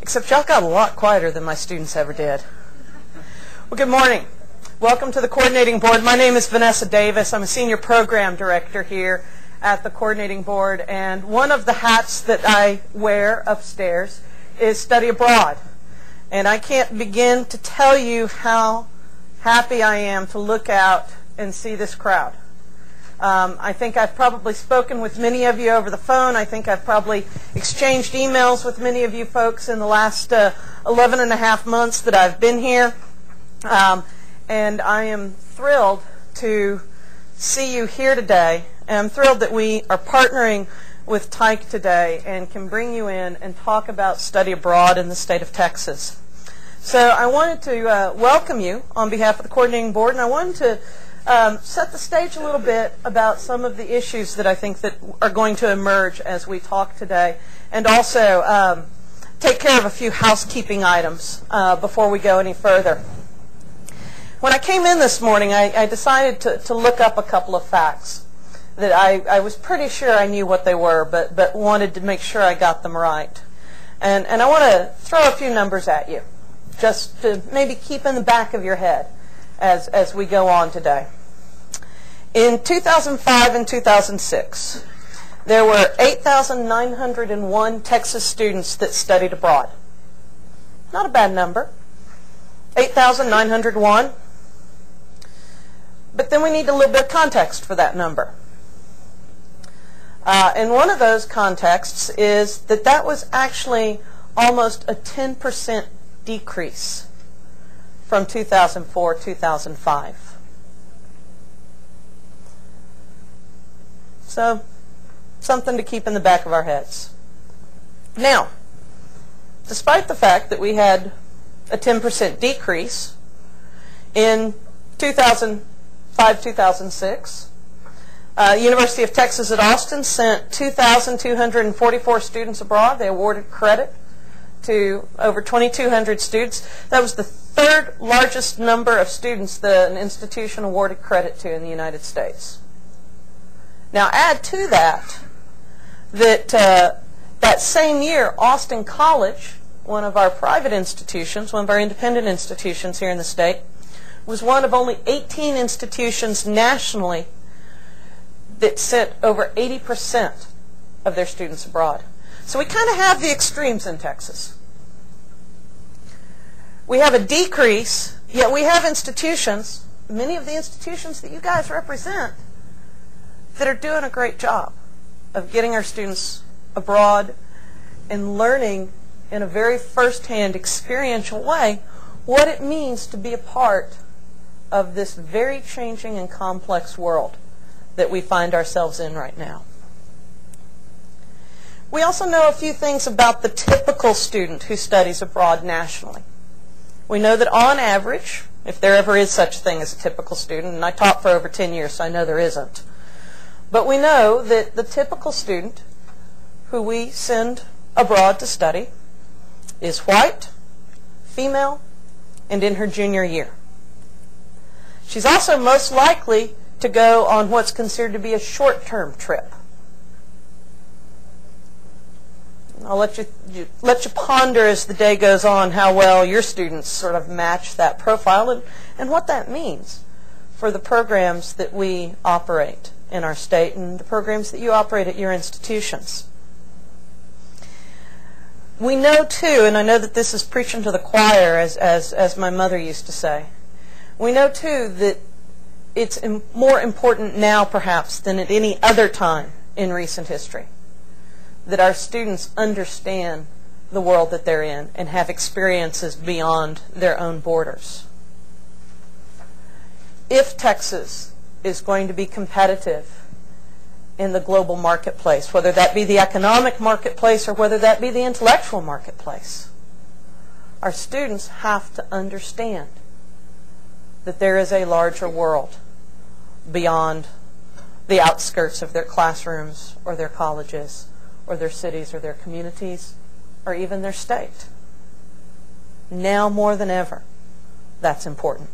Except y'all got a lot quieter than my students ever did. Well, good morning. Welcome to the Coordinating Board. My name is Vanessa Davis. I'm a Senior Program Director here at the Coordinating Board, and one of the hats that I wear upstairs is Study Abroad. And I can't begin to tell you how happy I am to look out and see this crowd. I think I've probably spoken with many of you over the phone. I think I've probably exchanged emails with many of you folks in the last 11 and a half months that I've been here. And I am thrilled to see you here today. And I'm thrilled that we are partnering with Tyke today and can bring you in and talk about study abroad in the state of Texas. So I wanted to welcome you on behalf of the Coordinating Board, and I wanted to set the stage a little bit about some of the issues that I think that are going to emerge as we talk today, and also take care of a few housekeeping items before we go any further. When I came in this morning, I decided to look up a couple of facts that I was pretty sure I knew what they were, but wanted to make sure I got them right. And I want to throw a few numbers at you, just to maybe keep in the back of your head as we go on today. In 2005 and 2006, there were 8,901 Texas students that studied abroad. Not a bad number. 8,901. But then we need a little bit of context for that number. And one of those contexts is that was actually almost a 10% decrease from 2004-2005. So, something to keep in the back of our heads. Now, despite the fact that we had a 10% decrease in 2005-2006, University of Texas at Austin sent 2,244 students abroad. They awarded credit to over 2,200 students. That was the third largest number of students that an institution awarded credit to in the United States. Now add to that that same year, Austin College, one of our private institutions, one of our independent institutions here in the state, was one of only 18 institutions nationally that sent over 80% of their students abroad. So we kind of have the extremes in Texas. We have a decrease, yet we have institutions, many of the institutions that you guys represent, that are doing a great job of getting our students abroad and learning in a very first-hand experiential way what it means to be a part of this very changing and complex world that we find ourselves in right now. We also know a few things about the typical student who studies abroad nationally. We know that on average, if there ever is such a thing as a typical student, and I taught for over 10 years, so I know there isn't, but we know that the typical student who we send abroad to study is white, female, and in her junior year. She's also most likely to go on what's considered to be a short-term trip. I'll let you ponder as the day goes on how well your students sort of match that profile and what that means for the programs that we operate in our state and the programs that you operate at your institutions. We know too, and I know that this is preaching to the choir, as my mother used to say, we know too that it's more important now perhaps than at any other time in recent history that our students understand the world that they're in and have experiences beyond their own borders. If Texas is going to be competitive in the global marketplace, whether that be the economic marketplace or whether that be the intellectual marketplace, our students have to understand that there is a larger world beyond the outskirts of their classrooms or their colleges or their cities or their communities or even their state. Now more than ever, that's important.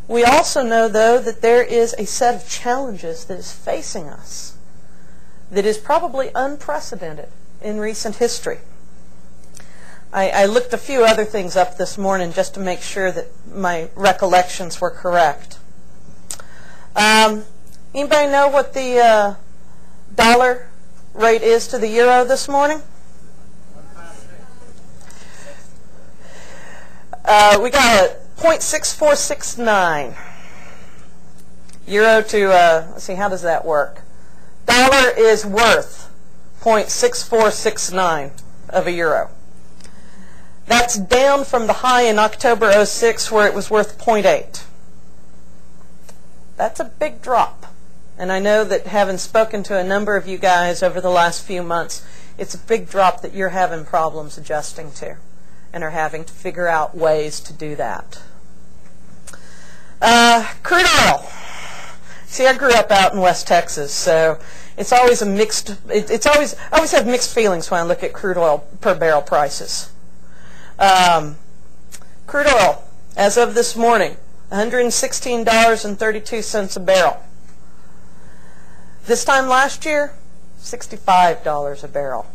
We also know, though, that there is a set of challenges that is facing us that is probably unprecedented in recent history. I looked a few other things up this morning just to make sure that my recollections were correct. Anybody know what the dollar rate is to the euro this morning? We got a 0.6469 euro to, let's see, how does that work? Dollar is worth 0.6469 of a euro. That's down from the high in October '06 where it was worth 0.8. That's a big drop. And I know that having spoken to a number of you guys over the last few months, it's a big drop that you're having problems adjusting to and are having to figure out ways to do that. Crude oil. See, I grew up out in West Texas, so it's always a mixed, I always have mixed feelings when I look at crude oil per barrel prices. Crude oil, as of this morning, $116.32 a barrel. This time last year, $65 a barrel.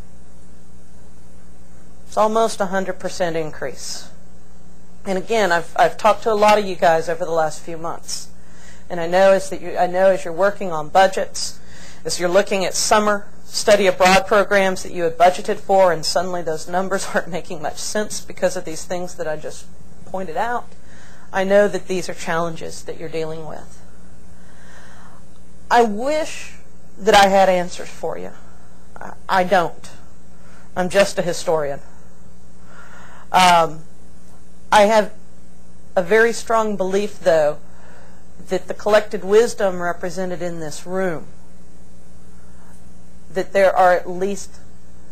It's almost a 100% increase. And again, I've talked to a lot of you guys over the last few months, and I know as you're working on budgets, as you're looking at summer study abroad programs that you had budgeted for, and suddenly those numbers aren't making much sense because of these things that I just pointed out, I know that these are challenges that you're dealing with. I wish that I had answers for you. I don't. I'm just a historian. I have a very strong belief, though, that the collected wisdom represented in this room, that there are at least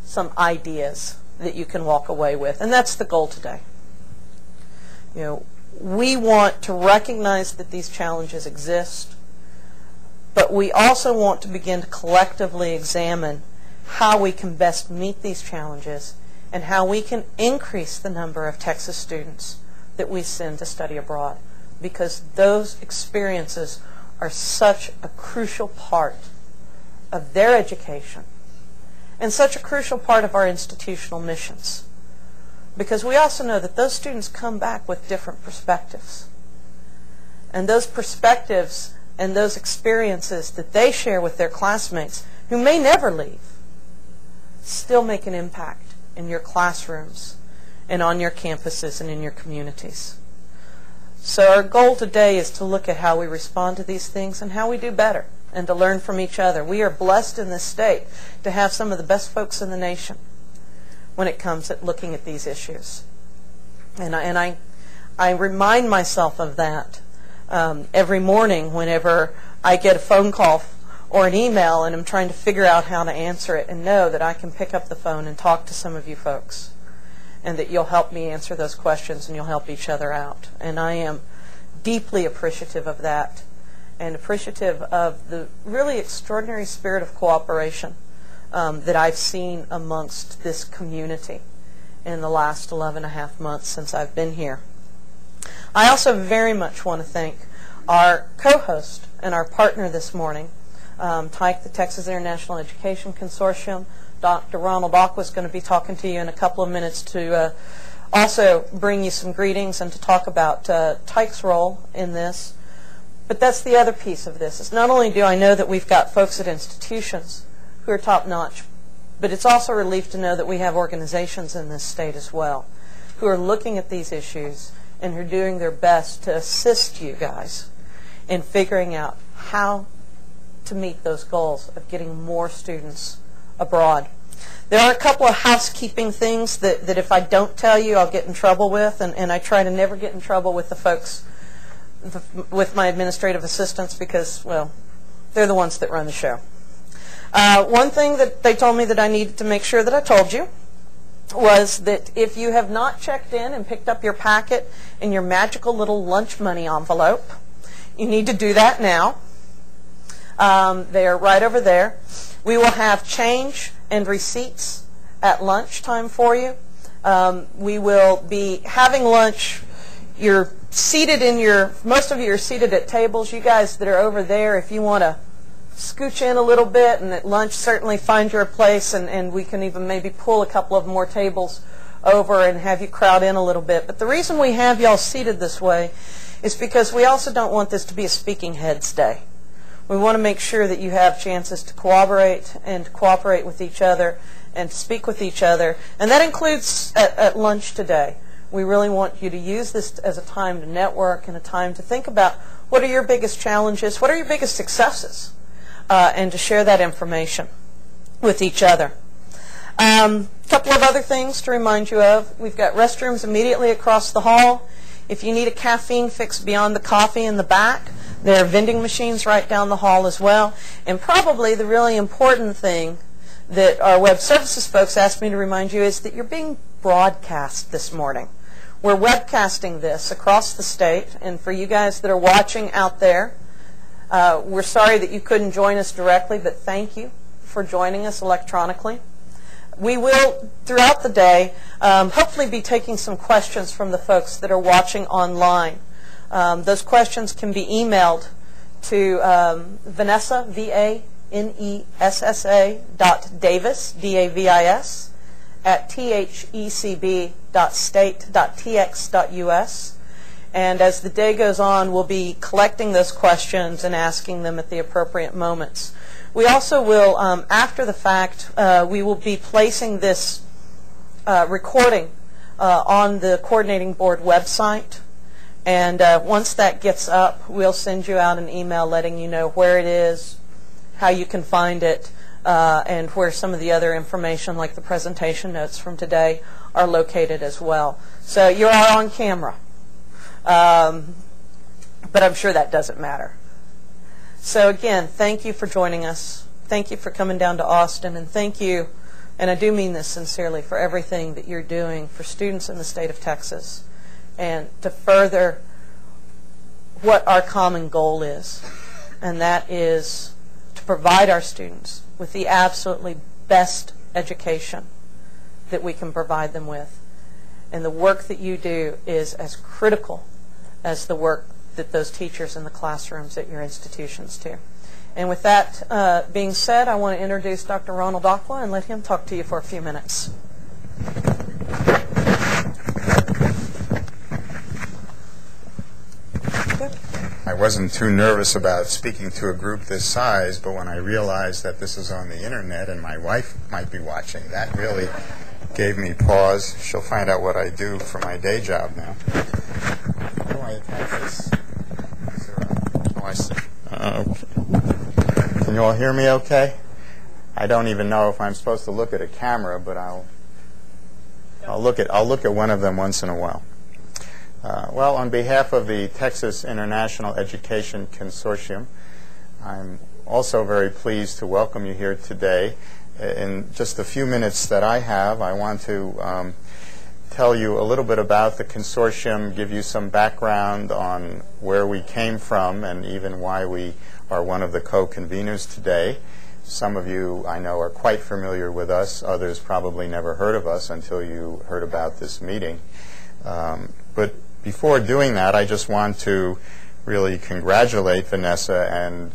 some ideas that you can walk away with. And that's the goal today. You know, we want to recognize that these challenges exist, but we also want to begin to collectively examine how we can best meet these challenges and how we can increase the number of Texas students that we send to study abroad, because those experiences are such a crucial part of their education and such a crucial part of our institutional missions. Because we also know that those students come back with different perspectives. And those perspectives and those experiences that they share with their classmates, who may never leave, still make an impact in your classrooms and on your campuses and in your communities. So our goal today is to look at how we respond to these things and how we do better, and to learn from each other. We are blessed in this state to have some of the best folks in the nation when it comes at looking at these issues. And I remind myself of that every morning whenever I get a phone call or an email and I'm trying to figure out how to answer it, and know that I can pick up the phone and talk to some of you folks, and that you'll help me answer those questions and you'll help each other out. And I am deeply appreciative of that, and appreciative of the really extraordinary spirit of cooperation that I've seen amongst this community in the last 11.5 months since I've been here. I also very much want to thank our co-host and our partner this morning, TIC, the Texas International Education Consortium. Dr. Ronald Aqua is going to be talking to you in a couple of minutes to also bring you some greetings and to talk about TIC's role in this. But that's the other piece of this. It's not only do I know that we've got folks at institutions who are top-notch, but it's also a relief to know that we have organizations in this state as well who are looking at these issues and who are doing their best to assist you guys in figuring out how to meet those goals of getting more students abroad. There are a couple of housekeeping things that if I don't tell you, I'll get in trouble with, and I try to never get in trouble with the folks, with my administrative assistants, because, well, they're the ones that run the show. One thing that they told me that I needed to make sure that I told you was that if you have not checked in and picked up your packet in your magical little lunch money envelope, you need to do that now. They are right over there. We will have change and receipts at lunchtime for you. We will be having lunch You're seated in your, most of you are seated at tables. You guys that are over there, if you want to scooch in a little bit, and at lunch certainly find your place, and we can even maybe pull a couple of more tables over and have you crowd in a little bit. But the reason we have y'all seated this way is because we also don't want this to be a speaking heads day. We want to make sure that you have chances to cooperate with each other and speak with each other, and that includes at lunch today. We really want you to use this as a time to network and a time to think about what are your biggest challenges, what are your biggest successes, and to share that information with each other. A couple of other things to remind you of. We've got restrooms immediately across the hall. If you need a caffeine fix beyond the coffee in the back, there are vending machines right down the hall as well. And probably the really important thing that our web services folks asked me to remind you is that you're being broadcast this morning. We're webcasting this across the state, and for you guys that are watching out there, we're sorry that you couldn't join us directly, but thank you for joining us electronically. We will, throughout the day, hopefully be taking some questions from the folks that are watching online. Those questions can be emailed to Vanessa, V-A-N-E-S-S-A .Davis, D-A-V-I-S, at thecb.state.tx.us. And as the day goes on, we'll be collecting those questions and asking them at the appropriate moments. We also will, after the fact, we will be placing this recording on the coordinating board website. And once that gets up, we'll send you out an email letting you know where it is, how you can find it, and where some of the other information, like the presentation notes from today, are located as well. So you are on camera, but I'm sure that doesn't matter. So again, thank you for joining us. Thank you for coming down to Austin, and thank you, and I do mean this sincerely, for everything that you're doing for students in the state of Texas and to further what our common goal is, and that is to provide our students with the absolutely best education that we can provide them with. And the work that you do is as critical as the work that those teachers in the classrooms at your institutions do. And with that being said, I want to introduce Dr. Ronald Aqua and let him talk to you for a few minutes. I wasn't too nervous about speaking to a group this size, but when I realized that this is on the internet and my wife might be watching, that really gave me pause. She'll find out what I do for my day job now. How do I attach this? Oh, I see. Okay. Can you all hear me okay? I don't even know if I'm supposed to look at a camera, but I'll look at one of them once in a while. Well, on behalf of the Texas International Education Consortium, I'm also very pleased to welcome you here today. In just the few minutes that I have, I want to tell you a little bit about the consortium, give you some background on where we came from and even why we are one of the co-conveners today. Some of you, I know, are quite familiar with us. Others probably never heard of us until you heard about this meeting. But before doing that, I just want to really congratulate Vanessa and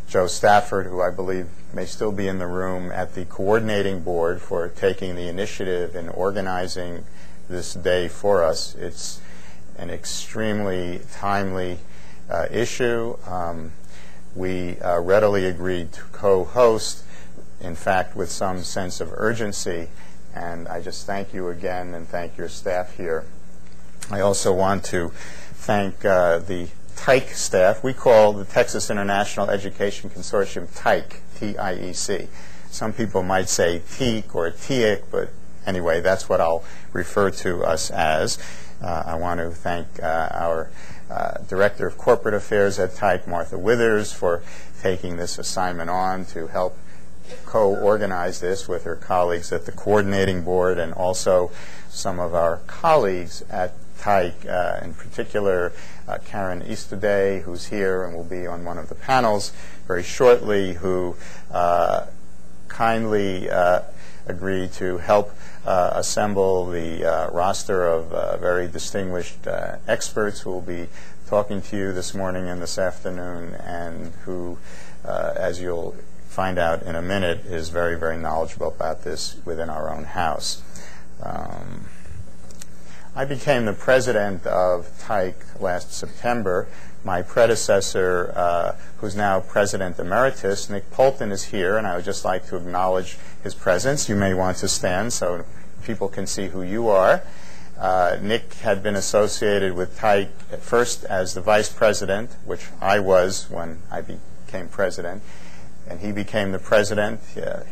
Joe Stafford, who I believe may still be in the room, at the coordinating board for taking the initiative in organizing this day for us. It's an extremely timely issue. We readily agreed to co-host, in fact, with some sense of urgency, and I just thank you again and thank your staff here. I also want to thank the TIEC staff. We call the Texas International Education Consortium TIEC, T-I-E-C. Some people might say TEEC or TIEC, but anyway, that's what I'll refer to us as. I want to thank our Director of Corporate Affairs at TIEC, Martha Withers, for taking this assignment on to help co-organize this with her colleagues at the coordinating board, and also some of our colleagues at TIEC, in particular Karen Easterday, who's here and will be on one of the panels very shortly, who kindly agreed to help assemble the roster of very distinguished experts who will be talking to you this morning and this afternoon, and who, as you'll find out in a minute, is very, very knowledgeable about this within our own house. I became the president of TIC last September. My predecessor, who's now President Emeritus, Nick Poulton, is here, and I would just like to acknowledge his presence. You may want to stand so people can see who you are. Nick had been associated with TIC at first as the vice president, which I was when I became president, and he became the president.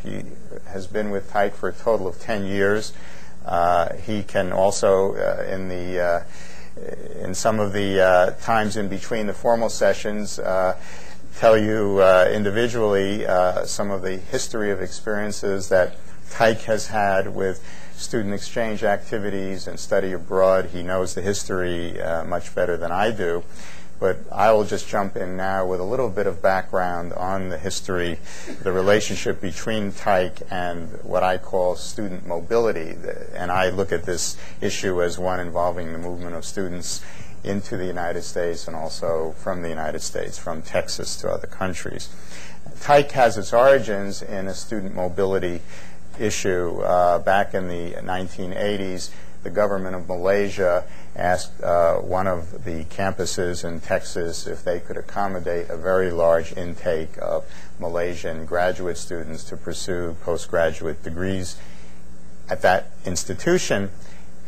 He has been with TIC for a total of 10 years. He can also, in some of the times in between the formal sessions, tell you individually some of the history of experiences that TIC has had with student exchange activities and study abroad. He knows the history much better than I do. But I will just jump in now with a little bit of background on the history, the relationship between TIC and what I call student mobility. And I look at this issue as one involving the movement of students into the United States and also from the United States, from Texas to other countries. TIC has its origins in a student mobility issue. Back in the 1980s, the government of Malaysia asked one of the campuses in Texas if they could accommodate a very large intake of Malaysian graduate students to pursue postgraduate degrees at that institution.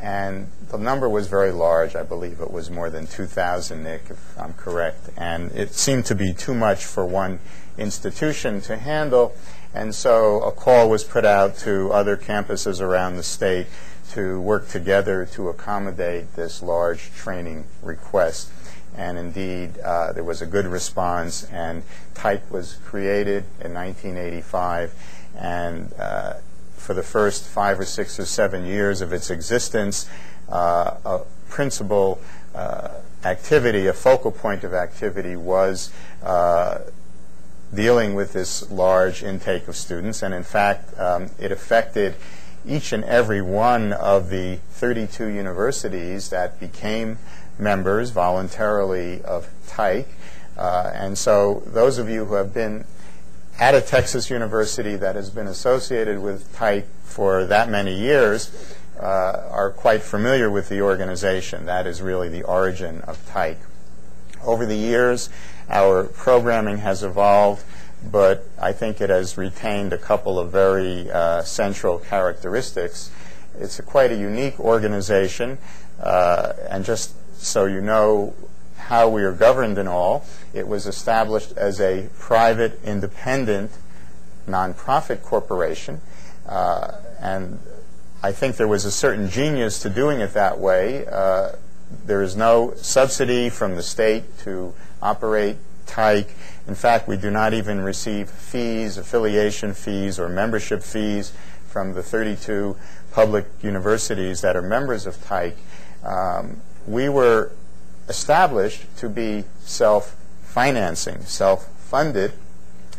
And the number was very large. I believe it was more than 2,000, Nick, if I'm correct. And it seemed to be too much for one institution to handle. And so a call was put out to other campuses around the state to work together to accommodate this large training request. And indeed, there was a good response, and TIC was created in 1985. And for the first 5 or 6 or 7 years of its existence, a principal activity, a focal point of activity, was dealing with this large intake of students. And in fact, it affected each and every one of the 32 universities that became members voluntarily of TIC. And so those of you who have been at a Texas university that has been associated with TIC for that many years are quite familiar with the organization. That is really the origin of TIC. Over the years, our programming has evolved, but I think it has retained a couple of very central characteristics. It's quite a unique organization, and just so you know how we are governed and all, it was established as a private, independent, nonprofit corporation, and I think there was a certain genius to doing it that way. There is no subsidy from the state to operate TIC. In fact, we do not even receive fees, affiliation fees, or membership fees from the 32 public universities that are members of TIC. We were established to be self-financing, self-funded,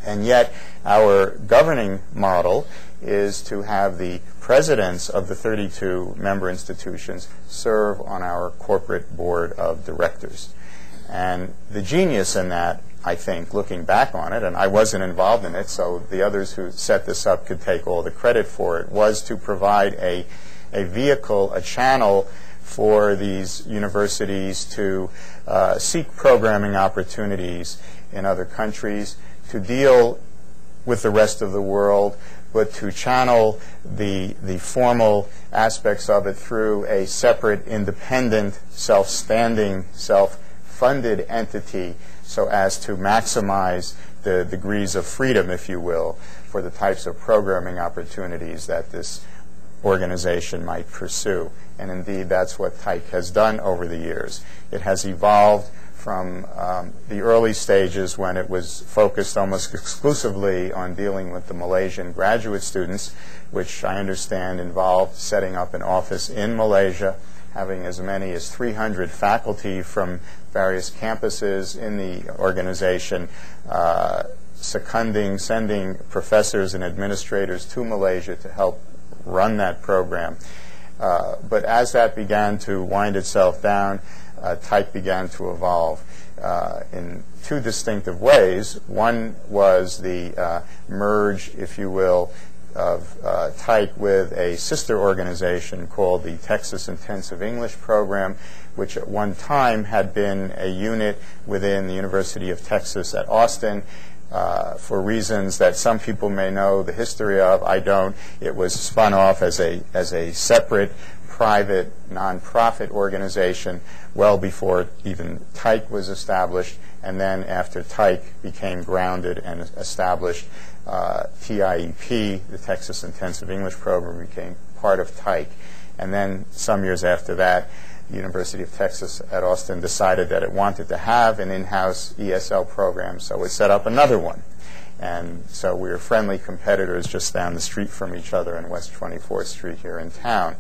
and yet our governing model is to have the presidents of the 32 member institutions serve on our corporate board of directors. And the genius in that, I think, looking back on it, and I wasn't involved in it, so the others who set this up could take all the credit for it, was to provide a vehicle, a channel for these universities to seek programming opportunities in other countries, to deal with the rest of the world, but to channel the formal aspects of it through a separate, independent, self-standing, self-funded entity, so as to maximize the degrees of freedom, if you will, for the types of programming opportunities that this organization might pursue. And indeed, that's what TIC has done over the years. It has evolved from the early stages when it was focused almost exclusively on dealing with the Malaysian graduate students, which I understand involved setting up an office in Malaysia, having as many as 300 faculty from various campuses in the organization, sending professors and administrators to Malaysia to help run that program. But as that began to wind itself down, Tyke began to evolve in two distinctive ways. One was the merge, if you will, of Tyke with a sister organization called the Texas Intensive English Program, which at one time had been a unit within the University of Texas at Austin. For reasons that some people may know the history of, I don't. It was spun off as a separate, private, nonprofit organization well before even Tyke was established, and then after Tyke became grounded and established, TIEP, the Texas Intensive English Program, became part of Tyke. And then some years after that, the University of Texas at Austin decided that it wanted to have an in-house ESL program, so it set up another one. And so we were friendly competitors just down the street from each other in West 24th Street here in town.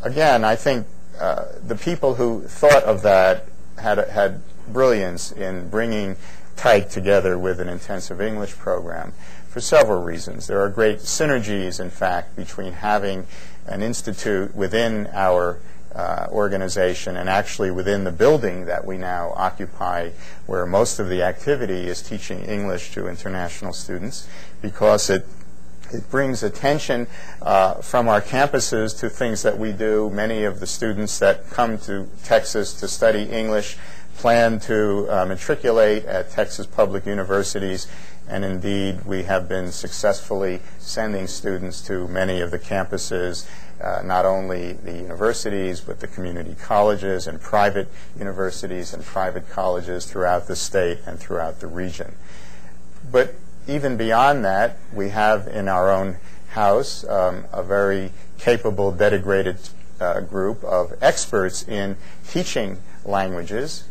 Again, I think the people who thought of that had brilliance in bringing Tyke together with an intensive English program for several reasons. There are great synergies, in fact, between having an institute within our organization and actually within the building that we now occupy, where most of the activity is teaching English to international students, because it brings attention from our campuses to things that we do. Many of the students that come to Texas to study English plan to matriculate at Texas public universities, and indeed we have been successfully sending students to many of the campuses, not only the universities, but the community colleges and private universities and private colleges throughout the state and throughout the region. But even beyond that, we have in our own house a very capable, dedicated group of experts in teaching languages,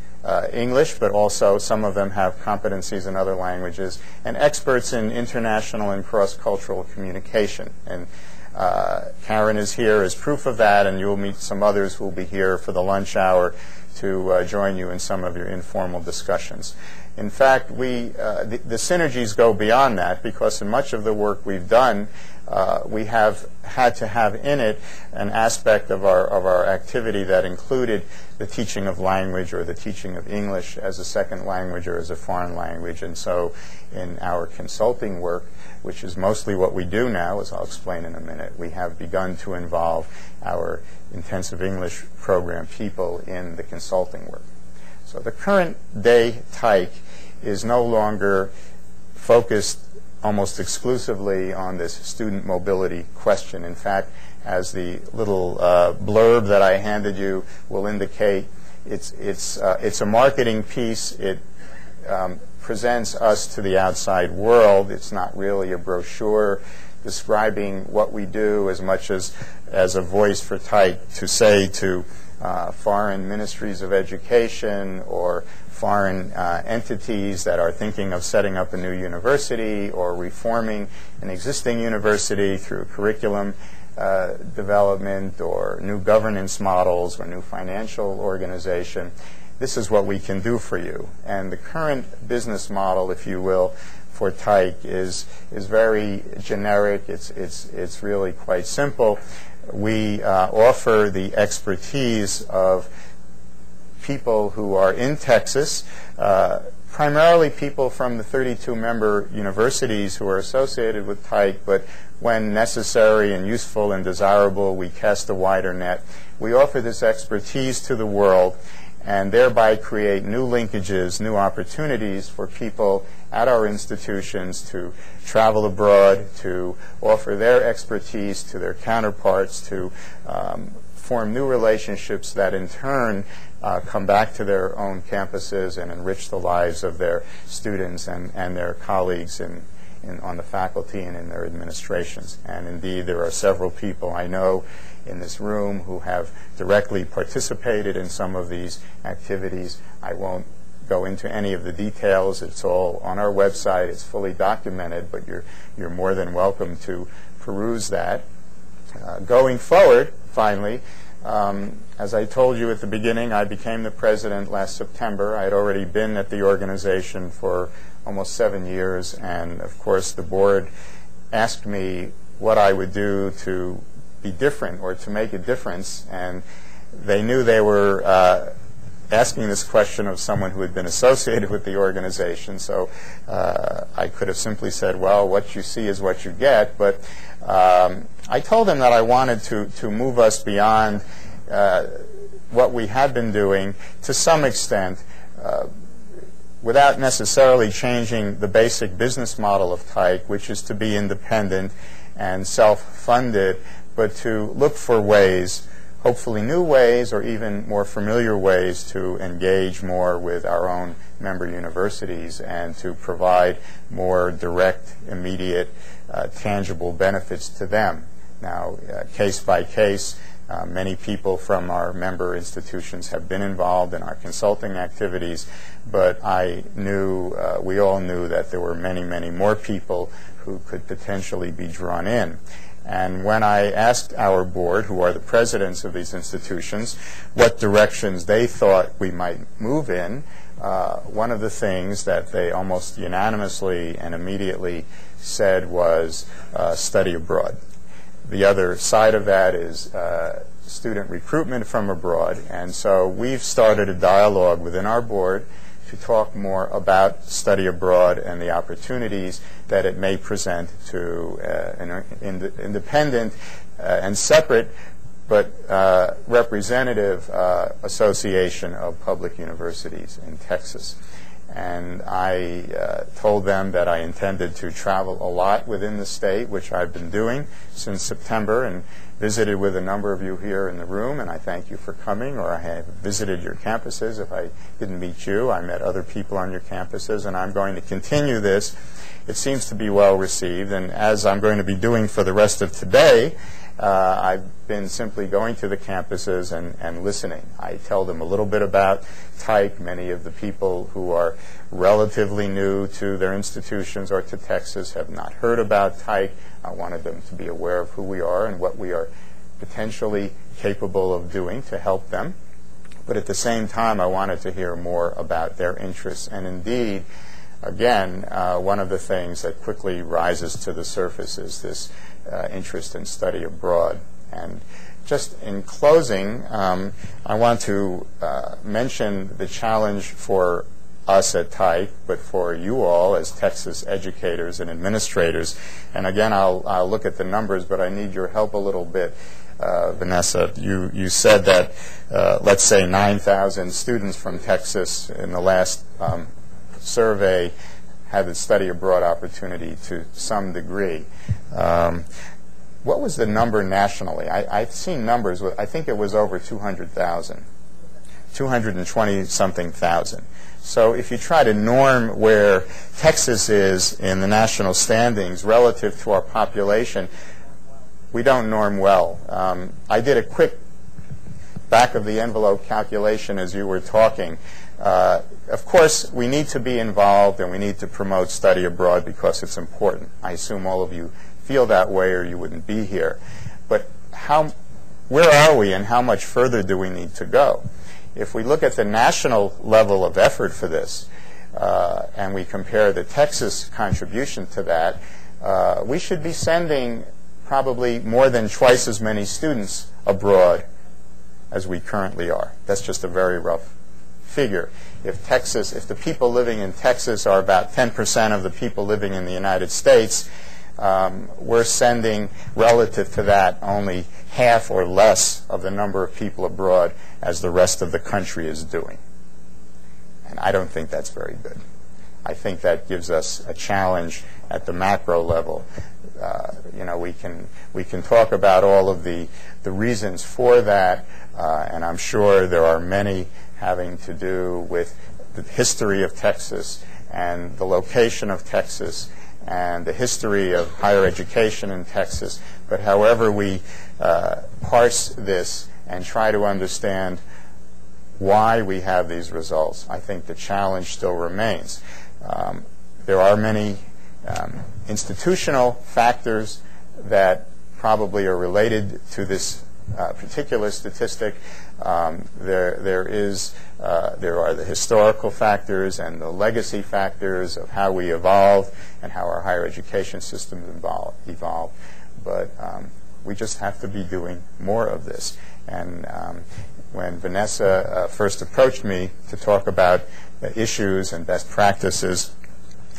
English, but also some of them have competencies in other languages, and experts in international and cross-cultural communication. And Karen is here as proof of that, and you'll meet some others who will be here for the lunch hour to join you in some of your informal discussions. In fact, the synergies go beyond that, because in much of the work we've done, we have had to have in it an aspect of our activity that included the teaching of language or the teaching of English as a second language or as a foreign language. And so in our consulting work, which is mostly what we do now, as I'll explain in a minute, we have begun to involve our intensive English program people in the consulting work. So the current day Tyke is no longer focused almost exclusively on this student mobility question. In fact, as the little blurb that I handed you will indicate, it's a marketing piece. It presents us to the outside world. It's not really a brochure describing what we do as much as a voice for Tyke to say to foreign ministries of education or foreign entities that are thinking of setting up a new university or reforming an existing university through curriculum development or new governance models or new financial organization. This is what we can do for you. And the current business model, if you will, for Tyke is very generic. It's really quite simple. We offer the expertise of people who are in Texas, primarily people from the 32 member universities who are associated with Tyke, but when necessary and useful and desirable, we cast a wider net. We offer this expertise to the world and thereby create new linkages, new opportunities for people at our institutions to travel abroad, to offer their expertise to their counterparts, to form new relationships that in turn come back to their own campuses and enrich the lives of their students and their colleagues on the faculty and in their administrations. And indeed, there are several people I know in this room who have directly participated in some of these activities. I won't go into any of the details. It's all on our website. It's fully documented, but you're more than welcome to peruse that. Going forward, finally, as I told you at the beginning, I became the president last September. I had already been at the organization for almost 7 years, and of course the board asked me what I would do to be different or to make a difference, and they knew they were asking this question of someone who had been associated with the organization, so I could have simply said, well, what you see is what you get, but I told them that I wanted to move us beyond what we had been doing to some extent without necessarily changing the basic business model of Tyke, which is to be independent and self-funded, but to look for ways, hopefully new ways or even more familiar ways, to engage more with our own member universities and to provide more direct, immediate, tangible benefits to them. Now, case by case, many people from our member institutions have been involved in our consulting activities, but I knew, we all knew that there were many, many more people who could potentially be drawn in. And when I asked our board, who are the presidents of these institutions, what directions they thought we might move in, one of the things that they almost unanimously and immediately said was study abroad. The other side of that is student recruitment from abroad, and so we've started a dialogue within our board to talk more about study abroad and the opportunities that it may present to an independent and separate but representative association of public universities in Texas. And I told them that I intended to travel a lot within the state, which I've been doing since September, and visited with a number of you here in the room, and I thank you for coming, or I have visited your campuses. If I didn't meet you, I met other people on your campuses, and I'm going to continue this. It seems to be well received, and as I'm going to be doing for the rest of today, I've been simply going to the campuses and listening. I tell them a little bit about Tyke. Many of the people who are relatively new to their institutions or to Texas have not heard about Tyke. I wanted them to be aware of who we are and what we are potentially capable of doing to help them. But at the same time, I wanted to hear more about their interests. And indeed, again, one of the things that quickly rises to the surface is this interest in study abroad. And just in closing, I want to mention the challenge for us at Tyke, but for you all as Texas educators and administrators. And again, I'll look at the numbers, but I need your help a little bit. Vanessa, you said that, let's say, 9,000 students from Texas in the last survey had the study abroad opportunity to some degree. What was the number nationally? I've seen numbers, I think it was over 200,000, 220-something thousand. So if you try to norm where Texas is in the national standings relative to our population, we don't norm well. I did a quick back-of-the-envelope calculation as you were talking. Of course, we need to be involved and we need to promote study abroad because it's important. I assume all of you feel that way or you wouldn't be here. But where are we and how much further do we need to go? If we look at the national level of effort for this and we compare the Texas contribution to that, we should be sending probably more than twice as many students abroad as we currently are. That's just a very rough figure. If the people living in Texas are about 10% of the people living in the United States, we're sending, relative to that, only half or less of the number of people abroad as the rest of the country is doing. And I don't think that's very good. I think that gives us a challenge at the macro level. We can talk about all of the reasons for that, and I'm sure there are many having to do with the history of Texas and the location of Texas and the history of higher education in Texas. But however we parse this and try to understand why we have these results, I think the challenge still remains. There are many institutional factors that probably are related to this particular statistic. There are the historical factors and the legacy factors of how we evolved and how our higher education systems evolved. but we just have to be doing more of this. And when Vanessa first approached me to talk about issues and best practices,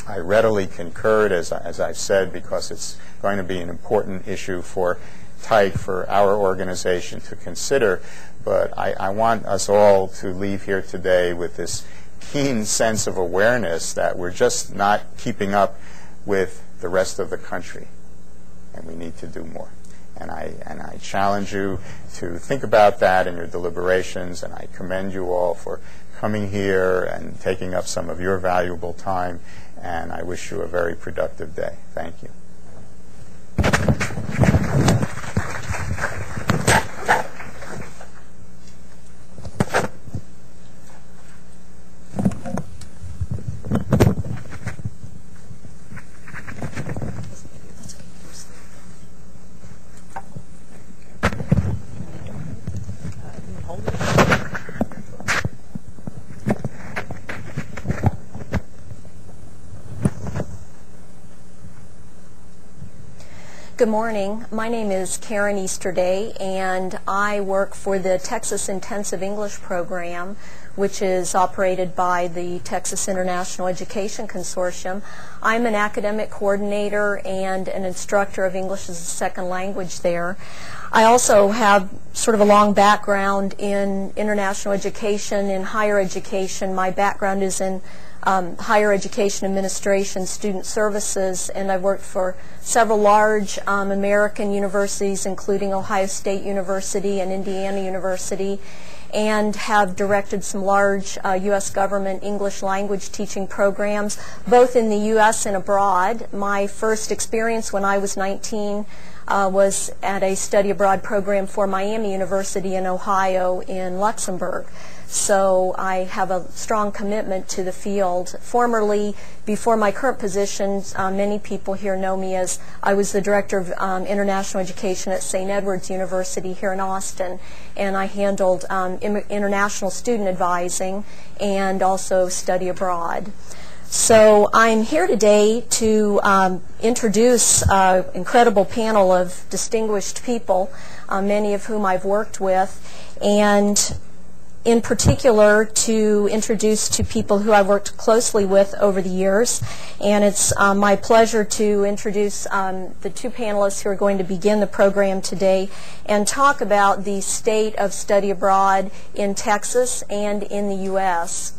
I readily concurred, as I've said, because it's going to be an important issue for TITE, for our organization to consider. But I want us all to leave here today with this keen sense of awareness that we're just not keeping up with the rest of the country, and we need to do more. And I challenge you to think about that in your deliberations, and I commend you all for coming here and taking up some of your valuable time, and I wish you a very productive day. Thank you. Good morning. My name is Karen Easterday, and I work for the Texas Intensive English Program, which is operated by the Texas International Education Consortium. I'm an academic coordinator and an instructor of English as a second language there. I also have sort of a long background in international education, in higher education. My background is in higher education administration, student services, and I've worked for several large American universities, including Ohio State University and Indiana University, and have directed some large U.S. government English language teaching programs, both in the U.S. and abroad. My first experience when I was 19 was at a study abroad program for Miami University in Ohio in Luxembourg. So I have a strong commitment to the field. Formerly, before my current position, many people here know me as I was the Director of International Education at St. Edward's University here in Austin, and I handled international student advising and also study abroad. So I'm here today to introduce an incredible panel of distinguished people, many of whom I've worked with, and in particular to introduce two people who I've worked closely with over the years. And it's my pleasure to introduce the two panelists who are going to begin the program today and talk about the state of study abroad in Texas and in the U.S.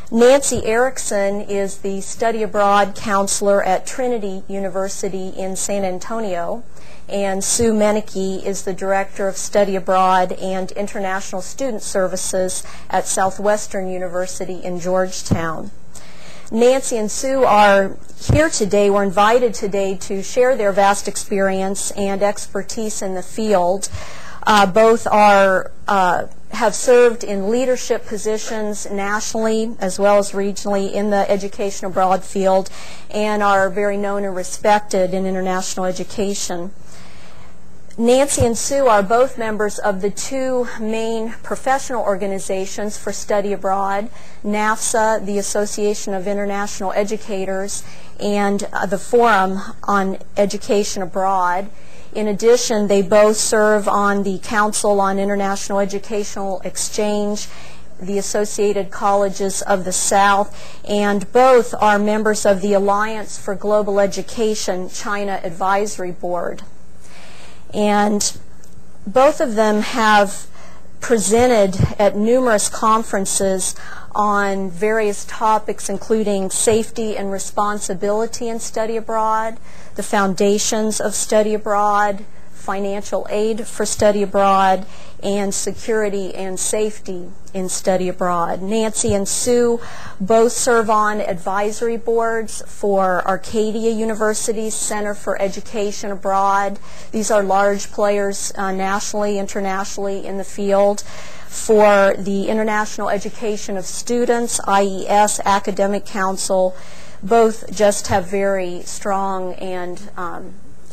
Nancy Ericksen is the study abroad counselor at Trinity University in San Antonio, and Sue Mennicke is the Director of Study Abroad and International Student Services at Southwestern University in Georgetown. Nancy and Sue are here today, were invited today to share their vast experience and expertise in the field. Both are have served in leadership positions nationally as well as regionally in the education abroad field and are very known and respected in international education. Nancy and Sue are both members of the two main professional organizations for study abroad, NAFSA, the Association of International Educators, and the Forum on Education Abroad. In addition, they both serve on the Council on International Educational Exchange, the Associated Colleges of the South, and both are members of the Alliance for Global Education China Advisory Board. And both of them have presented at numerous conferences on various topics, including safety and responsibility in study abroad, the foundations of study abroad, financial aid for study abroad, and security and safety in study abroad. Nancy and Sue both serve on advisory boards for Arcadia University's Center for Education Abroad. These are large players nationally, internationally in the field. For the International Education of Students, IES Academic Council, both just have very strong and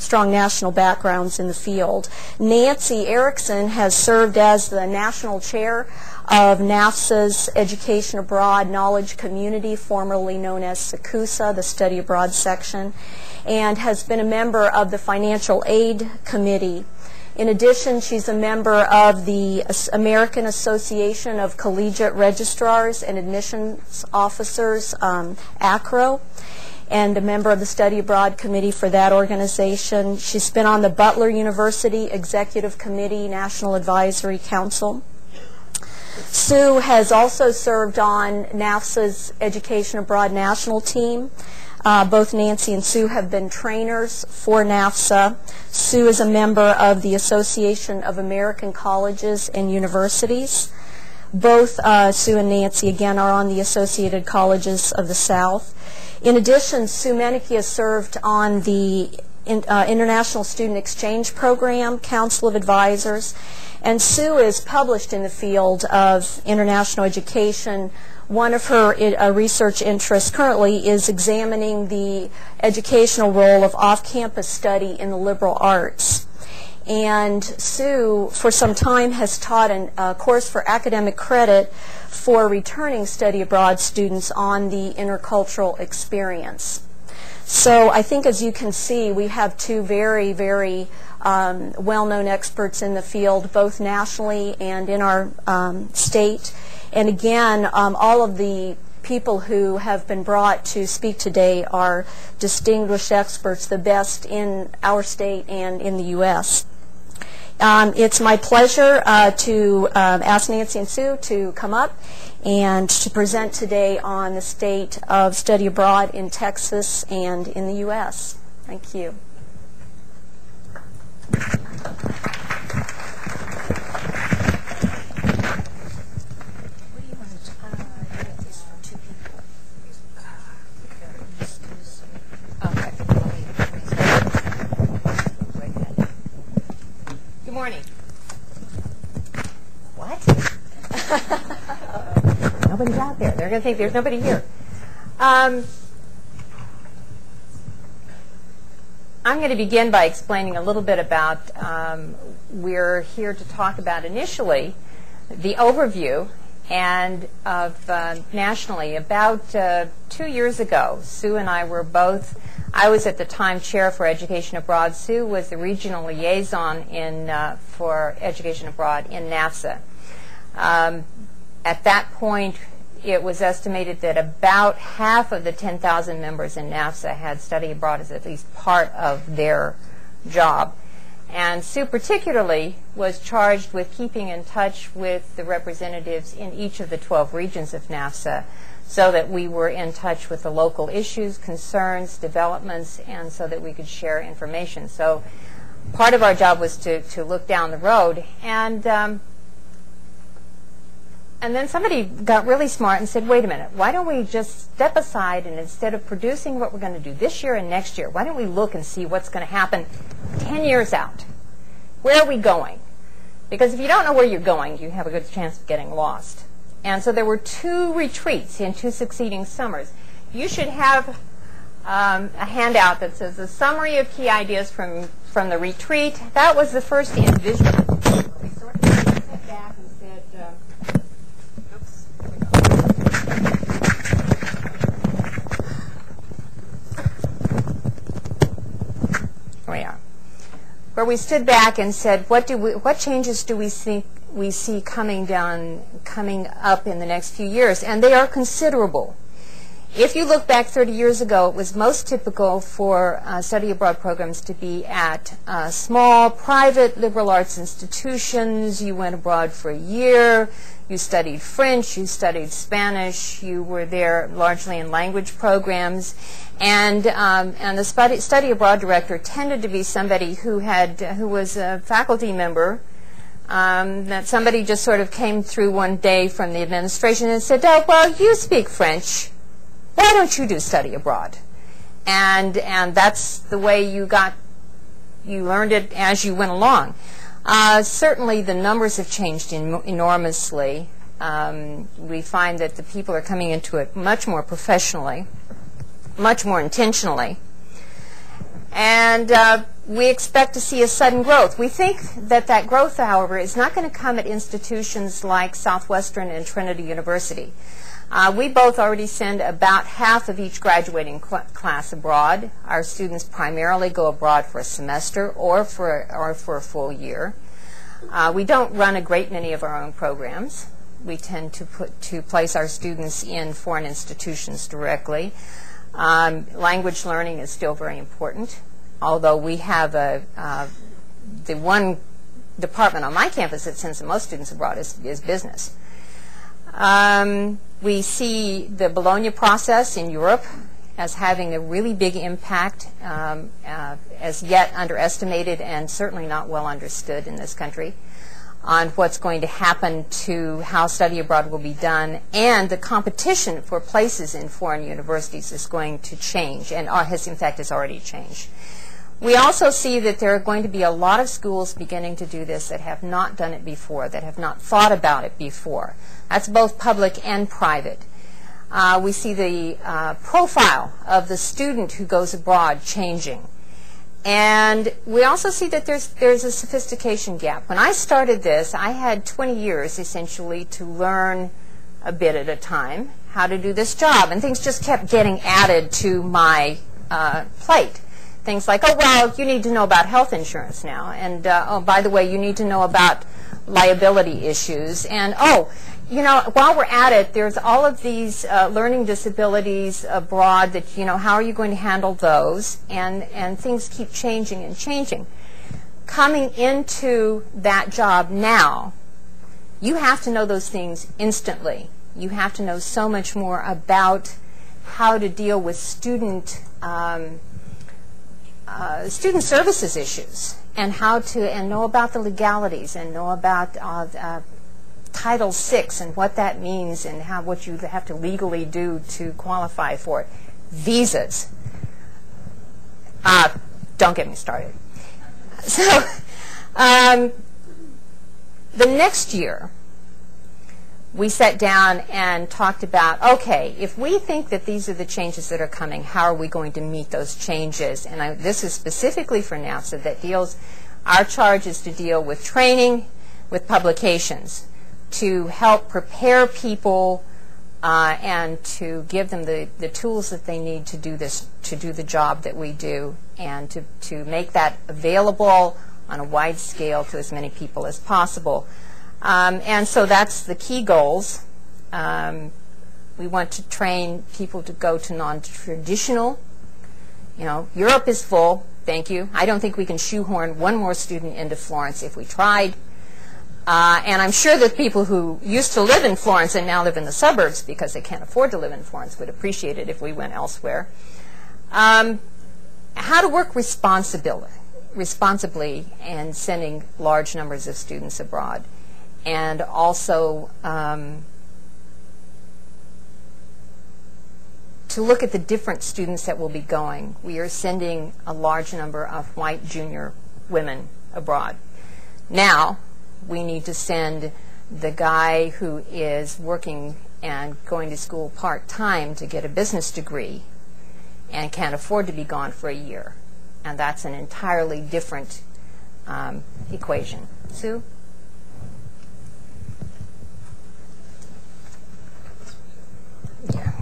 strong national backgrounds in the field. Nancy Ericksen has served as the national chair of NAFSA's Education Abroad Knowledge Community, formerly known as SACUSA, the Study Abroad section, and has been a member of the Financial Aid Committee. In addition, she's a member of the American Association of Collegiate Registrars and Admissions Officers, ACRO, and a member of the Study Abroad Committee for that organization. She's been on the Butler University Executive Committee, National Advisory Council. Sue has also served on NAFSA's Education Abroad National Team. Both Nancy and Sue have been trainers for NAFSA. Sue is a member of the Association of American Colleges and Universities. Both Sue and Nancy, again, are on the Associated Colleges of the South. In addition, Sue Mennicke has served on the International Student Exchange Program, Council of Advisors, and Sue is published in the field of international education. One of her research interests currently is examining the educational role of off-campus study in the liberal arts. And Sue, for some time, has taught a course for academic credit for returning study abroad students on the intercultural experience. So I think, as you can see, we have two very, very well-known experts in the field, both nationally and in our state. And again, all of the people who have been brought to speak today are distinguished experts, the best in our state and in the U.S. It's my pleasure to ask Nancy and Sue to come up and to present today on the state of study abroad in Texas and in the U.S. Thank you. Good morning. What? Nobody's out there. They're going to think there's nobody here. I'm going to begin by explaining a little bit about, we're here to talk about initially the overview and of nationally. About 2 years ago, Sue and I were both, I was at the time chair for Education Abroad. Sue was the regional liaison for Education Abroad in NAFSA. At that point, it was estimated that about half of the 10,000 members in NAFSA had study abroad as at least part of their job. And Sue particularly was charged with keeping in touch with the representatives in each of the 12 regions of NAFSA so that we were in touch with the local issues, concerns, developments, and so that we could share information. So part of our job was to look down the road. And then somebody got really smart and said, wait a minute, why don't we just step aside and instead of producing what we're going to do this year and next year, why don't we look and see what's going to happen 10 years out? Where are we going? Because if you don't know where you're going, you have a good chance of getting lost. And so there were 2 retreats in 2 succeeding summers. You should have a handout that says a summary of key ideas from the retreat. That was the first individual. We sort of stepped back and said, oops. Here we are. Where we stood back and said, what changes do we think we see coming up in the next few years? And they are considerable. If you look back 30 years ago, it was most typical for study abroad programs to be at small, private liberal arts institutions. You went abroad for a year. You studied French. You studied Spanish. You were there largely in language programs. And the study abroad director tended to be somebody who was a faculty member, that somebody just sort of came through one day from the administration and said, oh, well, you speak French. Why don't you do study abroad? And that's the way you learned it as you went along. Certainly the numbers have changed enormously. We find that the people are coming into it much more professionally, much more intentionally. And we expect to see a sudden growth. We think that that growth, however, is not going to come at institutions like Southwestern and Trinity University. We both already send about half of each graduating class abroad. Our students primarily go abroad for a semester or for a full year. We don't run a great many of our own programs. We tend to place our students in foreign institutions directly. Language learning is still very important, although we have the one department on my campus that sends the most students abroad is business. We see the Bologna process in Europe as having a really big impact, as yet underestimated and certainly not well understood in this country, on what's going to happen to how study abroad will be done, and the competition for places in foreign universities is going to change, and in fact has already changed. We also see that there are going to be a lot of schools beginning to do this that have not done it before, that have not thought about it before. That's both public and private. We see the profile of the student who goes abroad changing. And we also see that there's a sophistication gap. When I started this, I had 20 years essentially to learn a bit at a time how to do this job, and things just kept getting added to my plate. Things like, oh, well, you need to know about health insurance now, and oh, by the way, you need to know about liability issues, and oh, you know, while we're at it, there's all of these learning disabilities abroad that, you know, how are you going to handle those? And things keep changing and changing. Coming into that job now, you have to know those things instantly. You have to know so much more about how to deal with student services issues, and how to know about the legalities, and know about Title VI and what that means, and what you have to legally do to qualify for it. Visas. Don't get me started. So the next year, we sat down and talked about, okay, if we think that these are the changes that are coming, how are we going to meet those changes? And this is specifically for NAFSA that deals, our charge is to deal with training, with publications, to help prepare people and to give them the tools that they need to do this, to do the job that we do, and to make that available on a wide scale to as many people as possible. And so that's the key goals. We want to train people to go to non-traditional. You know, Europe is full, thank you. I don't think we can shoehorn one more student into Florence if we tried. And I'm sure that people who used to live in Florence and now live in the suburbs because they can't afford to live in Florence would appreciate it if we went elsewhere. How to work responsibly in sending large numbers of students abroad. And also to look at the different students that will be going. We are sending a large number of white junior women abroad. Now, we need to send the guy who is working and going to school part-time to get a business degree and can't afford to be gone for a year. And that's an entirely different equation. Sue? Yeah.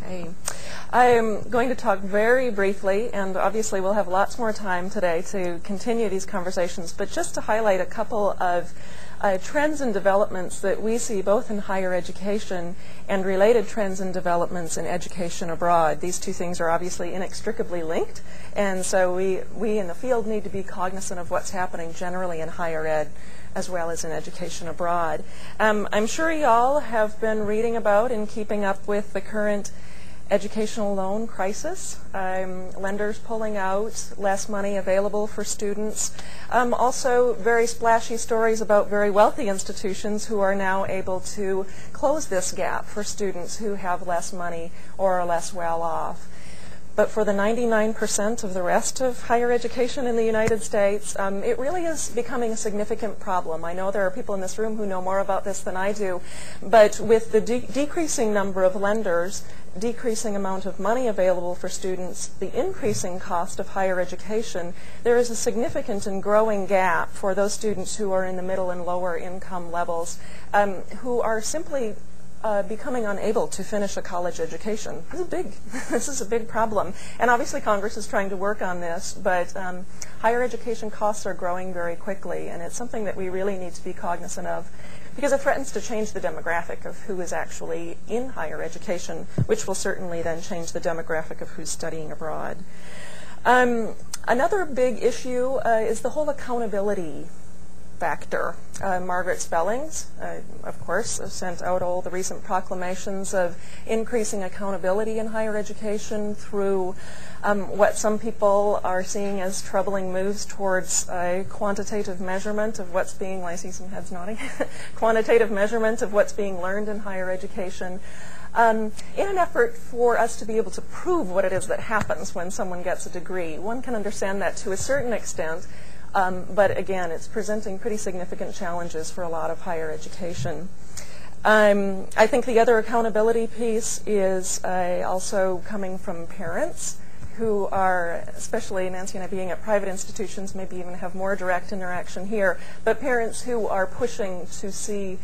Okay. I'm going to talk very briefly, and obviously we'll have lots more time today to continue these conversations, but just to highlight a couple of trends and developments that we see both in higher education and related trends and developments in education abroad. These two things are obviously inextricably linked, and so we in the field need to be cognizant of what's happening generally in higher ed as well as in education abroad. I'm sure you all have been reading about and keeping up with the current educational loan crisis, lenders pulling out, less money available for students. Also very splashy stories about very wealthy institutions who are now able to close this gap for students who have less money or are less well off. But for the 99% of the rest of higher education in the United States, it really is becoming a significant problem. I know there are people in this room who know more about this than I do, but with the decreasing number of lenders, decreasing amount of money available for students, the increasing cost of higher education, there is a significant and growing gap for those students who are in the middle and lower income levels who are simply becoming unable to finish a college education. This is a big problem. And obviously Congress is trying to work on this, but higher education costs are growing very quickly, and it's something that we really need to be cognizant of because it threatens to change the demographic of who is actually in higher education, which will certainly then change the demographic of who's studying abroad. Another big issue is the whole accountability factor. Margaret Spellings, of course, sent out all the recent proclamations of increasing accountability in higher education through what some people are seeing as troubling moves towards a quantitative measurement of what's being, I see some heads nodding, quantitative measurement of what's being learned in higher education. In an effort for us to be able to prove what it is that happens when someone gets a degree. One can understand that to a certain extent, but again, it's presenting pretty significant challenges for a lot of higher education. I think the other accountability piece is also coming from parents who are, especially Nancy and I being at private institutions, maybe even have more direct interaction here, but parents who are pushing to see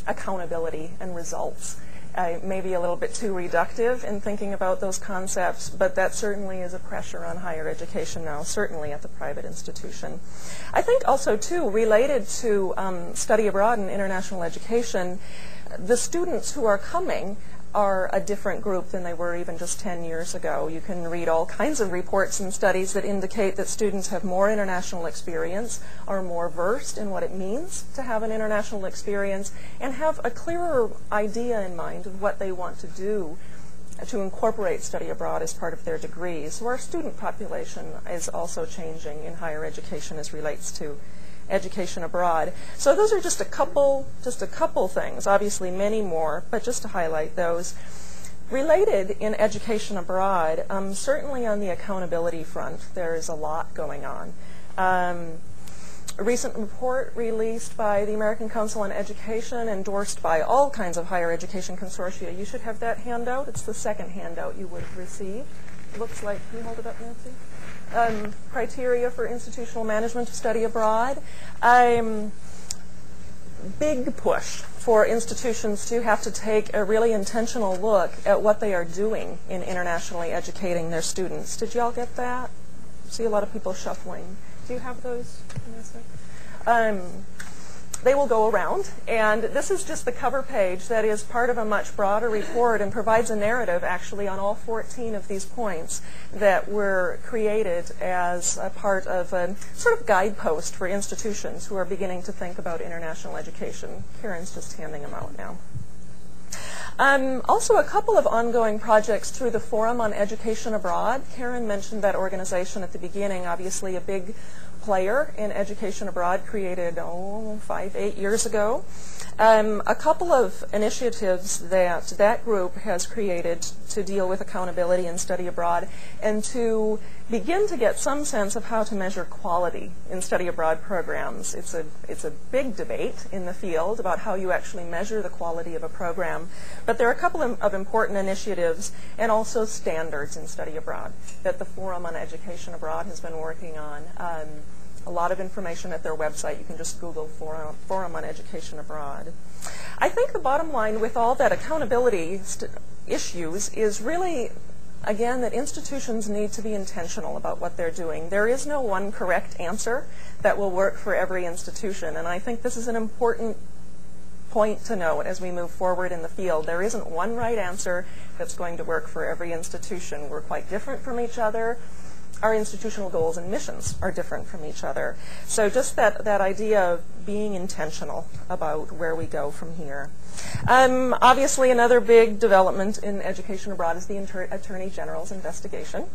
accountability and results. Maybe a little bit too reductive in thinking about those concepts, but that certainly is a pressure on higher education now, certainly at the private institution. I think also, too, related to study abroad and international education, the students who are coming are a different group than they were even just 10 years ago. You can read all kinds of reports and studies that indicate that students have more international experience, are more versed in what it means to have an international experience, and have a clearer idea in mind of what they want to do to incorporate study abroad as part of their degrees. So our student population is also changing in higher education as relates to education abroad. So those are just a couple things, obviously many more, but just to highlight those. Related in education abroad, certainly on the accountability front, there is a lot going on. A recent report released by the American Council on Education, endorsed by all kinds of higher education consortia. You should have that handout. It's the second handout you would have received. It looks like, can you hold it up, Nancy? Criteria for institutional management of study abroad. Big push for institutions to have to take a really intentional look at what they are doing in internationally educating their students. Did you all get that? I see a lot of people shuffling. Do you have those, Vanessa? They will go around, and this is just the cover page that is part of a much broader report and provides a narrative actually on all 14 of these points that were created as a part of a sort of guidepost for institutions who are beginning to think about international education. Karen's just handing them out now. Also, a couple of ongoing projects through the Forum on Education Abroad. Karen mentioned that organization at the beginning, obviously a big player in education abroad, created 5-8 years ago. A couple of initiatives that group has created to deal with accountability and study abroad, and to begin to get some sense of how to measure quality in study abroad programs. It's a big debate in the field about how you actually measure the quality of a program, but there are a couple of important initiatives and also standards in study abroad that the Forum on Education Abroad has been working on. A lot of information at their website. You can just Google Forum on Education Abroad. I think the bottom line with all that accountability issues is really, again, that institutions need to be intentional about what they're doing. There is no one correct answer that will work for every institution, and I think this is an important point to note as we move forward in the field. There isn't one right answer that's going to work for every institution. We're quite different from each other. Our institutional goals and missions are different from each other. So just that idea of being intentional about where we go from here. Obviously, another big development in education abroad is the Attorney General's investigation.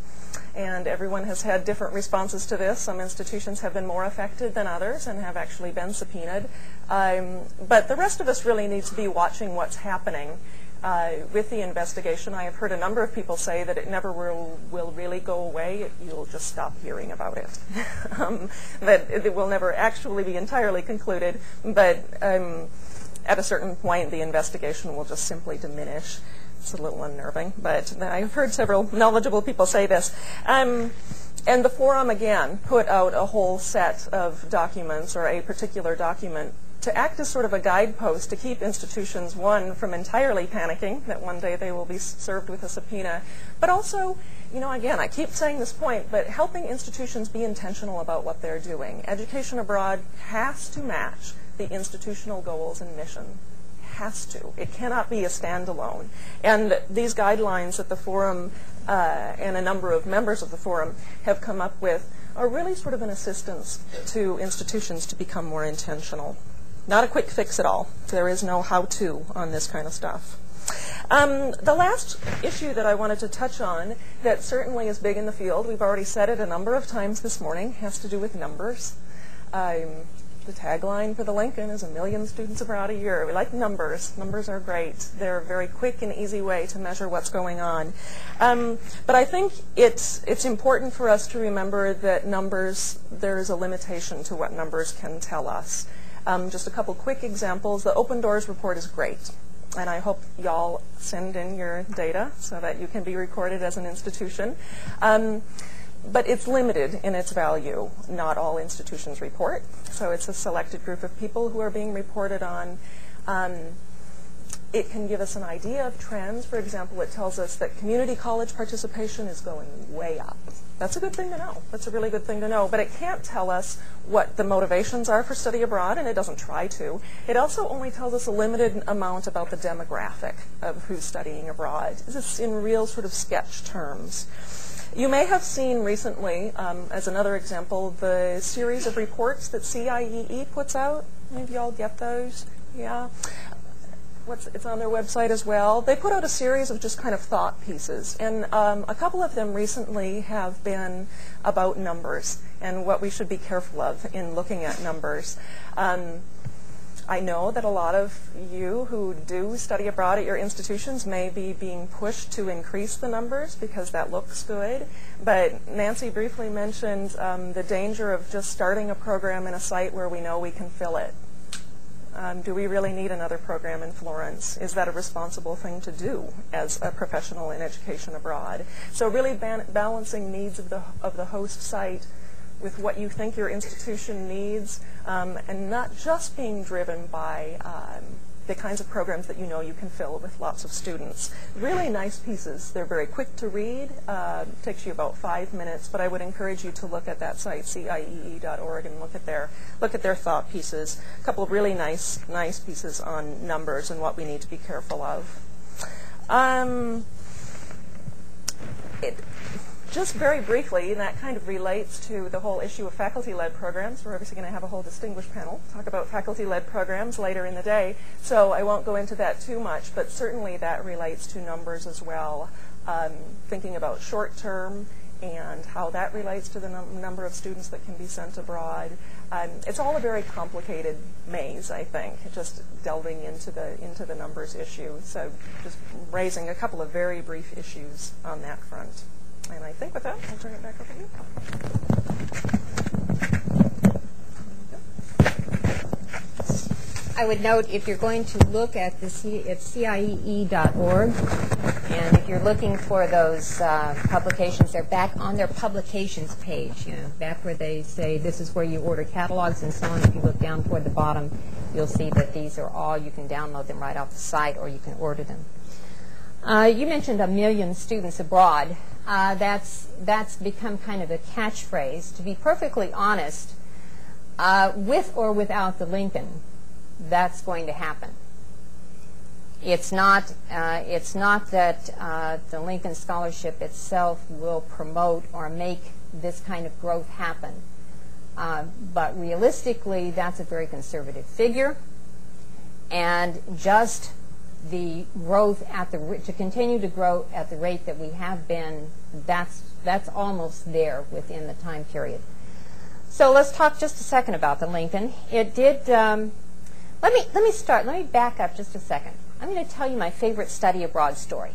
And everyone has had different responses to this. Some institutions have been more affected than others and have actually been subpoenaed. But the rest of us really need to be watching what's happening with the investigation. I have heard a number of people say that it never will really go away. You'll just stop hearing about it. That it will never actually be entirely concluded, but at a certain point the investigation will just simply diminish. It's a little unnerving, but I've heard several knowledgeable people say this. And the forum, again, put out a whole set of documents, or a particular document, to act as sort of a guidepost to keep institutions, one, from entirely panicking that one day they will be served with a subpoena, but also, you know, again, I keep saying this point, but helping institutions be intentional about what they're doing. Education abroad has to match the institutional goals and mission. Has to. It cannot be a standalone. And these guidelines that the forum and a number of members of the forum have come up with are really sort of an assistance to institutions to become more intentional. Not a quick fix at all. There is no how-to on this kind of stuff. The last issue that I wanted to touch on that certainly is big in the field, we've already said it a number of times this morning, has to do with numbers. The tagline for the Lincoln is 1 million students abroad a year. We like numbers. Numbers are great. They're a very quick and easy way to measure what's going on. But I think it's important for us to remember that numbers, there is a limitation to what numbers can tell us. Just a couple quick examples. The Open Doors report is great, and I hope y'all send in your data so that you can be recorded as an institution. But it's limited in its value. Not all institutions report, so it's a selected group of people who are being reported on. It can give us an idea of trends. For example, it tells us that community college participation is going way up. That's a good thing to know. That's a really good thing to know. But it can't tell us what the motivations are for study abroad, and it doesn't try to. It also only tells us a limited amount about the demographic of who's studying abroad. This is in real sort of sketch terms. You may have seen recently, as another example, the series of reports that CIEE puts out. Any of y'all get those? Yeah. It's on their website as well. They put out a series of just kind of thought pieces, and a couple of them recently have been about numbers and what we should be careful of in looking at numbers. I know that a lot of you who do study abroad at your institutions may be being pushed to increase the numbers because that looks good, but Nancy briefly mentioned the danger of just starting a program in a site where we know we can fill it. Do we really need another program in Florence? Is that a responsible thing to do as a professional in education abroad? So really balancing needs of the host site with what you think your institution needs, and not just being driven by the kinds of programs that you know you can fill with lots of students. Really nice pieces. They're very quick to read. Takes you about 5 minutes, but I would encourage you to look at that site, ciee.org, and look at their thought pieces. A couple of really nice pieces on numbers and what we need to be careful of. Just very briefly, and that kind of relates to the whole issue of faculty-led programs. We're obviously going to have a whole distinguished panel talk about faculty-led programs later in the day, so I won't go into that too much, but certainly that relates to numbers as well. Thinking about short-term and how that relates to the number of students that can be sent abroad. It's all a very complicated maze, I think, just delving into the numbers issue. So just raising a couple of very brief issues on that front. And I think with that, I'll turn it back over to you. I would note, if you're going to look at it's ciee.org, and if you're looking for those publications, they're back on their publications page, back where they say this is where you order catalogs and so on. If you look down toward the bottom, you'll see that these are all, you can download them right off the site or you can order them. You mentioned 1 million students abroad. That's become kind of a catchphrase. To be perfectly honest, with or without the Lincoln, that's going to happen. It's not that the Lincoln Scholarship itself will promote or make this kind of growth happen. But realistically, that's a very conservative figure, and just the growth to continue to grow at the rate that we have been, that's almost there within the time period. So let's talk just a second about the Lincoln. It did. Let me back up just a second. I'm going to tell you my favorite study abroad story.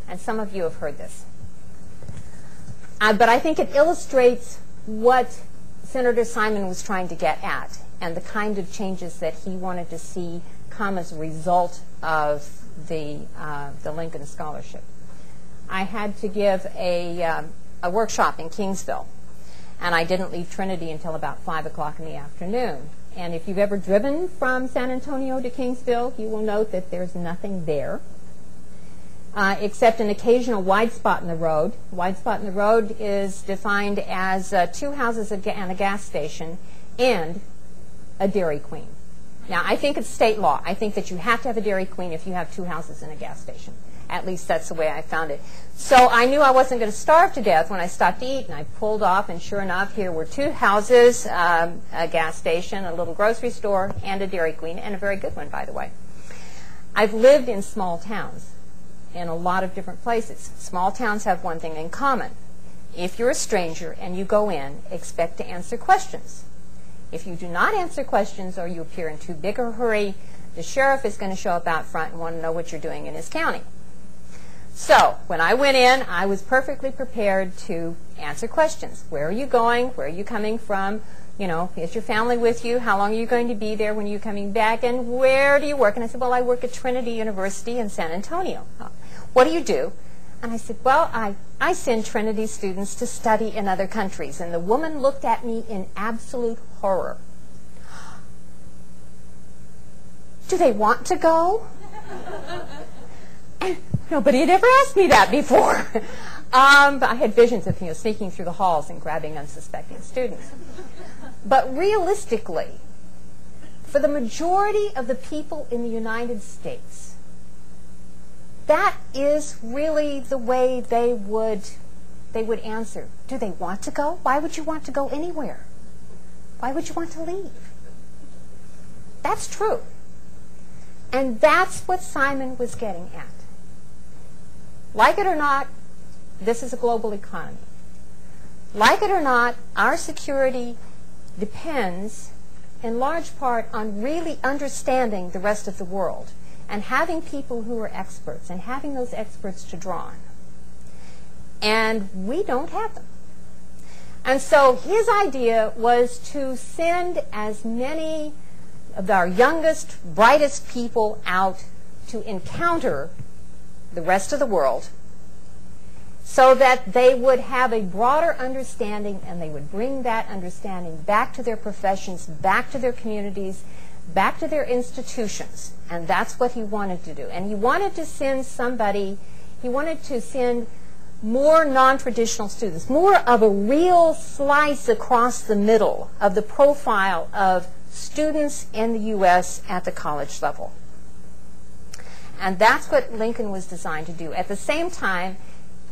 And some of you have heard this. But I think it illustrates what Senator Simon was trying to get at and the kind of changes that he wanted to see come as a result of the Lincoln Scholarship. I had to give a workshop in Kingsville, and I didn't leave Trinity until about 5 o'clock in the afternoon. And if you've ever driven from San Antonio to Kingsville, you will note that there's nothing there except an occasional wide spot in the road. Wide spot in the road is defined as 2 houses and a gas station and a Dairy Queen. Now, I think it's state law. I think that you have to have a Dairy Queen if you have 2 houses and a gas station. At least that's the way I found it. So I knew I wasn't going to starve to death when I stopped to eat, and I pulled off, and sure enough, here were 2 houses, a gas station, a little grocery store, and a Dairy Queen, and a very good one, by the way. I've lived in small towns in a lot of different places. Small towns have one thing in common. If you're a stranger and you go in, expect to answer questions. If you do not answer questions or you appear in too big a hurry, the sheriff is going to show up out front and want to know what you're doing in his county. So when I went in, I was perfectly prepared to answer questions. Where are you going? Where are you coming from? You know, is your family with you? How long are you going to be there? When are you coming back? And where do you work? And I said, well, I work at Trinity University in San Antonio. What do you do? And I said, well, I send Trinity students to study in other countries. And the woman looked at me in absolute horror. Do they want to go? And nobody had ever asked me that before. But I had visions of sneaking through the halls and grabbing unsuspecting students. But realistically, for the majority of the people in the United States, that is really the way they would answer. Do they want to go? Why would you want to go anywhere? Why would you want to leave? That's true. And that's what Simon was getting at. Like it or not, this is a global economy. Like it or not, our security depends in large part on really understanding the rest of the world and having people who are experts and having those experts to draw on. And we don't have them. And so his idea was to send as many of our youngest, brightest people out to encounter the rest of the world so that they would have a broader understanding and they would bring that understanding back to their professions, back to their communities, back to their institutions. And that's what he wanted to do. And he wanted to send more non-traditional students, more of a real slice across the middle of the profile of students in the U.S. at the college level. And that's what Lincoln was designed to do. At the same time,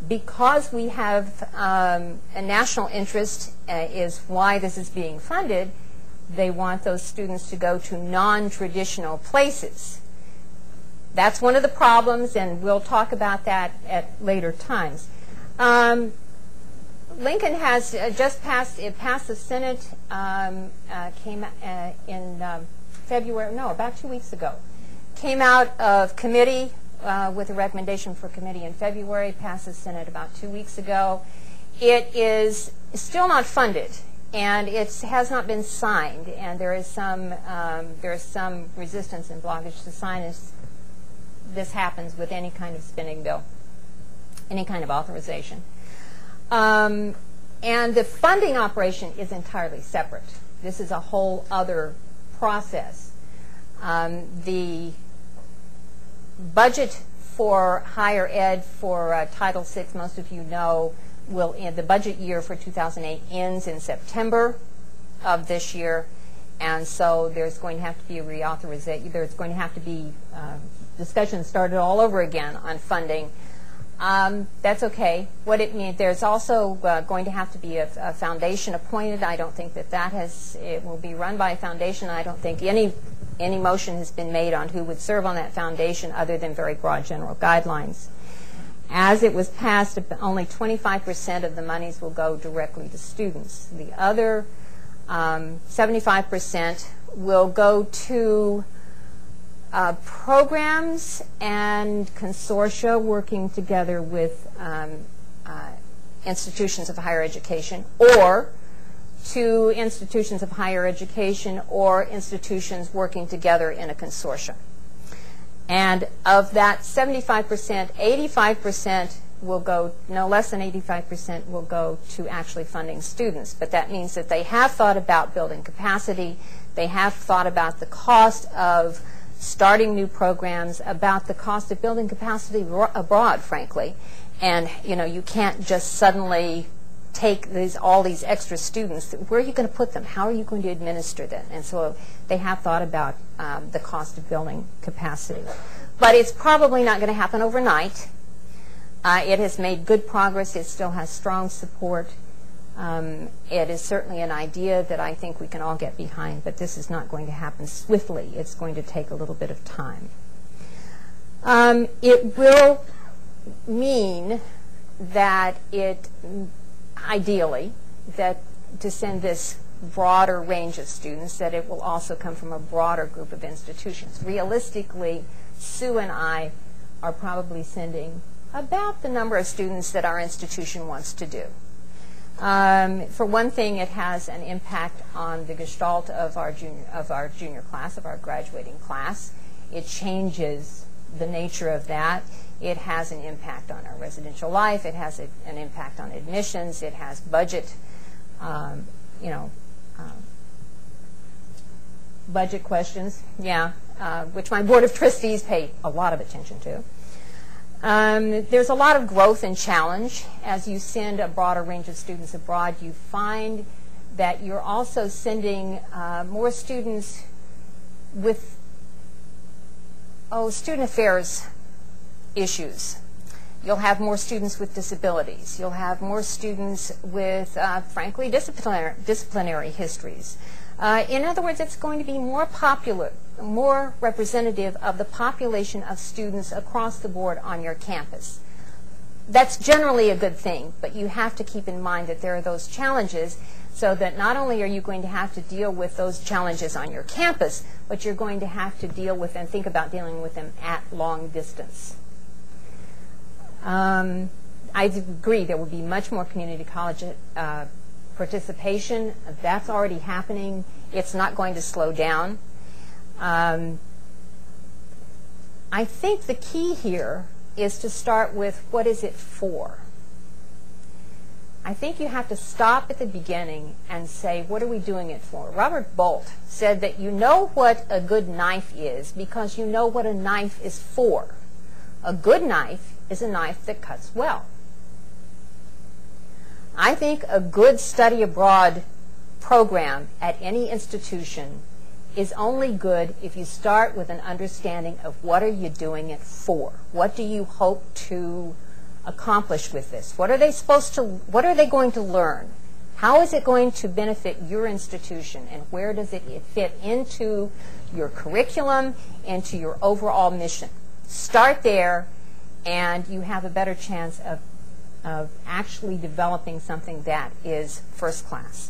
because we have a national interest is why this is being funded, they want those students to go to non-traditional places. That's one of the problems, and we'll talk about that at later times. Lincoln has just passed the Senate, came in February, no, about 2 weeks ago. Came out of committee with a recommendation for committee in February, passed the Senate about 2 weeks ago. It is still not funded, and it has not been signed, and there is some resistance and blockage to sign as this happens with any kind of spending bill, any kind of authorization. And the funding operation is entirely separate. This is a whole other process. The budget for higher ed for Title VI, most of you know, the budget year for 2008 ends in September of this year, and so there's going to have to be a reauthorization. There's going to have to be discussions started all over again on funding. That's okay. What it means, there's also going to have to be a foundation appointed. I don't think it will be run by a foundation. I don't think any motion has been made on who would serve on that foundation other than very broad general guidelines. As it was passed, only 25% of the monies will go directly to students. The other 75% will go to programs and consortia working together with institutions of higher education, or to institutions of higher education or institutions working together in a consortium. And of that 75%, 85% will go, no less than 85% will go to actually funding students. But that means that they have thought about building capacity, they have thought about the cost of starting new programs, about the cost of building capacity abroad, frankly. And you can't just suddenly take all these extra students. Where are you going to put them? How are you going to administer them? And so they have thought about the cost of building capacity. But it's probably not going to happen overnight. It has made good progress. It still has strong support. It is certainly an idea that I think we can all get behind, but this is not going to happen swiftly. It's going to take a little bit of time. It will mean that ideally, that to send this broader range of students, that it will also come from a broader group of institutions. Realistically, Sue and I are probably sending about the number of students that our institution wants to do. For one thing, it has an impact on the gestalt of our junior class, of our graduating class. It changes the nature of that. It has an impact on our residential life. It has an impact on admissions. It has budget, budget questions, which my Board of Trustees pay a lot of attention to. There's a lot of growth and challenge. As you send a broader range of students abroad, you find that you're also sending more students with student affairs issues. You'll have more students with disabilities. You'll have more students with, frankly, disciplinary histories. In other words, it's going to be more popular, more representative of the population of students across the board on your campus. That's generally a good thing, but you have to keep in mind that there are those challenges, so that not only are you going to have to deal with those challenges on your campus, but you're going to have to deal with and think about dealing with them at long distance. I agree there will be much more community college participation. That's already happening. It's not going to slow down. I think the key here is to start with, what is it for? I think you have to stop at the beginning and say, what are we doing it for? Robert Bolt said that you know what a good knife is because you know what a knife is for. A good knife is a knife that cuts well. I think a good study abroad program at any institution is only good if you start with an understanding of what are you doing it for. What do you hope to accomplish with this? What are they going to learn? How is it going to benefit your institution, and where does it fit into your curriculum, into your overall mission? Start there, and you have a better chance of actually developing something that is first class.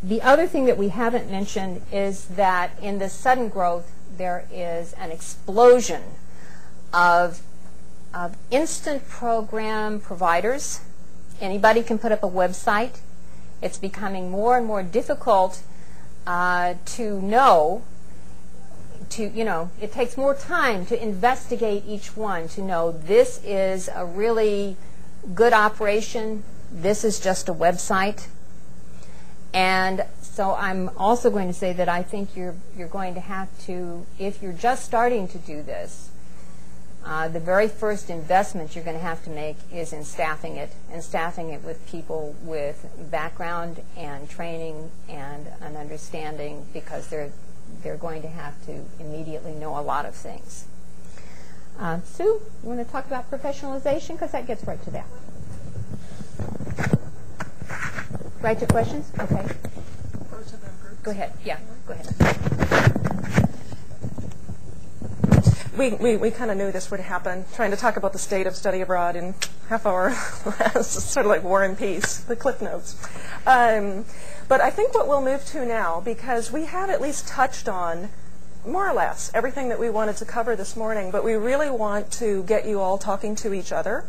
The other thing that we haven't mentioned is that in this sudden growth, there is an explosion of instant program providers. Anybody can put up a website. It's becoming more and more difficult to know. It takes more time to investigate each one, to know this is a really good operation, this is just a website. And so I'm also going to say that I think you're going to have to, if you're just starting to do this, the very first investment you're going to have to make is in staffing it, and staffing it with people with background and training and an understanding, because they're going to have to immediately know a lot of things. Sue, you want to talk about professionalization? Because that gets right to that. Right to questions? Okay. Go ahead. Yeah, go ahead. We kind of knew this would happen, trying to talk about the state of study abroad in half hour. It's sort of like War and Peace, the Cliff Notes. But I think what we'll move to now, because we have at least touched on more or less everything that we wanted to cover this morning, but we really want to get you all talking to each other.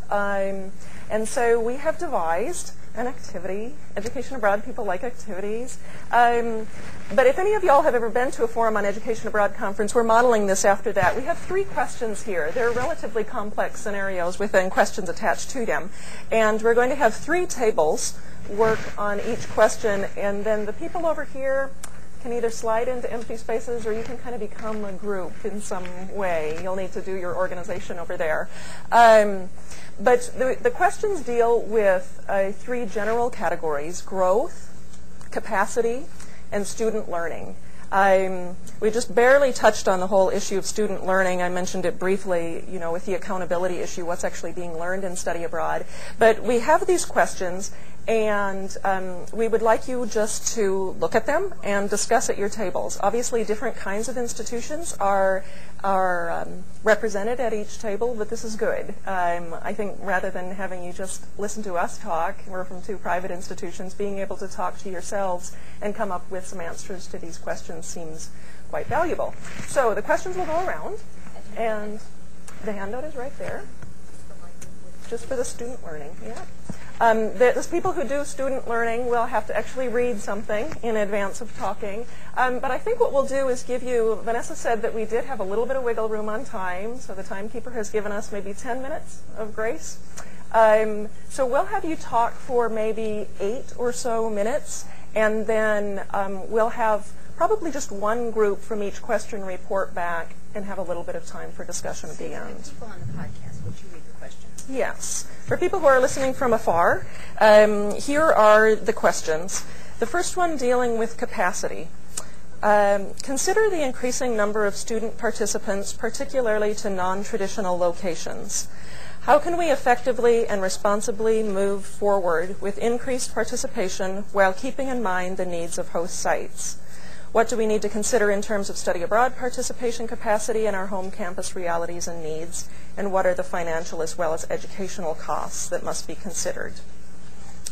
And so we have devised an activity. Education abroad, people like activities. But if any of y'all have ever been to a Forum on Education Abroad conference, we're modeling this after that. We have 3 questions here. They're relatively complex scenarios with then questions attached to them. And we're going to have 3 tables work on each question, and then the people over here can either slide into empty spaces or you can kind of become a group in some way. You'll need to do your organization over there. But the questions deal with 3 general categories: growth, capacity, and student learning. We just barely touched on the whole issue of student learning. I mentioned it briefly, with the accountability issue, what's actually being learned in study abroad. But we have these questions, and we would like you just to look at them and discuss at your tables. Obviously, different kinds of institutions are represented at each table, but this is good. I think rather than having you just listen to us talk, we're from 2 private institutions, being able to talk to yourselves and come up with some answers to these questions seems quite valuable. So the questions will go around, and the handout is right there, just for the student learning. Yeah. The people who do student learning will have to actually read something in advance of talking. But I think what we'll do is give you, Vanessa said that we did have a little bit of wiggle room on time, so the timekeeper has given us maybe 10 minutes of grace. So we'll have you talk for maybe 8 or so minutes, and then we'll have probably just one group from each question report back and have a little bit of time for discussion at the end. People on the podcast, would you read the questions? Yes. For people who are listening from afar, here are the questions. The first one dealing with capacity. Consider the increasing number of student participants, particularly to non-traditional locations. How can we effectively and responsibly move forward with increased participation while keeping in mind the needs of host sites? What do we need to consider in terms of study abroad participation capacity and our home campus realities and needs? And what are the financial as well as educational costs that must be considered?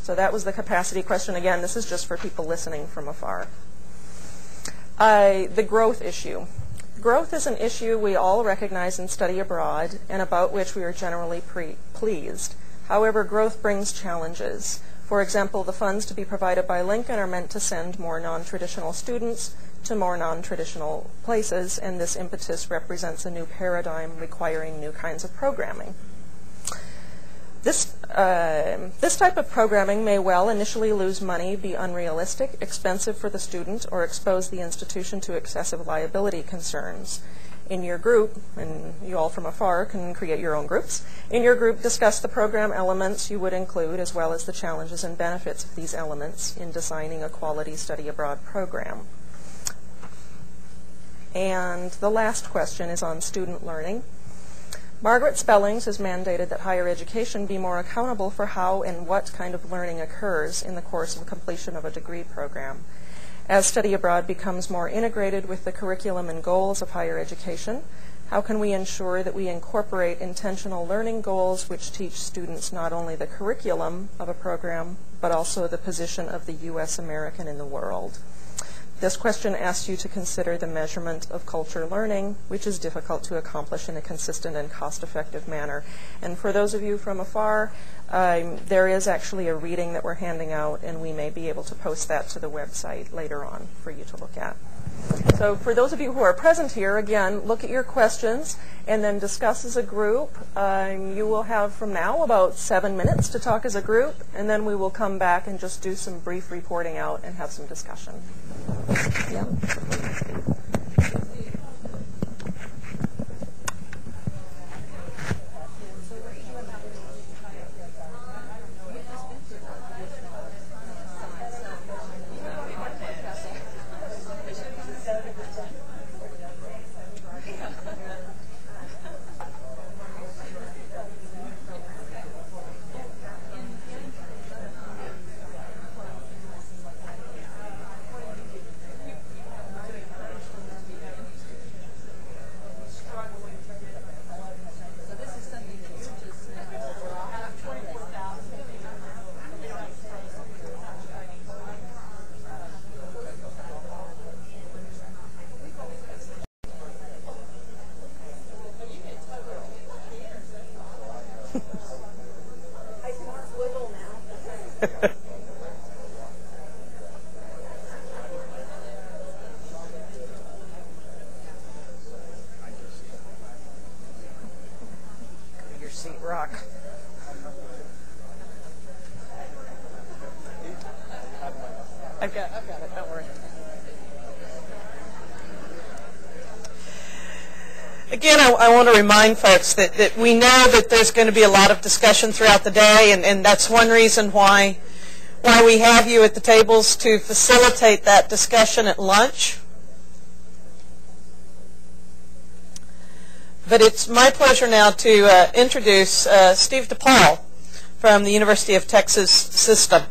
So that was the capacity question. Again, this is just for people listening from afar. The growth issue. Growth is an issue we all recognize in study abroad and about which we are generally pleased. However, growth brings challenges. For example, the funds to be provided by Lincoln are meant to send more non-traditional students to more non-traditional places, and this impetus represents a new paradigm requiring new kinds of programming. This type of programming may well initially lose money, be unrealistic, expensive for the student, or expose the institution to excessive liability concerns. In your group, and you all from afar can create your own groups, in your group discuss the program elements you would include as well as the challenges and benefits of these elements in designing a quality study abroad program. And the last question is on student learning. Margaret Spellings has mandated that higher education be more accountable for how and what kind of learning occurs in the course of completion of a degree program. As study abroad becomes more integrated with the curriculum and goals of higher education, how can we ensure that we incorporate intentional learning goals which teach students not only the curriculum of a program, but also the position of the U.S. American in the world? This question asks you to consider the measurement of culture learning, which is difficult to accomplish in a consistent and cost-effective manner. And for those of you from afar, there is actually a reading that we're handing out, and we may be able to post that to the website later on for you to look at. So for those of you who are present here, again, look at your questions and then discuss as a group. You will have from now about 7 minutes to talk as a group, and then we will come back and just do some brief reporting out and have some discussion. Yeah. Your seat, Rock. I've got it, don't worry. Again, I want to remind folks that we know that there's going to be a lot of discussion throughout the day, and that's one reason why we have you at the tables to facilitate that discussion at lunch. But it's my pleasure now to introduce Steve DePaul from the University of Texas System.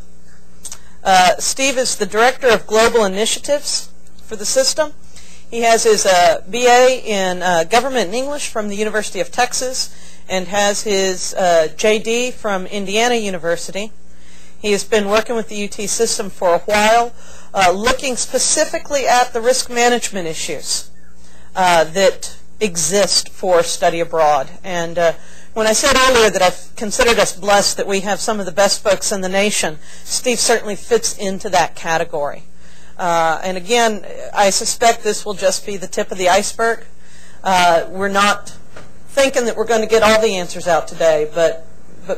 Steve is the Director of Global Initiatives for the system. He has his BA in Government and English from the University of Texas and has his JD from Indiana University. He has been working with the UT system for a while, looking specifically at the risk management issues that exist for study abroad. And when I said earlier that I've considered us blessed that we have some of the best folks in the nation, Steve certainly fits into that category. And again, I suspect this will just be the tip of the iceberg. We're not thinking that we're going to get all the answers out today, but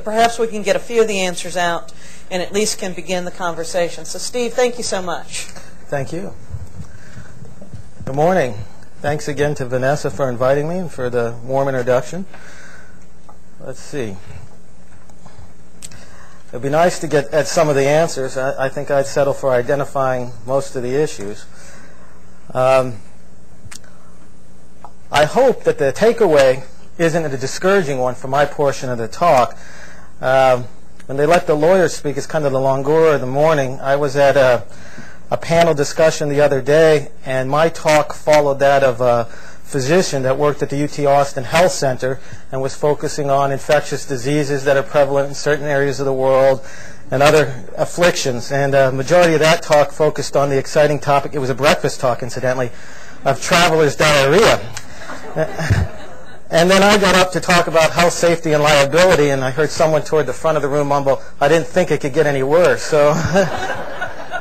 perhaps we can get a few of the answers out and at least can begin the conversation. So Steve, thank you so much. Thank you. Good morning. Thanks again to Vanessa for inviting me and for the warm introduction. Let's see. It would be nice to get at some of the answers. I think I'd settle for identifying most of the issues. I hope that the takeaway isn't a discouraging one for my portion of the talk. When they let the lawyers speak, it's kind of the longueur of the morning. I was at a panel discussion the other day, and my talk followed that of a physician that worked at the UT Austin Health Center and was focusing on infectious diseases that are prevalent in certain areas of the world and other afflictions. And a majority of that talk focused on the exciting topic, it was a breakfast talk incidentally, of travelers' diarrhea. And then I got up to talk about health, safety, and liability, and I heard someone toward the front of the room mumble, "I didn't think it could get any worse." So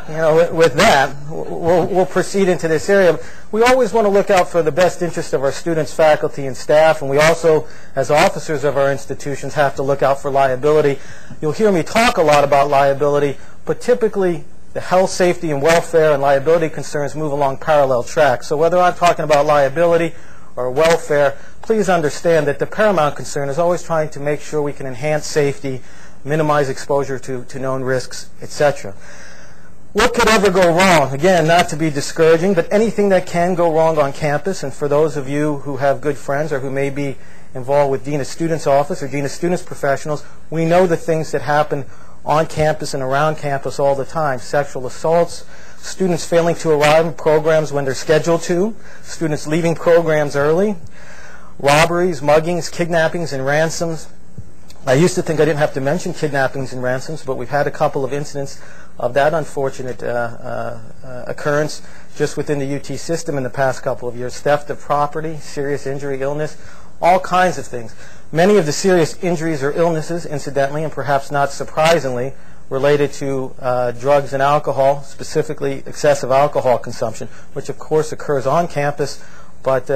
you know, with that, we'll proceed into this area. We always want to look out for the best interest of our students, faculty, and staff, and we also, as officers of our institutions, have to look out for liability. You'll hear me talk a lot about liability, but typically the health, safety, and welfare and liability concerns move along parallel tracks. So whether I'm talking about liability or welfare, please understand that the paramount concern is always trying to make sure we can enhance safety, minimize exposure to known risks, etc. What could ever go wrong? Again, not to be discouraging, but anything that can go wrong on campus, and for those of you who have good friends or who may be involved with Dean of Students' office or Dean of Students professionals, we know the things that happen on campus and around campus all the time. Sexual assaults, students failing to arrive in programs when they're scheduled to, students leaving programs early, robberies, muggings, kidnappings, and ransoms. I used to think I didn't have to mention kidnappings and ransoms, but we've had a couple of incidents of that unfortunate occurrence just within the UT system in the past couple of years. Theft of property, serious injury, illness, all kinds of things. Many of the serious injuries or illnesses, incidentally, and perhaps not surprisingly, related to drugs and alcohol, specifically excessive alcohol consumption, which of course occurs on campus, but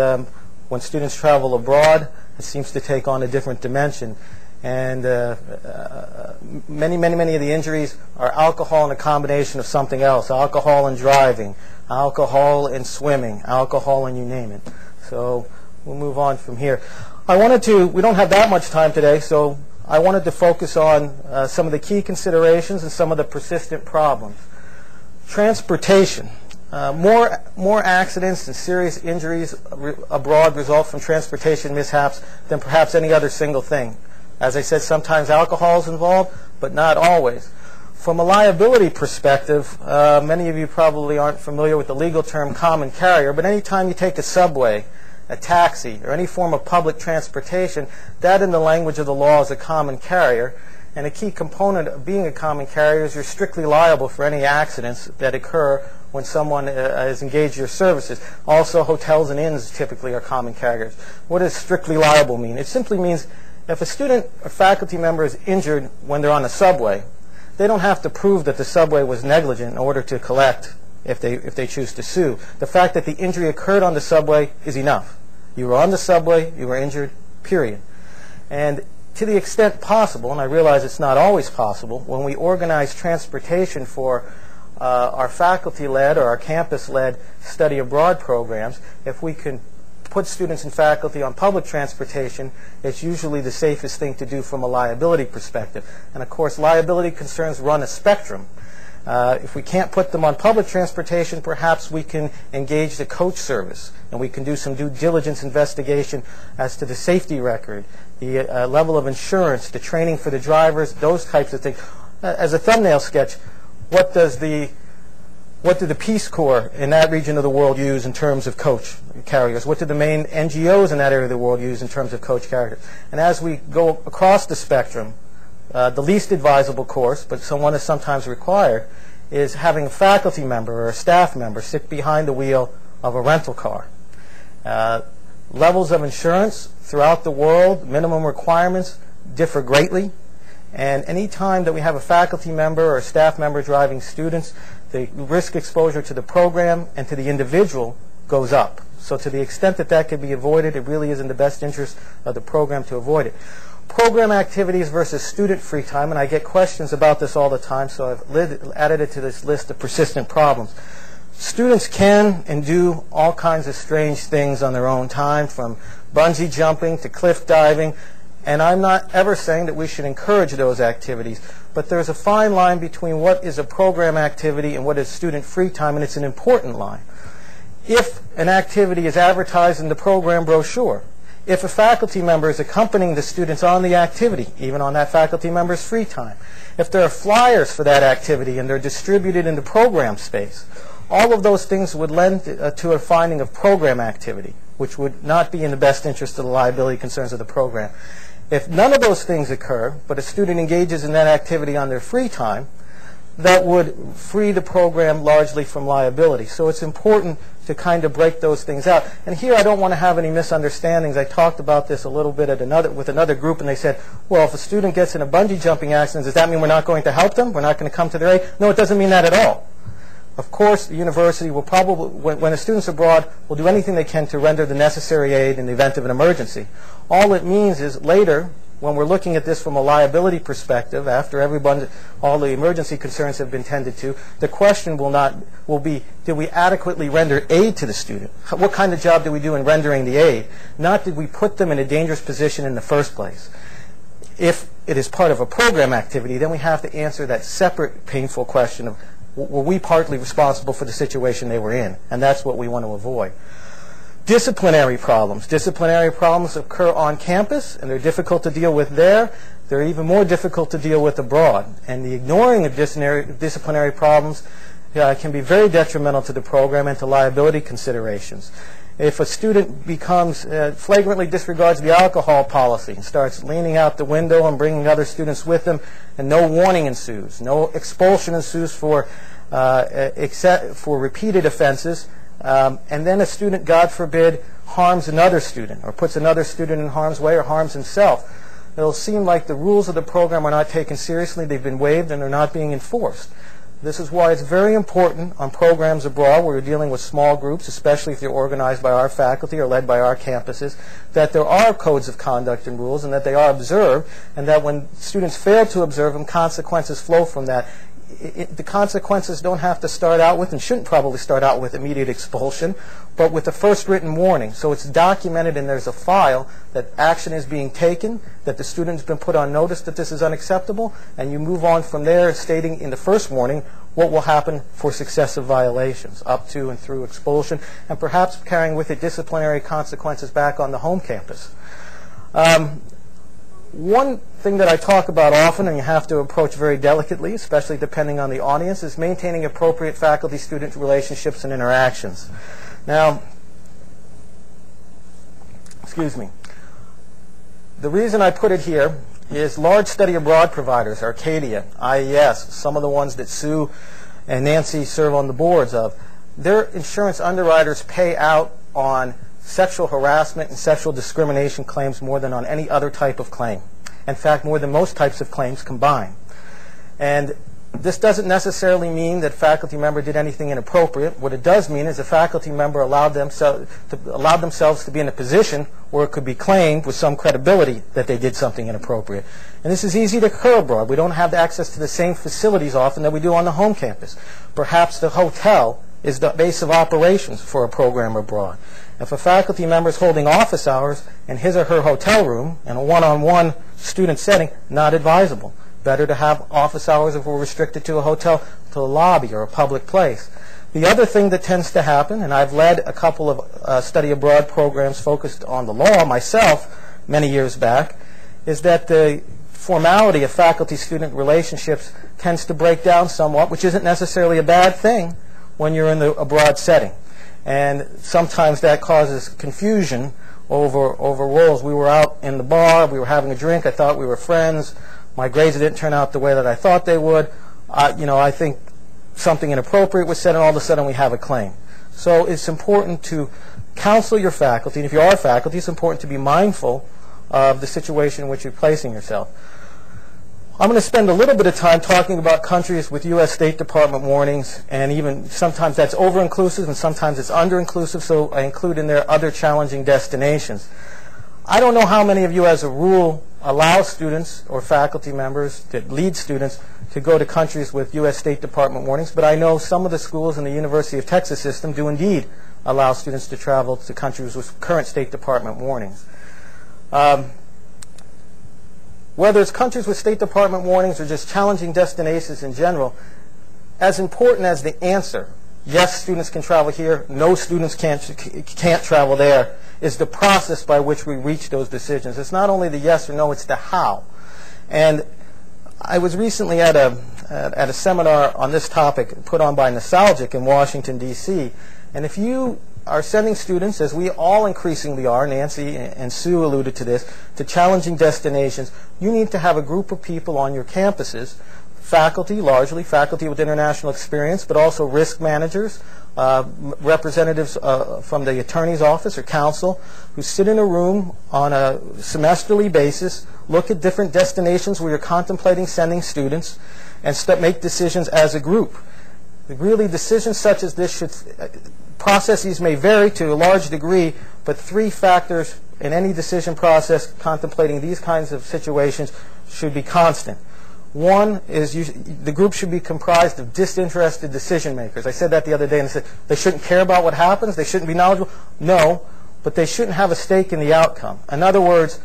when students travel abroad, it seems to take on a different dimension. And many of the injuries are alcohol and a combination of something else. Alcohol and driving, alcohol and swimming, alcohol and you name it. So we'll move on from here. We don't have that much time today, so I wanted to focus on some of the key considerations and some of the persistent problems. Transportation. More accidents and serious injuries abroad result from transportation mishaps than perhaps any other single thing. As I said, sometimes alcohol is involved, but not always. From a liability perspective, many of you probably aren't familiar with the legal term common carrier, but anytime you take a subway, a taxi, or any form of public transportation, that in the language of the law is a common carrier. And a key component of being a common carrier is you're strictly liable for any accidents that occur when someone is engaged in your services. Also, hotels and inns typically are common carriers. What does strictly liable mean? It simply means if a student or faculty member is injured when they're on the subway, they don't have to prove that the subway was negligent in order to collect if they choose to sue. The fact that the injury occurred on the subway is enough. You were on the subway, you were injured, period. And to the extent possible, and I realize it's not always possible, when we organize transportation for our faculty-led or our campus-led study abroad programs, if we can put students and faculty on public transportation, it's usually the safest thing to do from a liability perspective. And of course, liability concerns run a spectrum. If we can't put them on public transportation, perhaps we can engage the coach service, and we can do some due diligence investigation as to the safety record, the level of insurance, the training for the drivers, those types of things. As a thumbnail sketch, what do the Peace Corps in that region of the world use in terms of coach carriers? What do the main NGOs in that area of the world use in terms of coach carriers? And as we go across the spectrum, the least advisable course, but one is sometimes required, is having a faculty member or a staff member sit behind the wheel of a rental car. Levels of insurance throughout the world, minimum requirements differ greatly. And any time that we have a faculty member or a staff member driving students, the risk exposure to the program and to the individual goes up. So to the extent that that could be avoided, it really is in the best interest of the program to avoid it. Program activities versus student free time, and I get questions about this all the time, so I've added it to this list of persistent problems. Students can and do all kinds of strange things on their own time, from bungee jumping to cliff diving, and I'm not ever saying that we should encourage those activities, but there's a fine line between what is a program activity and what is student free time, and it's an important line. If an activity is advertised in the program brochure, if a faculty member is accompanying the students on the activity, even on that faculty member's free time, if there are flyers for that activity and they're distributed in the program space, all of those things would lend to a finding of program activity, which would not be in the best interest of the liability concerns of the program. If none of those things occur, but a student engages in that activity on their free time, that would free the program largely from liability. So it's important to kind of break those things out. And here I don't want to have any misunderstandings. I talked about this a little bit with another group, and they said, well, if a student gets in a bungee jumping accident, does that mean we're not going to help them? We're not going to come to their aid? No, it doesn't mean that at all. Of course, the university will probably, when a student's abroad, will do anything they can to render the necessary aid in the event of an emergency. All it means is later, when we're looking at this from a liability perspective, after all the emergency concerns have been tended to, the question will be, did we adequately render aid to the student? What kind of job did we do in rendering the aid? Not did we put them in a dangerous position in the first place. If it is part of a program activity, then we have to answer that separate painful question of, were we partly responsible for the situation they were in? And that's what we want to avoid. Disciplinary problems. Disciplinary problems occur on campus, and they're difficult to deal with there. They're even more difficult to deal with abroad. And the ignoring of disciplinary problems can be very detrimental to the program and to liability considerations. If a student flagrantly disregards the alcohol policy and starts leaning out the window and bringing other students with them, and no warning ensues, no expulsion ensues for repeated offenses, and then a student, God forbid, harms another student or puts another student in harm's way or harms himself, it'll seem like the rules of the program are not taken seriously, they've been waived, and they're not being enforced. This is why it's very important on programs abroad where you're dealing with small groups, especially if they're organized by our faculty or led by our campuses, that there are codes of conduct and rules and that they are observed, and that when students fail to observe them, consequences flow from that. The consequences don't have to start out with, and shouldn't probably start out with, immediate expulsion, but with the first written warning. So it's documented and there's a file that action is being taken, that the student's been put on notice that this is unacceptable, and you move on from there stating in the first warning what will happen for successive violations, up to and through expulsion, and perhaps carrying with it disciplinary consequences back on the home campus. One thing that I talk about often, and you have to approach very delicately, especially depending on the audience, is maintaining appropriate faculty-student relationships and interactions. Now, excuse me. The reason I put it here is large study abroad providers, Arcadia, IES, some of the ones that Sue and Nancy serve on the boards of, their insurance underwriters pay out on sexual harassment and sexual discrimination claims more than on any other type of claim. In fact, more than most types of claims combined. And this doesn't necessarily mean that a faculty member did anything inappropriate. What it does mean is a faculty member allowed themselves to be in a position where it could be claimed with some credibility that they did something inappropriate. And this is easy to occur abroad. We don't have access to the same facilities often that we do on the home campus. Perhaps the hotel is the base of operations for a program abroad. If a faculty member is holding office hours in his or her hotel room in a one-on-one student setting, not advisable. Better to have office hours if we're restricted to a hotel, to a lobby or a public place. The other thing that tends to happen, and I've led a couple of study abroad programs focused on the law myself many years back, is that the formality of faculty-student relationships tends to break down somewhat, which isn't necessarily a bad thing when you're in the abroad setting. And sometimes that causes confusion over roles. We were out in the bar, we were having a drink, I thought we were friends. My grades didn't turn out the way that I thought they would. I think something inappropriate was said, and all of a sudden we have a claim. So it's important to counsel your faculty, and if you are faculty, it's important to be mindful of the situation in which you're placing yourself. I'm going to spend a little bit of time talking about countries with U.S. State Department warnings, and even sometimes that's over-inclusive and sometimes it's under-inclusive, so I include in there other challenging destinations. I don't know how many of you, as a rule, allow students or faculty members that lead students to go to countries with U.S. State Department warnings, but I know some of the schools in the University of Texas system do indeed allow students to travel to countries with current State Department warnings. Whether it's countries with State Department warnings or just challenging destinations in general, as important as the answer, yes, students can travel here, no, students can't travel there, is the process by which we reach those decisions. It's not only the yes or no, it's the how. And I was recently at a seminar on this topic put on by Nostalgic in Washington, D.C. And if you are sending students, as we all increasingly are, Nancy and Sue alluded to this, to challenging destinations, you need to have a group of people on your campuses, faculty, largely faculty with international experience, but also risk managers, representatives from the attorney's office or counsel, who sit in a room on a semesterly basis, look at different destinations where you're contemplating sending students, and make decisions as a group. Really, decisions such as this processes may vary to a large degree, but three factors in any decision process contemplating these kinds of situations should be constant. One is the group should be comprised of disinterested decision makers. I said that the other day, and I said they shouldn't care about what happens, they shouldn't be knowledgeable. No, but they shouldn't have a stake in the outcome. In other words,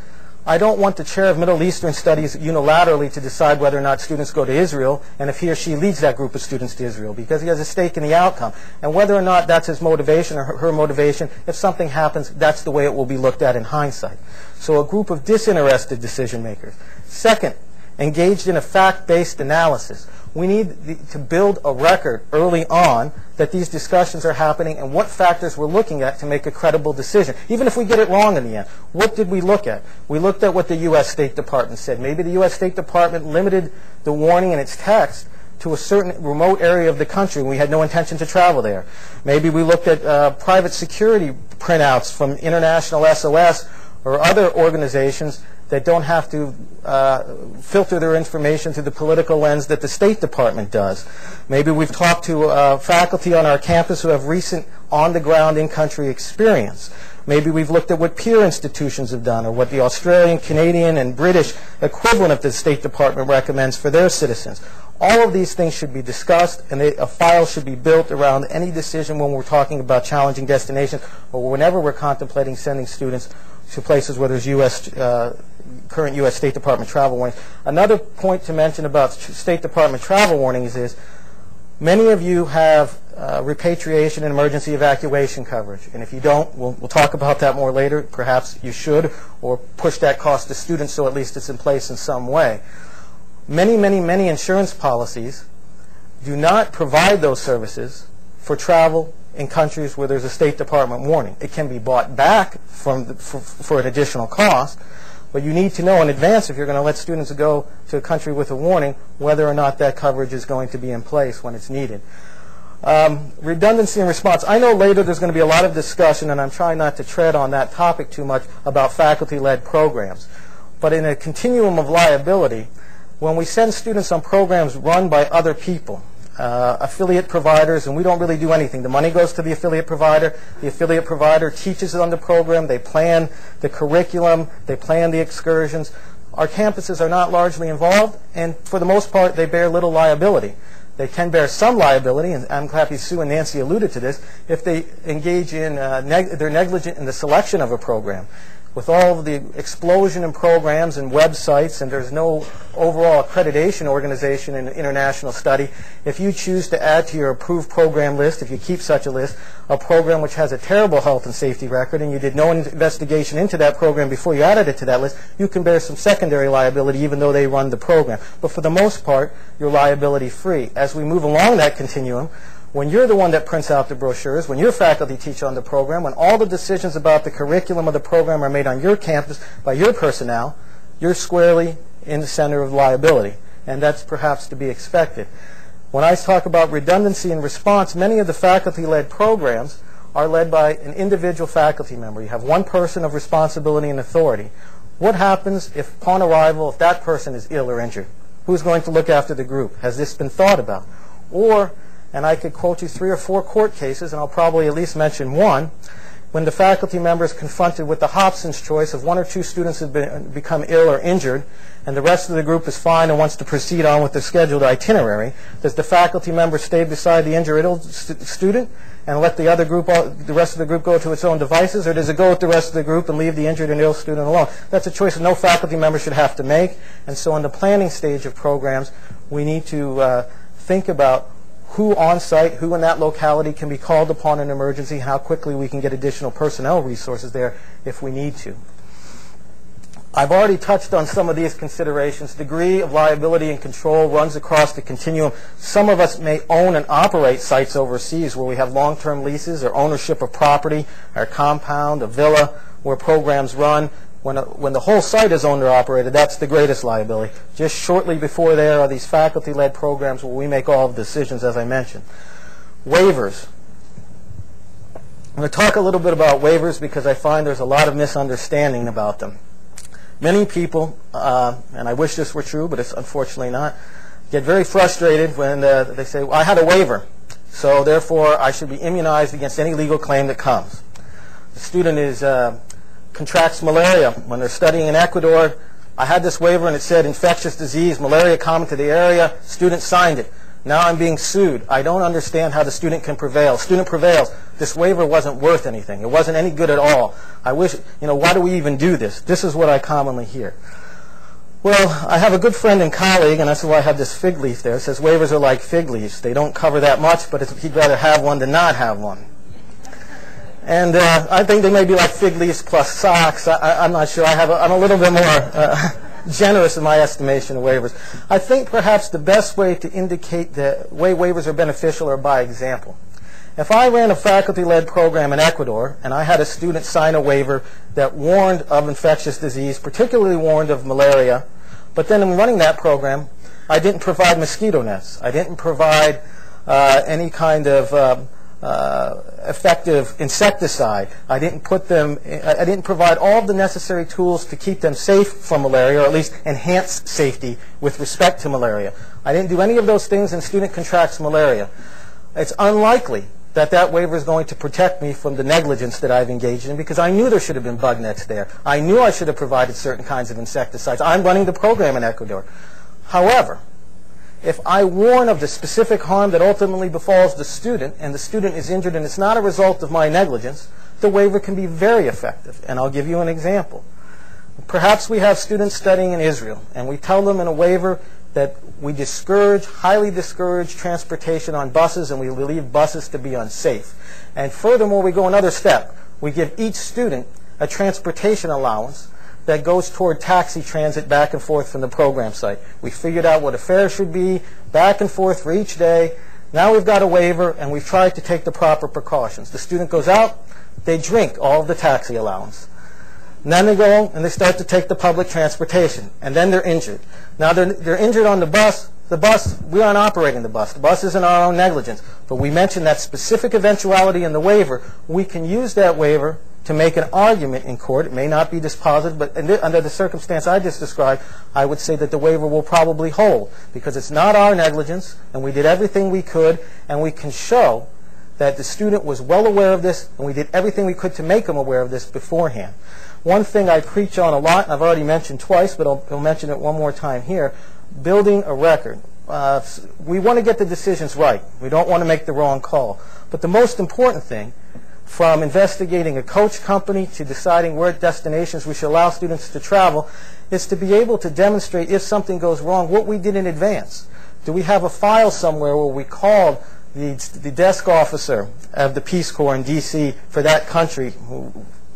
I don't want the chair of Middle Eastern Studies unilaterally to decide whether or not students go to Israel, and if he or she leads that group of students to Israel, because he has a stake in the outcome. And whether or not that's his motivation or her motivation, if something happens, that's the way it will be looked at in hindsight. So a group of disinterested decision makers. Second, engaged in a fact-based analysis. We need to build a record early on that these discussions are happening and what factors we're looking at to make a credible decision. Even if we get it wrong in the end, what did we look at? We looked at what the U.S. State Department said. Maybe the U.S. State Department limited the warning in its text to a certain remote area of the country and we had no intention to travel there. Maybe we looked at private security printouts from International SOS or other organizations that don't have to filter their information through the political lens that the State Department does. Maybe we've talked to faculty on our campus who have recent on-the-ground in-country experience. Maybe we've looked at what peer institutions have done or what the Australian, Canadian, and British equivalent of the State Department recommends for their citizens. All of these things should be discussed, and a file should be built around any decision when we're talking about challenging destinations or whenever we're contemplating sending students to places where there's current U.S. State Department travel warnings. Another point to mention about State Department travel warnings is many of you have repatriation and emergency evacuation coverage. And if you don't, we'll talk about that more later. Perhaps you should, or push that cost to students so at least it's in place in some way. Many insurance policies do not provide those services for travel in countries where there's a State Department warning. It can be bought back for an additional cost, but you need to know in advance if you're going to let students go to a country with a warning whether or not that coverage is going to be in place when it's needed. Redundancy and response. I know later there's going to be a lot of discussion, and I'm trying not to tread on that topic too much, about faculty-led programs. But in a continuum of liability, When we send students on programs run by other people, affiliate providers, and we don't really do anything. The money goes to the affiliate provider. The affiliate provider teaches it on the program. They plan the curriculum. They plan the excursions. Our campuses are not largely involved, and for the most part, they bear little liability. They can bear some liability, and I'm happy Sue and Nancy alluded to this, if they engage in, they're negligent in the selection of a program. With all of the explosion in programs and websites, and there's no overall accreditation organization in international study, if you choose to add to your approved program list, if you keep such a list, a program which has a terrible health and safety record, and you did no investigation into that program before you added it to that list, you can bear some secondary liability even though they run the program. But for the most part, you're liability free. As we move along that continuum, when you're the one that prints out the brochures, when your faculty teach on the program, when all the decisions about the curriculum of the program are made on your campus by your personnel, you're squarely in the center of liability, and that's perhaps to be expected. When I talk about redundancy and response, many of the faculty-led programs are led by an individual faculty member. You have one person of responsibility and authority. What happens if upon arrival, if that person is ill or injured? Who's going to look after the group? Has this been thought about? Or, and I could quote you 3 or 4 court cases, and I'll probably at least mention one, when the faculty member is confronted with the Hobson's choice of 1 or 2 students have become ill or injured, and the rest of the group is fine and wants to proceed on with their scheduled itinerary, does the faculty member stay beside the injured ill student and let the rest of the group go to its own devices, or does it go with the rest of the group and leave the injured and ill student alone? That's a choice that no faculty member should have to make, and so in the planning stage of programs, we need to think about who on site, who in that locality can be called upon in emergency, how quickly we can get additional personnel resources there if we need to. I've already touched on some of these considerations. Degree of liability and control runs across the continuum. Some of us may own and operate sites overseas where we have long-term leases or ownership of property, our compound, a villa where programs run. When the whole site is owned or operated, that's the greatest liability. Just shortly before there are these faculty-led programs where we make all the decisions, as I mentioned. Waivers. I'm going to talk a little bit about waivers because I find there's a lot of misunderstanding about them. Many people, and I wish this were true, but it's unfortunately not, get very frustrated when they say, well, I had a waiver, so therefore I should be immunized against any legal claim that comes. The student contracts malaria when they're studying in Ecuador. I had this waiver and it said infectious disease, malaria common to the area. Student signed it. Now I'm being sued. I don't understand how the student can prevail. Student prevails. This waiver wasn't worth anything. It wasn't any good at all. I wish, why do we even do this? This is what I commonly hear. Well, I have a good friend and colleague, and that's why I have this fig leaf there. It says waivers are like fig leaves. They don't cover that much, but he'd rather have one than not have one. And I think they may be like fig leaves plus socks. I'm not sure. I'm a little bit more generous in my estimation of waivers. I think perhaps the best way to indicate the way waivers are beneficial are by example. If I ran a faculty-led program in Ecuador and I had a student sign a waiver that warned of infectious disease, particularly warned of malaria, but then in running that program, I didn't provide mosquito nets. I didn't provide any kind of effective insecticide. I didn't provide all of the necessary tools to keep them safe from malaria, or at least enhance safety with respect to malaria. I didn't do any of those things, and student contracts malaria. It's unlikely that that waiver is going to protect me from the negligence that I've engaged in, because I knew there should have been bug nets there. I knew I should have provided certain kinds of insecticides. I'm running the program in Ecuador. However, if I warn of the specific harm that ultimately befalls the student, and the student is injured and it's not a result of my negligence, the waiver can be very effective. And I'll give you an example. Perhaps we have students studying in Israel, and we tell them in a waiver that we highly discourage transportation on buses, and we believe buses to be unsafe. And furthermore, we go another step. We give each student a transportation allowance that goes toward taxi transit back and forth from the program site. We figured out what a fare should be, back and forth for each day. Now we've got a waiver, and we've tried to take the proper precautions. The student goes out, they drink all of the taxi allowance. And then they go and they start to take the public transportation, and then they're injured. Now they're injured on the bus. the bus, we aren't operating the bus. The bus isn't our own negligence. But we mentioned that specific eventuality in the waiver. We can use that waiver to make an argument in court. It may not be dispositive, but under the circumstance I just described, I would say that the waiver will probably hold because it's not our negligence, and we did everything we could, and we can show that the student was well aware of this, and we did everything we could to make him aware of this beforehand. One thing I preach on a lot, and I've already mentioned twice, but I'll mention it one more time here, building a record. We want to get the decisions right. We don't want to make the wrong call. But the most important thing, from investigating a coach company to deciding where destinations we should allow students to travel, is to be able to demonstrate if something goes wrong, what we did in advance. Do we have a file somewhere where we called the desk officer of the Peace Corps in D.C. for that country?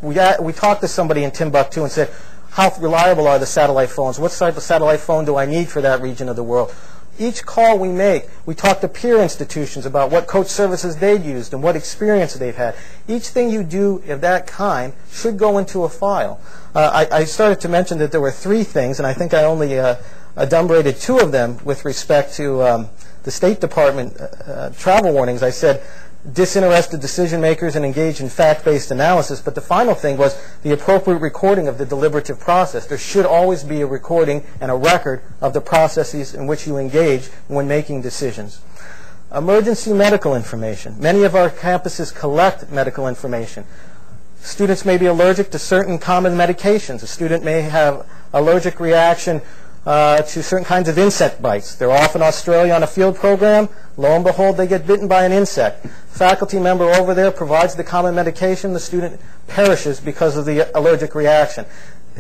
We talked to somebody in Timbuktu and said, how reliable are the satellite phones? What type of satellite phone do I need for that region of the world? Each call we make, we talk to peer institutions about what coach services they've used and what experience they've had. Each thing you do of that kind should go into a file. I started to mention that there were 3 things, and I think I only adumbrated 2 of them with respect to the State Department travel warnings. I said disinterested decision makers and engage in fact-based analysis, but the final thing was the appropriate recording of the deliberative process. There should always be a recording and a record of the processes in which you engage when making decisions. Emergency medical information. Many of our campuses collect medical information. Students may be allergic to certain common medications. A student may have allergic reaction to certain kinds of insect bites. They're off in Australia on a field program. Lo and behold, they get bitten by an insect. Faculty member over there provides the common medication. The student perishes because of the allergic reaction.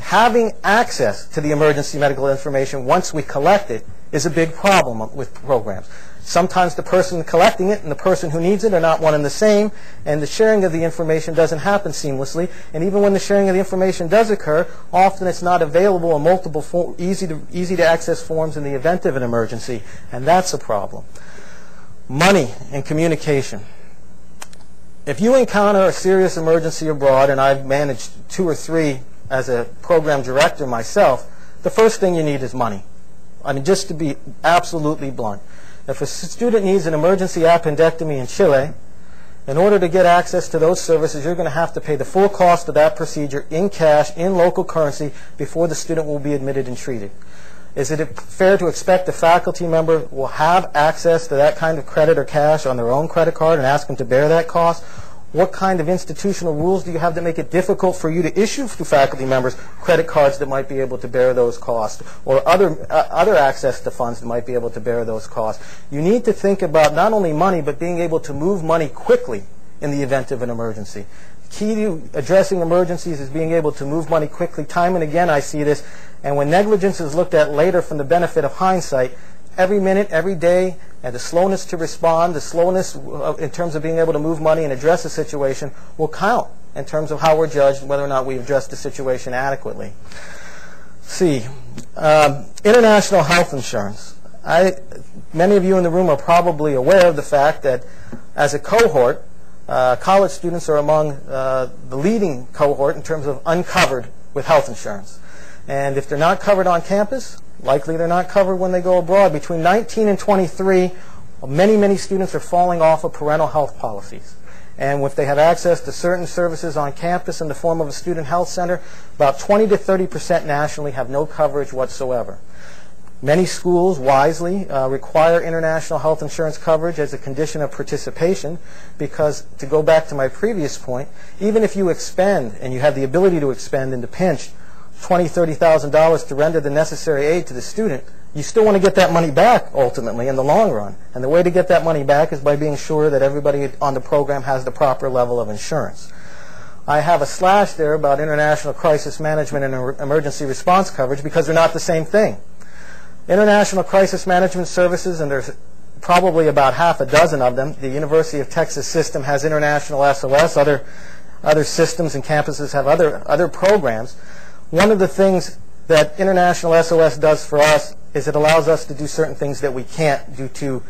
Having access to the emergency medical information once we collect it is a big problem with programs. Sometimes the person collecting it and the person who needs it are not one and the same, and the sharing of the information doesn't happen seamlessly. And even when the sharing of the information does occur, often it's not available in multiple easy to access forms in the event of an emergency, and that's a problem. Money and communication. If you encounter a serious emergency abroad, and I've managed 2 or 3 as a program director myself, the first thing you need is money. I mean, just to be absolutely blunt. If a student needs an emergency appendectomy in Chile, in order to get access to those services, you're going to have to pay the full cost of that procedure in cash, in local currency, before the student will be admitted and treated. Is it fair to expect the faculty member will have access to that kind of credit or cash on their own credit card and ask them to bear that cost? What kind of institutional rules do you have to make it difficult for you to issue to faculty members credit cards that might be able to bear those costs, or other access to funds that might be able to bear those costs? You need to think about not only money, but being able to move money quickly in the event of an emergency. Key to addressing emergencies is being able to move money quickly. Time and again I see this, and when negligence is looked at later from the benefit of hindsight, every minute, every day, and the slowness to respond, the slowness in terms of being able to move money and address a situation will count in terms of how we're judged and whether or not we've addressed the situation adequately. C, international health insurance. Many of you in the room are probably aware of the fact that as a cohort, college students are among the leading cohort in terms of uncovered with health insurance. And if they're not covered on campus, likely they're not covered when they go abroad. Between 19 and 23, many students are falling off of parental health policies. And if they have access to certain services on campus in the form of a student health center, about 20 to 30% nationally have no coverage whatsoever. Many schools wisely require international health insurance coverage as a condition of participation because, to go back to my previous point, even if you expend, and you have the ability to expend and to pinch, $20,000, $30,000 to render the necessary aid to the student, you still want to get that money back ultimately in the long run. And the way to get that money back is by being sure that everybody on the program has the proper level of insurance. I have a slash there about international crisis management and emergency response coverage because they're not the same thing. International crisis management services, and there's probably about half a dozen of them. The University of Texas system has international SOS. Other systems and campuses have other programs. One of the things that International SOS does for us is it allows us to do certain things that we can't due to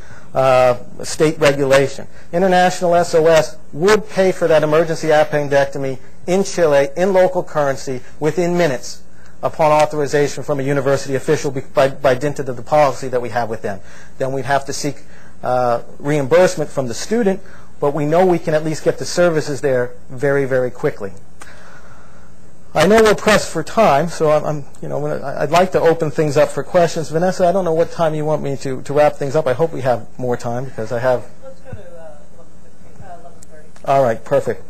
state regulation. International SOS would pay for that emergency appendectomy in Chile in local currency within minutes. upon authorization from a university official by dint of the policy that we have with them. Then we'd have to seek reimbursement from the student, but we know we can at least get the services there very, very quickly. I know we're pressed for time, so I'd like to open things up for questions. Vanessa, I don't know what time you want me to wrap things up. I hope we have more time because I have... Let's go to 11:30. All right, perfect.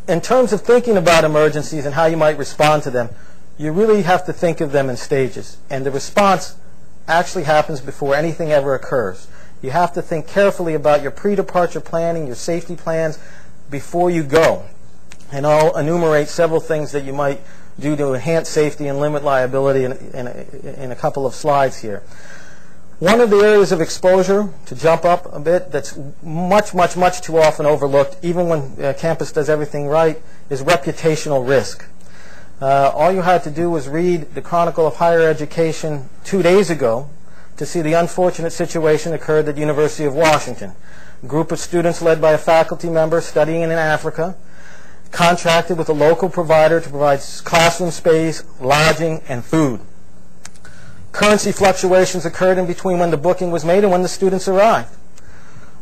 In terms of thinking about emergencies and how you might respond to them, you really have to think of them in stages. And the response actually happens before anything ever occurs. You have to think carefully about your pre-departure planning, your safety plans, before you go. And I'll enumerate several things that you might do to enhance safety and limit liability in a couple of slides here. One of the areas of exposure, to jump up a bit, that's much, much, much too often overlooked, even when campus does everything right, is reputational risk. All you had to do was read the Chronicle of Higher Education 2 days ago to see the unfortunate situation occurred at the University of Washington. A group of students led by a faculty member studying in Africa contracted with a local provider to provide classroom space, lodging, and food. Currency fluctuations occurred in between when the booking was made and when the students arrived.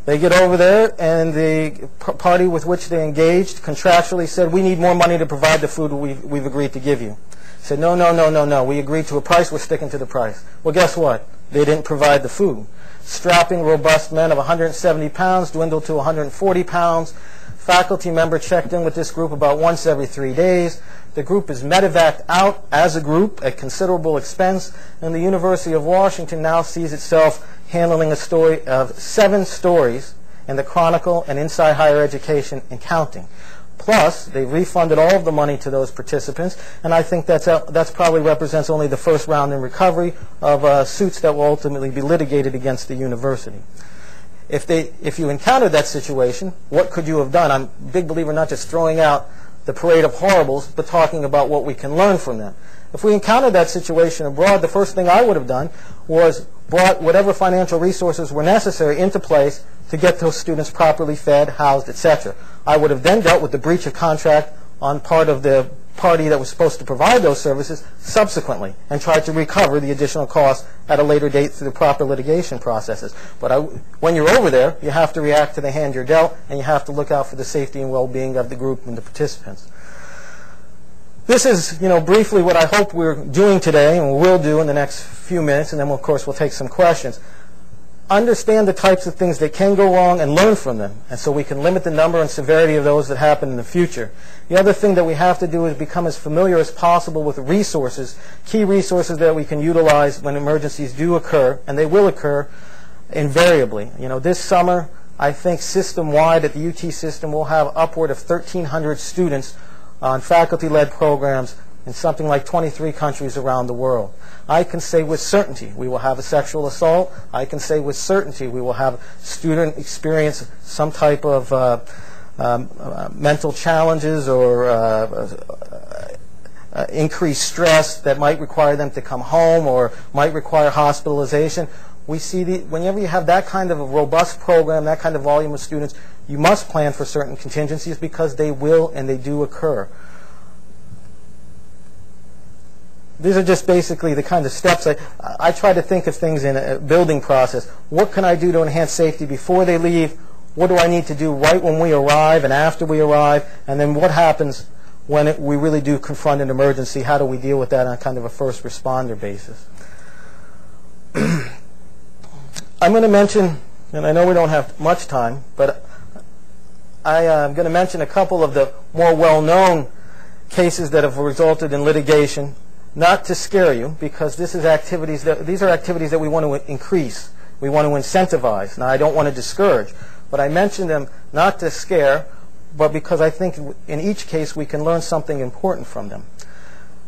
They get over there, and the party with which they engaged contractually said, "We need more money to provide the food we've agreed to give you." Said, "No, no, no, no, no. We agreed to a price. We're sticking to the price." Well, guess what? They didn't provide the food. Strapping, robust men of 170 pounds dwindled to 140 pounds. Faculty member checked in with this group about once every 3 days. The group is medevaced out as a group at considerable expense, and the University of Washington now sees itself handling a story of 7 stories in the Chronicle and Inside Higher Education and counting. Plus, they refunded all of the money to those participants, and I think that's probably represents only the first round in recovery of suits that will ultimately be litigated against the university. If you encountered that situation, what could you have done? I'm a big believer not just throwing out the parade of horribles, but talking about what we can learn from them. If we encountered that situation abroad, the first thing I would have done was brought whatever financial resources were necessary into place to get those students properly fed, housed, etc. I would have then dealt with the breach of contract on part of the party that was supposed to provide those services subsequently and tried to recover the additional costs at a later date through the proper litigation processes. But when you're over there, you have to react to the hand you're dealt, and you have to look out for the safety and well-being of the group and the participants. This is, briefly what I hope we're doing today and will do in the next few minutes, and then, of course, we'll take some questions. Understand the types of things that can go wrong and learn from them, and so we can limit the number and severity of those that happen in the future. The other thing that we have to do is become as familiar as possible with resources, key resources that we can utilize when emergencies do occur, and they will occur invariably. This summer, I think system-wide at the UT system, we'll have upward of 1,300 students on faculty-led programs in something like 23 countries around the world. I can say with certainty we will have a sexual assault. I can say with certainty we will have a student experience some type of mental challenges or increased stress that might require them to come home or might require hospitalization. We see whenever you have that kind of a robust program, that kind of volume of students, you must plan for certain contingencies because they will and they do occur. These are just basically the kind of steps I try to think of things in a building process. What can I do to enhance safety before they leave? What do I need to do right when we arrive and after we arrive? And then what happens when we really do confront an emergency? How do we deal with that on kind of a first responder basis? I'm going to mention, and I know we don't have much time, but I'm going to mention a couple of the more well-known cases that have resulted in litigation. Not to scare you, because these are activities that we want to increase. We want to incentivize. Now, I don't want to discourage, but I mention them not to scare, but because I think in each case we can learn something important from them.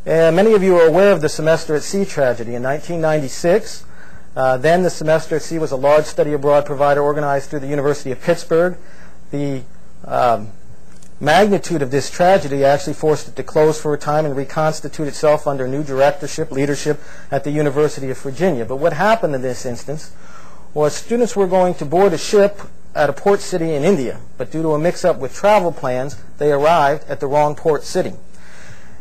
Many of you are aware of the Semester at Sea tragedy in 1996. Then the Semester at Sea was a large study abroad provider organized through the University of Pittsburgh. The magnitude of this tragedy actually forced it to close for a time and reconstitute itself under new leadership at the University of Virginia. But what happened in this instance was students were going to board a ship at a port city in India, but due to a mix-up with travel plans, they arrived at the wrong port city.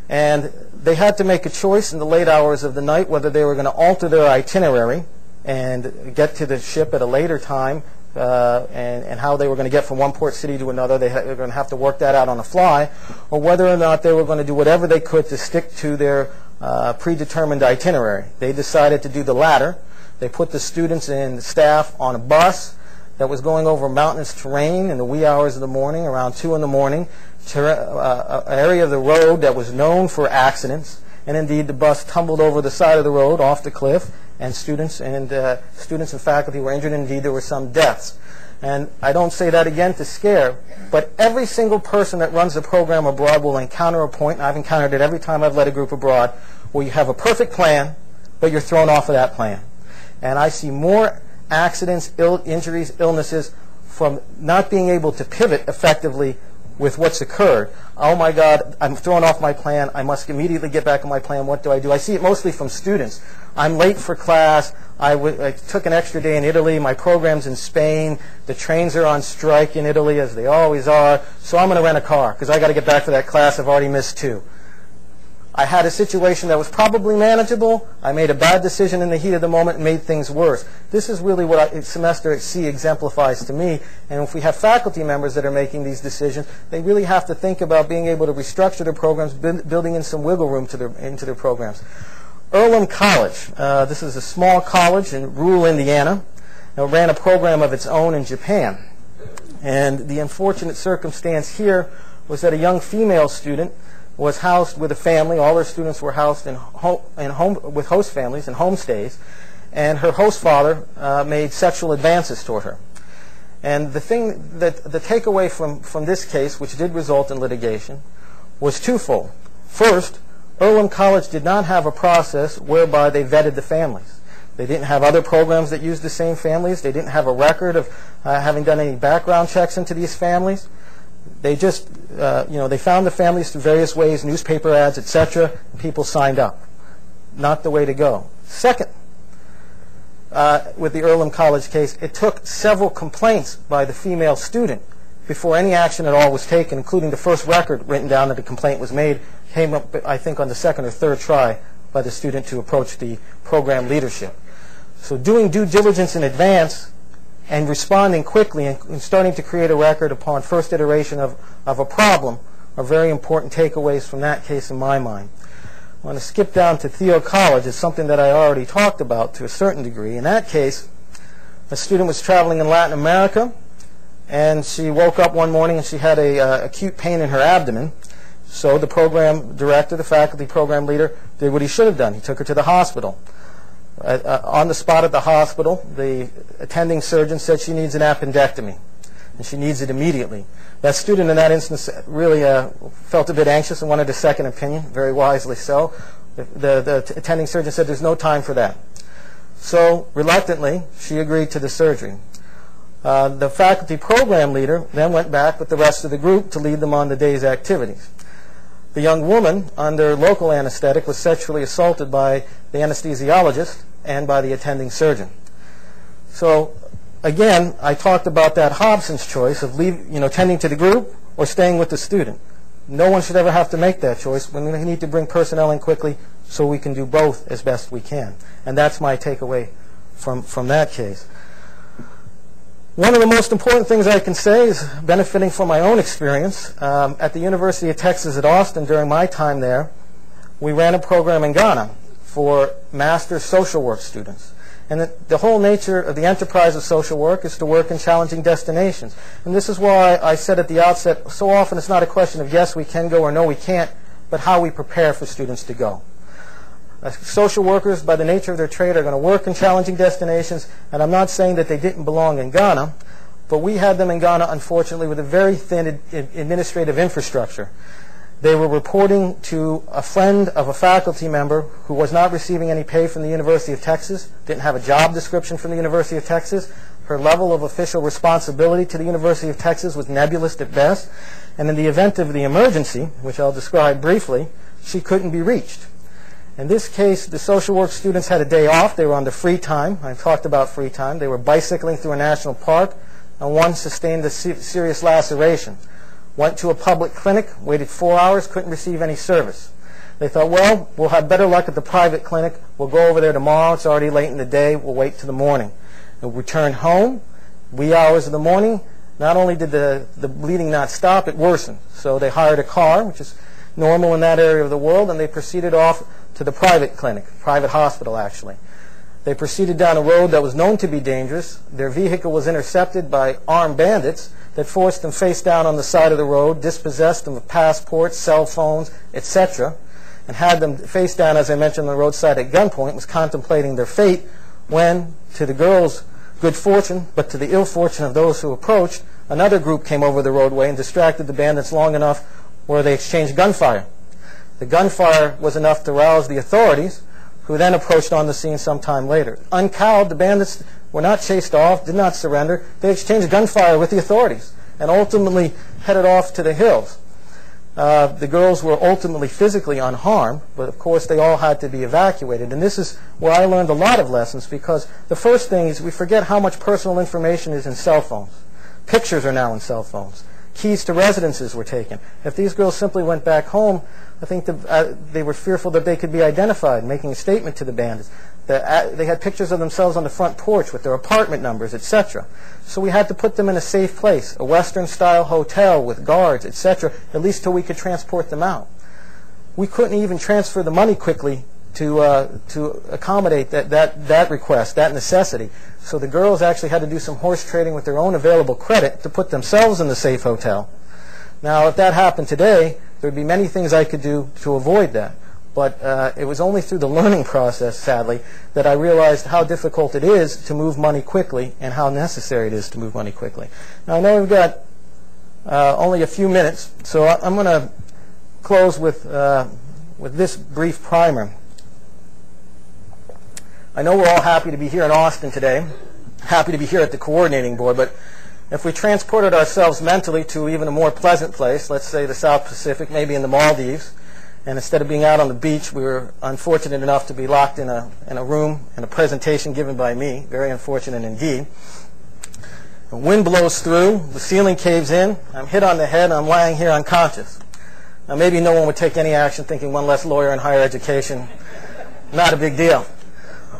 And they had to make a choice in the late hours of the night whether they were going to alter their itinerary and get to the ship at a later time, and how they were going to get from one port city to another. They were going to have to work that out on the fly, or whether or not they were going to do whatever they could to stick to their predetermined itinerary. They decided to do the latter. They put the students and the staff on a bus that was going over mountainous terrain in the wee hours of the morning, around 2 in the morning, an area of the road that was known for accidents. And indeed, the bus tumbled over the side of the road off the cliff, and students and faculty were injured. Indeed, there were some deaths. And I don't say that again to scare, but every single person that runs a program abroad will encounter a point, and I've encountered it every time I've led a group abroad, where you have a perfect plan, but you're thrown off of that plan. And I see more accidents, injuries, illnesses from not being able to pivot effectively with what's occurred. Oh my God, I'm thrown off my plan. I must immediately get back on my plan. What do? I see it mostly from students. I'm late for class. I took an extra day in Italy. My program's in Spain. The trains are on strike in Italy, as they always are. So I'm going to rent a car because I got to get back to that class. I've already missed 2. I had a situation that was probably manageable. I made a bad decision in the heat of the moment and made things worse. This is really what semester at C exemplifies to me. And if we have faculty members that are making these decisions, they really have to think about being able to restructure their programs, building in some wiggle room into their programs. Earlham College. This is a small college in rural Indiana. It ran a program of its own in Japan. And the unfortunate circumstance here was that a young female student was housed with a family. All her students were housed with host families and homestays, and her host father made sexual advances toward her. And the takeaway from this case, which did result in litigation, was twofold. First, Earlham College did not have a process whereby they vetted the families. They didn't have other programs that used the same families. They didn't have a record of having done any background checks into these families. They just, they found the families through various ways, newspaper ads, etc., and people signed up. Not the way to go. Second, with the Earlham College case, it took several complaints by the female student before any action at all was taken, including the first record written down that the complaint was made, came up, I think, on the second or third try by the student to approach the program leadership. So doing due diligence in advance and responding quickly and starting to create a record upon first iteration of a problem are very important takeaways from that case in my mind. I want to skip down to Theo College. It's something that I already talked about to a certain degree. In that case, a student was traveling in Latin America, and she woke up one morning and she had a acute pain in her abdomen. So the program director, the faculty program leader, did what he should have done. He took her to the hospital. On the spot at the hospital, the attending surgeon said she needs an appendectomy, and she needs it immediately. That student in that instance really felt a bit anxious and wanted a second opinion, very wisely so. The attending surgeon said there's no time for that. So reluctantly, she agreed to the surgery. The faculty program leader then went back with the rest of the group to lead them on the day's activities. The young woman, under local anesthetic, was sexually assaulted by the anesthesiologist and by the attending surgeon. So, again, I talked about that Hobson's choice of tending to the group or staying with the student. No one should ever have to make that choice. We need to bring personnel in quickly so we can do both as best we can. And that's my takeaway from that case. One of the most important things I can say is benefiting from my own experience. At the University of Texas at Austin, during my time there, we ran a program in Ghana for master's social work students. And the whole nature of the enterprise of social work is to work in challenging destinations. And this is why I said at the outset, so often it's not a question of yes, we can go or no, we can't, but how we prepare for students to go. Social workers, by the nature of their trade, are going to work in challenging destinations, and I'm not saying that they didn't belong in Ghana, but we had them in Ghana, unfortunately, with a very thin administrative infrastructure. They were reporting to a friend of a faculty member who was not receiving any pay from the University of Texas, didn't have a job description from the University of Texas. Her level of official responsibility to the University of Texas was nebulous at best, and in the event of the emergency, which I'll describe briefly, she couldn't be reached. In this case, the social work students had a day off. They were on the free time. I talked about free time. They were bicycling through a national park, and one sustained a serious laceration. Went to a public clinic, waited 4 hours, couldn't receive any service. They thought, well, we'll have better luck at the private clinic. We'll go over there tomorrow. It's already late in the day. We'll wait till the morning. And we returned home, wee hours of the morning. Not only did the bleeding not stop, it worsened. So they hired a car, which is normal in that area of the world, and they proceeded off to the private clinic, private hospital actually. They proceeded down a road that was known to be dangerous. Their vehicle was intercepted by armed bandits that forced them face down on the side of the road, dispossessed them of passports, cell phones, etc., and had them face down, as I mentioned, on the roadside at gunpoint, was contemplating their fate when, to the girls' good fortune, but to the ill fortune of those who approached, another group came over the roadway and distracted the bandits long enough where they exchanged gunfire. The gunfire was enough to rouse the authorities, who then approached on the scene sometime later. Uncowed, the bandits were not chased off, did not surrender. They exchanged gunfire with the authorities and ultimately headed off to the hills. The girls were ultimately physically unharmed, but of course they all had to be evacuated. And this is where I learned a lot of lessons, because the first thing is we forget how much personal information is in cell phones. Pictures are now in cell phones. Keys to residences were taken. If these girls simply went back home, I think they were fearful that they could be identified, making a statement to the bandits. They had pictures of themselves on the front porch with their apartment numbers, etc. So we had to put them in a safe place, a Western-style hotel with guards, etc., at least till we could transport them out. We couldn't even transfer the money quickly to accommodate that request, that necessity. So the girls actually had to do some horse trading with their own available credit to put themselves in the safe hotel. Now, if that happened today, there would be many things I could do to avoid that. But it was only through the learning process, sadly, that I realized how difficult it is to move money quickly and how necessary it is to move money quickly. Now, I know we've got only a few minutes, so I'm going to close with this brief primer. I know we're all happy to be here in Austin today, happy to be here at the coordinating board, but if we transported ourselves mentally to even a more pleasant place, let's say the South Pacific, maybe in the Maldives, and instead of being out on the beach, we were unfortunate enough to be locked in a room in a presentation given by me, very unfortunate indeed. The wind blows through, the ceiling caves in, I'm hit on the head, and I'm lying here unconscious. Now maybe no one would take any action thinking one less lawyer in higher education, not a big deal.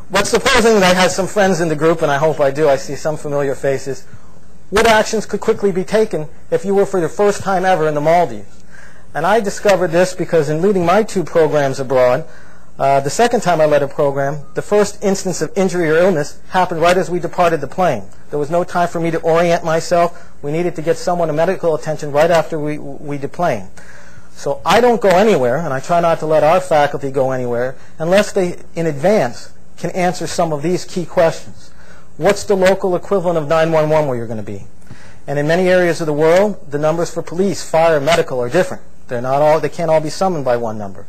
But supposing that I had some friends in the group, and I hope I do, I see some familiar faces, what actions could quickly be taken if you were for the first time ever in the Maldives? And I discovered this because in leading my 2 programs abroad, the second time I led a program, the first instance of injury or illness happened right as we departed the plane. There was no time for me to orient myself. We needed to get someone to medical attention right after we deplane. So I don't go anywhere, and I try not to let our faculty go anywhere, unless they, in advance, can answer some of these key questions. What's the local equivalent of 911 where you're going to be? And in many areas of the world, the numbers for police, fire, medical are different. They can't all be summoned by one number.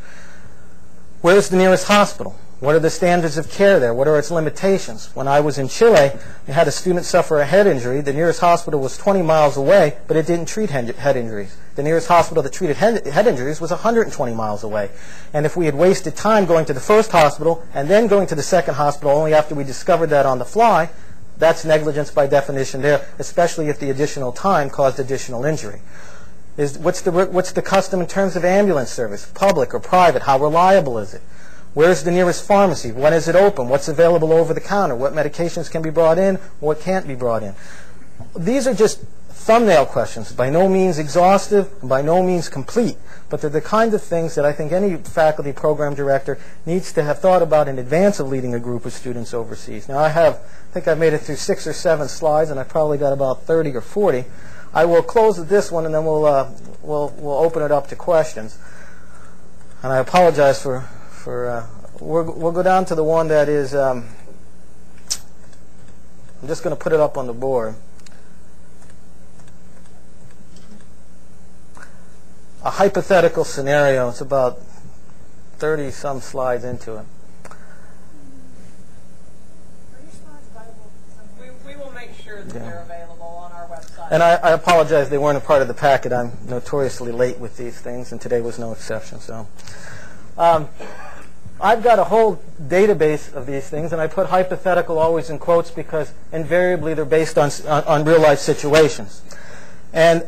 Where's the nearest hospital? What are the standards of care there? What are its limitations? When I was in Chile, we had a student suffer a head injury. The nearest hospital was 20 miles away, but it didn't treat head injuries. The nearest hospital that treated head injuries was 120 miles away. And if we had wasted time going to the first hospital and then going to the second hospital only after we discovered that on the fly, that's negligence by definition there, especially if the additional time caused additional injury. What's the custom in terms of ambulance service, public or private? How reliable is it? Where's the nearest pharmacy? When is it open? What's available over the counter? What medications can be brought in? What can't be brought in? These are just thumbnail questions, by no means exhaustive, by no means complete, but they're the kind of things that I think any faculty program director needs to have thought about in advance of leading a group of students overseas. Now I think I've made it through 6 or 7 slides, and I've probably got about 30 or 40. I will close with this one, and then we'll open it up to questions. And I apologize we'll go down to the one that is, I'm just going to put it up on the board. A hypothetical scenario. It's about 30-some slides into it. We will make sure that they're available on our website. And I apologize they weren't a part of the packet. I'm notoriously late with these things, and today was no exception. So, I've got a whole database of these things, and I put hypothetical always in quotes because invariably they're based on real-life situations. And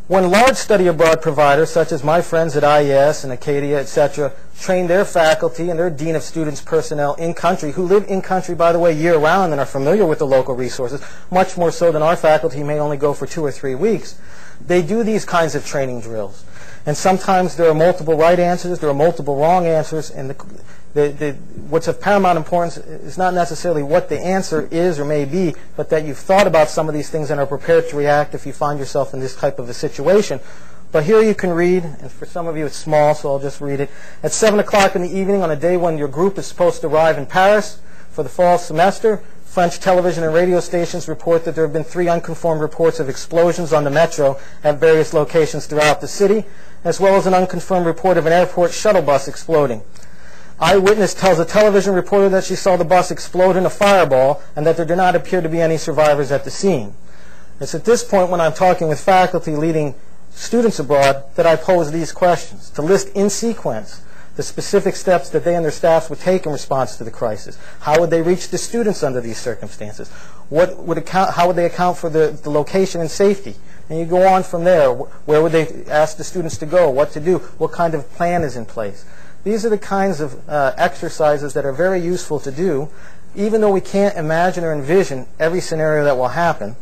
When large study abroad providers, such as my friends at IES and Acadia, etc., train their faculty and their dean of students personnel in country, who live in country, by the way, year-round and are familiar with the local resources, much more so than our faculty who may only go for 2 or 3 weeks, they do these kinds of training drills. And sometimes there are multiple right answers, there are multiple wrong answers, and what's of paramount importance is not necessarily what the answer is or may be, but that you've thought about some of these things and are prepared to react if you find yourself in this type of a situation. But here you can read, and for some of you it's small, so I'll just read it. At 7 o'clock in the evening on a day when your group is supposed to arrive in Paris for the fall semester, French television and radio stations report that there have been 3 unconfirmed reports of explosions on the metro at various locations throughout the city, as well as an unconfirmed report of an airport shuttle bus exploding. Eyewitness tells a television reporter that she saw the bus explode in a fireball and that there do not appear to be any survivors at the scene. It's at this point when I'm talking with faculty leading students abroad that I pose these questions, to list in sequence the specific steps that they and their staffs would take in response to the crisis. How would they reach the students under these circumstances? How would they account for the location and safety? And you go on from there. Where would they ask the students to go? What to do? What kind of plan is in place? These are the kinds of exercises that are very useful to do. Even though we can't imagine or envision every scenario that will happen,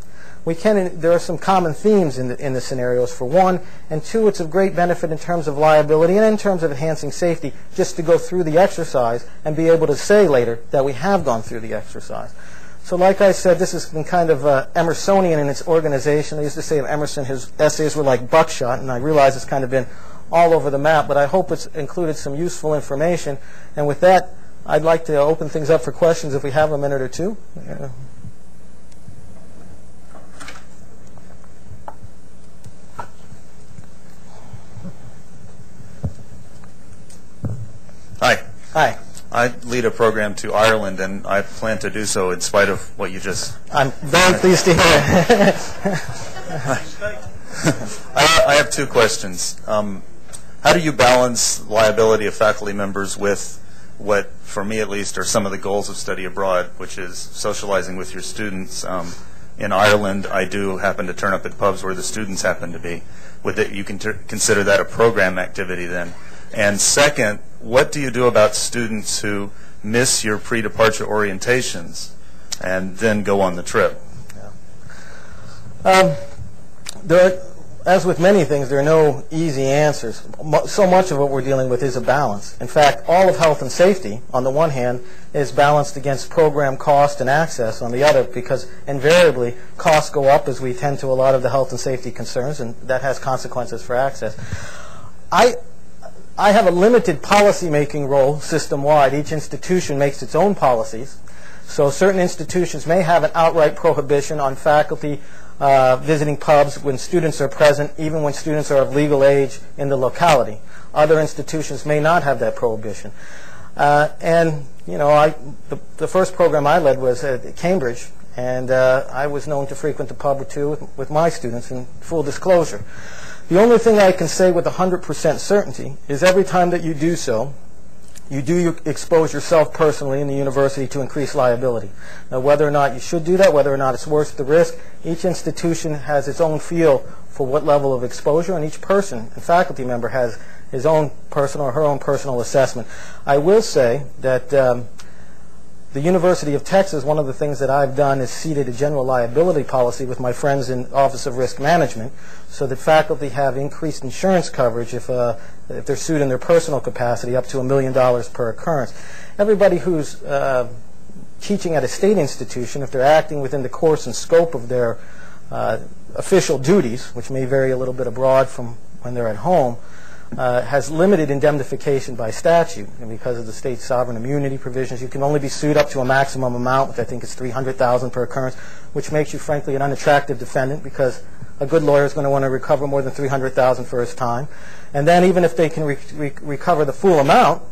there are some common themes in the scenarios, for one, and two, it's of great benefit in terms of liability and in terms of enhancing safety just to go through the exercise and be able to say later that we have gone through the exercise. So like I said, this has been kind of Emersonian in its organization. They used to say of Emerson his essays were like buckshot, and I realize it's kind of been all over the map, but I hope it's included some useful information. And with that, I'd like to open things up for questions if we have a minute or two. Hi. Hi. I lead a program to Ireland, and I plan to do so in spite of what you just... I'm very pleased to hear it. I have 2 questions. How do you balance liability of faculty members with what, for me at least, are some of the goals of study abroad, which is socializing with your students? In Ireland, I do happen to turn up at pubs where the students happen to be. You can consider that a program activity then? And second, what do you do about students who miss your pre-departure orientations and then go on the trip? As with many things, there are no easy answers. So much of what we're dealing with is a balance. In fact, all of health and safety, on the one hand, is balanced against program cost and access on the other, because invariably costs go up as we tend to a lot of the health and safety concerns, and that has consequences for access. I have a limited policy-making role system-wide. Each institution makes its own policies. So certain institutions may have an outright prohibition on faculty visiting pubs when students are present, even when students are of legal age in the locality. Other institutions may not have that prohibition. And you know, the first program I led was at Cambridge, and I was known to frequent the pub or two with my students, in full disclosure. The only thing I can say with 100% certainty is every time that you do so, you do expose yourself personally in the university to increased liability. Now, whether or not you should do that, whether or not it's worth the risk, each institution has its own feel for what level of exposure, and each person and faculty member has his own personal or her own personal assessment. I will say that the University of Texas, one of the things that I've done is seeded a general liability policy with my friends in Office of Risk Management, so that faculty have increased insurance coverage if they're sued in their personal capacity, up to $1 million per occurrence. Everybody who's teaching at a state institution, if they're acting within the course and scope of their official duties, which may vary a little bit abroad from when they're at home, has limited indemnification by statute, and because of the state sovereign immunity provisions, you can only be sued up to a maximum amount, which I think is $300,000 per occurrence, which makes you, frankly, an unattractive defendant, because a good lawyer is going to want to recover more than $300,000 for his time. And then even if they can recover the full amount,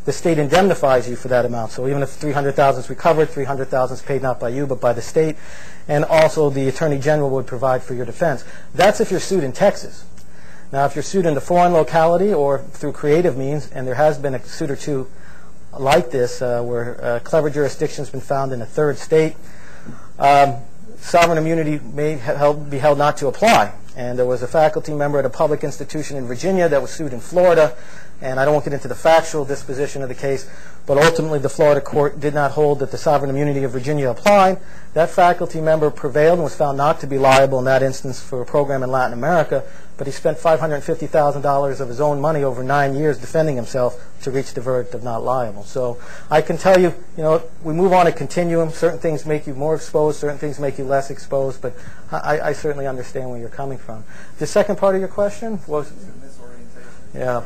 the state indemnifies you for that amount. So even if $300,000 is recovered, $300,000 is paid not by you but by the state, and also the Attorney General would provide for your defense. That's if you're sued in Texas. Now, if you're sued in a foreign locality or through creative means, and there has been a suit or two like this where clever jurisdiction has been found in a third state, sovereign immunity may be held not to apply. And there was a faculty member at a public institution in Virginia that was sued in Florida. And I won't get into the factual disposition of the case, but ultimately the Florida court did not hold that the sovereign immunity of Virginia applied. That faculty member prevailed and was found not to be liable in that instance for a program in Latin America, but he spent $550,000 of his own money over 9 years defending himself to reach the verdict of not liable. So I can tell you, we move on a continuum. Certain things make you more exposed, certain things make you less exposed, but I certainly understand where you're coming from. The second part of your question was? Yeah.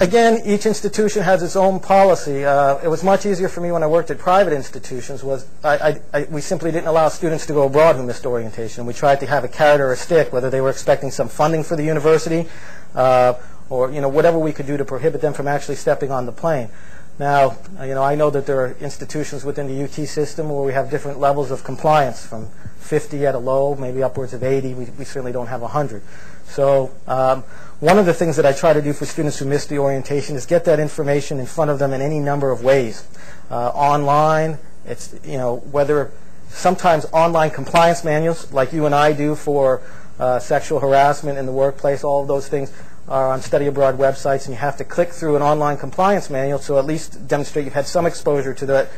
Again, each institution has its own policy. It was much easier for me when I worked at private institutions. We simply didn't allow students to go abroad who missed orientation. We tried to have a carrot or a stick, whether they were expecting some funding for the university or whatever we could do to prohibit them from actually stepping on the plane. Now, I know that there are institutions within the UT system where we have different levels of compliance, from 50 at a low, maybe upwards of 80. We certainly don't have 100. So one of the things that I try to do for students who miss the orientation is get that information in front of them in any number of ways. Online, it's whether sometimes online compliance manuals like you and I do for sexual harassment in the workplace, all of those things are on study abroad websites, and you have to click through an online compliance manual to at least demonstrate you've had some exposure to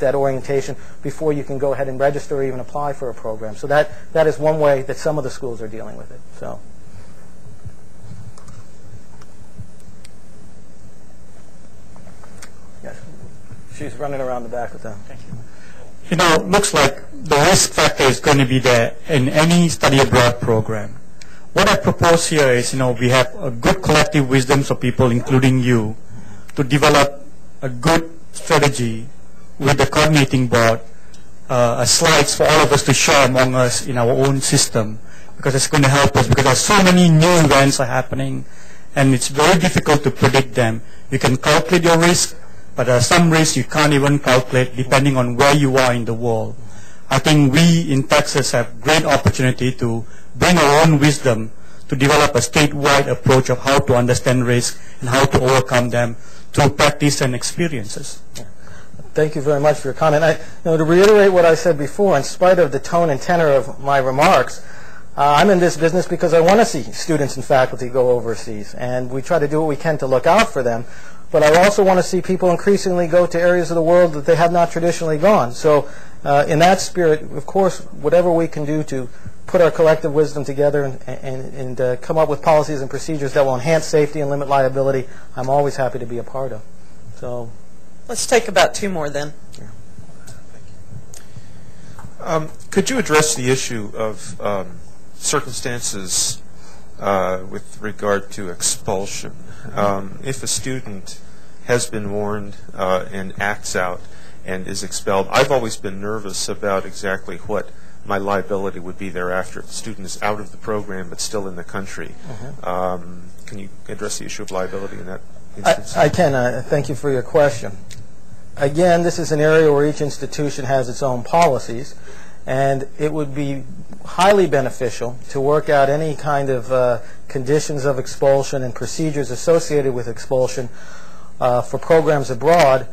that orientation before you can go ahead and register or even apply for a program. So that is one way that some of the schools are dealing with it. So. Yes, she's running around the back with them. Thank you. Looks like the risk factor is going to be there in any study abroad program. What I propose here is, we have a good collective wisdom of people, including you, to develop a good strategy with the coordinating board, slides for all of us to share among us in our own system, because it's going to help us, because there's so many new events are happening, and it's very difficult to predict them. You can calculate your risk, but there are some risks you can't even calculate depending on where you are in the world. I think we in Texas have great opportunity to bring our own wisdom to develop a statewide approach of how to understand risk and how to overcome them through practice and experiences. Thank you very much for your comment. To reiterate what I said before, in spite of the tone and tenor of my remarks, I'm in this business because I want to see students and faculty go overseas, and we try to do what we can to look out for them. But I also want to see people increasingly go to areas of the world that they have not traditionally gone. So in that spirit, of course, whatever we can do to put our collective wisdom together and come up with policies and procedures that will enhance safety and limit liability, I'm always happy to be a part of. So, let's take about 2 more then. Yeah. Could you address the issue of circumstances with regard to expulsion? If a student has been warned and acts out and is expelled, I've always been nervous about exactly what my liability would be thereafter if the student is out of the program but still in the country. Can you address the issue of liability in that instance? I can. Thank you for your question. Again, this is an area where each institution has its own policies, and it would be highly beneficial to work out any kind of conditions of expulsion and procedures associated with expulsion for programs abroad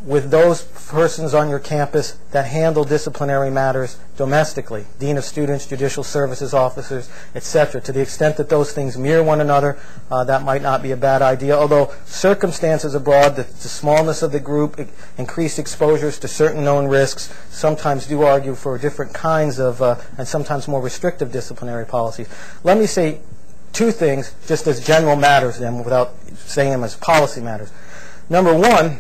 with those persons on your campus that handle disciplinary matters domestically, dean of students, judicial services officers, etc. To the extent that those things mirror one another, that might not be a bad idea, although circumstances abroad, the smallness of the group, increased exposures to certain known risks, sometimes do argue for different kinds of and sometimes more restrictive disciplinary policies. Let me say 2 things just as general matters then without saying them as policy matters. Number 1,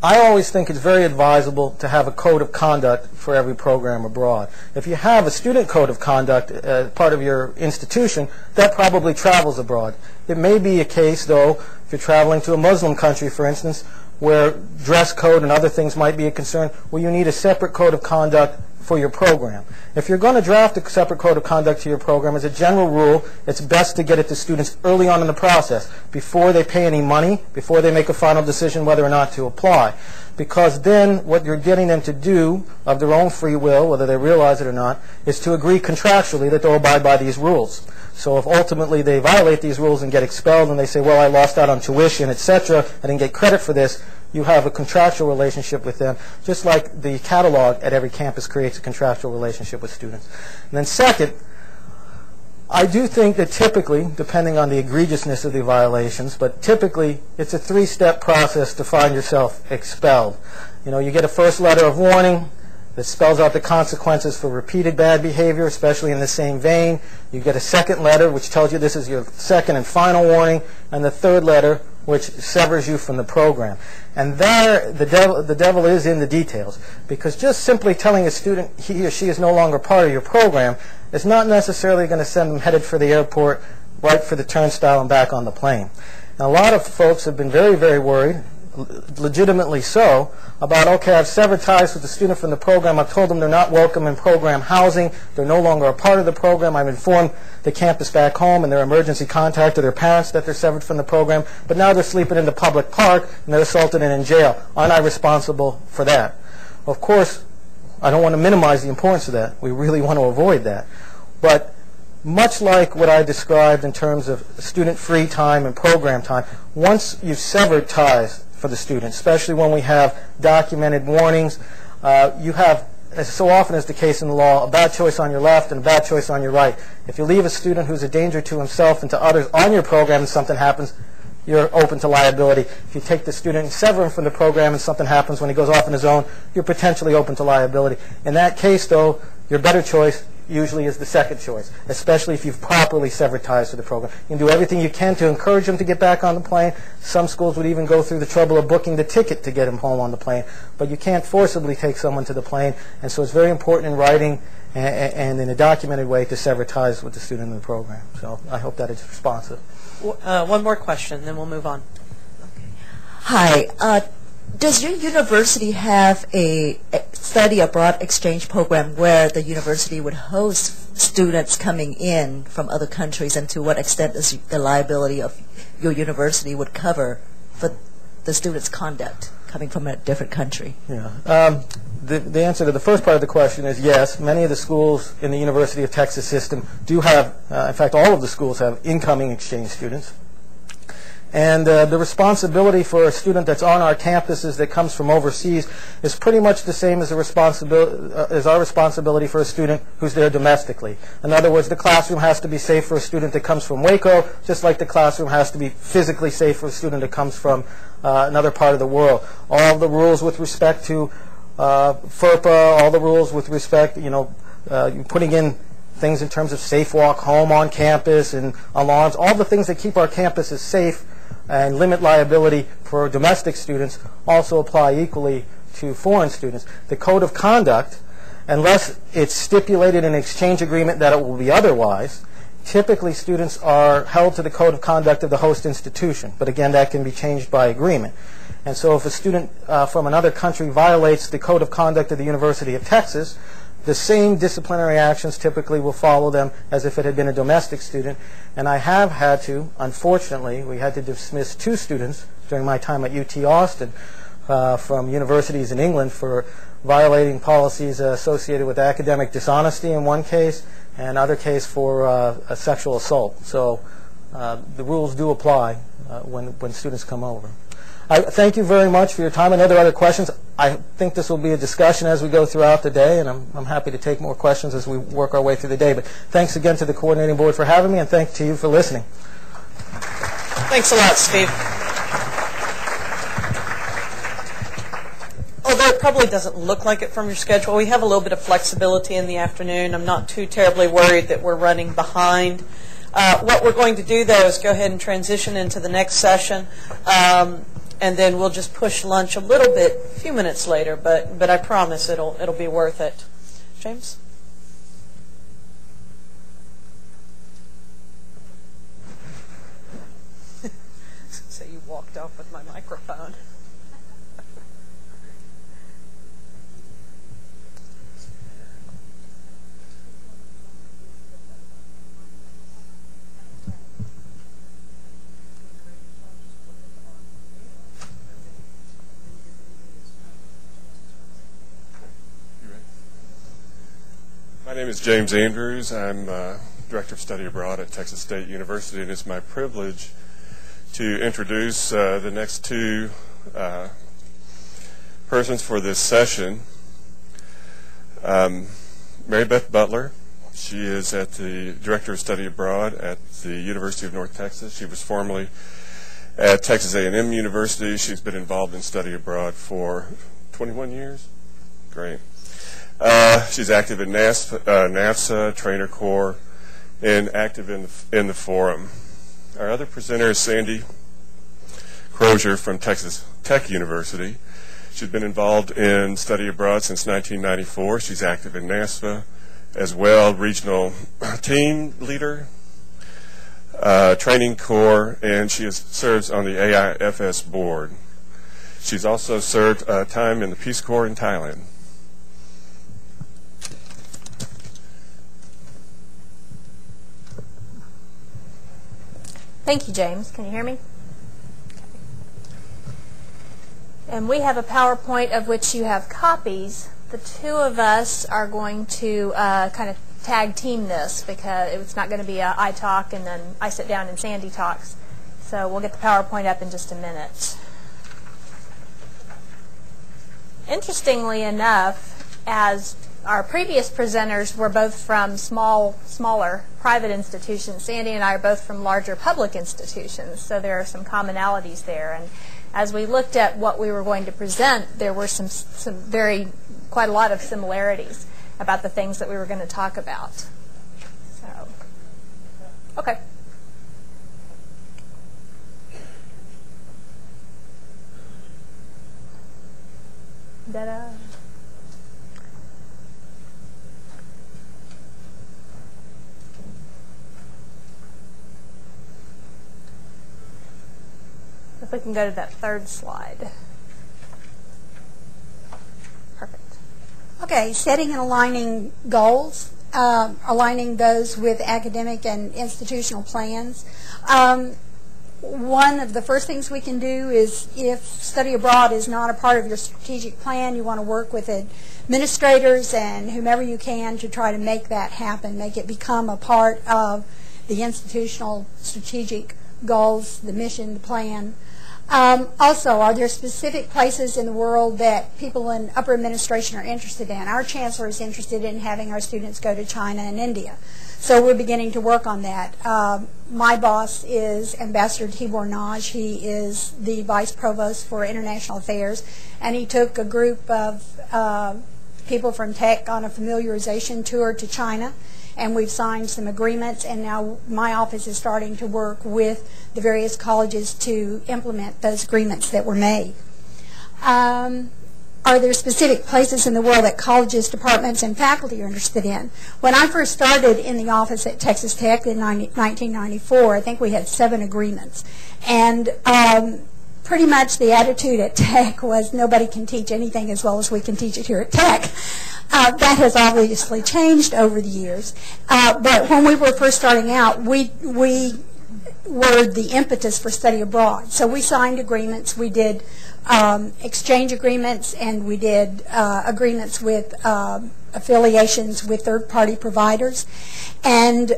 I always think it's very advisable to have a code of conduct for every program abroad. If you have a student code of conduct part of your institution, that probably travels abroad. It may be a case, though, if you're traveling to a Muslim country, for instance, where dress code and other things might be a concern, where you need a separate code of conduct for your program. If you're going to draft a separate code of conduct to your program, as a general rule, it's best to get it to students early on in the process, before they pay any money, before they make a final decision whether or not to apply. Because then what you're getting them to do of their own free will, whether they realize it or not, is to agree contractually that they'll abide by these rules. So if ultimately they violate these rules and get expelled and they say, well, I lost out on tuition, etc., I didn't get credit for this, you have a contractual relationship with them, just like the catalog at every campus creates a contractual relationship with students. And then second, I do think that typically, depending on the egregiousness of the violations, but typically it's a three-step process to find yourself expelled. You get a first letter of warning that spells out the consequences for repeated bad behavior, especially in the same vein. You get a second letter which tells you this is your second and final warning, and the third letter which severs you from the program. And there, the devil is in the details, because just simply telling a student he or she is no longer part of your program is not necessarily going to send them headed for the airport, right for the turnstile, and back on the plane. Now, a lot of folks have been very, very worried, legitimately so, about, okay, I've severed ties with the student from the program. I've told them they're not welcome in program housing. They're no longer a part of the program. I've informed the campus back home and their emergency contact or their parents that they're severed from the program. But now they're sleeping in the public park and they're assaulted and in jail. Aren't I responsible for that? Of course, I don't want to minimize the importance of that. We really want to avoid that. But much like what I described in terms of student free time and program time, once you've severed ties for the student, especially when we have documented warnings, you have, as so often is the case in the law, a bad choice on your left and a bad choice on your right. If you leave a student who's a danger to himself and to others on your program and something happens, you're open to liability. If you take the student and sever him from the program and something happens when he goes off on his own, you're potentially open to liability. In that case, though, your better choice usually is the second choice, especially if you've properly severed ties to the program. You can do everything you can to encourage them to get back on the plane. Some schools would even go through the trouble of booking the ticket to get him home on the plane. But you can't forcibly take someone to the plane, and so it's very important in writing and in a documented way to sever ties with the student in the program. So I hope that it's responsive. One more question, then we'll move on. Hi. Does your university have a study abroad exchange program where the university would host students coming in from other countries, and to what extent is the liability of your university would cover for the students' conduct coming from a different country? Yeah. The answer to the first part of the question is yes. Many of the schools in the University of Texas system do have, in fact, all of the schools have incoming exchange students. And the responsibility for a student that's on our campuses that comes from overseas is pretty much the same as our responsibility for a student who's there domestically. In other words, the classroom has to be safe for a student that comes from Waco, just like the classroom has to be physically safe for a student that comes from another part of the world. All the rules with respect to FERPA, all the rules with respect, putting in things in terms of safe walk home on campus and alarms, all the things that keep our campuses safe and limit liability for domestic students also apply equally to foreign students. The code of conduct, unless it's stipulated in an exchange agreement that it will be otherwise, typically students are held to the code of conduct of the host institution. But again, that can be changed by agreement. And so if a student from another country violates the code of conduct of the University of Texas, the same disciplinary actions typically will follow them as if it had been a domestic student. And I have had to, unfortunately, we had to dismiss 2 students during my time at UT Austin from universities in England for violating policies associated with academic dishonesty in one case, and another case for a sexual assault. So the rules do apply when students come over. I thank you very much for your time. And are there other questions? I think this will be a discussion as we go throughout the day, and I'm happy to take more questions as we work our way through the day. But thanks again to the coordinating board for having me, and thanks to you for listening. Thanks a lot, Steve. Although it probably doesn't look like it from your schedule, we have a little bit of flexibility in the afternoon. I'm not too terribly worried that we're running behind. What we're going to do, though, is go ahead and transition into the next session. And then we'll just push lunch a little bit, a few minutes later, but I promise it'll be worth it. James? So you walked off with my microphone. My name is James Andrews. I'm Director of Study Abroad at Texas State University, and it's my privilege to introduce the next 2 persons for this session. Mary Beth Butler, she is at the Director of Study Abroad at the University of North Texas. She was formerly at Texas A&M University. She's been involved in study abroad for 21 years. Great. She's active in NAFSA, Trainer Corps, and active in the forum. Our other presenter is Sandy Crozier from Texas Tech University. She's been involved in study abroad since 1994. She's active in NAFSA as well, regional team leader, training corps, and she serves on the AIFS board. She's also served time in the Peace Corps in Thailand. Thank you, James. Can you hear me? And we have a PowerPoint of which you have copies. The two of us are going to kind of tag team this because it's not going to be I talk and then I sit down and Sandy talks. So we'll get the PowerPoint up in just a minute. Interestingly enough, as our previous presenters were both from smaller private institutions, Sandy and I are both from larger public institutions, so there are some commonalities there. And as we looked at what we were going to present, there were quite a lot of similarities about the things that we were going to talk about. So, okay. Ta-da. If we can go to that third slide. Perfect. Okay, setting and aligning goals, aligning those with academic and institutional plans. One of the first things we can do is, if study abroad is not a part of your strategic plan, you want to work with administrators and whomever you can to try to make that happen, make it become a part of the institutional strategic goals, the mission, the plan. Also, are there specific places in the world that people in upper administration are interested in? Our chancellor is interested in having our students go to China and India. So we're beginning to work on that. My boss is Ambassador Tibor Naj. He is the Vice Provost for International Affairs, and he took a group of people from tech on a familiarization tour to China, and we've signed some agreements, and now my office is starting to work with the various colleges to implement those agreements that were made. Are there specific places in the world that colleges, departments, and faculty are interested in? When I first started in the office at Texas Tech in 1994, I think we had 7 agreements. And pretty much the attitude at Tech was nobody can teach anything as well as we can teach it here at Tech. That has obviously changed over the years. But when we were first starting out, we were the impetus for study abroad. So we signed agreements. We did exchange agreements, and we did agreements with affiliations with third-party providers. And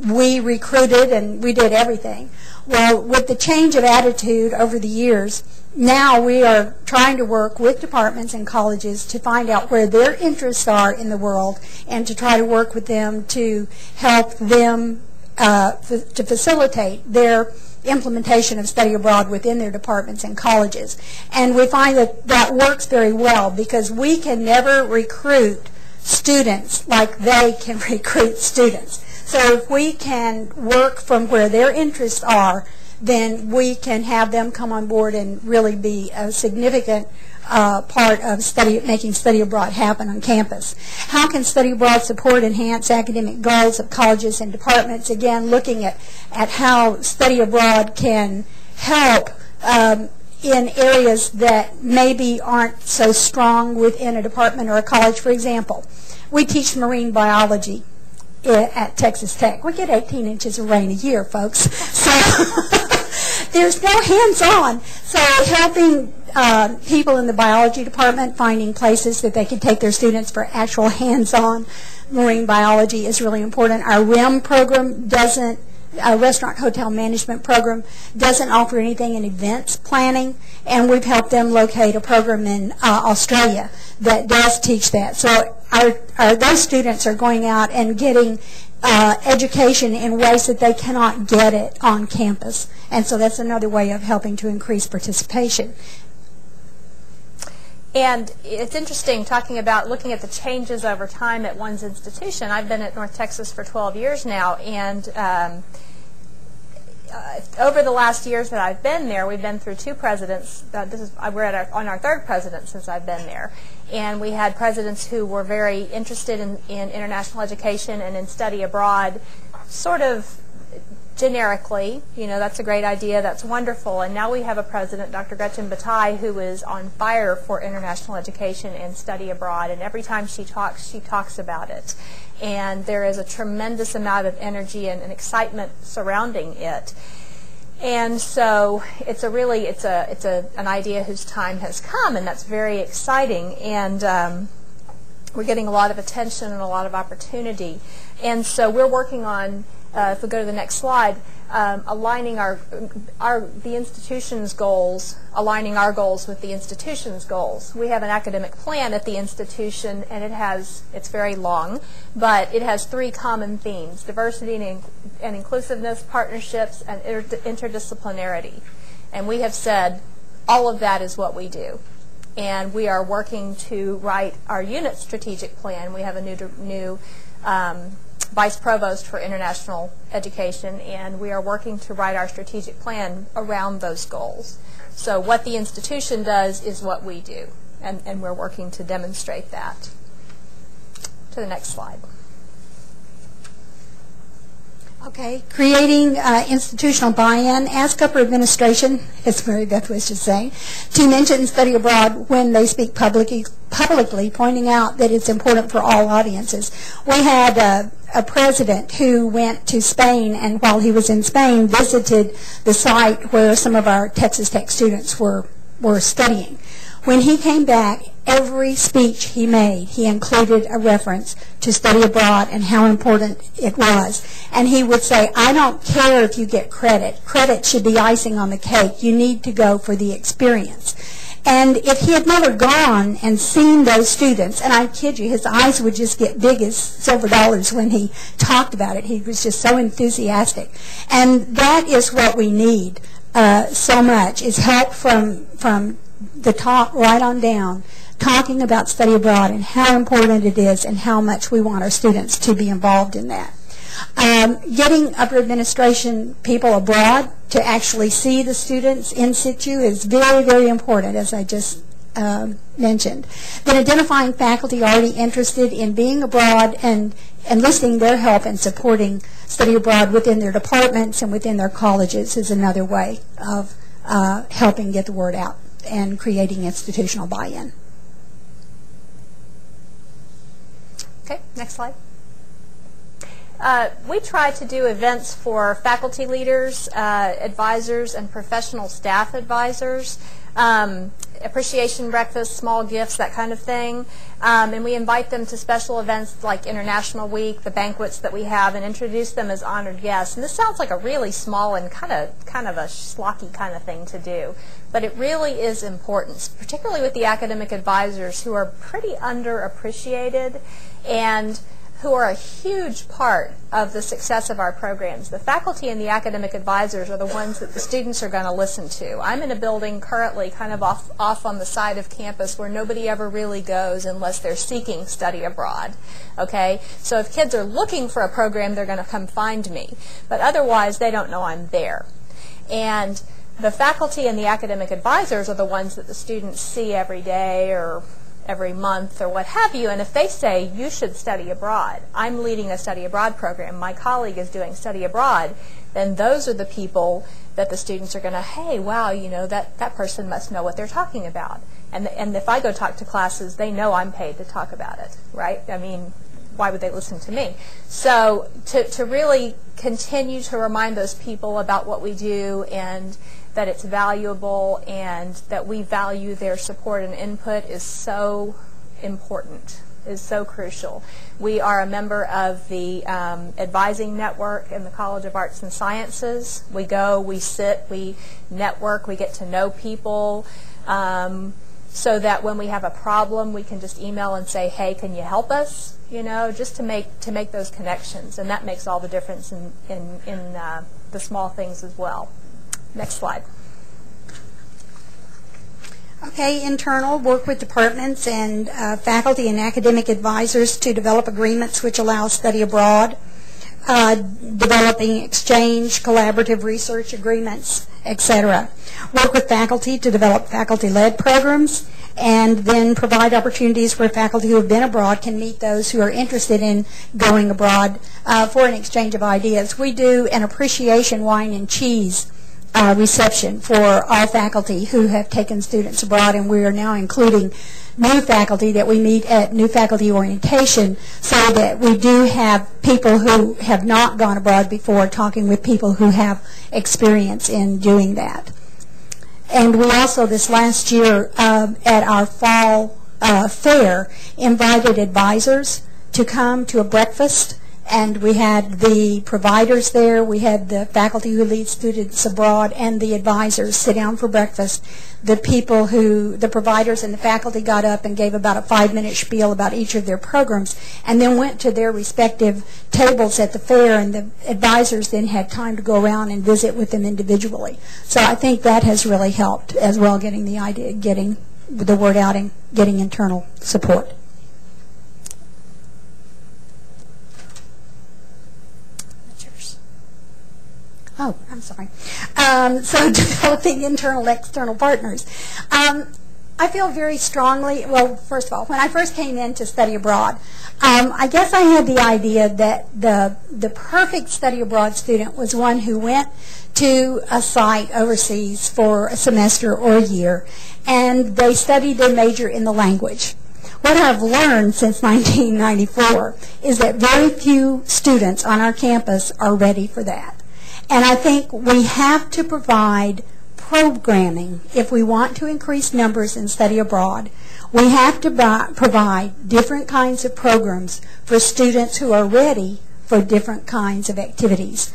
we recruited, and we did everything. Well, with the change of attitude over the years, now we are trying to work with departments and colleges to find out where their interests are in the world and to try to work with them to help them to facilitate their implementation of study abroad within their departments and colleges. And we find that that works very well because we can never recruit students like they can recruit students. So if we can work from where their interests are, then we can have them come on board and really be a significant part of making study abroad happen on campus. How can study abroad support enhance academic goals of colleges and departments? Again, looking at how study abroad can help in areas that maybe aren't so strong within a department or a college. For example, we teach marine biology at Texas Tech. We get 18 inches of rain a year, folks. So there's no hands-on. So helping people in the biology department finding places that they can take their students for actual hands-on marine biology is really important. Our RIM program doesn't restaurant hotel management program doesn't offer anything in events planning, and we've helped them locate a program in Australia that does teach that. So those students are going out and getting education in ways that they cannot get it on campus, and so that's another way of helping to increase participation. And it's interesting talking about looking at the changes over time at one's institution. I've been at North Texas for 12 years now, and over the last years that I've been there, we've been through 2 presidents. We're on our 3rd president since I've been there. And we had presidents who were very interested in international education and in study abroad, sort of generically, you know, that's a great idea, that's wonderful. And now we have a president, Dr. Gretchen Bataille, who is on fire for international education and study abroad. And every time she talks about it. And there is a tremendous amount of energy and excitement surrounding it. And so it's an idea whose time has come, and that's very exciting. And we're getting a lot of attention and a lot of opportunity. And so we're working on, if we go to the next slide, aligning the institution's goals, aligning our goals with the institution's goals. We have an academic plan at the institution, and it's very long, but it has 3 common themes: diversity and inclusiveness, partnerships, and interdisciplinarity. And we have said all of that is what we do. And we are working to write our unit strategic plan. We have a new Vice Provost for International Education, and we are working to write our strategic plan around those goals. So what the institution does is what we do, and we're working to demonstrate that. To the next slide. Okay, creating institutional buy-in. Ask upper administration, as Mary Beth was just saying, to mention study abroad when they speak publicly, pointing out that it's important for all audiences. We had a president who went to Spain, and while he was in Spain, visited the site where some of our Texas Tech students were studying. When he came back, every speech he made, he included a reference to study abroad and how important it was. And he would say, I don't care if you get credit. Credit should be icing on the cake. You need to go for the experience. And if he had never gone and seen those students, and I kid you, his eyes would just get big as silver dollars when he talked about it. He was just so enthusiastic. And that is what we need so much, is help from the top right on down, talking about study abroad and how important it is and how much we want our students to be involved in that. Getting upper administration people abroad to actually see the students in situ is very, very important, as I just mentioned. Then identifying faculty already interested in being abroad and enlisting their help in supporting study abroad within their departments and within their colleges is another way of helping get the word out and creating institutional buy-in. Okay, next slide. We try to do events for faculty leaders, advisors, and professional staff advisors. Appreciation breakfast, small gifts, that kind of thing. And we invite them to special events like International Week, the banquets that we have, and introduce them as honored guests. And this sounds like a really small and kind of a schlocky kind of thing to do. But it really is important, particularly with the academic advisors who are pretty underappreciated and who are a huge part of the success of our programs. The faculty and the academic advisors are the ones that the students are going to listen to. I'm in a building currently kind of off on the side of campus where nobody ever really goes unless they're seeking study abroad. Okay? So if kids are looking for a program, they're going to come find me. But otherwise, they don't know I'm there. And the faculty and the academic advisors are the ones that the students see every day or every month or what have you, and if they say, you should study abroad, I'm leading a study abroad program, my colleague is doing study abroad, then those are the people that the students are going to, hey, wow, you know, that person must know what they're talking about. And if I go talk to classes, they know I'm paid to talk about it, right? I mean, why would they listen to me? So to really continue to remind those people about what we do and that it's valuable and that we value their support and input is so important. is so crucial. We are a member of the advising network in the College of Arts and Sciences. We go, we sit, we network, we get to know people, so that when we have a problem, we can just email and say, hey, can you help us? You know, just to make those connections, and that makes all the difference in the small things as well. Next slide. Okay, internal, work with departments and faculty and academic advisors to develop agreements which allow study abroad, developing exchange, collaborative research agreements, etc. Work with faculty to develop faculty-led programs, and then provide opportunities where faculty who have been abroad can meet those who are interested in going abroad for an exchange of ideas. We do an appreciation wine and cheese reception for all faculty who have taken students abroad, and we are now including new faculty that we meet at new faculty orientation, so that we do have people who have not gone abroad before talking with people who have experience in doing that. And we also, this last year, at our fall fair, invited advisors to come to a breakfast. And we had the providers there, we had the faculty who lead students abroad, and the advisors sit down for breakfast. The providers and the faculty got up and gave about a 5-minute spiel about each of their programs, and then went to their respective tables at the fair, and the advisors then had time to go around and visit with them individually. So I think that has really helped as well, getting the idea, getting the word out, and getting internal support. Oh, I'm sorry. So developing internal, external partners. I feel very strongly, well, first of all, when I first came in to study abroad, I guess I had the idea that the perfect study abroad student was one who went to a site overseas for a semester or a year, and they studied their major in the language. What I've learned since 1994 is that very few students on our campus are ready for that. And I think we have to provide programming if we want to increase numbers in study abroad. We have to provide different kinds of programs for students who are ready for different kinds of activities.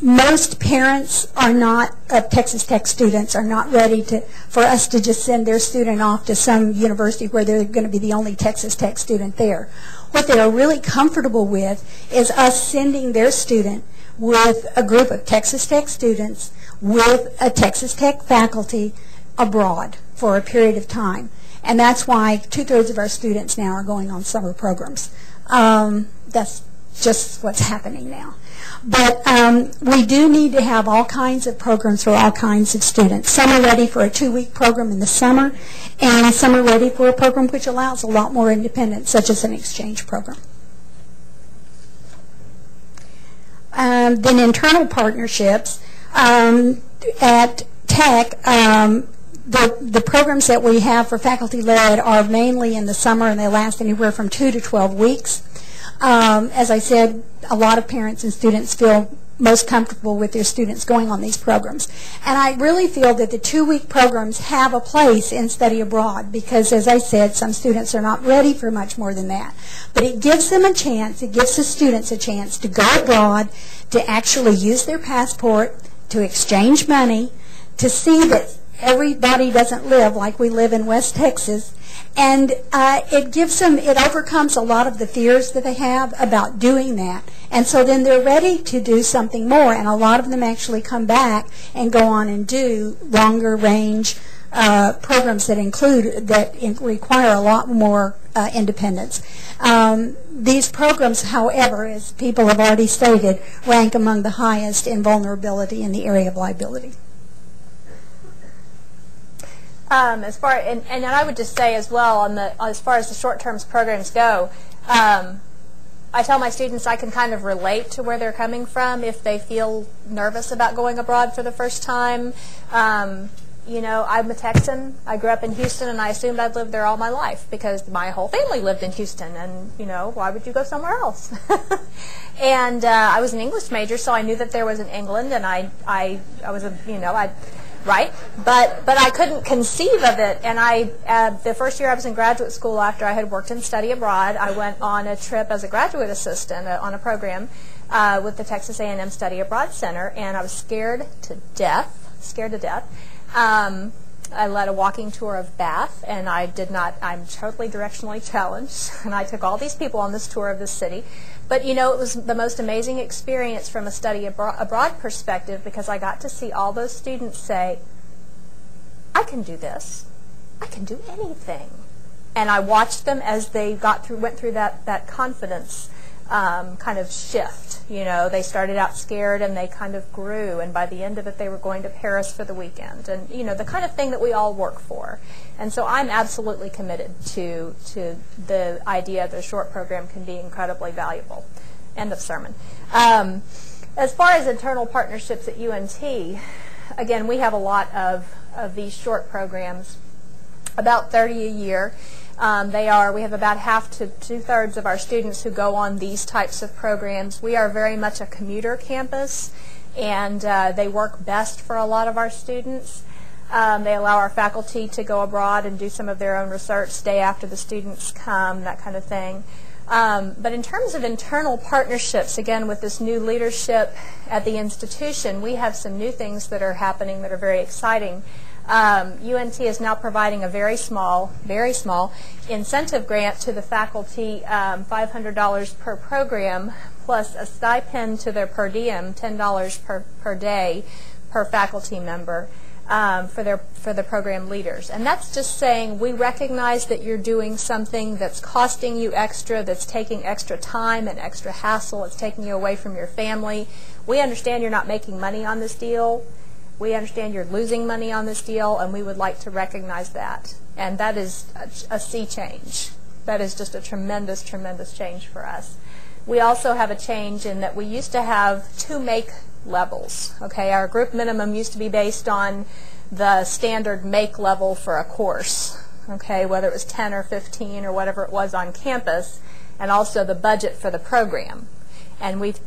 Most parents of Texas Tech students are not ready for us to just send their student off to some university where they're going to be the only Texas Tech student there. What they are really comfortable with is us sending their student with a group of Texas Tech students with a Texas Tech faculty abroad for a period of time. And that's why 2/3 of our students now are going on summer programs. That's just what's happening now. But we do need to have all kinds of programs for all kinds of students. Some are ready for a 2-week program in the summer, and some are ready for a program which allows a lot more independence, such as an exchange program. Then internal partnerships. At Tech, the programs that we have for faculty-led are mainly in the summer, and they last anywhere from 2 to 12 weeks. As I said, a lot of parents and students feel most comfortable with their students going on these programs. And I really feel that the 2-week programs have a place in study abroad because, as I said, some students are not ready for much more than that. But it gives them a chance, it gives the students a chance to go abroad, to actually use their passport, to exchange money, to see that everybody doesn't live like we live in West Texas. And it overcomes a lot of the fears that they have about doing that. And so then they're ready to do something more, and a lot of them actually come back and go on and do longer range programs that require a lot more independence. These programs, however, as people have already stated, rank among the highest in vulnerability in the area of liability. And I would just say as well, as far as the short-term programs go, I tell my students I can kind of relate to where they're coming from if they feel nervous about going abroad for the first time. You know, I'm a Texan. I grew up in Houston, and I assumed I'd lived there all my life because my whole family lived in Houston, and, you know, why would you go somewhere else? And I was an English major, so I knew that there was an England, and I was a, you know, right? But I couldn't conceive of it, and the first year I was in graduate school after I had worked in study abroad, I went on a trip as a graduate assistant on a program with the Texas A&M Study Abroad Center, and I was scared to death. I led a walking tour of Bath, and I'm totally directionally challenged, and I took all these people on this tour of this city. But, you know, it was the most amazing experience from a study abroad perspective, because I got to see all those students say, I can do this. I can do anything. And I watched them as they went through that confidence kind of shift. You know, they started out scared and they kind of grew, and by the end of it they were going to Paris for the weekend, and you know, the kind of thing that we all work for. And so I'm absolutely committed to the idea that a short program can be incredibly valuable. End of sermon. As far as internal partnerships at UNT, again, we have a lot of these short programs, about 30 a year. We have about half to two-thirds of our students who go on these types of programs. We are very much a commuter campus, and they work best for a lot of our students. They allow our faculty to go abroad and do some of their own research, stay after the students come, that kind of thing. But in terms of internal partnerships, again, with this new leadership at the institution, we have some new things that are happening that are very exciting. UNT is now providing a very small incentive grant to the faculty, $500 per program, plus a stipend to their per diem, $10 per day per faculty member for the program leaders. And that's just saying we recognize that you're doing something that's costing you extra, that's taking extra time and extra hassle, it's taking you away from your family. We understand you're not making money on this deal. We understand you're losing money on this deal, and we would like to recognize that. And that is a sea change. That is just a tremendous, tremendous change for us. We also have a change in that we used to have 2 make levels. Okay, our group minimum used to be based on the standard make level for a course. Okay, whether it was 10 or 15 or whatever it was on campus, and also the budget for the program. And we've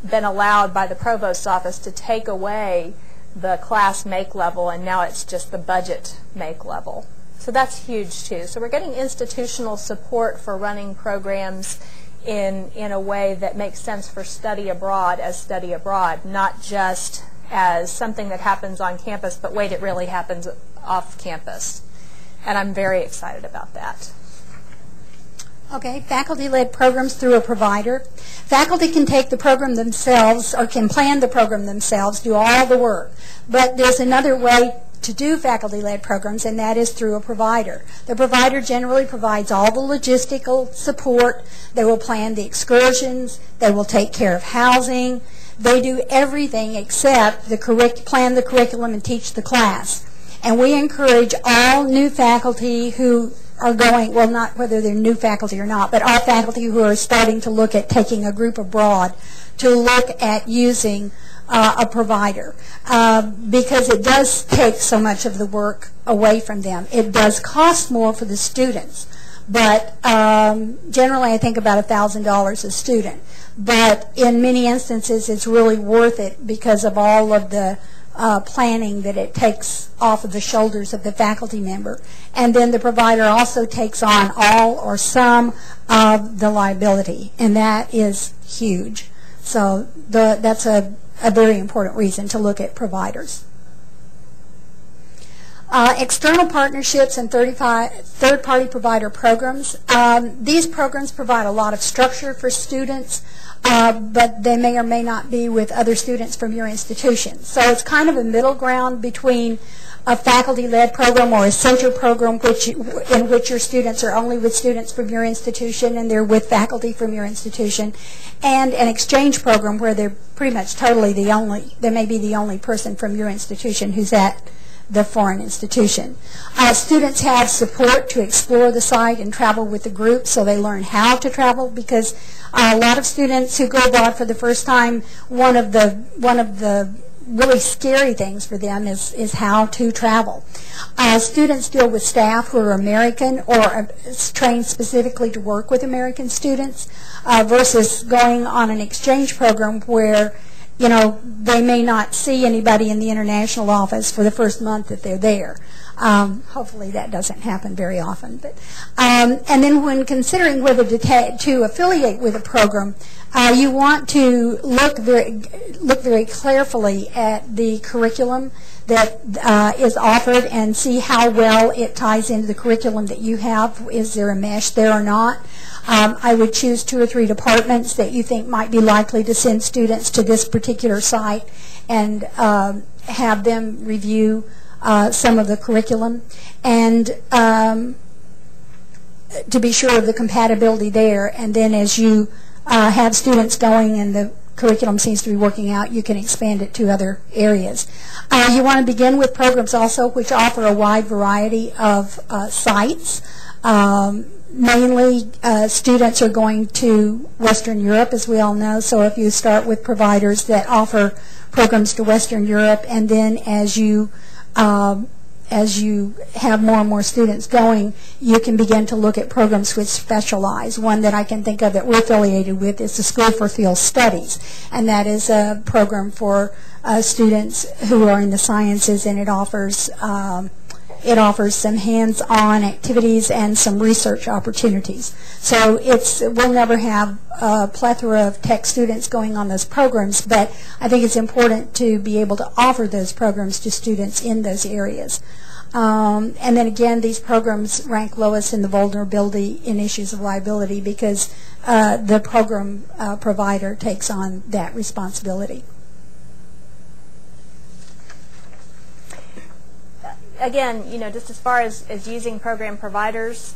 been allowed by the provost's office to take away the class make level, and now it's just the budget make level. So that's huge too. So we're getting institutional support for running programs in a way that makes sense for study abroad as study abroad, not just as something that happens on campus, but wait, it really happens off campus. And I'm very excited about that. Okay, faculty-led programs through a provider. Faculty can take the program themselves or can plan the program themselves, do all the work. But there's another way to do faculty-led programs, and that is through a provider. The provider generally provides all the logistical support. They will plan the excursions. They will take care of housing. They do everything except plan the curriculum and teach the class. And we encourage all new faculty who are going, well, not whether they're new faculty or not, but all faculty who are starting to look at taking a group abroad to look at using a provider because it does take so much of the work away from them. It does cost more for the students, but generally I think about $1,000 a student. But in many instances it's really worth it because of all of the planning that it takes off of the shoulders of the faculty member. And then the provider also takes on all or some of the liability, and that is huge. So that's a very important reason to look at providers. External partnerships and third-party provider programs. These programs provide a lot of structure for students, but they may or may not be with other students from your institution. So it's kind of a middle ground between a faculty-led program or a center program in which your students are only with students from your institution and they're with faculty from your institution, and an exchange program where they're pretty much totally they may be the only person from your institution who's at the foreign institution. Students have support to explore the site and travel with the group, so they learn how to travel, because a lot of students who go abroad for the first time, one of the really scary things for them is how to travel. Students deal with staff who are American or trained specifically to work with American students versus going on an exchange program where you know, they may not see anybody in the international office for the first month that they're there. Hopefully that doesn't happen very often. But, and then when considering whether to affiliate with a program, you want to look very carefully at the curriculum that is offered and see how well it ties into the curriculum that you have. Is there a mesh there or not? I would choose 2 or 3 departments that you think might be likely to send students to this particular site and have them review some of the curriculum, and to be sure of the compatibility there. And then as you have students going and the curriculum seems to be working out, you can expand it to other areas. You want to begin with programs also which offer a wide variety of sites. Mainly, students are going to Western Europe, as we all know, so if you start with providers that offer programs to Western Europe, and then as you have more and more students going, you can begin to look at programs which specialize. One that I can think of that we're affiliated with is the School for Field Studies, and that is a program for students who are in the sciences, and it offers some hands-on activities and some research opportunities. So we'll never have a plethora of tech students going on those programs, but I think it's important to be able to offer those programs to students in those areas. And then again, these programs rank lowest in the vulnerability in issues of liability because the program provider takes on that responsibility. Again, you know, just as far as using program providers,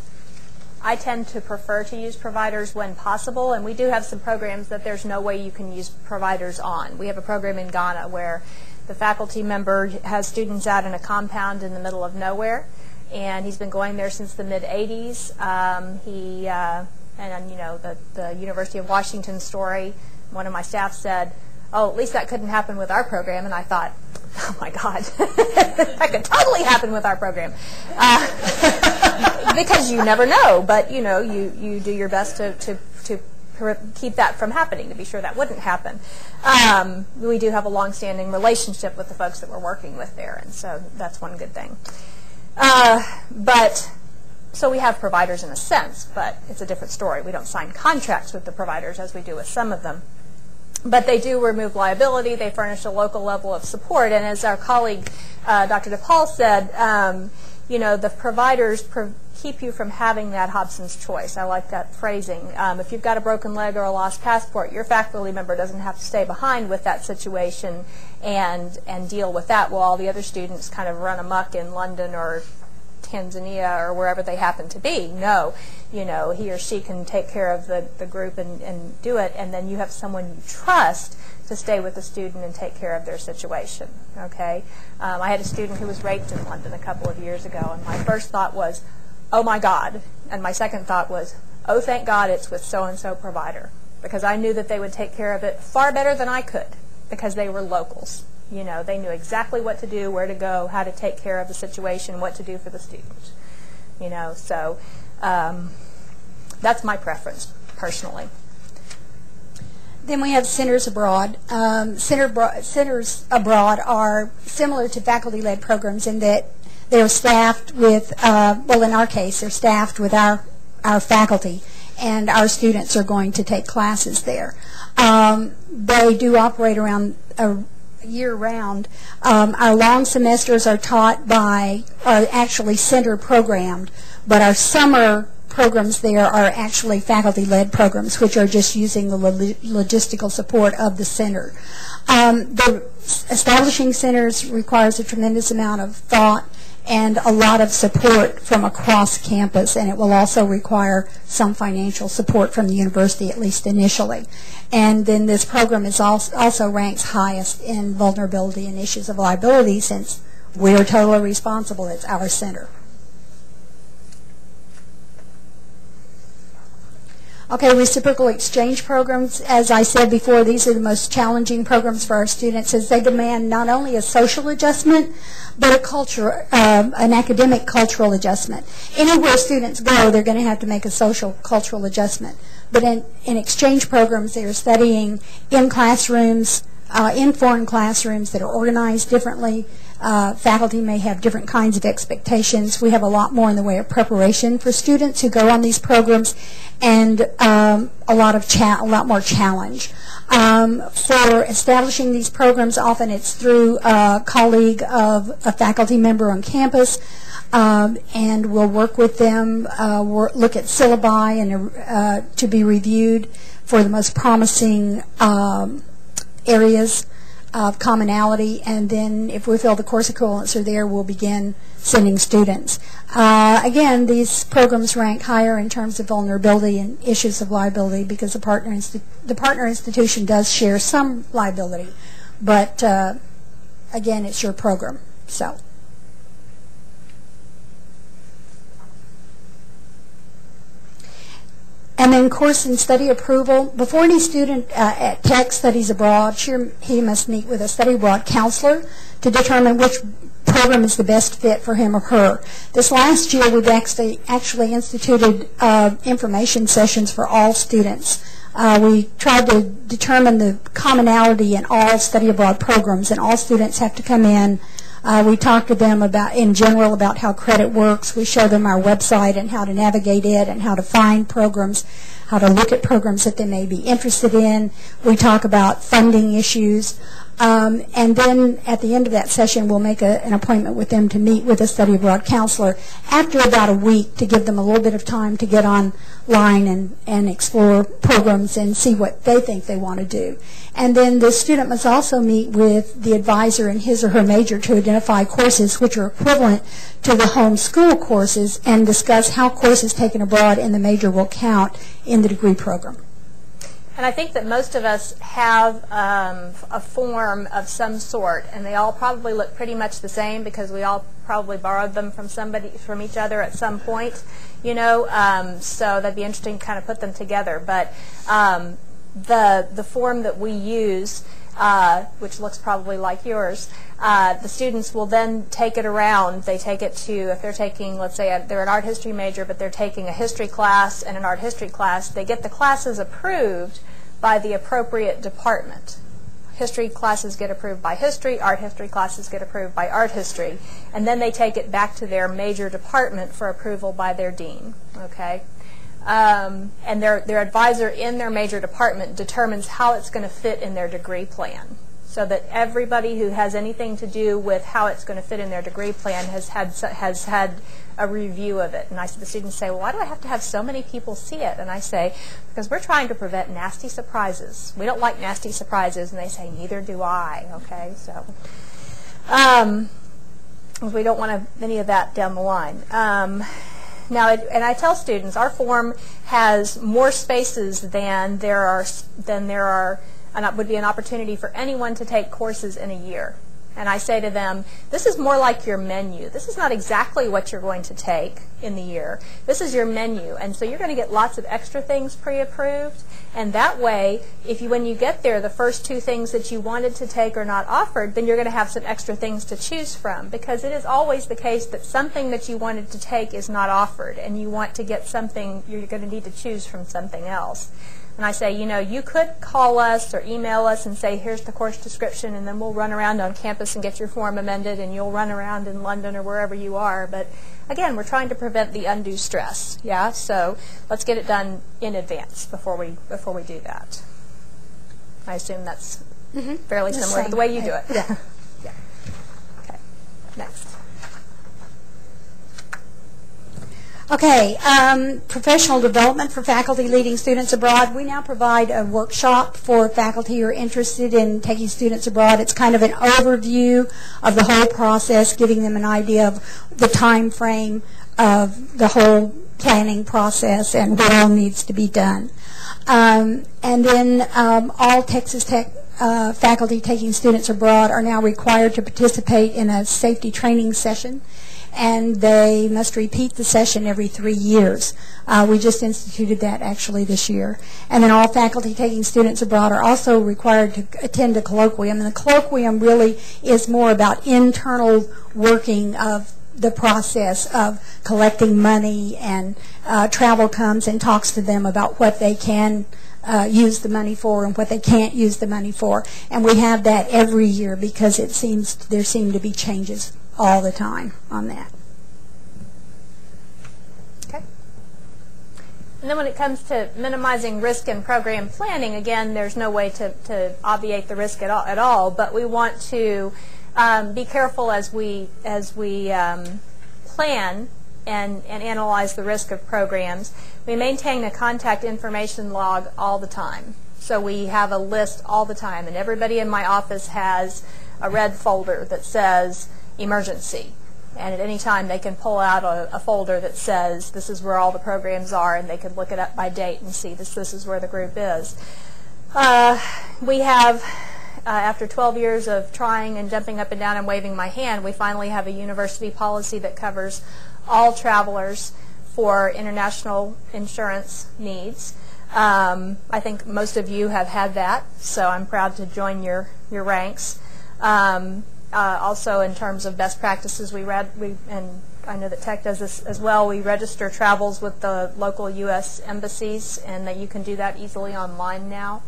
I tend to prefer to use providers when possible, and we do have some programs that there's no way you can use providers on. We have a program in Ghana where the faculty member has students out in a compound in the middle of nowhere, and he's been going there since the mid-'80s. And you know, the University of Washington story, one of my staff said, "Oh, at least that couldn't happen with our program," and I thought, oh my God, that could totally happen with our program. Because you never know, but you know, you do your best to keep that from happening, to be sure that wouldn't happen. We do have a long-standing relationship with the folks that we're working with there, and so that's one good thing. So we have providers in a sense, but it's a different story. We don't sign contracts with the providers as we do with some of them. But they do remove liability. They furnish a local level of support. And as our colleague, Dr. DePaul said, you know, the providers keep you from having that Hobson's choice. I like that phrasing. If you've got a broken leg or a lost passport, your faculty member doesn't have to stay behind with that situation and deal with that while all the other students kind of run amok in London or Tanzania or wherever they happen to be. No, you know, he or she can take care of the group and do it, and then you have someone you trust to stay with the student and take care of their situation, okay? I had a student who was raped in London a couple of years ago, and my first thought was, oh my God, and my second thought was, oh thank God it's with so-and-so provider, because I knew that they would take care of it far better than I could, because they were locals. You know, they knew exactly what to do, where to go, how to take care of the situation, what to do for the student. You know, so that's my preference, personally. Then we have centers abroad. Centers abroad are similar to faculty-led programs in that they're staffed with, well, in our case, they're staffed with our faculty, and our students are going to take classes there. They do operate around year-round. Our long semesters are taught by, are actually center programmed, but our summer programs there are actually faculty-led programs, which are just using the logistical support of the center. Establishing centers requires a tremendous amount of thought and a lot of support from across campus, and it will also require some financial support from the university, at least initially. And then this program is also ranks highest in vulnerability and issues of liability, since we are totally responsible. It's our center. Okay, reciprocal exchange programs, as I said before, these are the most challenging programs for our students, as they demand not only a social adjustment, but a culture, an academic cultural adjustment. Anywhere students go, they're going to have to make a social cultural adjustment. But in exchange programs, they're studying in classrooms in foreign classrooms that are organized differently. Faculty may have different kinds of expectations. We have a lot more in the way of preparation for students who go on these programs, and a lot more challenge. For establishing these programs, often it's through a colleague of a faculty member on campus, and we'll work with them, look at syllabi and to be reviewed for the most promising areas of commonality, and then if we feel the course equivalents are there, we'll begin sending students. Again, these programs rank higher in terms of vulnerability and issues of liability because the partner institution does share some liability, but again, it's your program. So. And then course and study approval. Before any student at Tech studies abroad, he must meet with a study abroad counselor to determine which program is the best fit for him or her. This last year, we've actually instituted information sessions for all students. We tried to determine the commonality in all study abroad programs, and all students have to come in. We talk to them in general about how credit works. We show them our website and how to navigate it and how to find programs, how to look at programs that they may be interested in. We talk about funding issues. And then at the end of that session, we'll make an appointment with them to meet with a study abroad counselor after about a week to give them a little bit of time to get online and explore programs and see what they think they want to do. And then the student must also meet with the advisor in his or her major to identify courses which are equivalent to the home school courses and discuss how courses taken abroad in the major will count in the degree program. And I think that most of us have a form of some sort, and they all probably look pretty much the same because we all probably borrowed them from each other at some point, you know. So that'd be interesting to kind of put them together. But the form that we use, which looks probably like yours, the students will then take it around. They take it to, if they're taking, let's say they're an art history major, but they're taking a history class and an art history class, they get the classes approved by the appropriate department. History classes get approved by history, art history classes get approved by art history, and then they take it back to their major department for approval by their dean, okay? And their advisor in their major department determines how it's going to fit in their degree plan, so that everybody who has anything to do with how it's going to fit in their degree plan has had a review of it. And the students say, well, why do I have to have so many people see it? And I say, because we're trying to prevent nasty surprises. We don't like nasty surprises. And they say, neither do I. Okay, so we don't want any of that down the line. Now, and I tell students, our form has more spaces than there are, and would be an opportunity for anyone to take courses in a year. And I say to them, this is more like your menu. This is not exactly what you're going to take in the year. This is your menu. And so you're going to get lots of extra things pre-approved. And that way, when you get there, the first two things that you wanted to take are not offered, then you're going to have some extra things to choose from. Because it is always the case that something that you wanted to take is not offered. And you want to get something, you're going to need to choose from something else. And I say, you know, you could call us or email us and say, here's the course description, and then we'll run around on campus and get your form amended, and you'll run around in London or wherever you are. But again, we're trying to prevent the undue stress. Yeah, so let's get it done in advance before we do that. I assume that's fairly similar to the way you do it. Yeah. Yeah. Okay. Next. Okay, professional development for faculty leading students abroad. We now provide a workshop for faculty who are interested in taking students abroad. It's kind of an overview of the whole process, giving them an idea of the time frame of the whole planning process and what all needs to be done. And then all Texas Tech faculty taking students abroad are now required to participate in a safety training session, and they must repeat the session every 3 years. We just instituted that actually this year. And then all faculty taking students abroad are also required to attend a colloquium. And the colloquium really is more about internal working of the process of collecting money, and travel comes and talks to them about what they can use the money for and what they can't use the money for. And we have that every year because it seems there seem to be changes all the time on that. Okay. And then when it comes to minimizing risk in program planning, again, there's no way to obviate the risk at all, but we want to be careful as we plan and analyze the risk of programs. We maintain a contact information log all the time. So we have a list all the time, and everybody in my office has a red folder that says emergency. And at any time they can pull out a folder that says this is where all the programs are, and they can look it up by date and see this is where the group is. We have, after 12 years of trying and jumping up and down and waving my hand, we finally have a university policy that covers all travelers for international insurance needs. I think most of you have had that, so I'm proud to join your ranks. Also, in terms of best practices, and I know that Tech does this as well, we register travels with the local U.S. embassies, and that you can do that easily online now.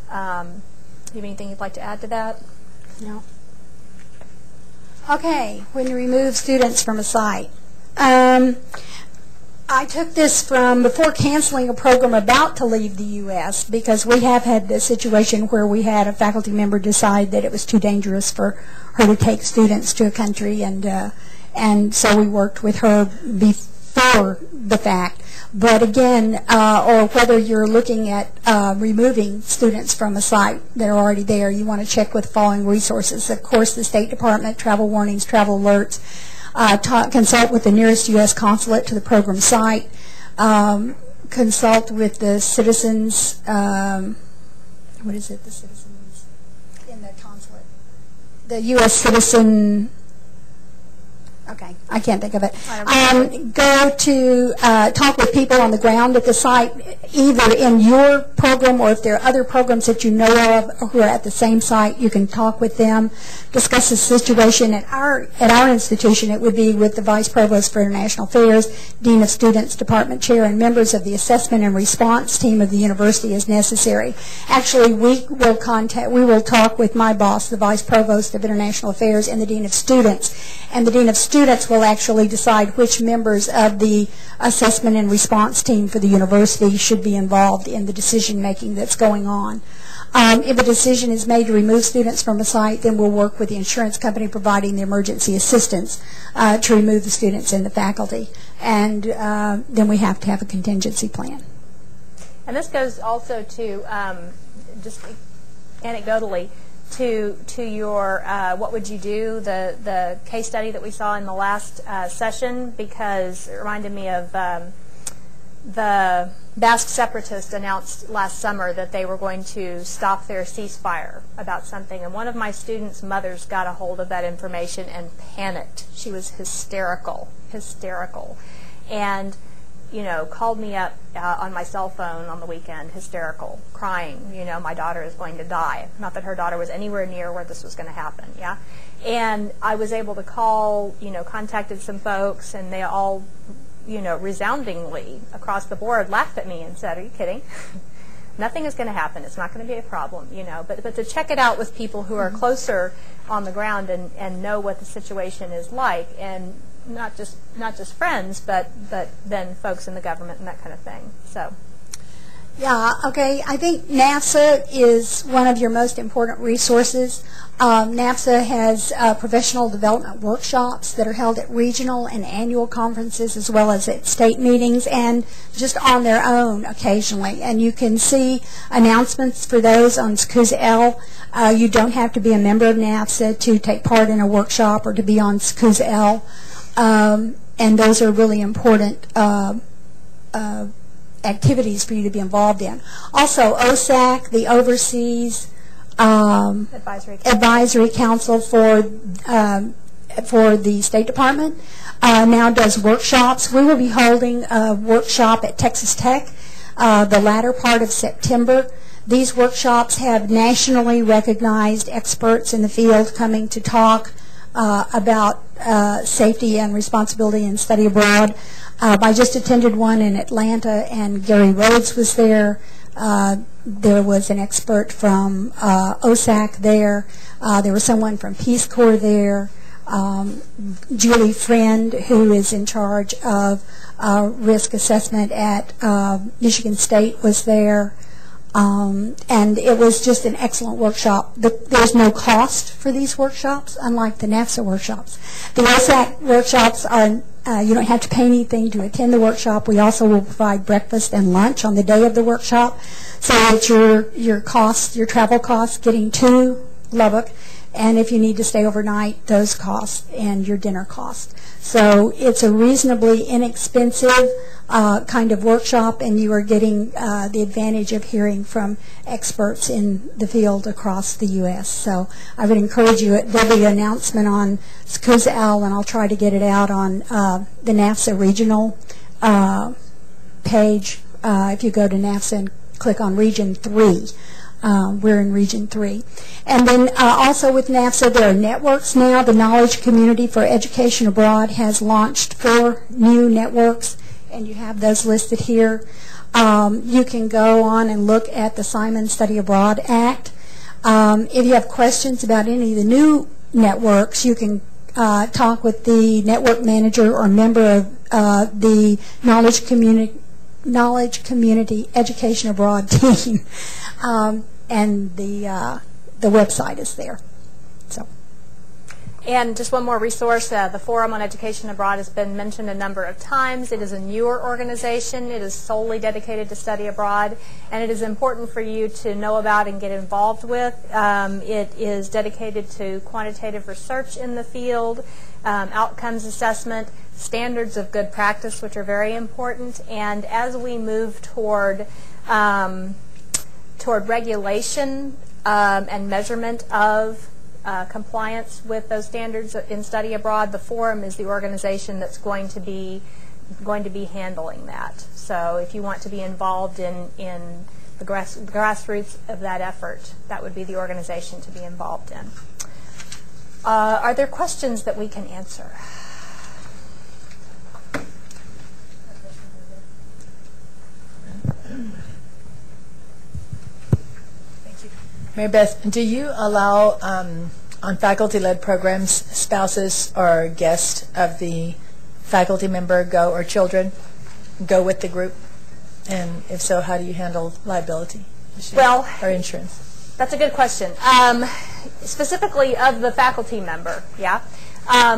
Do you have anything you'd like to add to that? No. Okay, when you remove students from a site. I took this from before canceling a program about to leave the U.S. because we have had a situation where we had a faculty member decide that it was too dangerous for her to take students to a country, and so we worked with her before the fact. But again, or whether you're looking at removing students from a site that are already there, you want to check with the following resources. Of course, the State Department, travel warnings, travel alerts. Consult with the nearest U.S. consulate to the program site. Consult with the citizens. What is it? The citizens in the consulate. The U.S. citizen. Okay, I can't think of it. Go to talk with people on the ground at the site, either in your program or if there are other programs that you know of who are at the same site, you can talk with them. Discuss the situation at our institution. It would be with the Vice Provost for International Affairs, Dean of Students, Department Chair, and members of the assessment and response team of the university as necessary. Actually, we will talk with my boss, the Vice Provost of International Affairs, and the Dean of Students. And the Dean of Students will actually decide which members of the assessment and response team for the university should be involved in the decision making that's going on. If a decision is made to remove students from a site, then we'll work with the insurance company providing the emergency assistance to remove the students and the faculty. And then we have to have a contingency plan. And this goes also to, just anecdotally, to your what would you do, the case study that we saw in the last session, because it reminded me of the Basque separatists announced last summer that they were going to stop their ceasefire about something, and one of my students' mothers got a hold of that information and panicked. She was hysterical, and called me up on my cell phone on the weekend, hysterical, crying, my daughter is going to die. Not that her daughter was anywhere near where this was going to happen, yeah? And I was able to call, contacted some folks, and they all, resoundingly across the board laughed at me and said, "Are you kidding? Nothing is going to happen. It's not going to be a problem," But to check it out with people who are closer on the ground and know what the situation is like, and not just friends, but then folks in the government and that kind of thing. So. Yeah, okay. I think NAFSA is one of your most important resources. NAFSA has professional development workshops that are held at regional and annual conferences as well as at state meetings and just on their own occasionally. And you can see announcements for those on SCUSA-L. You don't have to be a member of NAFSA to take part in a workshop or to be on SCUSA-L. And those are really important activities for you to be involved in. Also, OSAC, the Overseas Advisory Council for the State Department, now does workshops. We will be holding a workshop at Texas Tech the latter part of September. These workshops have nationally recognized experts in the field coming to talk about safety and responsibility in study abroad. I just attended one in Atlanta, and Gary Rhodes was there. There was an expert from OSAC there. There was someone from Peace Corps there. Julie Friend, who is in charge of risk assessment at Michigan State, was there. And it was just an excellent workshop. There's no cost for these workshops, unlike the NAFSA workshops. The OSAC workshops are, you don't have to pay anything to attend the workshop. We also will provide breakfast and lunch on the day of the workshop, so that your costs, your travel costs getting to Lubbock, and if you need to stay overnight, those costs and your dinner costs. So it's a reasonably inexpensive kind of workshop, and you are getting the advantage of hearing from experts in the field across the U.S. So I would encourage you. There'll be an announcement on SCUSAL, and I'll try to get it out on the NAFSA regional page. If you go to NAFSA and click on Region 3. We're in Region 3. And then also with NAFSA, there are networks now. The Knowledge Community for Education Abroad has launched 4 new networks, and you have those listed here. You can go on and look at the Simon Study Abroad Act. If you have questions about any of the new networks, you can talk with the network manager or member of the Knowledge Community Education Abroad team. And the website is there. So. And just one more resource, the Forum on Education Abroad has been mentioned a number of times. It is a newer organization. It is solely dedicated to study abroad, and it is important for you to know about and get involved with. It is dedicated to quantitative research in the field, outcomes assessment, standards of good practice, which are very important. And as we move toward regulation and measurement of compliance with those standards in study abroad, the Forum is the organization that's going to be handling that. So if you want to be involved in the grassroots of that effort, that would be the organization to be involved in. Are there questions that we can answer? Mary Beth, do you allow on faculty-led programs spouses or guests of the faculty member go, or children go with the group? And if so, how do you handle liability issues or insurance? That's a good question. Specifically of the faculty member, yeah.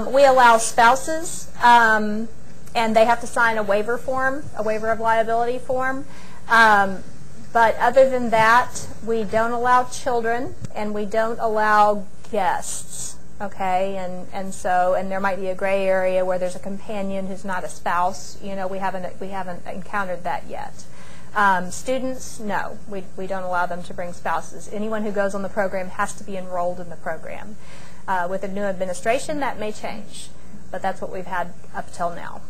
We allow spouses, and they have to sign a waiver form, a waiver of liability form. But other than that, we don't allow children, and we don't allow guests, okay? And there might be a gray area where there's a companion who's not a spouse. You know, we haven't encountered that yet. Students, no, we don't allow them to bring spouses. Anyone who goes on the program has to be enrolled in the program. With a new administration, that may change, but that's what we've had up till now.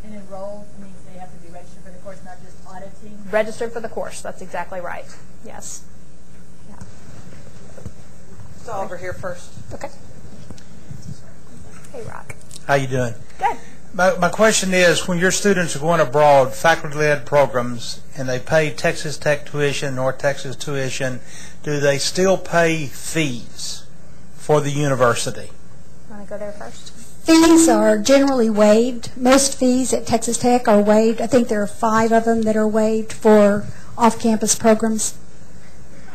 And enrolled means they have to be registered for the course, not just auditing? Registered for the course, that's exactly right, yes. Yeah. So over here first. Okay. Hey, Rock. How you doing? Good. My question is, when your students are going abroad, faculty-led programs, and they pay Texas Tech tuition, North Texas tuition, do they still pay fees for the university? Want to go there first? Fees are generally waived. Most fees at Texas Tech are waived. I think there are 5 of them that are waived for off-campus programs.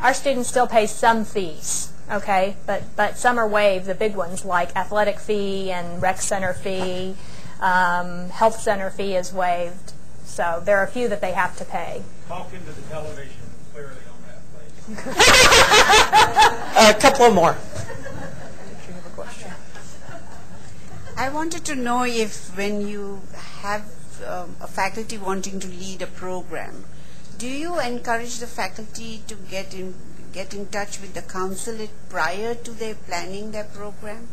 Our students still pay some fees, okay, but some are waived, the big ones like athletic fee and rec center fee, health center fee is waived. So there are a few that they have to pay. Talk into the television clearly on that, please. A couple of more. I wanted to know if when you have a faculty wanting to lead a program, do you encourage the faculty to get in touch with the consulate prior to their planning their program?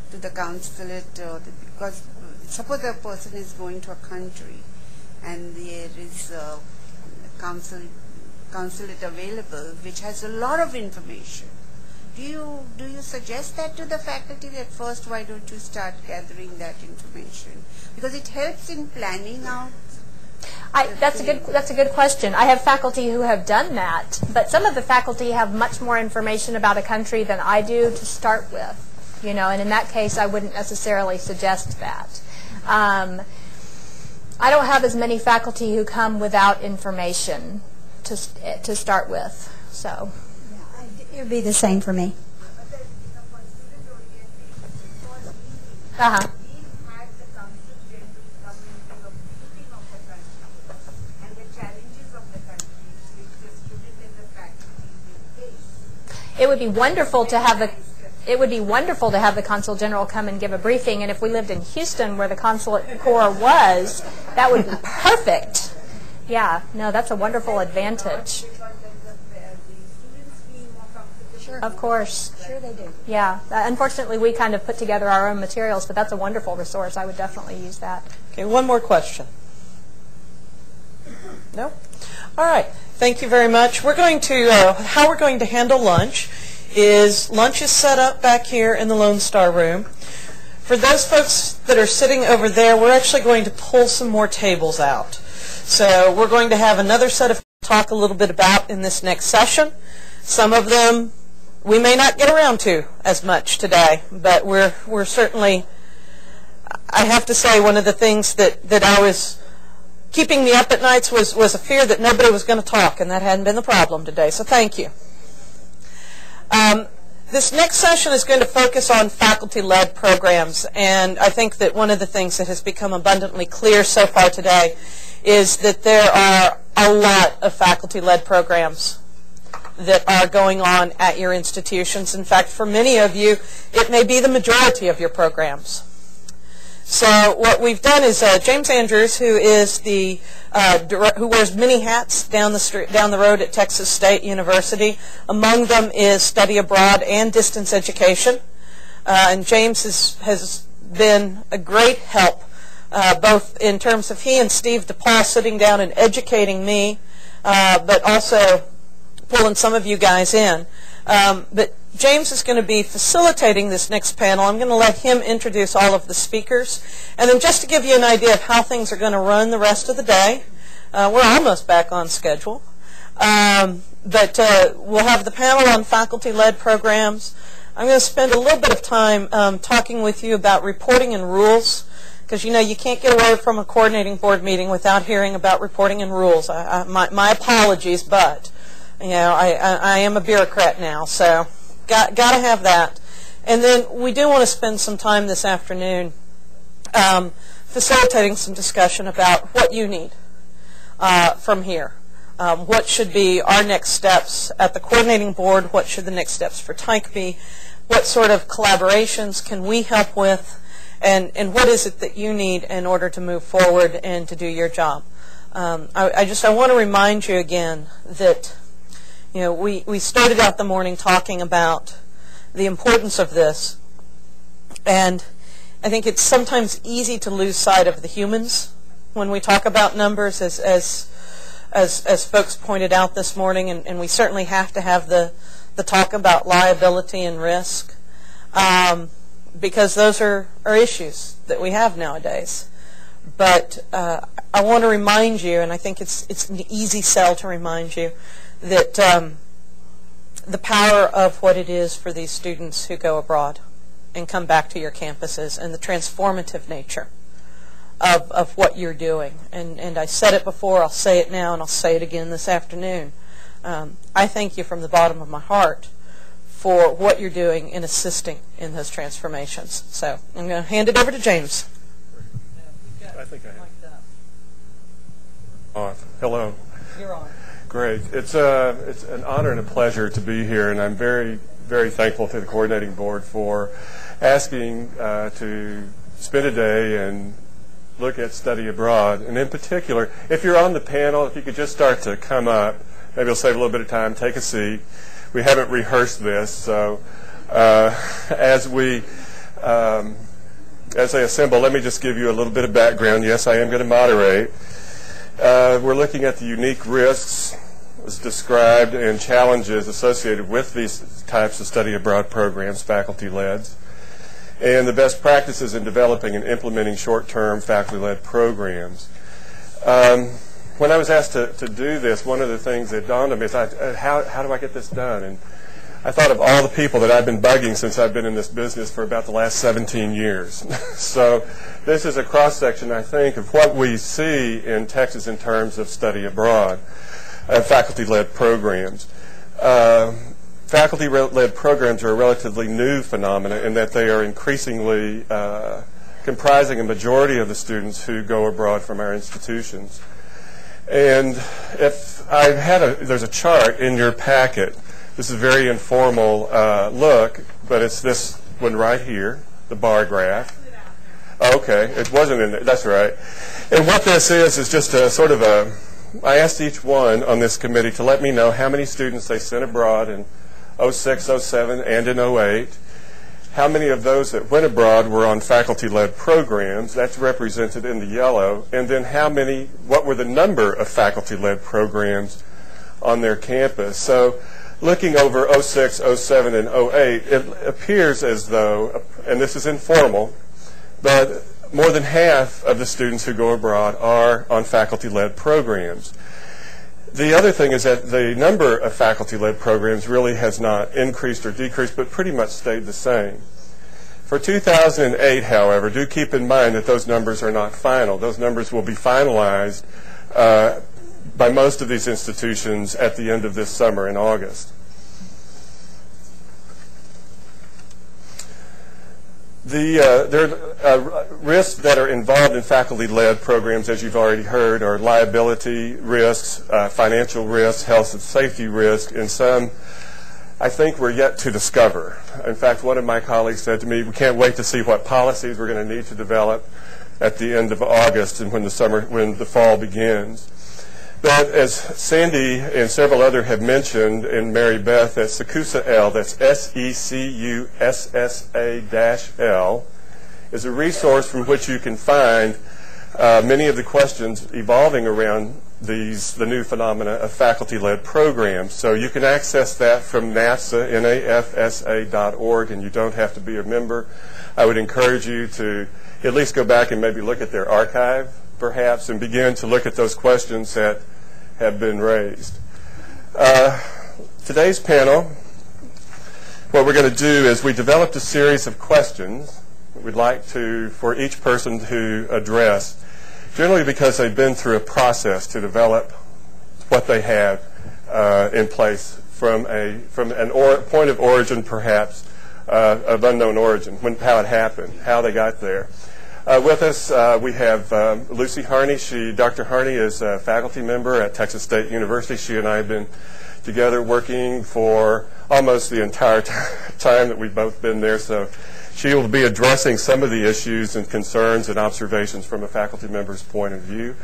To the consulate, because suppose a person is going to a country and there is a consulate available which has a lot of information Do you suggest that to the faculty that first why don't you start gathering that information? Because it helps in planning out. That's a good question. I have faculty who have done that, but some of the faculty have much more information about a country than I do to start with, you know, and in that case I wouldn't necessarily suggest that. I don't have as many faculty who come without information to start with, so. It would be the same for me. Uh-huh. It would be wonderful to have the Consul General come and give a briefing, and if we lived in Houston where the Consulate Corps was, that would be perfect. Yeah, no, that's a wonderful advantage. Sure. Of course. Sure they do. Yeah. Unfortunately, we kind of put together our own materials, but that's a wonderful resource. I would definitely use that. Okay, one more question. No? All right. Thank you very much. We're going to, how we're going to handle lunch is set up back here in the Lone Star room. For those folks that are sitting over there, we're actually going to pull some more tables out. So we're going to have another set of talk a little bit about in this next session. Some of them we may not get around to as much today, but we're certainly, I have to say, one of the things that I was keeping me up at nights was a fear that nobody was going to talk, and that hadn't been the problem today, so thank you. This next session is going to focus on faculty-led programs, and I think that one of the things that has become abundantly clear so far today is that there are a lot of faculty-led programs that are going on at your institutions. In fact, for many of you, it may be the majority of your programs. So what we've done is James Andrews, who is who wears many hats down the road at Texas State University. Among them is study abroad and distance education. And James has been a great help, both in terms of he and Steve DePaul sitting down and educating me, but also pulling some of you guys in. But James is going to be facilitating this next panel. I'm going to let him introduce all of the speakers. And then just to give you an idea of how things are going to run the rest of the day, we're almost back on schedule. But we'll have the panel on faculty-led programs. I'm going to spend a little bit of time talking with you about reporting and rules, because you know you can't get away from a coordinating board meeting without hearing about reporting and rules. My apologies, but you know, I am a bureaucrat now, so got to have that. And then we do want to spend some time this afternoon facilitating some discussion about what you need from here. What should be our next steps at the coordinating board? What should the next steps for TIKE be? What sort of collaborations can we help with? And what is it that you need in order to move forward and to do your job? I want to remind you again that we started out the morning talking about the importance of this, and I think it's sometimes easy to lose sight of the humans when we talk about numbers, as folks pointed out this morning, and we certainly have to have the talk about liability and risk, because those are issues that we have nowadays. But I want to remind you, and I think it's an easy sell to remind you, that the power of what it is for these students who go abroad and come back to your campuses, and the transformative nature of what you're doing. And I said it before, I'll say it now, and I'll say it again this afternoon. I thank you from the bottom of my heart for what you're doing in assisting in those transformations. So I'm going to hand it over to James. I think I have. Hello. You're on. Great. It's an honor and a pleasure to be here, and I'm very, very thankful to the coordinating board for asking to spend a day and look at study abroad. And in particular, if you're on the panel, if you could just start to come up, maybe it'll save a little bit of time, take a seat. We haven't rehearsed this, so as they assemble, let me just give you a little bit of background. Yes, I am going to moderate. We're looking at the unique risks was described and challenges associated with these types of study abroad programs, faculty-led, and the best practices in developing and implementing short-term faculty-led programs. When I was asked to do this, one of the things that dawned on me is, how do I get this done? And I thought of all the people that I've been bugging since I've been in this business for about the last 17 years. So this is a cross-section, I think, of what we see in Texas in terms of study abroad, faculty-led programs. Faculty-led programs are a relatively new phenomenon in that they are increasingly comprising a majority of the students who go abroad from our institutions. And if there's a chart in your packet. This is a very informal look, but it's this one right here, the bar graph. Okay, it wasn't in there. That's right. And what this is just a sort of I asked each one on this committee to let me know how many students they sent abroad in 06, 07, and in 08. How many of those that went abroad were on faculty-led programs? That's represented in the yellow. And then what were the number of faculty-led programs on their campus? So looking over 06, 07, and 08, it appears as though, and this is informal, but more than half of the students who go abroad are on faculty-led programs. The other thing is that the number of faculty-led programs really has not increased or decreased, but pretty much stayed the same. For 2008, however, do keep in mind that those numbers are not final. Those numbers will be finalized by most of these institutions at the end of this summer in August. There are risks that are involved in faculty-led programs, as you've already heard, are liability risks, financial risks, health and safety risks, and some I think we're yet to discover. In fact, one of my colleagues said to me, we can't wait to see what policies we're going to need to develop at the end of August and when the fall begins. But as Sandy and several others have mentioned, and Mary Beth, that SECUSA-L, that's SECUSSA-L, is a resource from which you can find many of the questions evolving around the new phenomena of faculty-led programs. So you can access that from NAFSA, NAFSA.org, and you don't have to be a member. I would encourage you to at least go back and maybe look at their archive, perhaps, and begin to look at those questions that have been raised. Today's panel, what we're going to do is we developed a series of questions we'd like for each person to address, generally because they've been through a process to develop what they have in place from a point of origin, perhaps, of unknown origin, how it happened, how they got there. With us, we have Lucy Harney. Dr. Harney is a faculty member at Texas State University. She and I have been together working for almost the entire time that we've both been there. So she will be addressing some of the issues and concerns and observations from a faculty member's point of view.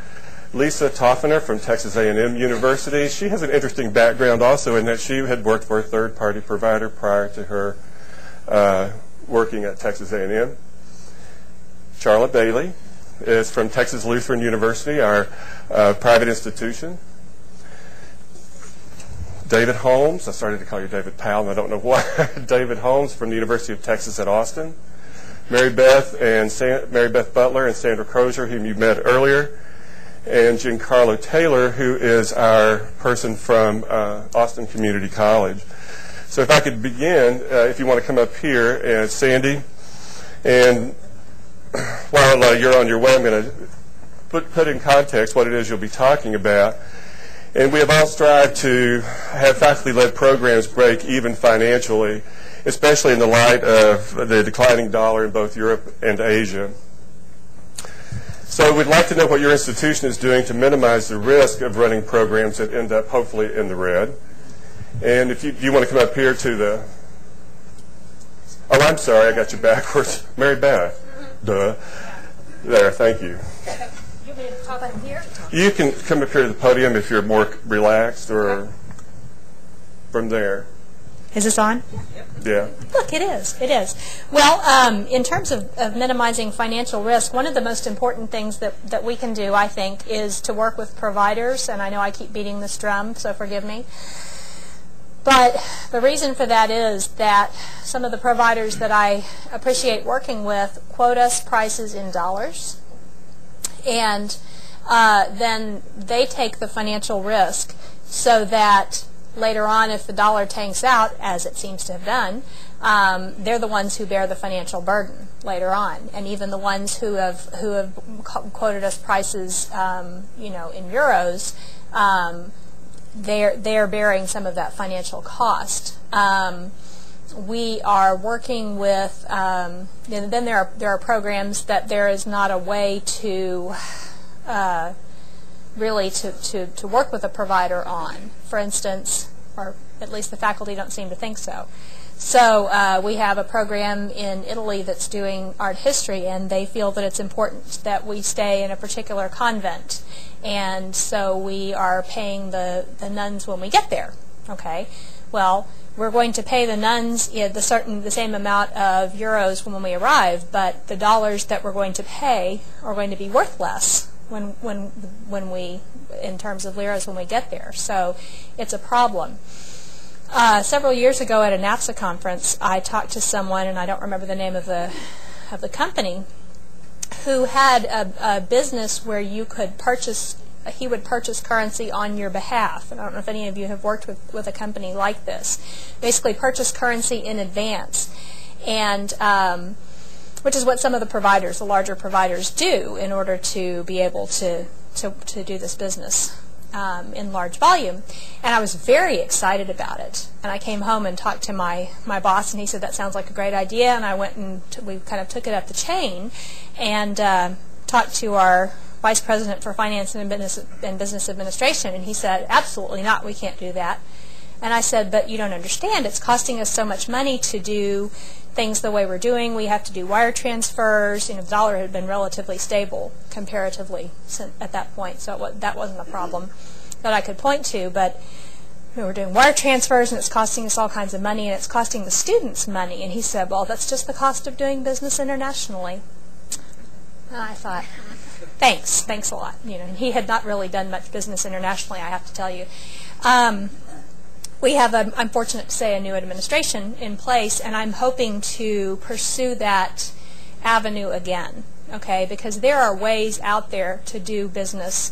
Lisa Toffener from Texas A&M University. She has an interesting background also in that she had worked for a third-party provider prior to her working at Texas A&M. Charlotte Bailey is from Texas Lutheran University, our private institution. David Holmes, I started to call you David Powell, and I don't know why. David Holmes from the University of Texas at Austin. Mary Beth Butler and Sandra Crozier, whom you met earlier. And Giancarlo Taylor, who is our person from Austin Community College. So if I could begin, if you want to come up here, and Sandy, and while you're on your way, I'm going to put in context what it is you'll be talking about. And we have all strived to have faculty-led programs break even financially, especially in the light of the declining dollar in both Europe and Asia. So we'd like to know what your institution is doing to minimize the risk of running programs that end up hopefully in the red. And if you want to come up here to the... Oh, I'm sorry, I got you backwards. Mary Beth. Duh. There, thank you. You want me to pop up here? You can come up here to the podium if you're more relaxed, or from there. Is this on? Yeah. Look, it is. It is. Well, in terms of minimizing financial risk, one of the most important things that we can do, I think, is to work with providers. And I know I keep beating this drum, so forgive me. But the reason for that is that some of the providers that I appreciate working with quote us prices in dollars. And then they take the financial risk so that later on, if the dollar tanks out, as it seems to have done, they're the ones who bear the financial burden later on. And even the ones who have quoted us prices, in euros, they're bearing some of that financial cost. We are working with, and then there are programs that there is not a way to really to work with a provider on. For instance, or at least the faculty don't seem to think so. So we have a program in Italy that's doing art history, and they feel that it's important that we stay in a particular convent. And so we are paying the nuns when we get there. Okay, well, we're going to pay the nuns the same amount of euros when we arrive, but the dollars that we're going to pay are going to be worth less when we, in terms of liras, when we get there. So it's a problem. Several years ago at a NAFSA conference, I talked to someone, and I don't remember the name of the company, who had a business where you could purchase. He would purchase currency on your behalf. And I don't know if any of you have worked with a company like this. Basically, purchase currency in advance, and which is what some of the larger providers do in order to be able to do this business in large volume. And I was very excited about it. And I came home and talked to my boss, and he said, that sounds like a great idea. And I went and we kind of took it up the chain and talked to our Vice President for Finance and Business Administration, and he said, absolutely not, we can't do that. And I said, but you don't understand, it's costing us so much money to do things the way we're doing. We have to do wire transfers. The dollar had been relatively stable comparatively at that point, so that wasn't a problem that I could point to. But we're doing wire transfers, and it's costing us all kinds of money, and it's costing the students money. And he said, well, that's just the cost of doing business internationally. And I thought, thanks a lot. He had not really done much business internationally, I have to tell you. We have, I'm fortunate to say, a new administration in place, and I'm hoping to pursue that avenue again, okay? Because there are ways out there to do business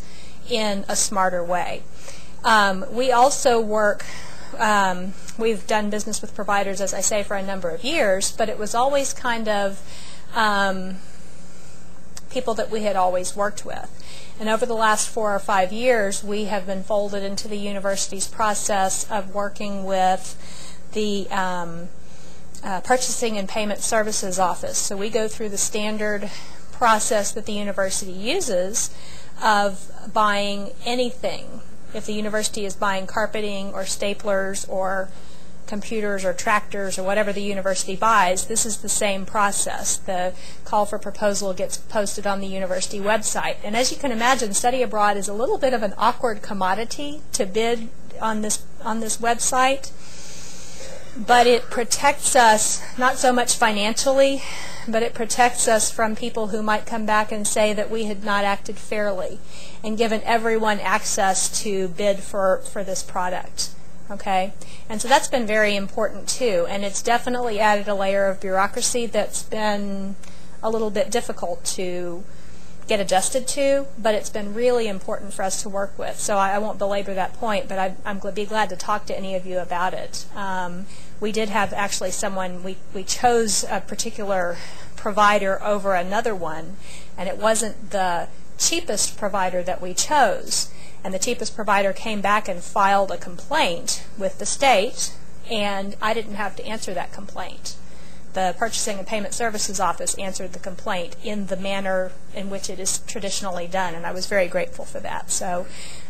in a smarter way. We also work, we've done business with providers, as I say, for a number of years, but it was always kind of people that we had always worked with. And over the last 4 or 5 years, we have been folded into the university's process of working with the Purchasing and Payment Services Office. So we go through the standard process that the university uses of buying anything. If the university is buying carpeting or staplers or computers or tractors or whatever the university buys, this is the same process. The call for proposal gets posted on the university website. And as you can imagine, study abroad is a little bit of an awkward commodity to bid on this website. But it protects us, not so much financially, but it protects us from people who might come back and say that we had not acted fairly and given everyone access to bid for this product. Okay, and so that's been very important too, and it's definitely added a layer of bureaucracy that's been a little bit difficult to get adjusted to, but it's been really important for us to work with. So I won't belabor that point, but I'm be glad to talk to any of you about it. We did have actually someone, we chose a particular provider over another one, and it wasn't the cheapest provider that we chose. And the cheapest provider came back and filed a complaint with the state, and I didn't have to answer that complaint. The Purchasing and Payment Services Office answered the complaint in the manner in which it is traditionally done, and I was very grateful for that. So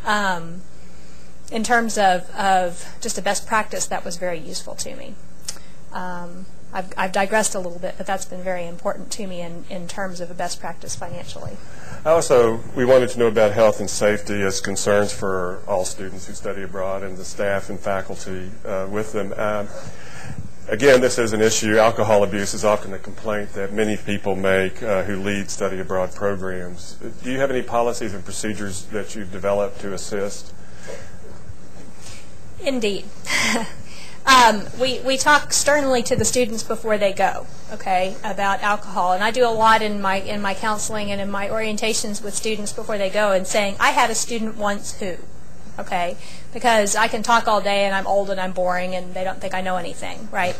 in terms of just a best practice, that was very useful to me. I I've digressed a little bit, but that's been very important to me in terms of a best practice financially. Also, we wanted to know about health and safety as concerns for all students who study abroad and the staff and faculty with them. Again, this is an issue. Alcohol abuse is often a complaint that many people make who lead study abroad programs. Do you have any policies and procedures that you've developed to assist? Indeed. We talk sternly to the students before they go, okay, about alcohol. And I do a lot in my counseling and in my orientations with students before they go and saying, I had a student once who, okay, because I can talk all day and I'm old and I'm boring and they don't think I know anything, right?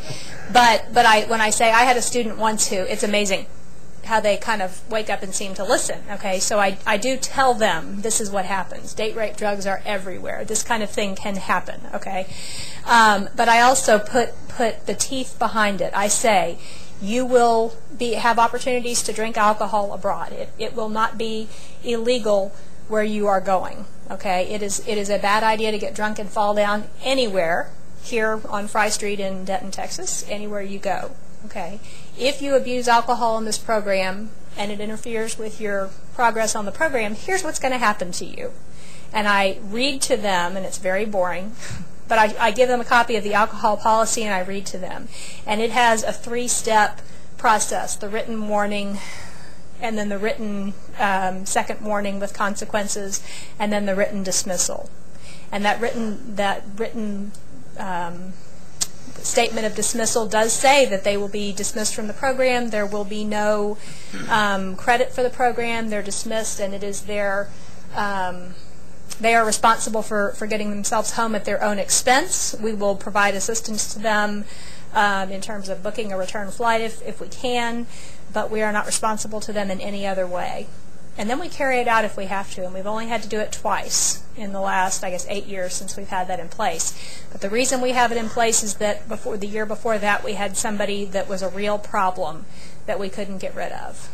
But when I say I had a student once who, it's amazing how they kind of wake up and seem to listen, okay? So I do tell them this is what happens. Date rape drugs are everywhere. This kind of thing can happen, okay? But I also put the teeth behind it. I say you will have opportunities to drink alcohol abroad. It will not be illegal where you are going, okay? It is a bad idea to get drunk and fall down anywhere here on Fry Street in Denton, Texas, anywhere you go, okay? If you abuse alcohol in this program and it interferes with your progress on the program, here's what's going to happen to you. And I read to them, and it's very boring, but I give them a copy of the alcohol policy and I read to them. And it has a 3-step process, the written warning, and then the written second warning with consequences, and then the written dismissal. And that written statement of dismissal does say that they will be dismissed from the program. There will be no credit for the program. They're dismissed, and it is their they are responsible for getting themselves home at their own expense. We will provide assistance to them in terms of booking a return flight if we can, but we are not responsible to them in any other way. And then we carry it out if we have to, and we've only had to do it twice in the last, I guess, 8 years since we've had that in place. But the reason we have it in place is that the year before that we had somebody that was a real problem that we couldn't get rid of.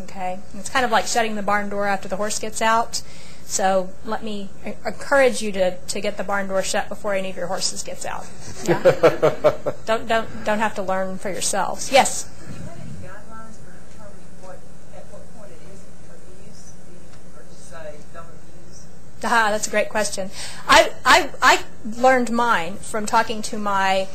Okay? And it's kind of like shutting the barn door after the horse gets out. So let me encourage you to get the barn door shut before any of your horses gets out. Yeah? Don't have to learn for yourselves. Yes? That's a great question. I learned mine from talking to my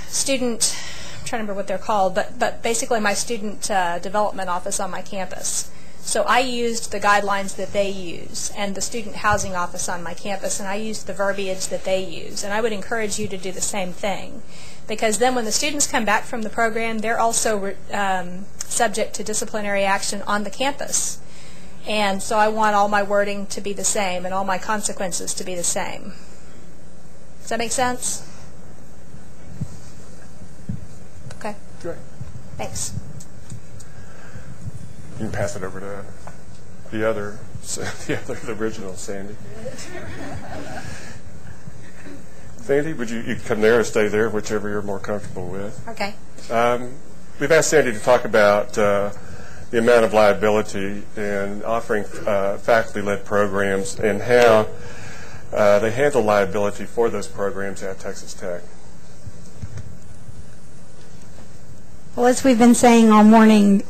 student, I'm trying to remember what they're called, but basically my student development office on my campus. So I used the guidelines that they use, and the student housing office on my campus, and I used the verbiage that they use. And I would encourage you to do the same thing, because then when the students come back from the program, they're also subject to disciplinary action on the campus. And so I want all my wording to be the same and all my consequences to be the same. Does that make sense? Okay. Great. Thanks. You can pass it over to the original Sandy. Sandy, would you come there or stay there, whichever you're more comfortable with? Okay. We've asked Sandy to talk about the amount of liability in offering faculty-led programs and how they handle liability for those programs at Texas Tech. Well, as we've been saying all morning,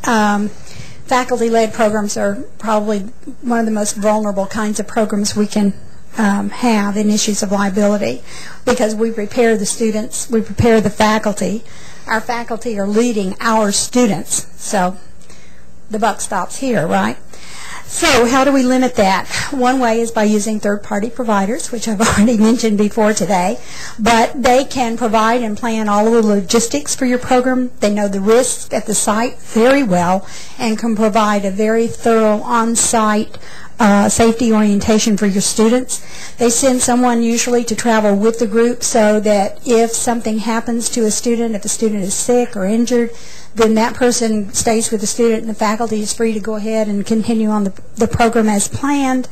faculty-led programs are probably one of the most vulnerable kinds of programs we can have in issues of liability, because we prepare the students, we prepare the faculty. Our faculty are leading our students, so the buck stops here, right? So how do we limit that? One way is by using third-party providers, which I've already mentioned before today, but they can provide and plan all of the logistics for your program. They know the risks at the site very well and can provide a very thorough on-site safety orientation for your students. They send someone usually to travel with the group so that if something happens to a student, if the student is sick or injured, then that person stays with the student and the faculty is free to go ahead and continue on the program as planned.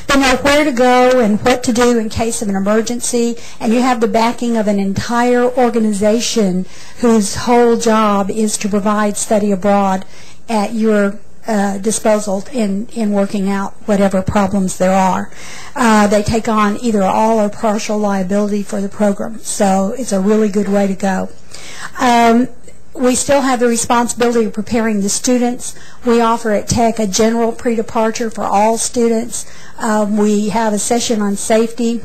They know where to go and what to do in case of an emergency, and you have the backing of an entire organization whose whole job is to provide study abroad at your disposal in working out whatever problems there are. They take on either all or partial liability for the program, so it's a really good way to go. We still have the responsibility of preparing the students. We offer at Tech a general pre-departure for all students. We have a session on safety,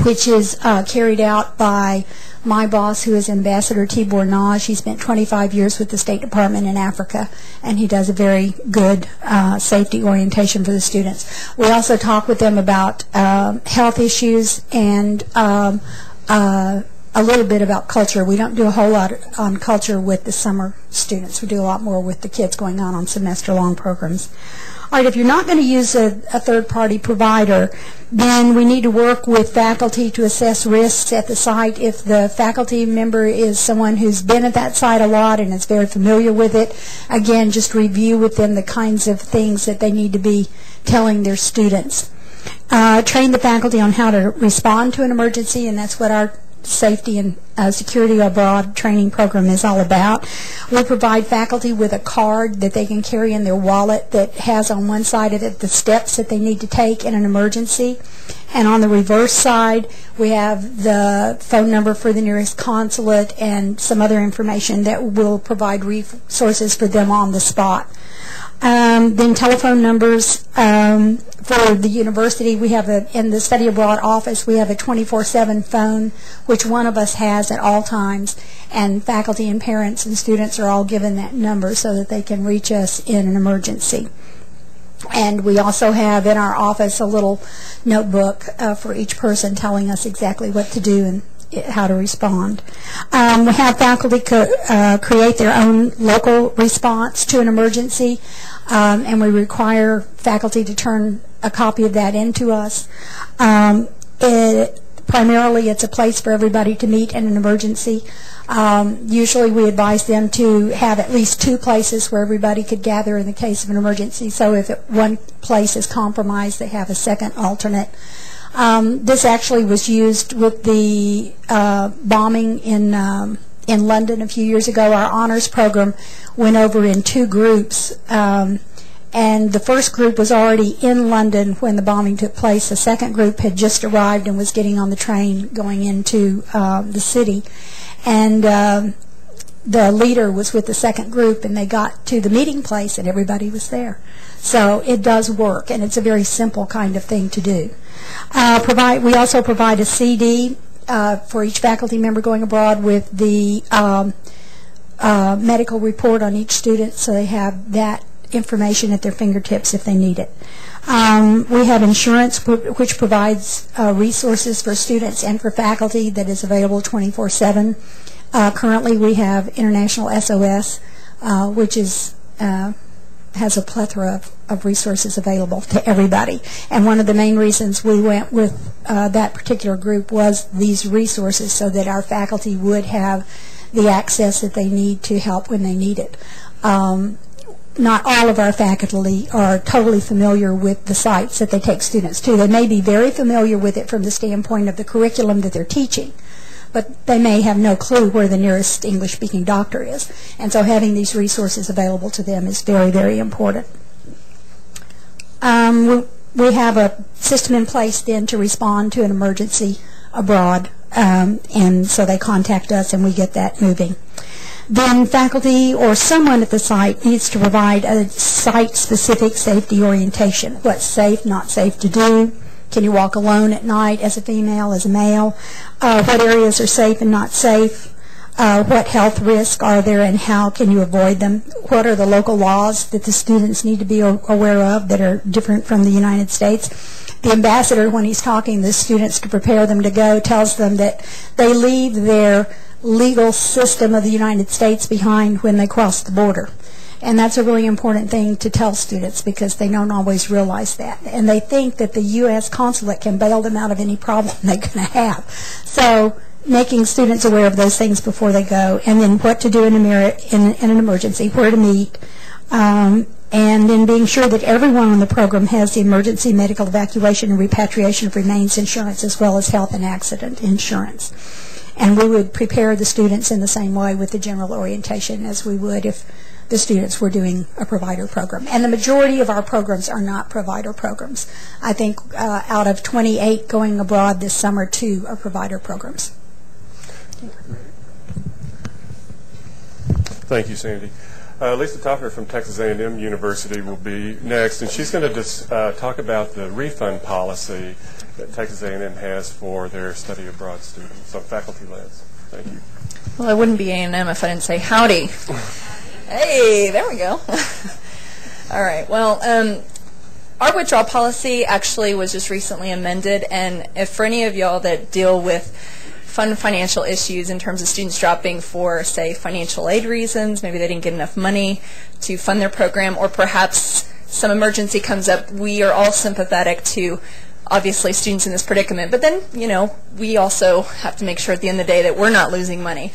which is carried out by my boss, who is Ambassador Tibor Naj. He spent 25 years with the State Department in Africa, and he does a very good safety orientation for the students. We also talk with them about health issues and a little bit about culture. We don't do a whole lot on culture with the summer students. We do a lot more with the kids going on semester-long programs. All right, if you're not going to use a third-party provider, then we need to work with faculty to assess risks at the site. If the faculty member is someone who's been at that site a lot and is very familiar with it, again, just review with them the kinds of things that they need to be telling their students. Train the faculty on how to respond to an emergency, and that's what our safety and security abroad training program is all about. We provide faculty with a card that they can carry in their wallet that has on one side of it the steps that they need to take in an emergency. And on the reverse side, we have the phone number for the nearest consulate and some other information that will provide resources for them on the spot. Then telephone numbers for the university. We have in the study abroad office, we have a 24/7 phone, which one of us has at all times, and faculty and parents and students are all given that number so that they can reach us in an emergency. And we also have in our office a little notebook for each person telling us exactly what to do and how to respond. We have faculty create their own local response to an emergency, and we require faculty to turn a copy of that into us. Primarily, it's a place for everybody to meet in an emergency. Usually we advise them to have at least 2 places where everybody could gather in the case of an emergency, so if one place is compromised, they have a second alternate. This actually was used with the bombing in London a few years ago. Our honors program went over in 2 groups, and the first group was already in London when the bombing took place. The second group had just arrived and was getting on the train going into the city. And the leader was with the second group, and they got to the meeting place and everybody was there. So it does work, and it's a very simple kind of thing to do. We also provide a CD for each faculty member going abroad with the medical report on each student, so they have that information at their fingertips if they need it. We have insurance which provides resources for students and for faculty that is available 24/7. Currently we have International SOS, which is has a plethora of resources available to everybody. And one of the main reasons we went with that particular group was these resources, so that our faculty would have the access that they need to help when they need it. Not all of our faculty are totally familiar with the sites that they take students to. They may be very familiar with it from the standpoint of the curriculum that they're teaching, but they may have no clue where the nearest English-speaking doctor is. And so having these resources available to them is very, very important. We have a system in place then to respond to an emergency abroad, and so they contact us and we get that moving. Then faculty or someone at the site needs to provide a site-specific safety orientation. What's safe, not safe to do? Can you walk alone at night as a female, as a male? What areas are safe and not safe? What health risks are there and how can you avoid them? What are the local laws that the students need to be aware of that are different from the United States? The ambassador, when he's talking to the students to prepare them to go, tells them that they leave their legal system of the United States behind when they cross the border. And that's a really important thing to tell students because they don't always realize that. And they think that the U.S. consulate can bail them out of any problem they're going to have. So making students aware of those things before they go, and then what to do in an emergency, where to meet, and then being sure that everyone on the program has the emergency medical evacuation and repatriation of remains insurance as well as health and accident insurance. And we would prepare the students in the same way with the general orientation as we would if the students were doing a provider program. And the majority of our programs are not provider programs. I think out of 28 going abroad this summer, 2 are provider programs. Thank you, Sandy. Lisa Toffner from Texas A&M University will be next, and she's going to just talk about the refund policy that Texas A&M has for their study abroad students, so faculty-led. Thank you. Well, I wouldn't be A&M if I didn't say howdy. Hey, there we go. All right. Well, our withdrawal policy actually was just recently amended, and if for any of y'all that deal with financial issues in terms of students dropping for, say, financial aid reasons, maybe they didn't get enough money to fund their program, or perhaps some emergency comes up, we are all sympathetic to obviously students in this predicament. But then, you know, we also have to make sure at the end of the day that we're not losing money,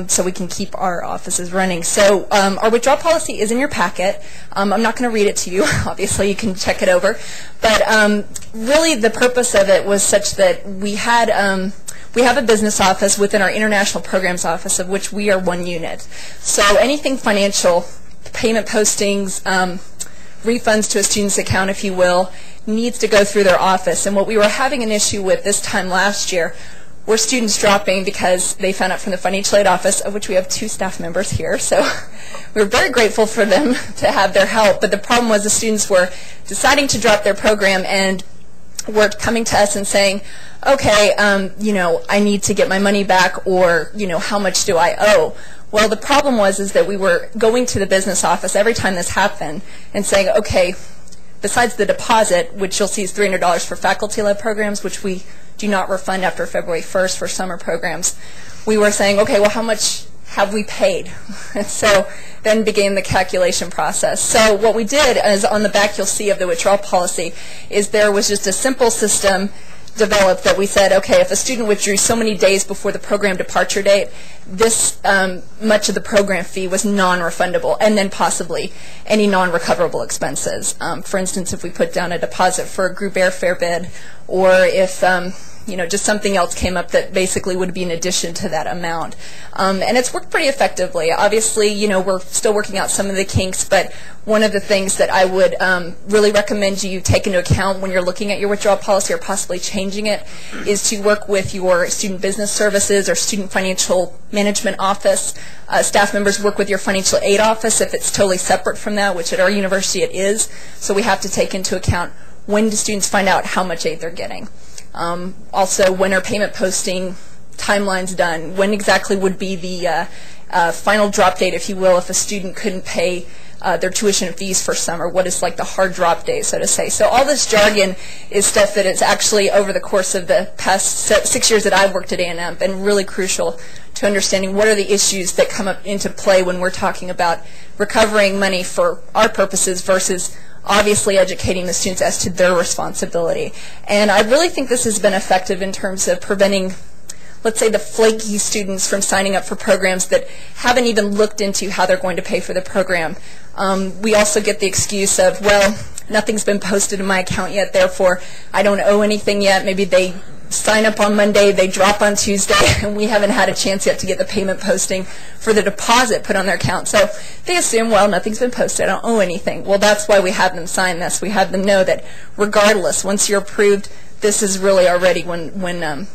so we can keep our offices running. So our withdrawal policy is in your packet. I'm not going to read it to you. Obviously, you can check it over. But really the purpose of it was such that we had we have a business office within our international programs office, of which we are one unit. So anything financial, payment postings, refunds to a student's account, if you will, needs to go through their office. And what we were having an issue with this time last year were students dropping because they found out from the financial aid office, of which we have 2 staff members here. So we were very grateful for them to have their help. But the problem was the students were deciding to drop their program and were coming to us and saying, okay, you know, I need to get my money back, or, you know, how much do I owe? Well, the problem was that we were going to the business office every time this happened and saying, okay, besides the deposit, which you'll see is $300 for faculty-led programs, which we do not refund after February 1st for summer programs, we were saying, okay, well, how much have we paid? And so then began the calculation process. So what we did is on the back you'll see of the withdrawal policy is there was just a simple system developed that we said, okay, if a student withdrew so many days before the program departure date, this much of the program fee was non-refundable, and then possibly any non-recoverable expenses. For instance, if we put down a deposit for a group airfare bid, or if you know, just something else came up that basically would be in addition to that amount. And it's worked pretty effectively. Obviously, you know, we're still working out some of the kinks, but one of the things that I would really recommend you take into account when you're looking at your withdrawal policy or possibly changing it is to work with your student business services or student financial management office. Staff members work with your financial aid office if it's totally separate from that, which at our university it is. So we have to take into account when do students find out how much aid they're getting. Also, when are payment posting timelines done? When exactly would be the final drop date, if you will, if a student couldn't pay their tuition and fees for summer? What is like the hard drop date, so to say? So all this jargon is stuff that is actually over the course of the past 6 years that I've worked at A&M been really crucial to understanding what are the issues that come up into play when we're talking about recovering money for our purposes versus obviously educating the students as to their responsibility. And I really think this has been effective in terms of preventing, let's say, the flaky students from signing up for programs that haven't even looked into how they're going to pay for the program. We also get the excuse of, well, nothing's been posted in my account yet, therefore I don't owe anything yet. Maybe they sign up on Monday, they drop on Tuesday, and we haven't had a chance yet to get the payment posting for the deposit put on their account. So they assume, well, nothing's been posted, I don't owe anything. Well, that's why we have them sign this. We have them know that regardless, once you're approved, this is really already when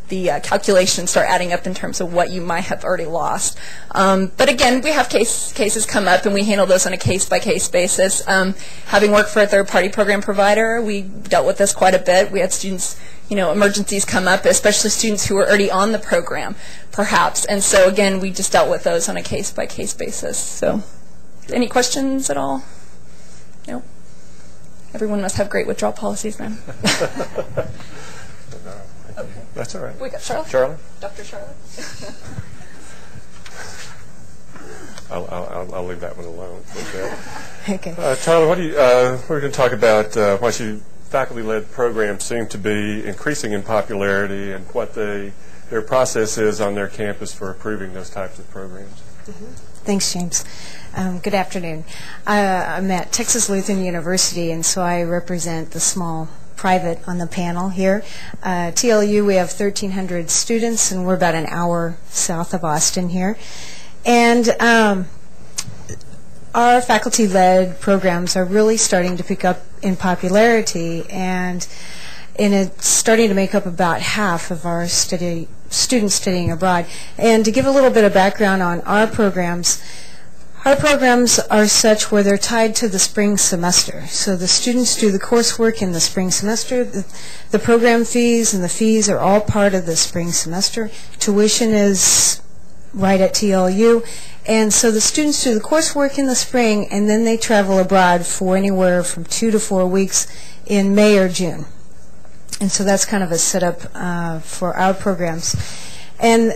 the calculations start adding up in terms of what you might have already lost. But again, we have cases come up, and we handle those on a case-by-case basis. Having worked for a third-party program provider, we dealt with this quite a bit. We had students, you know, emergencies come up, especially students who were already on the program, perhaps. And so, again, we just dealt with those on a case-by-case basis. So, any questions at all? No? Everyone must have great withdrawal policies then. That's all right. We got Charlotte. Charlotte? Dr. Charlotte. I'll leave that one alone. Okay. Charlotte, what do you, we're going to talk about what you faculty-led programs seem to be increasing in popularity and what their process is on their campus for approving those types of programs. Thanks, James. Good afternoon. I'm at Texas Lutheran University, and so I represent the small private on the panel here. TLU, we have 1,300 students, and we're about an hour south of Austin here. And our faculty-led programs are really starting to pick up in popularity, and it's starting to make up about half of our students studying abroad. And to give a little bit of background on our programs are such where they're tied to the spring semester. So the students do the coursework in the spring semester. The program fees and the fees are all part of the spring semester. Tuition is right at TLU. And so the students do the coursework in the spring, and then they travel abroad for anywhere from 2 to 4 weeks in May or June. And so that's kind of a setup for our programs. And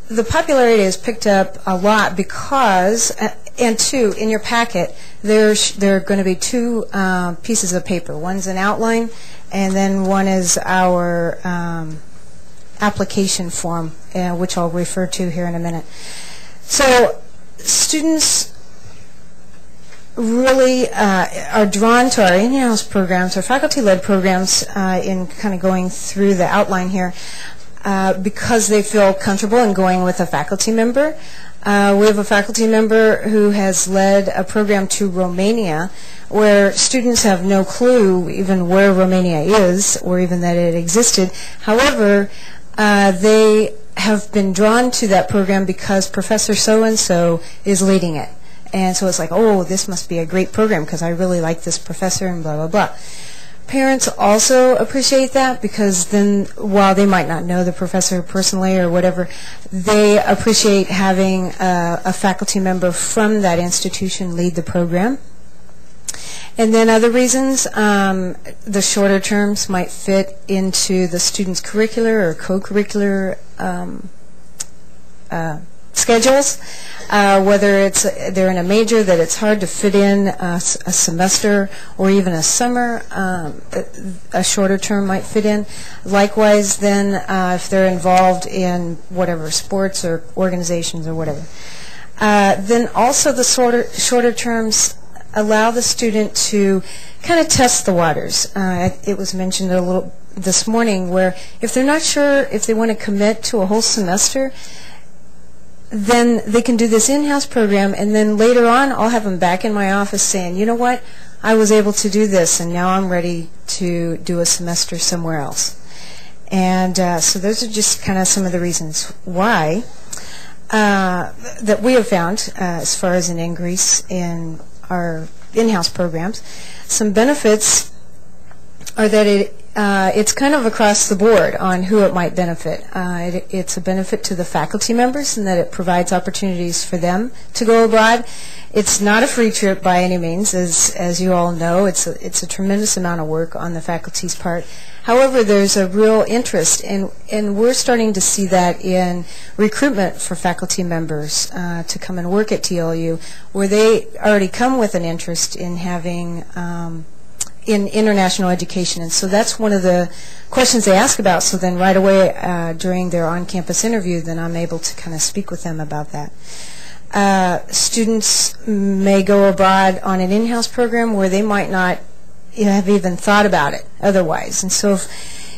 the popularity has picked up a lot because, and two, in your packet, there are going to be 2 pieces of paper. One's an outline, and then one is our application form, which I'll refer to here in a minute. So students really are drawn to our in-house programs, our faculty-led programs, in kind of going through the outline here, because they feel comfortable in going with a faculty member. We have a faculty member who has led a program to Romania where students have no clue even where Romania is or even that it existed. However, they have been drawn to that program because Professor so-and-so is leading it. And so it's like, oh, this must be a great program because I really like this professor and blah, blah, blah. Parents also appreciate that because then, while they might not know the professor personally or whatever, they appreciate having a faculty member from that institution lead the program. And then other reasons, the shorter terms might fit into the student's curricular or co-curricular schedules, whether they're in a major that it's hard to fit in a semester or even a summer, a shorter term might fit in. Likewise, then, if they're involved in whatever, sports or organizations or whatever. Then also the shorter terms allow the student to kind of test the waters. It was mentioned a little this morning where if they're not sure if they want to commit to a whole semester, then they can do this in-house program, and then later on I'll have them back in my office saying, you know what, I was able to do this, and now I'm ready to do a semester somewhere else. And so those are just kind of some of the reasons why that we have found as far as an increase in our in-house programs. Some benefits are that it's kind of across the board on who it might benefit. It's a benefit to the faculty members in that it provides opportunities for them to go abroad. It's not a free trip by any means, as you all know. It's a tremendous amount of work on the faculty's part. However, there's a real interest, and we're starting to see that in recruitment for faculty members to come and work at TLU, where they already come with an interest in having in international education. And so that's one of the questions they ask about. So then right away during their on-campus interview, then I'm able to kind of speak with them about that. Students may go abroad on an in-house program where they might not have even thought about it otherwise. And so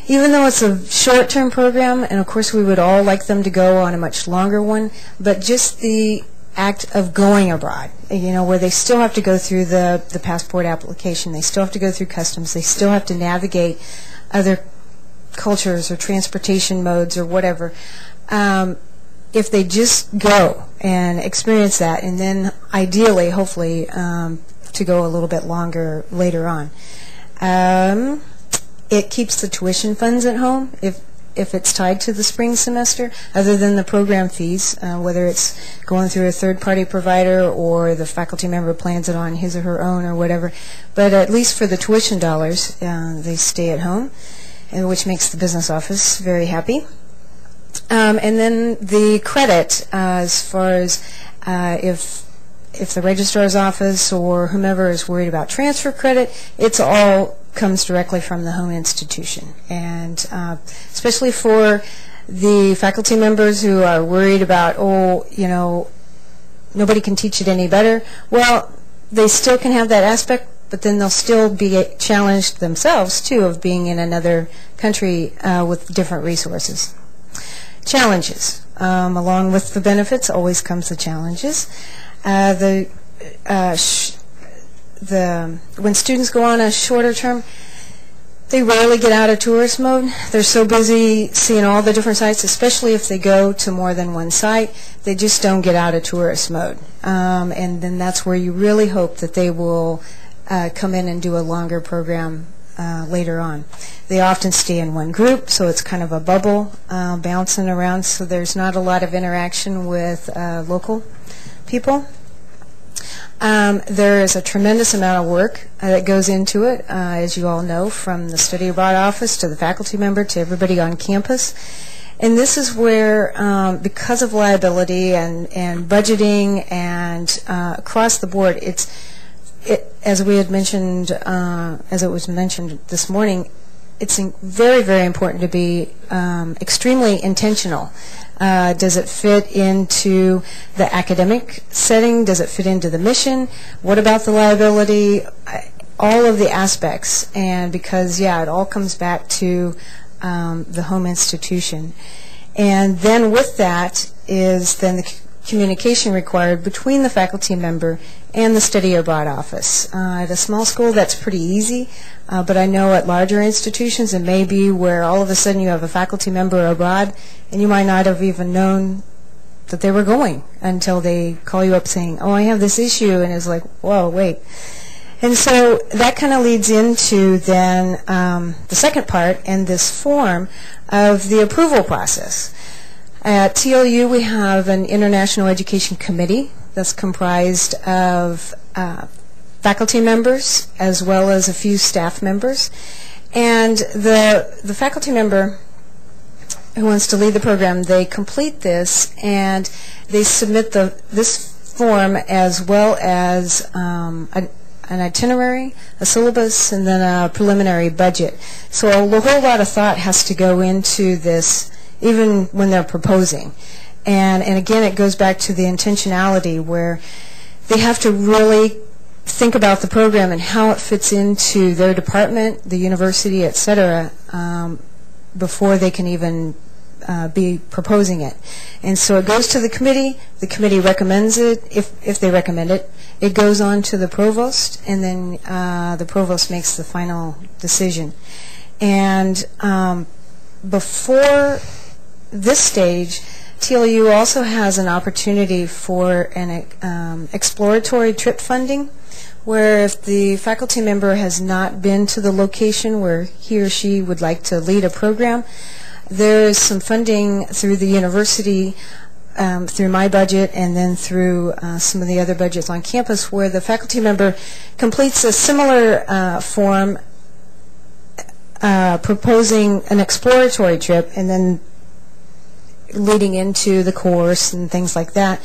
even though it's a short-term program, and of course we would all like them to go on a much longer one, but just the act of going abroad, where they still have to go through the passport application, they still have to go through customs, they still have to navigate other cultures or transportation modes or whatever. If they just go and experience that, and then ideally, hopefully, to go a little bit longer later on. It keeps the tuition funds at home if it's tied to the spring semester, other than the program fees, whether it's going through a third-party provider or the faculty member plans it on his or her own or whatever. But at least for the tuition dollars, they stay at home, and which makes the business office very happy. And then the credit, as far as if the registrar's office or whomever is worried about transfer credit, it's all comes directly from the home institution. And especially for the faculty members who are worried about, nobody can teach it any better, well, they still can have that aspect, but then they'll still be challenged themselves, too, of being in another country with different resources. Challenges. Along with the benefits always comes the challenges. The when students go on a shorter term, they rarely get out of tourist mode. They're so busy seeing all the different sites, especially if they go to more than one site, they just don't get out of tourist mode. And then that's where you really hope that they will come in and do a longer program later on. They often stay in one group, so it's kind of a bubble bouncing around, so there's not a lot of interaction with local people. There is a tremendous amount of work that goes into it, as you all know, from the study abroad office to the faculty member to everybody on campus. And this is where, because of liability and budgeting and across the board, as we had mentioned, as it was mentioned this morning, it's very, very important to be extremely intentional. Does it fit into the academic setting? Does it fit into the mission? What about the liability? All of the aspects. And because, yeah, it all comes back to the home institution. And then with that is then the communication required between the faculty member and the study abroad office. At a small school, that's pretty easy, but I know at larger institutions it may be where all of a sudden you have a faculty member abroad and you might not have even known that they were going until they call you up saying, oh, I have this issue, and it's like, whoa, wait. And so that kind of leads into then the second part and this form of the approval process. At TLU, we have an International Education Committee that's comprised of faculty members as well as a few staff members. And the faculty member who wants to lead the program, they complete this and they submit this form as well as an itinerary, a syllabus, and then a preliminary budget. So a whole lot of thought has to go into this even when they're proposing. And again, it goes back to the intentionality where they have to really think about the program and how it fits into their department, the university, et cetera, before they can even be proposing it. And so it goes to the committee recommends it, if they recommend it. It goes on to the provost, and then the provost makes the final decision. And before this stage, TLU also has an opportunity for an exploratory trip funding, where if the faculty member has not been to the location where he or she would like to lead a program, there is some funding through the university, through my budget, and then through some of the other budgets on campus, where the faculty member completes a similar form proposing an exploratory trip and then leading into the course and things like that,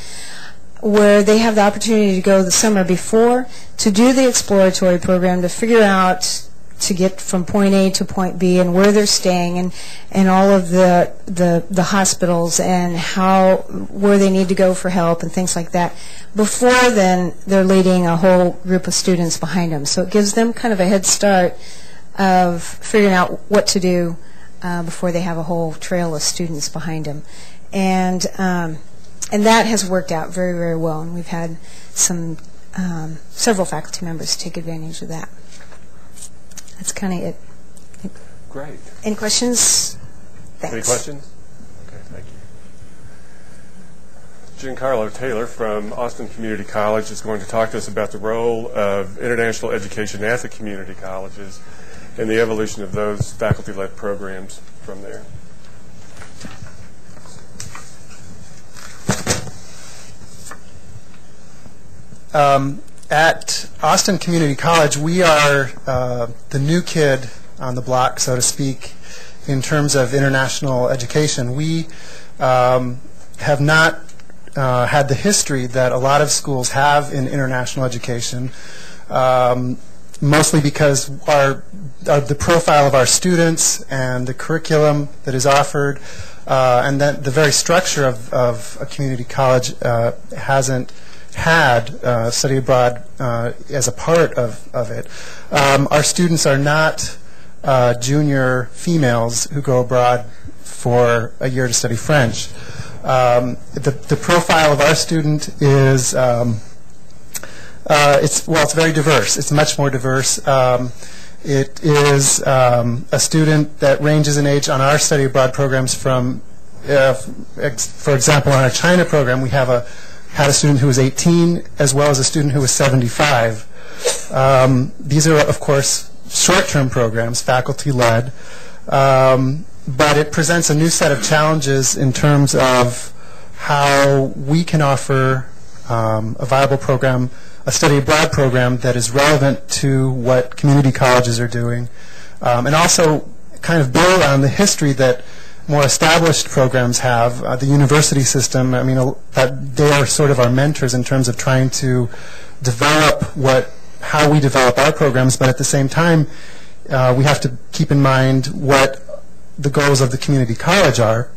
where they have the opportunity to go the summer before to do the exploratory program to figure out to get from point A to point B and where they're staying and all of the hospitals and where they need to go for help and things like that. Before then, they're leading a whole group of students behind them. So it gives them kind of a head start of figuring out what to do before they have a whole trail of students behind them. And that has worked out very, very well, and we've had several faculty members take advantage of that. That's kind of it. Great. Any questions? Thanks. Any questions? Okay, thank you. Giancarlo Taylor from Austin Community College is going to talk to us about the role of international education at the community colleges and the evolution of those faculty-led programs from there. At Austin Community College, we are the new kid on the block, so to speak, in terms of international education. We have not had the history that a lot of schools have in international education, mostly because the profile of our students and the curriculum that is offered and then the very structure of a community college hasn't had study abroad as a part of it. Our students are not junior females who go abroad for a year to study French. The profile of our student is it's very diverse. It's much more diverse. It is a student that ranges in age on our study abroad programs from, for example, on our China program, we had a student who was 18 as well as a student who was 75. These are, of course, short-term programs, faculty-led, but it presents a new set of challenges in terms of how we can offer a viable program, a study abroad program that is relevant to what community colleges are doing, and also kind of build on the history that more established programs have. The university system, I mean, that they are sort of our mentors in terms of trying to develop how we develop our programs, but at the same time, we have to keep in mind what the goals of the community college are.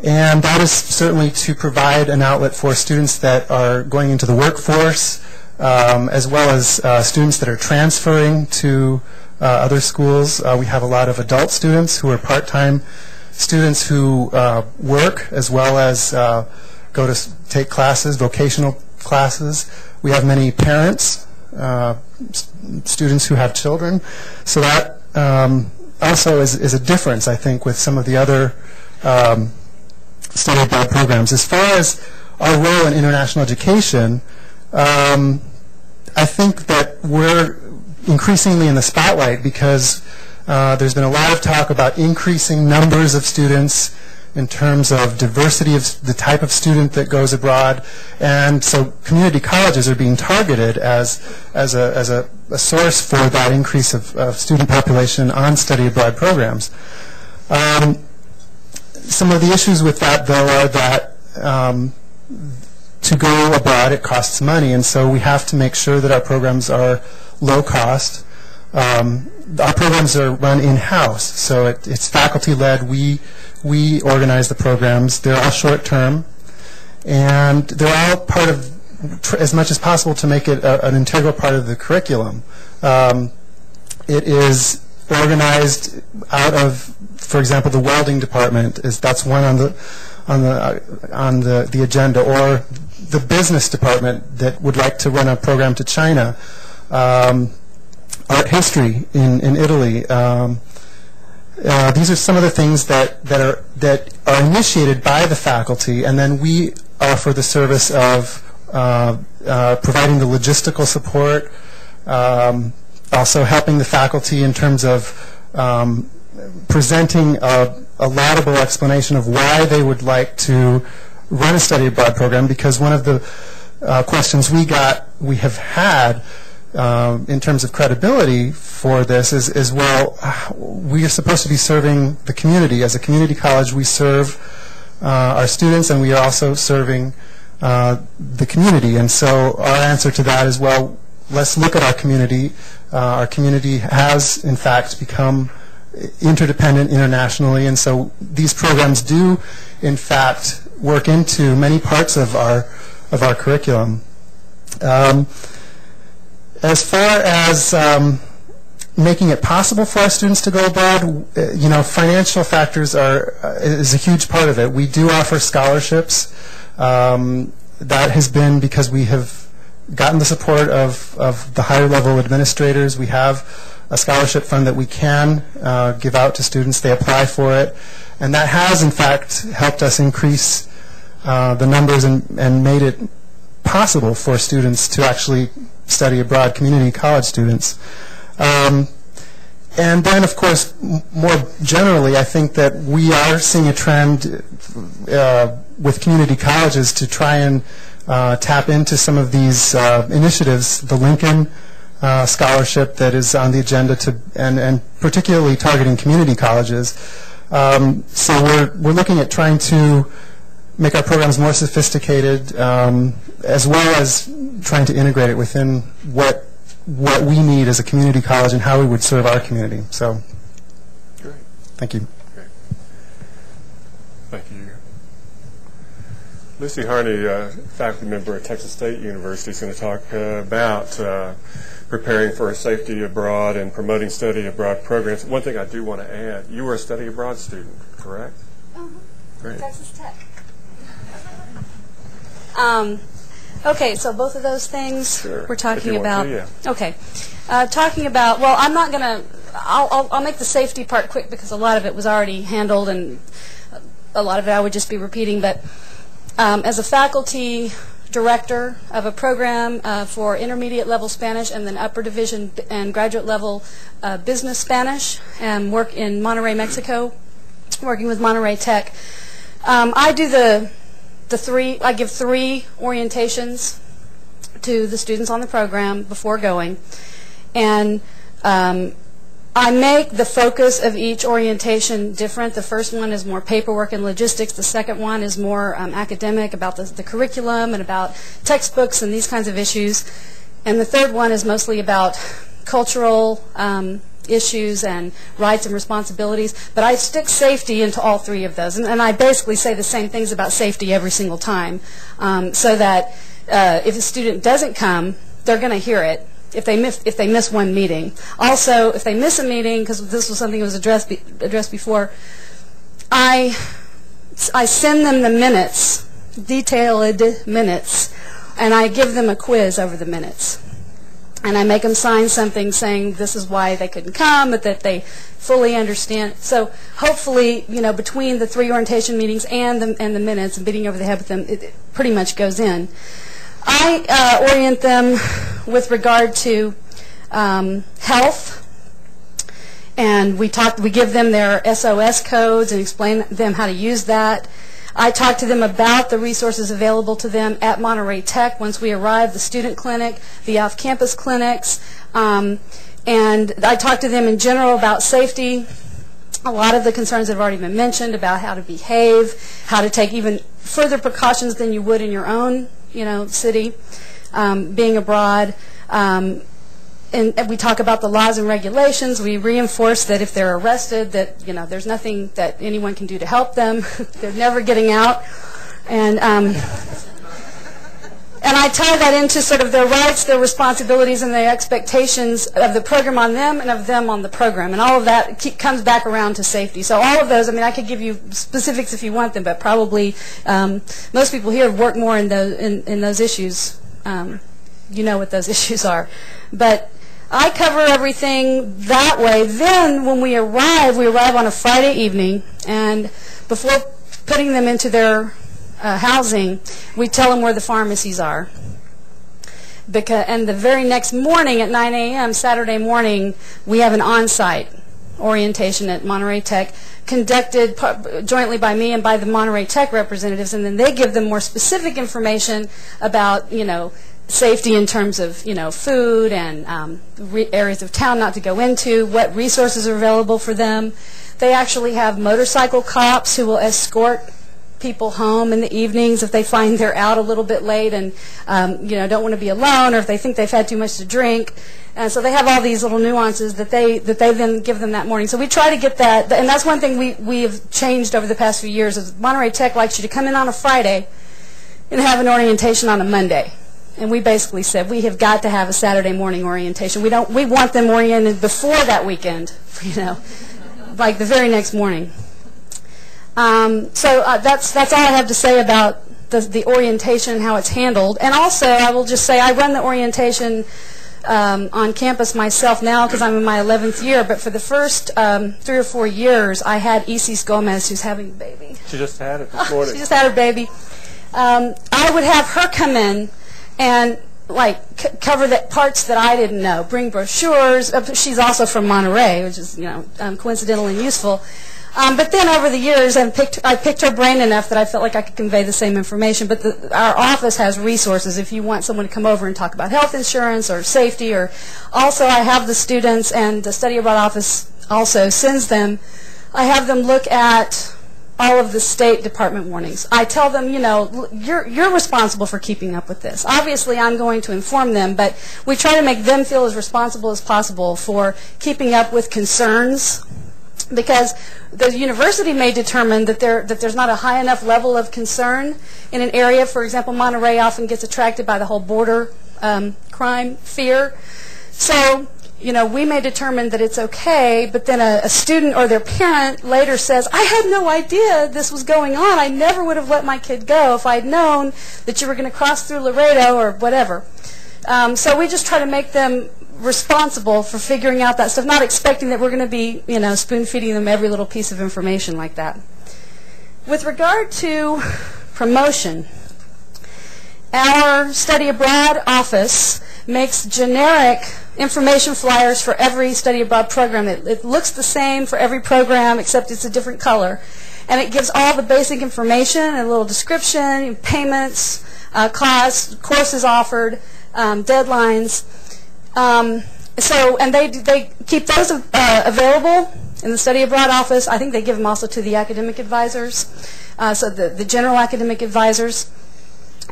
And that is certainly to provide an outlet for students that are going into the workforce, as well as students that are transferring to other schools. We have a lot of adult students who are part-time students who work as well as go to take classes, vocational classes. We have many parents, students who have children. So that also is a difference, I think, with some of the other study abroad programs. As far as our role in international education, I think that we're increasingly in the spotlight because there's been a lot of talk about increasing numbers of students in terms of diversity of the type of student that goes abroad, and so community colleges are being targeted as a source for that increase of student population on study abroad programs. Some of the issues with that, though, are that to go abroad it costs money, and so we have to make sure that our programs are low cost. Our programs are run in-house, so it's faculty-led. We organize the programs. They're all short-term, and they're all part of, as much as possible, to make it an integral part of the curriculum. It is organized out of, for example, the welding department. That's one on the agenda, or the business department that would like to run a program to China. Art history in Italy. These are some of the things that are initiated by the faculty, and then we offer the service of providing the logistical support, also helping the faculty in terms of presenting a laudable explanation of why they would like to run a study abroad program, because one of the questions we have had in terms of credibility for this is, well, we are supposed to be serving the community. As a community college, we serve our students, and we are also serving the community. And so our answer to that is, well, let's look at our community. Our community has, in fact, become interdependent internationally, and so these programs do, in fact, work into many parts of our curriculum. As far as making it possible for our students to go abroad, financial factors is a huge part of it. We do offer scholarships. That has been because we have gotten the support of the higher level administrators. We have a scholarship fund that we can give out to students. They apply for it, and that has, in fact, helped us increase the numbers and made it possible for students to actually study abroad, community college students. And then, of course, more generally, I think that we are seeing a trend with community colleges to try and tap into some of these initiatives. The Lincoln scholarship that is on the agenda and particularly targeting community colleges. So we're looking at trying to make our programs more sophisticated, as well as trying to integrate it within what we need as a community college and how we would serve our community. So, great. Thank you. Great. Thank you. Lucy Harney, faculty member at Texas State University, is going to talk about preparing for a safety abroad and promoting study abroad programs. One thing I do want to add, you were a study abroad student, correct? Uh-huh. Great. Texas Tech. Okay, so both of those things Sure, we're if talking you want about. to, yeah. Okay, talking about. Well, I'm not going to. I'll make the safety part quick because a lot of it was already handled, and a lot of it I would just be repeating. But as a faculty director of a program for intermediate level Spanish and then upper division and graduate level business Spanish, and work in Monterrey, Mexico, working with Monterrey Tech. I do I give 3 orientations to the students on the program before going, and I make the focus of each orientation different. The first one is more paperwork and logistics. The second one is more academic, about the curriculum and about textbooks and these kinds of issues. And the third one is mostly about cultural issues and rights and responsibilities. But I stick safety into all 3 of those. And I basically say the same things about safety every single time, so that if a student doesn't come, they're going to hear it. If they miss one meeting. Also, if they miss a meeting, because this was something that was addressed before, I send them the minutes, detailed minutes, and I give them a quiz over the minutes. And I make them sign something saying this is why they couldn't come, but that they fully understand. So hopefully, between the 3 orientation meetings and the minutes and beating over the head with them, it pretty much goes in. I orient them with regard to health, and we give them their SOS codes and explain them how to use that. I talk to them about the resources available to them at Monterey Tech once we arrive, the student clinic, the off-campus clinics, and I talk to them in general about safety. A lot of the concerns that have already been mentioned about how to behave, how to take even further precautions than you would in your own city, being abroad. And we talk about the laws and regulations. We reinforce that if they're arrested, that there's nothing that anyone can do to help them. They're never getting out. And I tie that into sort of their rights, their responsibilities, and their expectations of the program on them and of them on the program. And all of that comes back around to safety. So all of those, I could give you specifics if you want them, but probably most people here work more in those issues. You know what those issues are. But I cover everything that way. Then when we arrive on a Friday evening, and before putting them into their housing, we tell them where the pharmacies are. And the very next morning at 9 a.m., Saturday morning, we have an on-site orientation at Monterey Tech conducted jointly by me and by the Monterey Tech representatives, and then they give them more specific information about, safety in terms of, food and areas of town not to go into, what resources are available for them. They actually have motorcycle cops who will escort people home in the evenings if they find they're out a little bit late and don't want to be alone, or if they think they've had too much to drink. And so they have all these little nuances that they then give them that morning. So we try to get that, and that's one thing we have changed over the past few years. Is Monterey Tech likes you to come in on a Friday and have an orientation on a Monday. And we basically said we have got to have a Saturday morning orientation. We want them oriented before that weekend, like the very next morning. So that's all I have to say about the orientation and how it's handled. And also, I will just say I run the orientation on campus myself now because I'm in my 11th year. But for the first 3 or 4 years, I had Isis Gomez, who's having a baby. She just had it this morning. She just had her baby. I would have her come in and cover the parts that I didn't know, bring brochures. She's also from Monterey, which is coincidental and useful. But then over the years, I picked her brain enough that I felt like I could convey the same information. But our office has resources if you want someone to come over and talk about health insurance or safety. Or also, I have the students, and the study abroad office also sends them. I have them look at all of the State Department warnings. I tell them, you're responsible for keeping up with this. Obviously, I'm going to inform them, but we try to make them feel as responsible as possible for keeping up with concerns, because the university may determine that there's not a high enough level of concern in an area. For example, Monterey often gets attracted by the whole border crime fear. So we may determine that it's okay, but then a student or their parent later says, I had no idea this was going on. I never would have let my kid go if I'd known that you were going to cross through Laredo or whatever. So we just try to make them responsible for figuring out that stuff, not expecting that we're going to be, spoon-feeding them every little piece of information like that. With regard to promotion, our study abroad office makes generic information flyers for every study abroad program. It looks the same for every program except it's a different color. And it gives all the basic information, a little description, payments, costs, courses offered, deadlines. And they keep those available in the study abroad office. I think they give them also to the academic advisors, so the general academic advisors.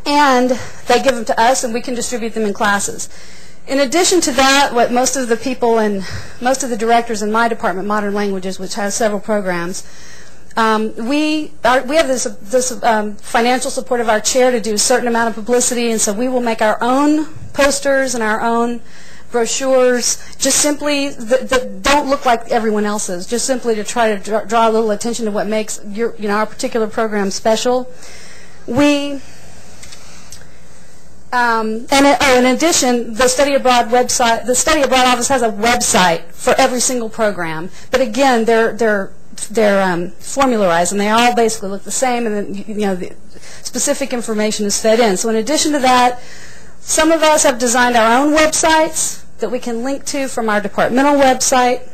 And they give them to us, and we can distribute them in classes. In addition to that, what most of the people and most of the directors in my department, Modern Languages, which has several programs, we have this financial support of our chair to do a certain amount of publicity, and so we will make our own posters and our own brochures, just simply that don't look like everyone else's, just simply to try to draw a little attention to what makes our particular program special. We in addition, the study abroad website, the study abroad office has a website for every single program. But again, they're formularized, and they all basically look the same, and then the specific information is fed in. So in addition to that, some of us have designed our own websites that we can link to from our departmental website.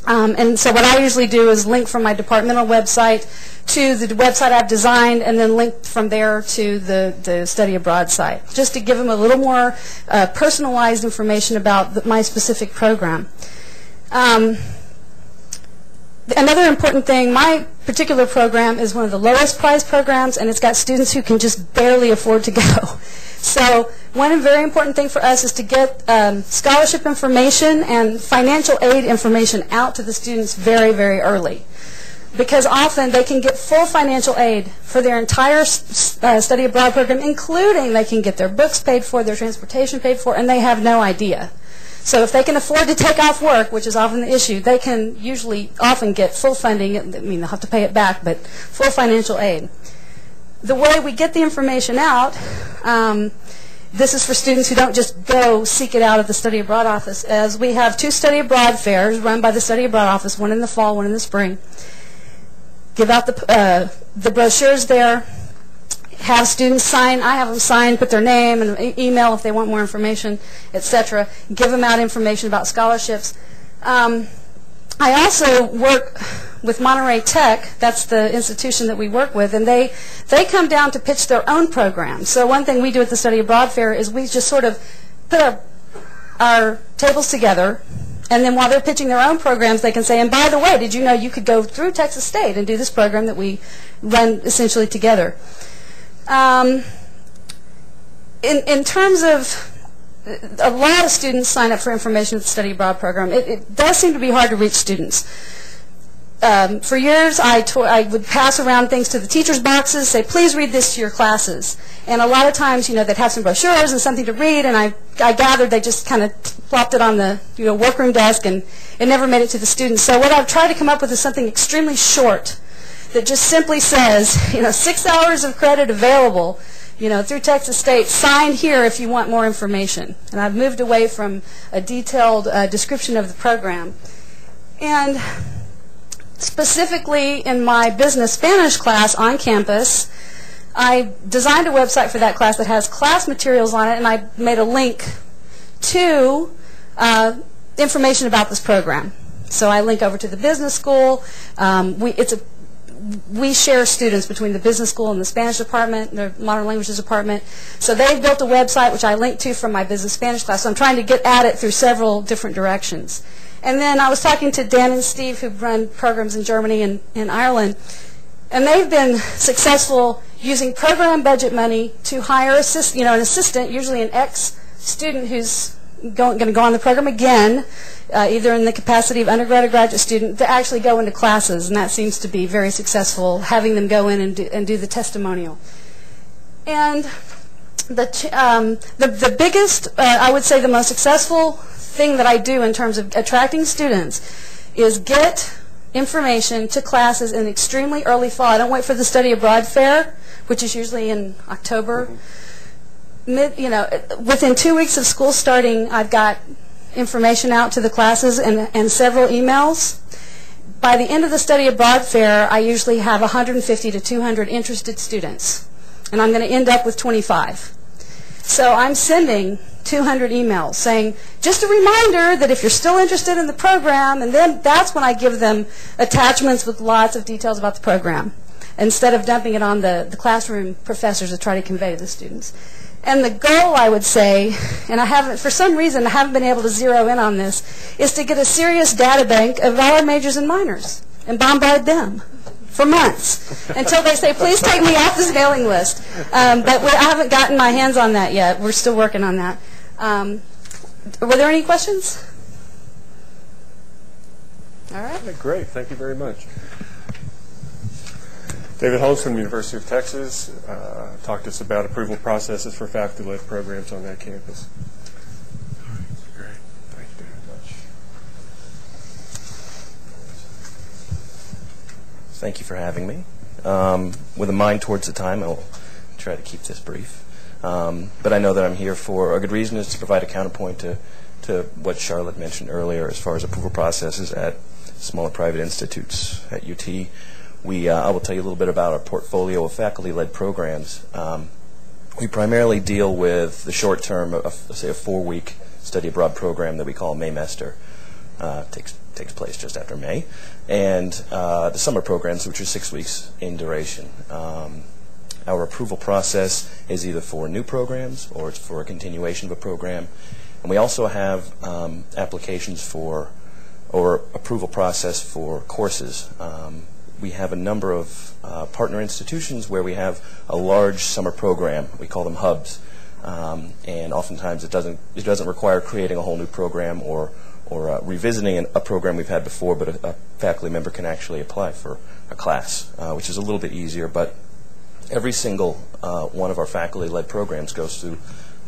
And so what I usually do is link from my departmental website to the website I've designed, and then link from there to the study abroad site, just to give them a little more personalized information about my specific program. Another important thing, my particular program is one of the lowest priced programs, and it's got students who can just barely afford to go. So one very important thing for us is to get scholarship information and financial aid information out to the students very, very early. Because often they can get full financial aid for their entire study abroad program, including they can get their books paid for, their transportation paid for, and they have no idea. So if they can afford to take off work, which is often the issue, they can often get full funding. I mean, they'll have to pay it back, but full financial aid. The way we get the information out, this is for students who don't just go seek it out at the study abroad office, as we have 2 study abroad fairs run by the study abroad office, one in the fall, one in the spring. Give out the brochures there, have students sign. I have them sign, put their name and email if they want more information, etc. Give them out information about scholarships. I also work with Monterey Tech. That's the institution that we work with, and they come down to pitch their own program. So one thing we do at the Study Abroad Fair is we just sort of put our tables together, and then while they're pitching their own programs, they can say, and by the way, did you know you could go through Texas State and do this program that we run essentially together? In terms of, a lot of students sign up for information at the Study Abroad program. It does seem to be hard to reach students. For years, I would pass around things to the teachers' boxes, say, please read this to your classes. And a lot of times, they'd have some brochures and something to read, and I gathered they just kind of plopped it on the workroom desk, and it never made it to the students. So what I've tried to come up with is something extremely short that just simply says, 6 hours of credit available, through Texas State, sign here if you want more information. And I've moved away from a detailed description of the program. And specifically in my business Spanish class on campus, I designed a website for that class that has class materials on it, and I made a link to information about this program. So I link over to the business school. We share students between the business school and the Spanish department, the modern languages department. So they've built a website which I link to from my business Spanish class. So I'm trying to get at it through several different directions. And then I was talking to Dan and Steve, who run programs in Germany and in Ireland, and they've been successful using program budget money to hire an assistant, usually an ex-student who's going to go on the program again, either in the capacity of undergrad or graduate student, to actually go into classes, and that seems to be very successful, having them go in and do the testimonial. And the biggest, I would say the most successful thing that I do in terms of attracting students is get information to classes in extremely early fall. I don't wait for the study abroad fair, which is usually in October. Within 2 weeks of school starting, I've got information out to the classes and several emails. By the end of the study abroad fair, I usually have 150 to 200 interested students, and I'm going to end up with 25. So I'm sending 200 emails saying, just a reminder that if you're still interested in the program, and then that's when I give them attachments with lots of details about the program, instead of dumping it on the classroom professors to try to convey to the students. And the goal, I would say, and for some reason, I haven't been able to zero in on this, is to get a serious data bank of all our majors and minors and bombard them for months until they say, please take me off this mailing list. But I haven't gotten my hands on that yet. We're still working on that. Were there any questions? All right. Okay, great. Thank you very much. David Holmes from the University of Texas talked to us about approval processes for faculty-led programs on that campus. All right, great. Thank you very much. Thank you for having me. With a mind towards the time, I'll try to keep this brief. But I know that I'm here for a good reason, is to provide a counterpoint to what Charlotte mentioned earlier as far as approval processes at smaller private institutes at UT. I will tell you a little bit about our portfolio of faculty-led programs. We primarily deal with the short term, say a 4-week study abroad program that we call Maymester. Takes place just after May. And the summer programs, which are 6 weeks in duration. Our approval process is either for new programs or it's for a continuation of a program. And we also have applications for, or approval process for courses. We have a number of partner institutions where we have a large summer program. We call them hubs, and oftentimes it doesn't require creating a whole new program or revisiting a program we've had before, but a faculty member can actually apply for a class, which is a little bit easier. But every single one of our faculty-led programs goes through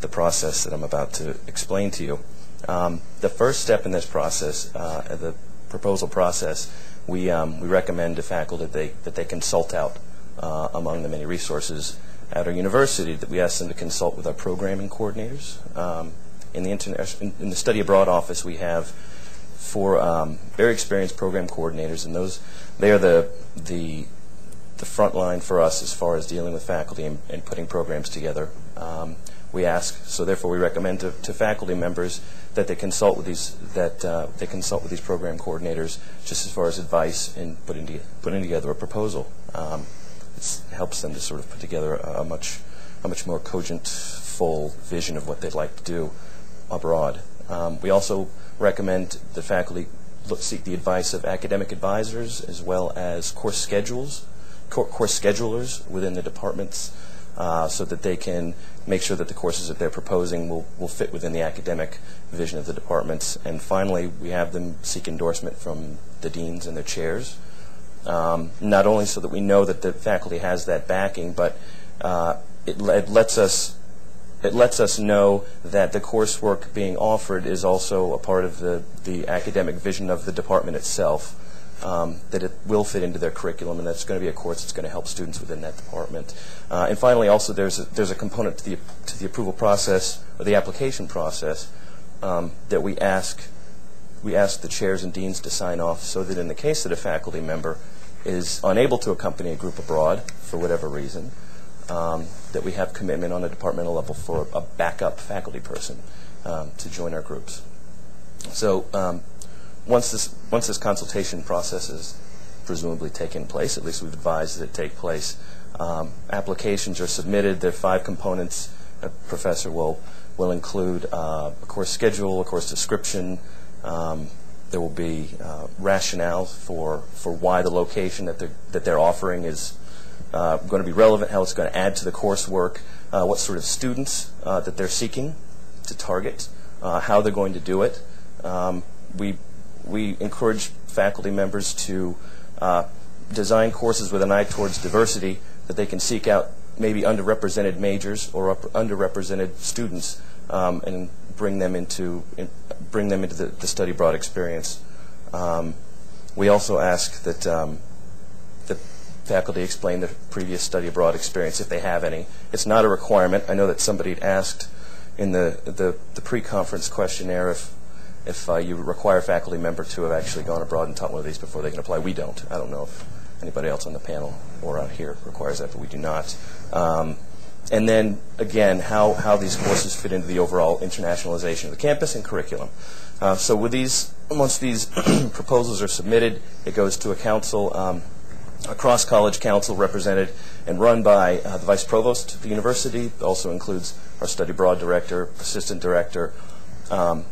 the process that I'm about to explain to you. The first step in this process, the proposal process, we recommend to faculty that they consult out among the many resources at our university, that we ask them to consult with our programming coordinators. In the study abroad office, we have 4 very experienced program coordinators, and they are the front line for us as far as dealing with faculty and putting programs together. So therefore we recommend to faculty members that they consult with these program coordinators just as far as advice in putting together a proposal. It helps them to sort of put together a much more cogent, full vision of what they'd like to do abroad. We also recommend the faculty seek the advice of academic advisors as well as course schedulers within the departments, so that they can make sure that the courses that they're proposing will fit within the academic vision of the departments. And finally, we have them seek endorsement from the deans and their chairs, not only so that we know that the faculty has that backing, but it lets us know that the coursework being offered is also a part of the academic vision of the department itself. That it will fit into their curriculum, and that's going to be a course that's going to help students within that department. And finally, also there's a component to the approval process or the application process that we ask the chairs and deans to sign off, so that in the case that a faculty member is unable to accompany a group abroad for whatever reason, that we have commitment on a departmental level for a backup faculty person to join our groups. So. Once this consultation process is presumably taken place, at least we've advised that it take place, applications are submitted. There are 5 components. A professor will include a course schedule, a course description. There will be rationale for why the location that they're offering is going to be relevant, how it's going to add to the coursework, what sort of students that they're seeking to target, how they're going to do it. We encourage faculty members to design courses with an eye towards diversity, that they can seek out maybe underrepresented majors or underrepresented students, and bring them into the study abroad experience. We also ask that the faculty explain their previous study abroad experience if they have any. It's not a requirement. I know that somebody had asked in the pre-conference questionnaire if you require a faculty member to have actually gone abroad and taught one of these before they can apply. We don't. I don't know if anybody else on the panel or out here requires that, but we do not. And then, again, how these courses fit into the overall internationalization of the campus and curriculum. So with once these proposals are submitted, it goes to a council, a cross-college council represented and run by the vice provost of the university. It also includes our study abroad director, assistant director.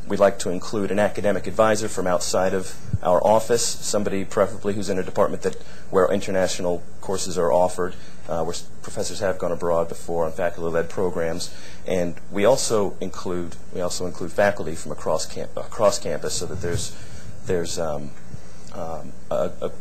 We'd like to include an academic advisor from outside of our office, somebody preferably who's in a department where international courses are offered, where professors have gone abroad before on faculty-led programs. And we also include faculty from across campus, so that there's a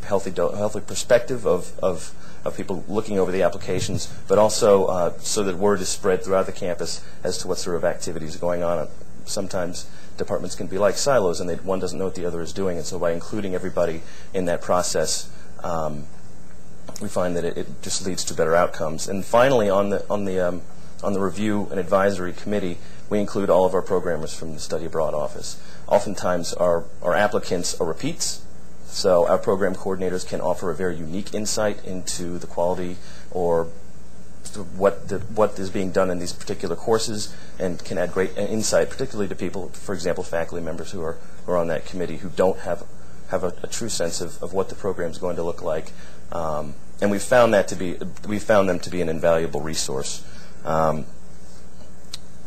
healthy perspective of people looking over the applications, but also so that word is spread throughout the campus as to what sort of activities are going on. Sometimes departments can be like silos, and one doesn't know what the other is doing. And so by including everybody in that process, we find that it just leads to better outcomes. And finally, on the review and advisory committee, we include all of our programmers from the study abroad office. Oftentimes, our applicants are repeats, so our program coordinators can offer a very unique insight into the quality or what is being done in these particular courses, and can add great insight, particularly to people, for example, faculty members who are on that committee who don't have a true sense of what the program is going to look like. And we found them to be an invaluable resource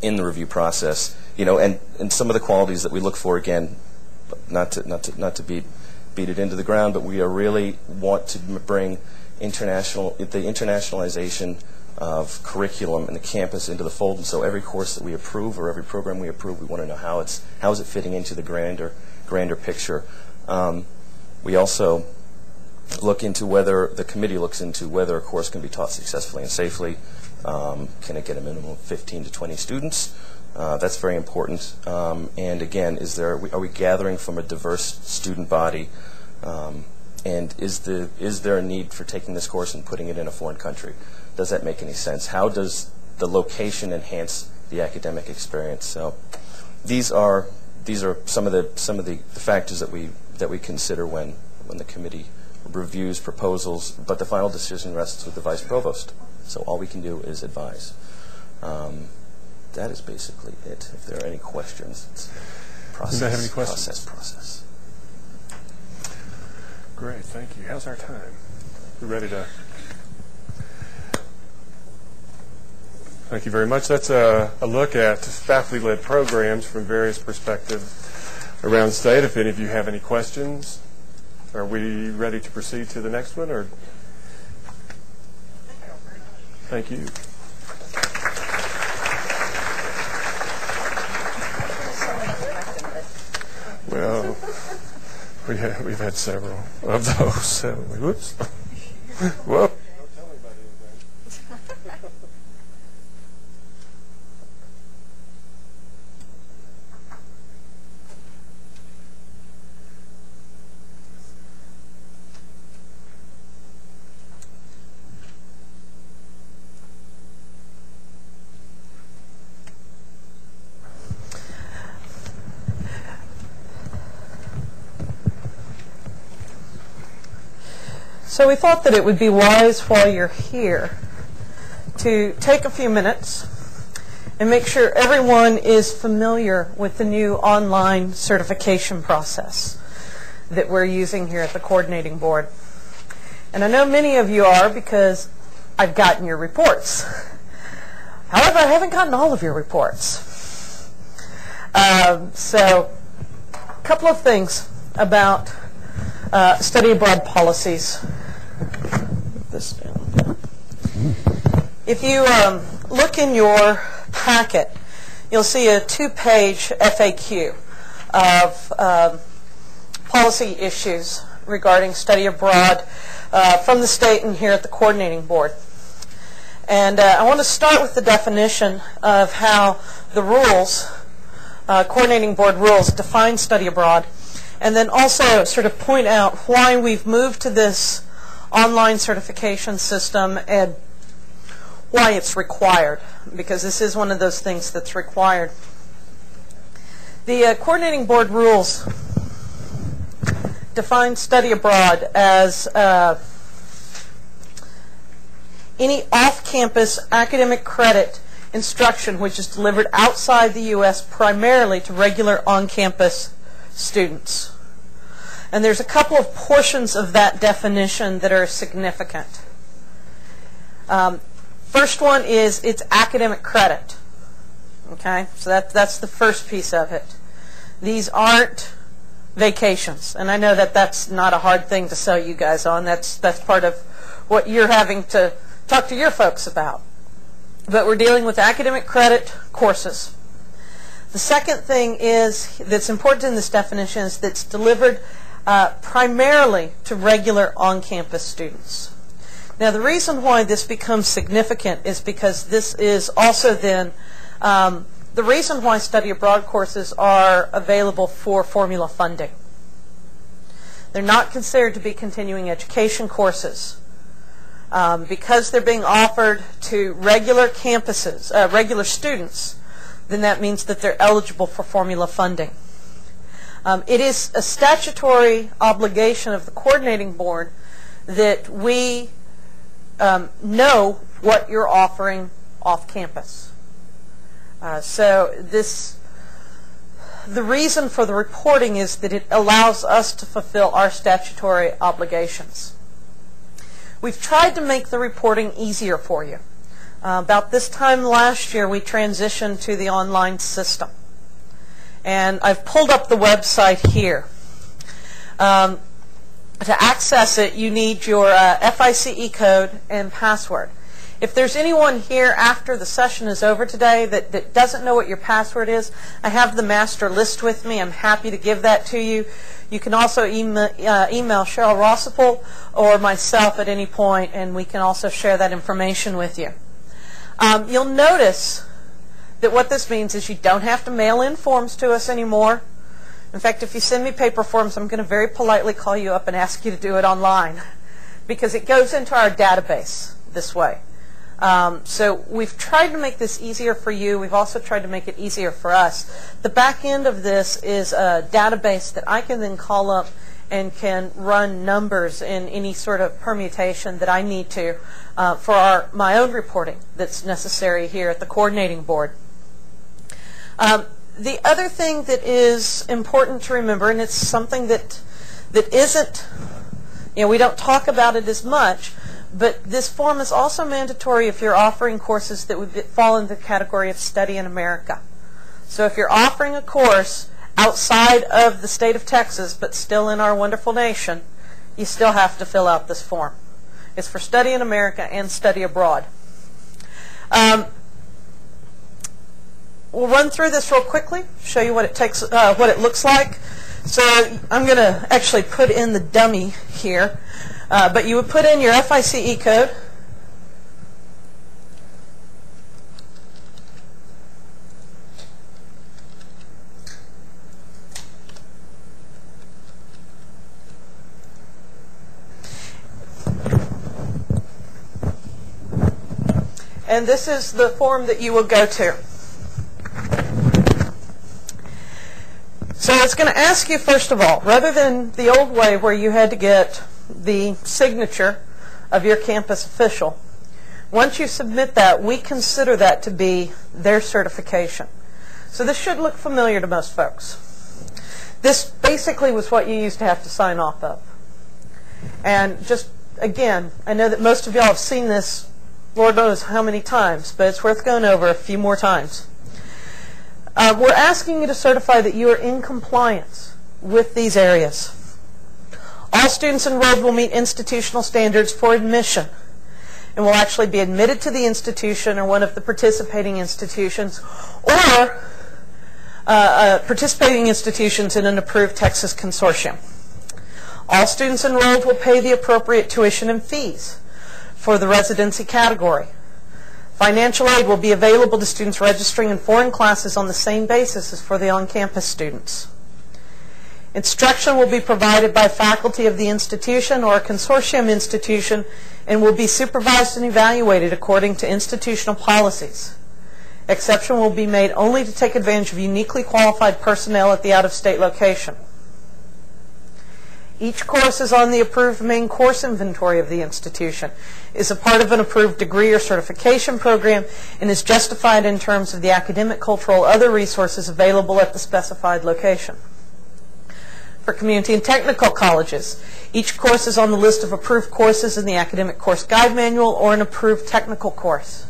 in the review process. And some of the qualities that we look for, again, not to beat it into the ground, but we really want to bring the internationalization of curriculum and the campus into the fold. And so every course that we approve or every program we approve, we want to know how is it fitting into the grander picture. We also look into the committee looks into whether a course can be taught successfully and safely. Can it get a minimum of 15 to 20 students? That's very important. And again, are we gathering from a diverse student body? And is there a need for taking this course and putting it in a foreign country? Does that make any sense? How does the location enhance the academic experience? So these are some of the factors that we consider when the committee reviews proposals, but the final decision rests with the vice provost. So all we can do is advise. That is basically it. If there are any questions, it's process. Does that have any questions? Process. Great, thank you. How's our time? We ready to? Thank you very much. That's a look at faculty-led programs from various perspectives around the state. If any of you have any questions, are we ready to proceed to the next one? Or thank you. Well, we've had several of those, haven't we? Whoops. Whoop. So we thought that it would be wise while you're here to take a few minutes and make sure everyone is familiar with the new online certification process that we're using here at the coordinating board. And I know many of you are because I've gotten your reports. However, I haven't gotten all of your reports. So a couple of things about study abroad policies. This down. If you look in your packet, you'll see a 2-page FAQ of policy issues regarding study abroad from the state and here at the coordinating board. And I want to start with the definition of how the rules, coordinating board rules, define study abroad, and then also sort of point out why we've moved to this online certification system and why it's required, because this is one of those things that's required. The coordinating board rules define study abroad as any off-campus academic credit instruction which is delivered outside the U.S. primarily to regular on-campus students. And there's a couple of portions of that definition that are significant. First one is it's academic credit. Okay, so that's the first piece of it. These aren't vacations, and I know that that's not a hard thing to sell you guys on. That's part of what you're having to talk to your folks about. But we're dealing with academic credit courses. The second thing is that's important in this definition is that it's delivered primarily to regular on-campus students. Now, the reason why this becomes significant is because this is also then the reason why study abroad courses are available for formula funding. They're not considered to be continuing education courses. Because they're being offered to regular campuses, regular students, then that means that they're eligible for formula funding. It is a statutory obligation of the coordinating board that we know what you're offering off campus. The reason for the reporting is that it allows us to fulfill our statutory obligations. We've tried to make the reporting easier for you. About this time last year, we transitioned to the online system. And I've pulled up the website here. To access it, you need your FICE code and password. If there's anyone here after the session is over today that doesn't know what your password is, I have the master list with me. I'm happy to give that to you. You can also email Cheryl Rossipel or myself at any point, and we can also share that information with you. You'll notice that what this means is you don't have to mail in forms to us anymore. In fact, if you send me paper forms, I'm going to very politely call you up and ask you to do it online, because it goes into our database this way. So we've tried to make this easier for you. We've also tried to make it easier for us. The back end of this is a database that I can then call up and can run numbers in any sort of permutation that I need to for my own reporting that's necessary here at the coordinating board. The other thing that is important to remember, and it's something that isn't, we don't talk about it as much, but this form is also mandatory if you're offering courses that would fall in the category of study in America. So if you're offering a course outside of the state of Texas, but still in our wonderful nation, you still have to fill out this form. It's for study in America and study abroad. We'll run through this real quickly, show you what it looks like. So I'm going to actually put in the dummy here. But you would put in your FICE code. And this is the form that you will go to. So it's going to ask you, first of all, rather than the old way where you had to get the signature of your campus official, once you submit that, we consider that to be their certification. So this should look familiar to most folks. This basically was what you used to have to sign off of. And just, again, I know that most of y'all have seen this, Lord knows how many times, but it's worth going over a few more times. We're asking you to certify that you are in compliance with these areas. All students enrolled will meet institutional standards for admission and will actually be admitted to the institution or one of the participating institutions or participating institutions in an approved Texas consortium. All students enrolled will pay the appropriate tuition and fees for the residency category. Financial aid will be available to students registering in foreign classes on the same basis as for the on-campus students. Instruction will be provided by faculty of the institution or a consortium institution and will be supervised and evaluated according to institutional policies. Exception will be made only to take advantage of uniquely qualified personnel at the out-of-state location. Each course is on the approved main course inventory of the institution, is a part of an approved degree or certification program, and is justified in terms of the academic, cultural, other resources available at the specified location. For community and technical colleges, each course is on the list of approved courses in the academic course guide manual or an approved technical course.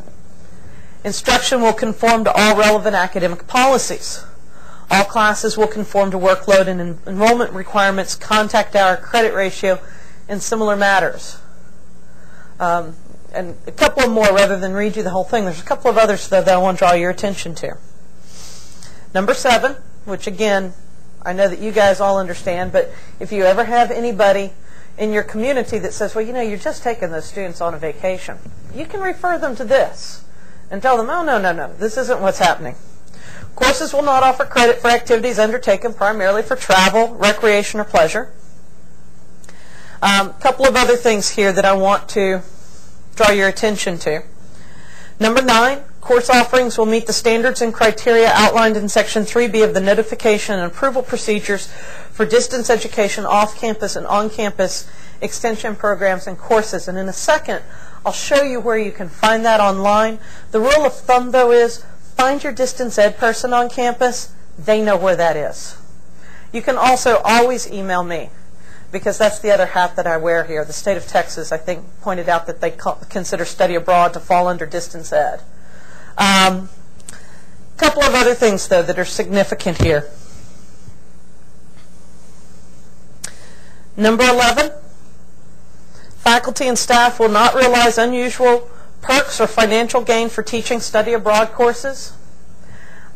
Instruction will conform to all relevant academic policies. All classes will conform to workload and enrollment requirements, contact hour, credit ratio, and similar matters. And a couple of more rather than read you the whole thing. There's a couple of others though that I want to draw your attention to. Number 7, which again, I know that you guys all understand, but if you ever have anybody in your community that says, well, you know, you're just taking those students on a vacation, you can refer them to this and tell them, oh, no, this isn't what's happening. Courses will not offer credit for activities undertaken primarily for travel, recreation, or pleasure. A couple of other things here that I want to draw your attention to. Number 9, course offerings will meet the standards and criteria outlined in Section 3B of the Notification and Approval Procedures for Distance Education off-campus and on-campus extension programs and courses. And in a second, I'll show you where you can find that online. The rule of thumb, though, is find your distance ed person on campus. They know where that is. You can also always email me, because that's the other hat that I wear here. The state of Texas, I think, pointed out that they consider study abroad to fall under distance ed. Couple of other things, though, that are significant here. Number 11, faculty and staff will not realize unusual perks or financial gain for teaching study abroad courses.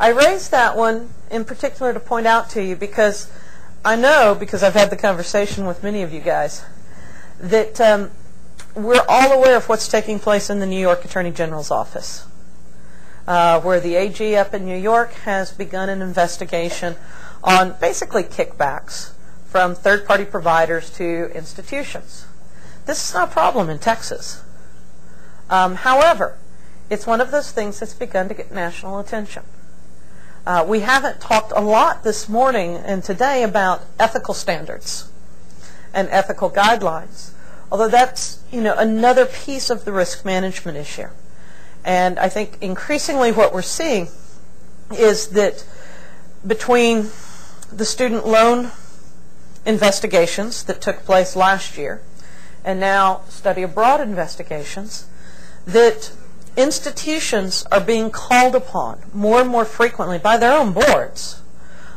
I raised that one in particular to point out to you because I know, because I've had the conversation with many of you guys, that we're all aware of what's taking place in the New York Attorney General's office, where the AG up in New York has begun an investigation on basically kickbacks from third-party providers to institutions. This is not a problem in Texas. However, it's one of those things that's begun to get national attention. We haven't talked a lot this morning and today about ethical standards and ethical guidelines, although that's, another piece of the risk management issue. And I think increasingly what we're seeing is that between the student loan investigations that took place last year and now study abroad investigations, that institutions are being called upon more and more frequently by their own boards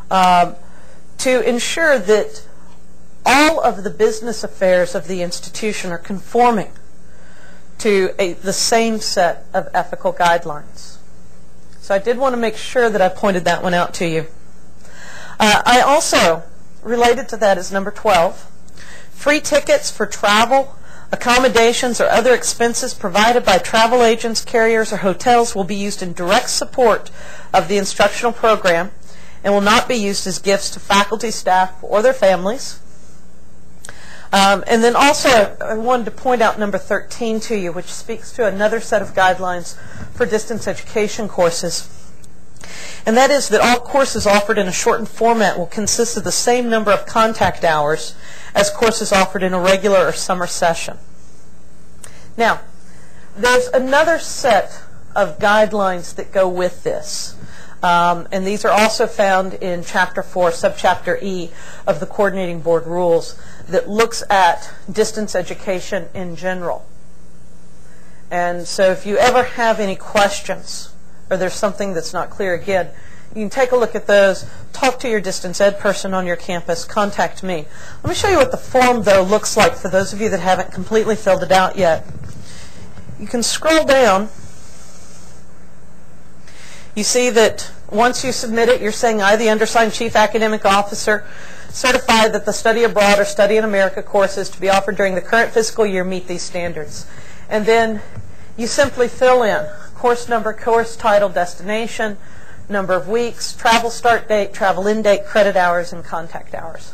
to ensure that all of the business affairs of the institution are conforming to the same set of ethical guidelines. So I did want to make sure that I pointed that one out to you. I also, related to that, is number 12, free tickets for travel, accommodations, or other expenses provided by travel agents, carriers, or hotels will be used in direct support of the instructional program and will not be used as gifts to faculty, staff, or their families. And then also, I wanted to point out number 13 to you, which speaks to another set of guidelines for distance education courses. And that is that all courses offered in a shortened format will consist of the same number of contact hours as courses offered in a regular or summer session. Now, there's another set of guidelines that go with this. And these are also found in Chapter 4, Subchapter E of the Coordinating Board Rules that looks at distance education in general. And so if you ever have any questions or there's something that's not clear, again, you can take a look at those, talk to your distance ed person on your campus, contact me. Let me show you what the form, though, looks like for those of you that haven't completely filled it out yet. You can scroll down. You see that once you submit it, you're saying, I, the undersigned Chief Academic Officer, certify that the Study Abroad or Study in America courses to be offered during the current fiscal year meet these standards. And then you simply fill in course number, course title, destination, number of weeks, travel start date, travel end date, credit hours, and contact hours.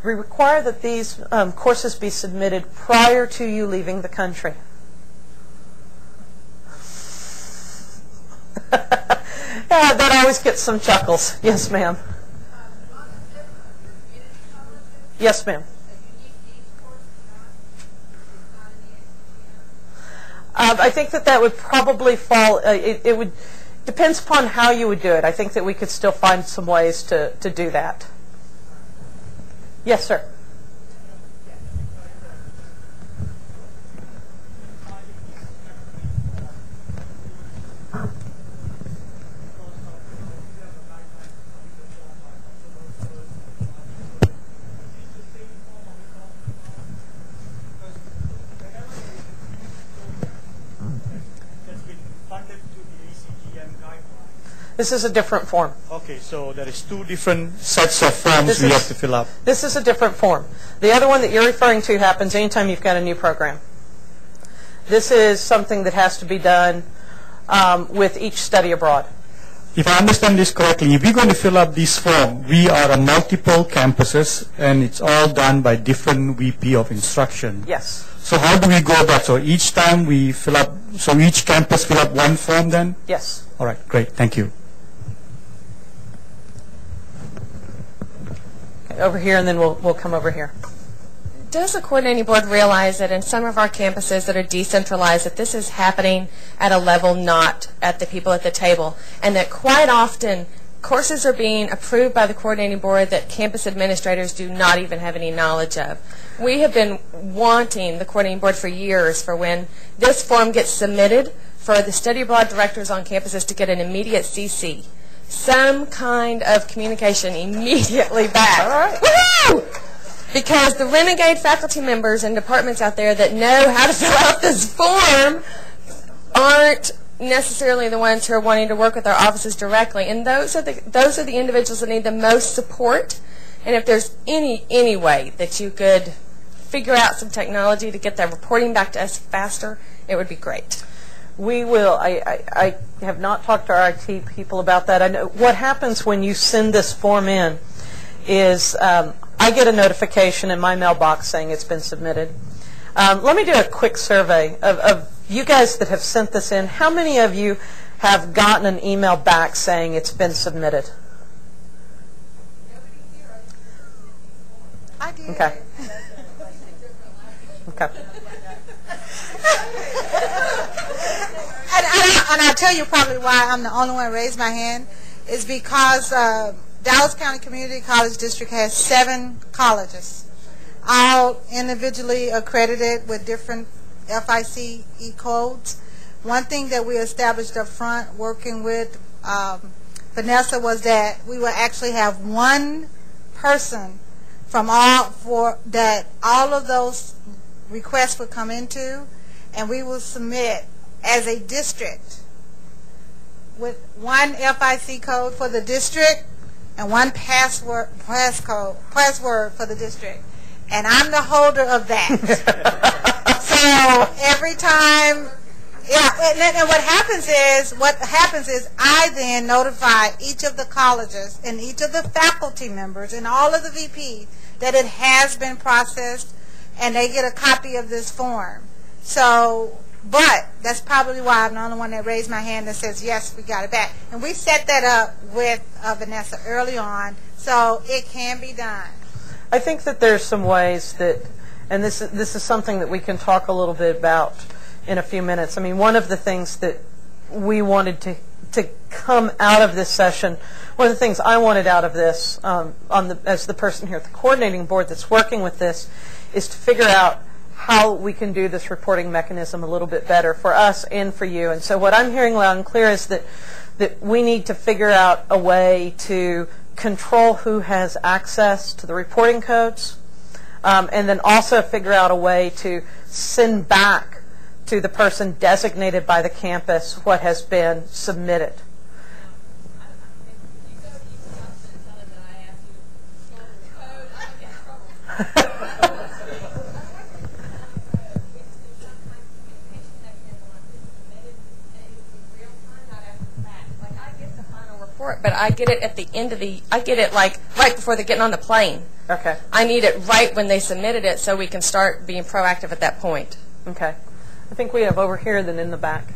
We require that these courses be submitted prior to you leaving the country. Yeah, that always gets some chuckles. Yes, ma'am. Yes, ma'am. I think that would probably fall, it would, depends upon how you would do it. I think that we could still find some ways to do that. Yes, sir. This is a different form. Okay, so there is two different sets of forms we have to fill up. This is a different form. The other one that you're referring to happens anytime you've got a new program. This is something that has to be done with each study abroad. If I understand this correctly, if we're going to fill up this form, we are on multiple campuses, and it's all done by different VP of instruction. Yes. So how do we go about? So each time we fill up, so each campus fill up one form then? Yes. All right, great, thank you. Over here, and then we'll come over here. Does the coordinating board realize that in some of our campuses that are decentralized that this is happening at a level not at the people at the table, and that quite often courses are being approved by the coordinating board that campus administrators do not even have any knowledge of? We have been wanting the coordinating board for years for when this form gets submitted for the study abroad directors on campuses to get an immediate CC. Some kind of communication immediately back. All right. Woohoo! Because the renegade faculty members and departments out there that know how to fill out this form aren't necessarily the ones who are wanting to work with our offices directly. And those are the individuals that need the most support. And if there's any way that you could figure out some technology to get that reporting back to us faster, it would be great. We will. I have not talked to our IT people about that. I know what happens when you send this form in is I get a notification in my mailbox saying it's been submitted. Let me do a quick survey of you guys that have sent this in. How many of you have gotten an email back saying it's been submitted? I did. Okay. Okay. And I'll tell you probably why I'm the only one to raise my hand is because Dallas County Community College District has 7 colleges, all individually accredited with different FICE codes. One thing that we established up front working with Vanessa was that we will actually have one person from all of those requests would come into, and we will submit as a district with one FIC code for the district and one password for the district. And I'm the holder of that. So every time, and what happens is I then notify each of the colleges and each of the faculty members and all of the VPs that it has been processed, and they get a copy of this form. So, but that's probably why I'm the only one that raised my hand that says, yes, we got it back. And we set that up with Vanessa early on, so it can be done. I think that there's some ways that, and this is something that we can talk a little bit about in a few minutes. I mean, one of the things that we wanted to come out of this session, one of the things I wanted out of this as the person here at the coordinating board that's working with this, is to figure out how we can do this reporting mechanism a little bit better for us and for you. And so what I'm hearing loud and clear is that we need to figure out a way to control who has access to the reporting codes, and then also figure out a way to send back to the person designated by the campus what has been submitted. before, but I get it at the end of I get it like right before they're getting on the plane. Okay. I need it right when they submitted it so we can start being proactive at that point. Okay. I think we have over here, then in the back.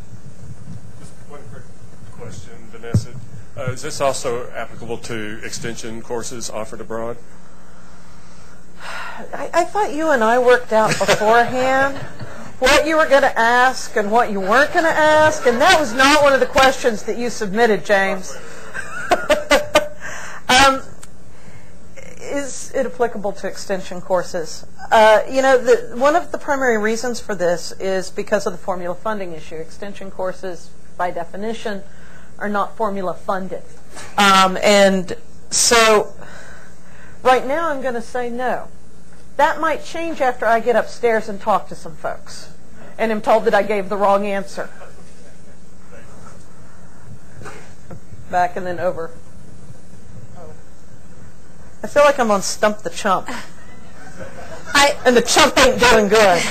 Just one quick question, Vanessa. Is this also applicable to extension courses offered abroad? I thought you and I worked out beforehand what you were going to ask and what you weren't going to ask, and that was not one of the questions that you submitted, James. Is it applicable to extension courses? One of the primary reasons for this is because of the formula funding issue. Extension courses, by definition, are not formula funded. And so right now I'm going to say no. That might change after I get upstairs and talk to some folks and am told that I gave the wrong answer. Back and then over. I feel like I'm on Stump the Chump. And the chump ain't doing good.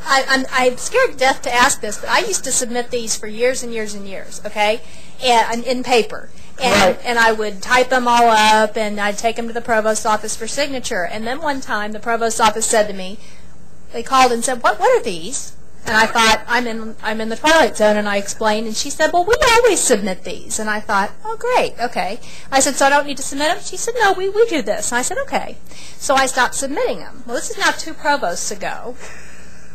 I'm scared to death to ask this, but I used to submit these for years and years and years, okay, and in paper. And I would type them all up, and I'd take them to the provost's office for signature. And then one time, the provost's office said to me, they called and said, what are these? And I thought, I'm in the Twilight Zone, and I explained, and she said, well, we always submit these. And I thought, oh, great, okay. I said, so I don't need to submit them? She said, no, we do this. And I said, okay. So I stopped submitting them. Well, this is now 2 provosts ago.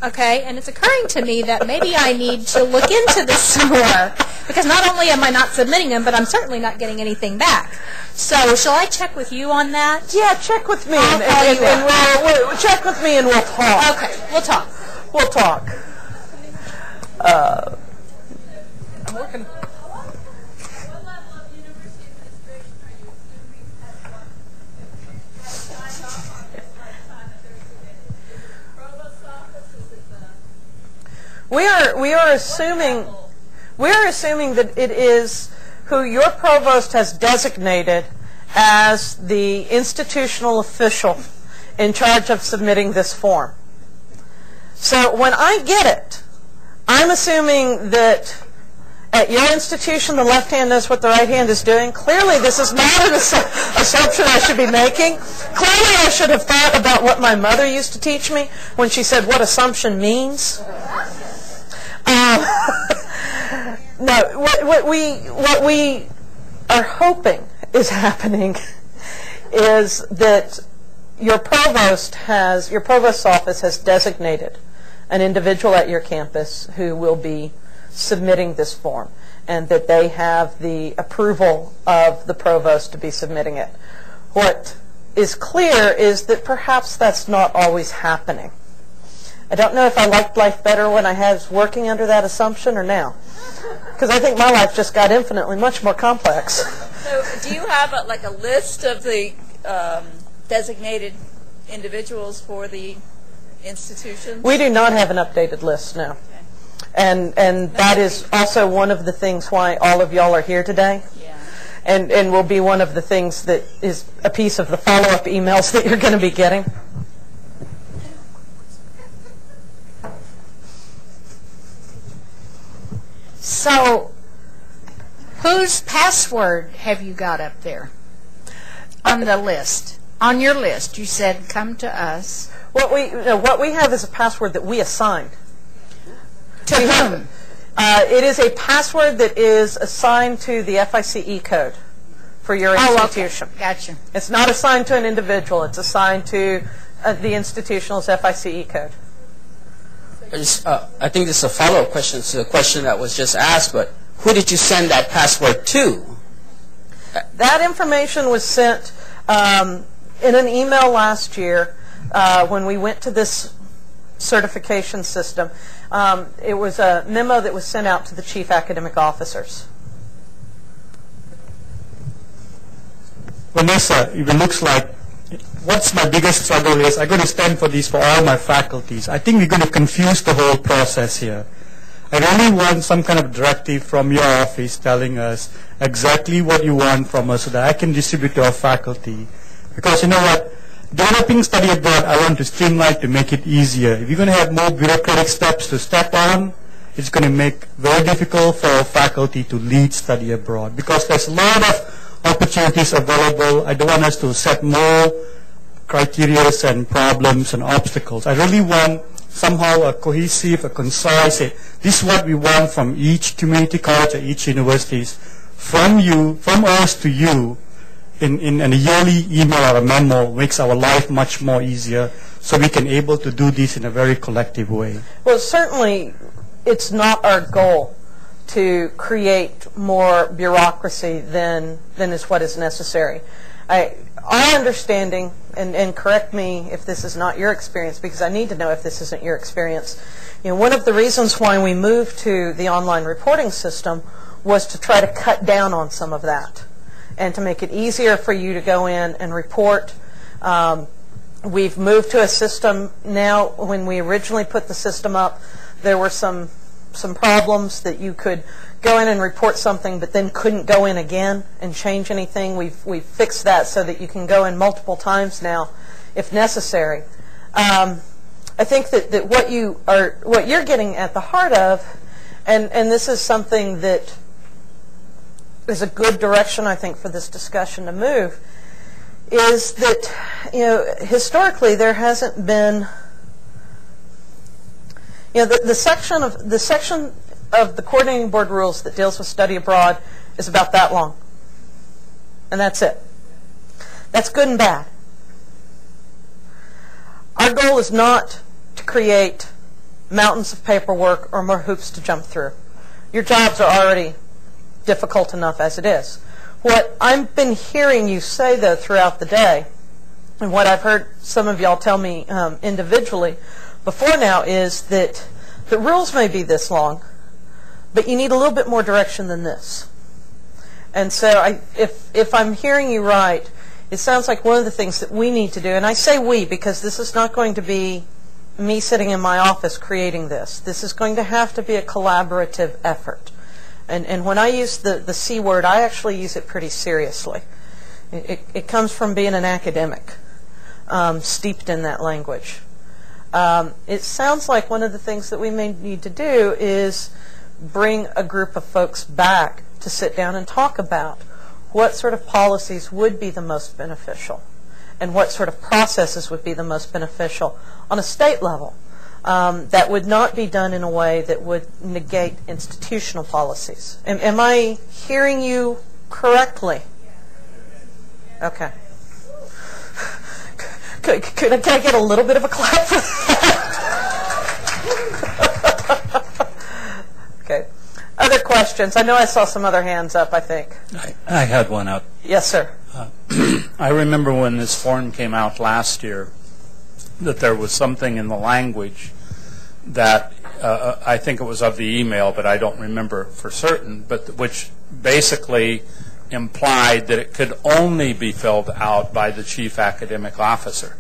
Okay, and it's occurring to me that maybe I need to look into this some more, because not only am I not submitting them, but I'm certainly not getting anything back. So shall I check with you on that? Yeah, check with me, and we'll check with me, and we'll talk. Okay, we'll talk. We'll talk. I'm working. We are assuming that it is who your provost has designated as the institutional official in charge of submitting this form. So when I get it, I'm assuming that at your institution the left hand knows what the right hand is doing. Clearly this is not an assumption I should be making. Clearly I should have thought about what my mother used to teach me when she said what assumption means. No, what we are hoping is happening is that your provost's office has designated an individual at your campus who will be submitting this form, and that they have the approval of the provost to be submitting it. What is clear is that perhaps that's not always happening. I don't know if I liked life better when I was working under that assumption or now, because I think my life just got infinitely much more complex. So do you have a list of the designated individuals for the institutions? We do not have an updated list now. Okay. And that is also one of the things why all of y'all are here today. Yeah. And will be one of the things that is a piece of the follow-up emails that you're going to be getting. So, whose password have you got up there on the list? On your list, you said, come to us. What we have is a password that we assigned. To whom? It is a password that is assigned to the FICE code for your institution. Okay. Gotcha. It's not assigned to an individual. It's assigned to the institutional's FICE code. I think this is a follow-up question to the question that was just asked, but who did you send that password to? That information was sent in an email last year when we went to this certification system. It was a memo that was sent out to the chief academic officers. Vanessa, it looks like what's my biggest struggle is I'm going to stand for these for all my faculties. I think we're going to confuse the whole process here. I really want some kind of directive from your office telling us exactly what you want from us so that I can distribute to our faculty. Because you know what? Developing study abroad, I want to streamline to make it easier. If you're going to have more bureaucratic steps to step on, it's going to make very difficult for faculty to lead study abroad because there's a lot of opportunities available. I don't want us to set more criteria and problems and obstacles. I really want somehow a cohesive, a concise, this is what we want from each community college or each university, from you, from us to you, in a yearly email or a memo makes our life much more easier so we can able to do this in a very collective way. Well, certainly it's not our goal to create more bureaucracy than is what is necessary. Our understanding, and correct me if this is not your experience, because I need to know if this isn't your experience. You know, one of the reasons why we moved to the online reporting system was to try to cut down on some of that and to make it easier for you to go in and report. We've moved to a system now. When we originally put the system up, there were some problems that you could go in and report something but then couldn't go in again and change anything. We've fixed that so that you can go in multiple times now if necessary. I think that what you're getting at the heart of, and this is something that is a good direction, I think, for this discussion to move, is that, you know, historically there hasn't been, you know, the section of the coordinating board rules that deals with study abroad is about that long, and that's it. That's good and bad. Our goal is not to create mountains of paperwork or more hoops to jump through. Your jobs are already difficult enough as it is. What I've been hearing you say, though, throughout the day, and what I've heard some of y'all tell me individually before now, is that the rules may be this long, but you need a little bit more direction than this. And so if I'm hearing you right, it sounds like one of the things that we need to do, and I say we because this is not going to be me sitting in my office creating this. This is going to have to be a collaborative effort. And when I use the C word, I actually use it pretty seriously. It comes from being an academic, steeped in that language. It sounds like one of the things that we may need to do is bring a group of folks back to sit down and talk about what sort of policies would be the most beneficial and what sort of processes would be the most beneficial on a state level. That would not be done in a way that would negate institutional policies. Am I hearing you correctly? Okay. Can I get a little bit of a clap for that? Okay. Other questions? I know I saw some other hands up, I think. I had one up. Yes, sir. I remember when this form came out last year that there was something in the language that I think it was of the email, but I don't remember for certain, but which basically implied that it could only be filled out by the chief academic officer.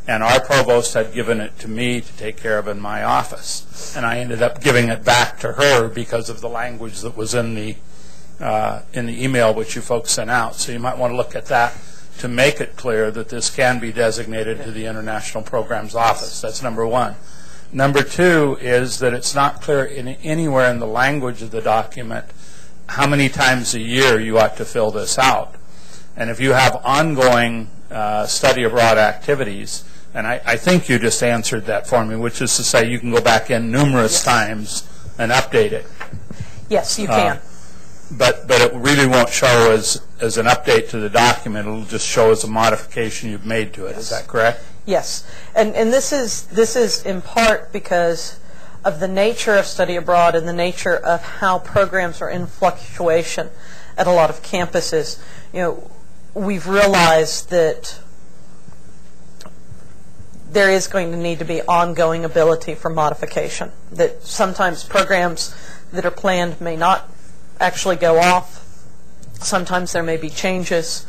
And our provost had given it to me to take care of in my office. And I ended up giving it back to her because of the language that was in the email which you folks sent out. So you might want to look at that to make it clear that this can be designated to the International Programs Office. That's number one. Number two is that it's not clear anywhere in the language of the document how many times a year you ought to fill this out. And if you have ongoing study abroad activities, and I think you just answered that for me, which is to say you can go back in numerous times and update it. Yes, you can. But it really won't show as an update to the document. It'll just show as a modification you've made to it. Yes. Is that correct? Yes. And this is in part because of the nature of study abroad and the nature of how programs are in fluctuation at a lot of campuses. You know, we've realized that there is going to need to be ongoing ability for modification, that sometimes programs that are planned may not actually go off. Sometimes there may be changes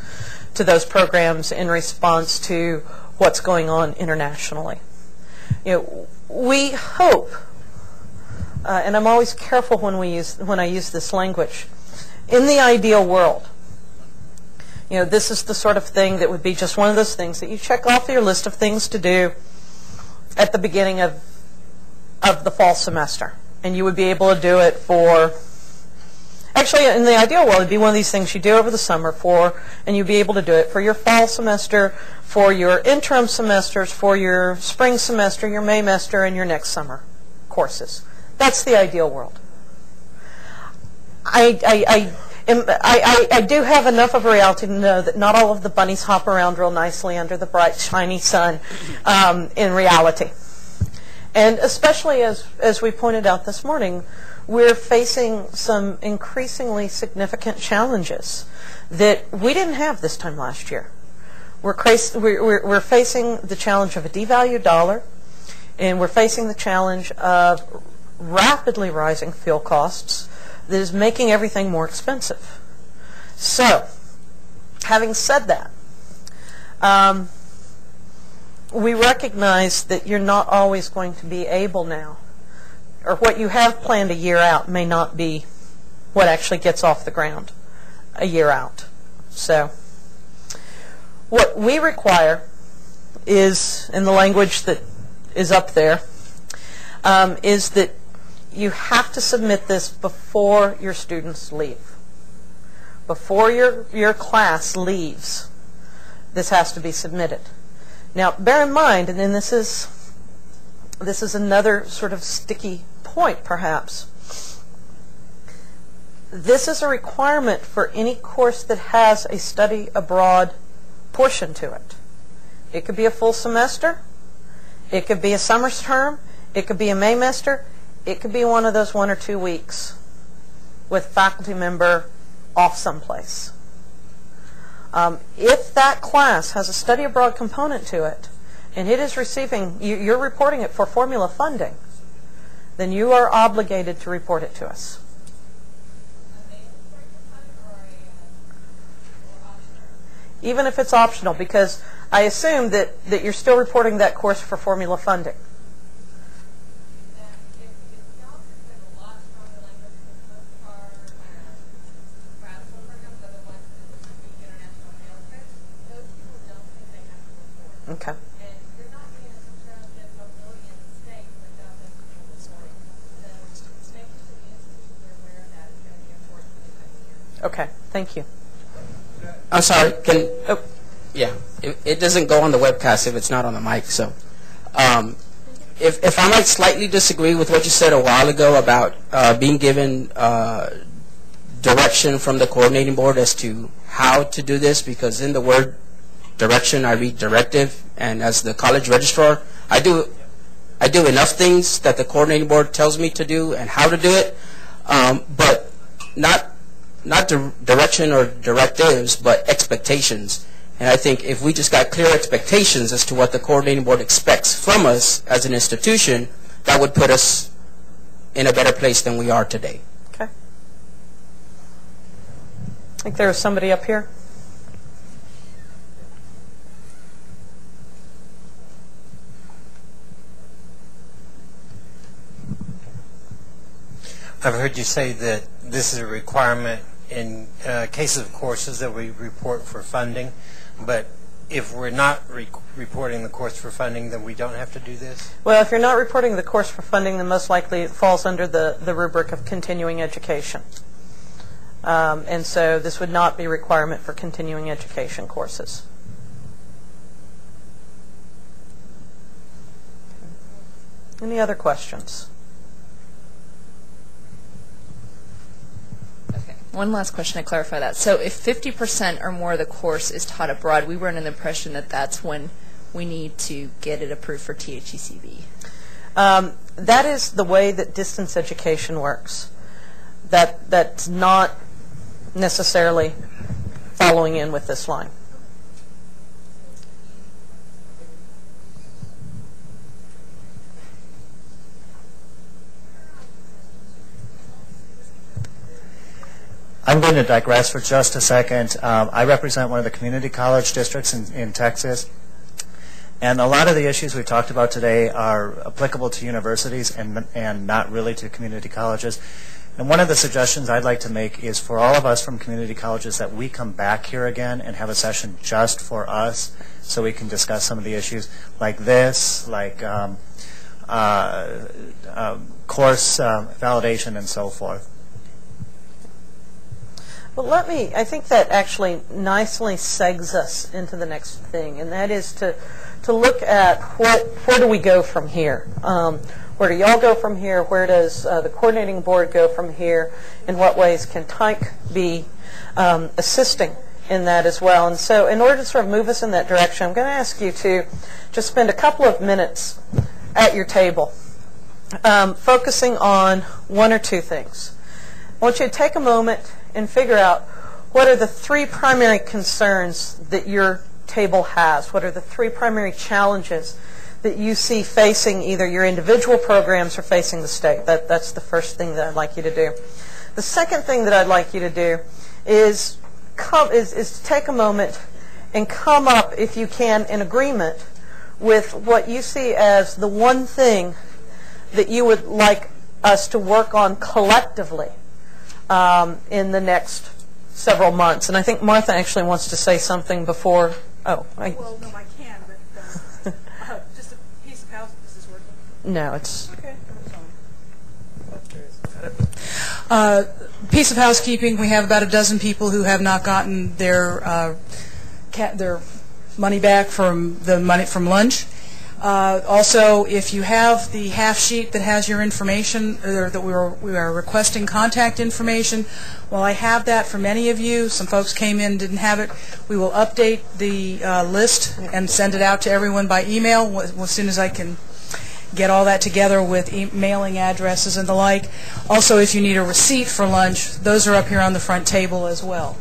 to those programs in response to what's going on internationally. You know, we hope, and I'm always careful when I use this language, in the ideal world, you know, this is the sort of thing that would be just one of those things that you check off your list of things to do at the beginning of the fall semester. And you would be able to do it for, actually in the ideal world, it'd be one of these things you do over the summer and you'd be able to do it for your fall semester, for your interim semesters, for your spring semester, your May semester, and your next summer courses. That's the ideal world. I do have enough of a reality to know that not all of the bunnies hop around real nicely under the bright, shiny sun in reality. And especially as we pointed out this morning, we're facing some increasingly significant challenges that we didn't have this time last year. We're facing the challenge of a devalued dollar, and we're facing the challenge of rapidly rising fuel costs that is making everything more expensive. So, having said that, we recognize that you're not always going to be able now, or what you have planned a year out may not be what actually gets off the ground a year out. So, what we require is, in the language that is up there, is that you have to submit this before your students leave. Before your class leaves, this has to be submitted. Now, bear in mind, and then this is another sort of sticky point, perhaps. This is a requirement for any course that has a study abroad portion to it. It could be a full semester. It could be a summer term. It could be a May semester. It could be one of those 1 or 2 weeks with a faculty member off someplace. If that class has a study abroad component to it, and it is receiving, you're reporting it for formula funding, then you are obligated to report it to us. Even if it's optional, because I assume that you're still reporting that course for formula funding. Okay. Okay, thank you. I'm sorry, yeah, it doesn't go on the webcast if it's not on the mic, so. If I might slightly disagree with what you said a while ago about being given direction from the coordinating board as to how to do this, because in the word direction I read directive, and as the college registrar, I do enough things that the coordinating board tells me to do and how to do it, but not direction or directives, but expectations. And I think if we just got clear expectations as to what the coordinating board expects from us as an institution, that would put us in a better place than we are today. Okay. I think there was somebody up here. I've heard you say that this is a requirement in cases of courses that we report for funding, but if we're not reporting the course for funding, then we don't have to do this? Well, if you're not reporting the course for funding, then most likely it falls under the rubric of continuing education. And so this would not be a requirement for continuing education courses. Any other questions? One last question to clarify that. So if 50% or more of the course is taught abroad, we were under the impression that that's when we need to get it approved for THECB. That is the way that distance education works. That's not necessarily following in with this line. I'm going to digress for just a second. I represent one of the community college districts in Texas. And a lot of the issues we've talked about today are applicable to universities and not really to community colleges. And one of the suggestions I'd like to make is for all of us from community colleges that we come back here again and have a session just for us so we can discuss some of the issues like this, like course validation and so forth. Well, I think that actually nicely segs us into the next thing, and that is to look at where do we go from here? Where do y'all go from here? Where does the coordinating board go from here? In what ways can TIC be assisting in that as well? And so in order to sort of move us in that direction, I'm going to ask you to just spend a couple of minutes at your table focusing on one or two things. I want you to take a moment and figure out what are the three primary concerns that your table has. What are the three primary challenges that you see facing either your individual programs or facing the state? That's the first thing that I'd like you to do. The second thing that I'd like you to do is to take a moment and come up, if you can, in agreement with what you see as the one thing that you would like us to work on collectively in the next several months. And I think Martha actually wants to say something before. Well, no, I can, but just a piece of house. This is working. No, it's okay. Piece of housekeeping. We have about a dozen people who have not gotten their money back from lunch. Also, if you have the half sheet that has your information, or that we are requesting contact information, well, I have that for many of you. Some folks came in, didn't have it. We will update the list and send it out to everyone by email as soon as I can get all that together with mailing addresses and the like. Also, if you need a receipt for lunch, those are up here on the front table as well.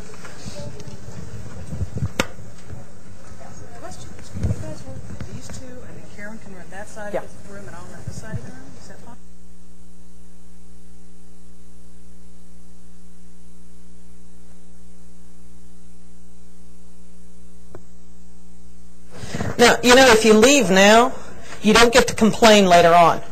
Yeah. Room and I'll run this side of the room. Is that fine? Now, you know, if you leave now, you don't get to complain later on.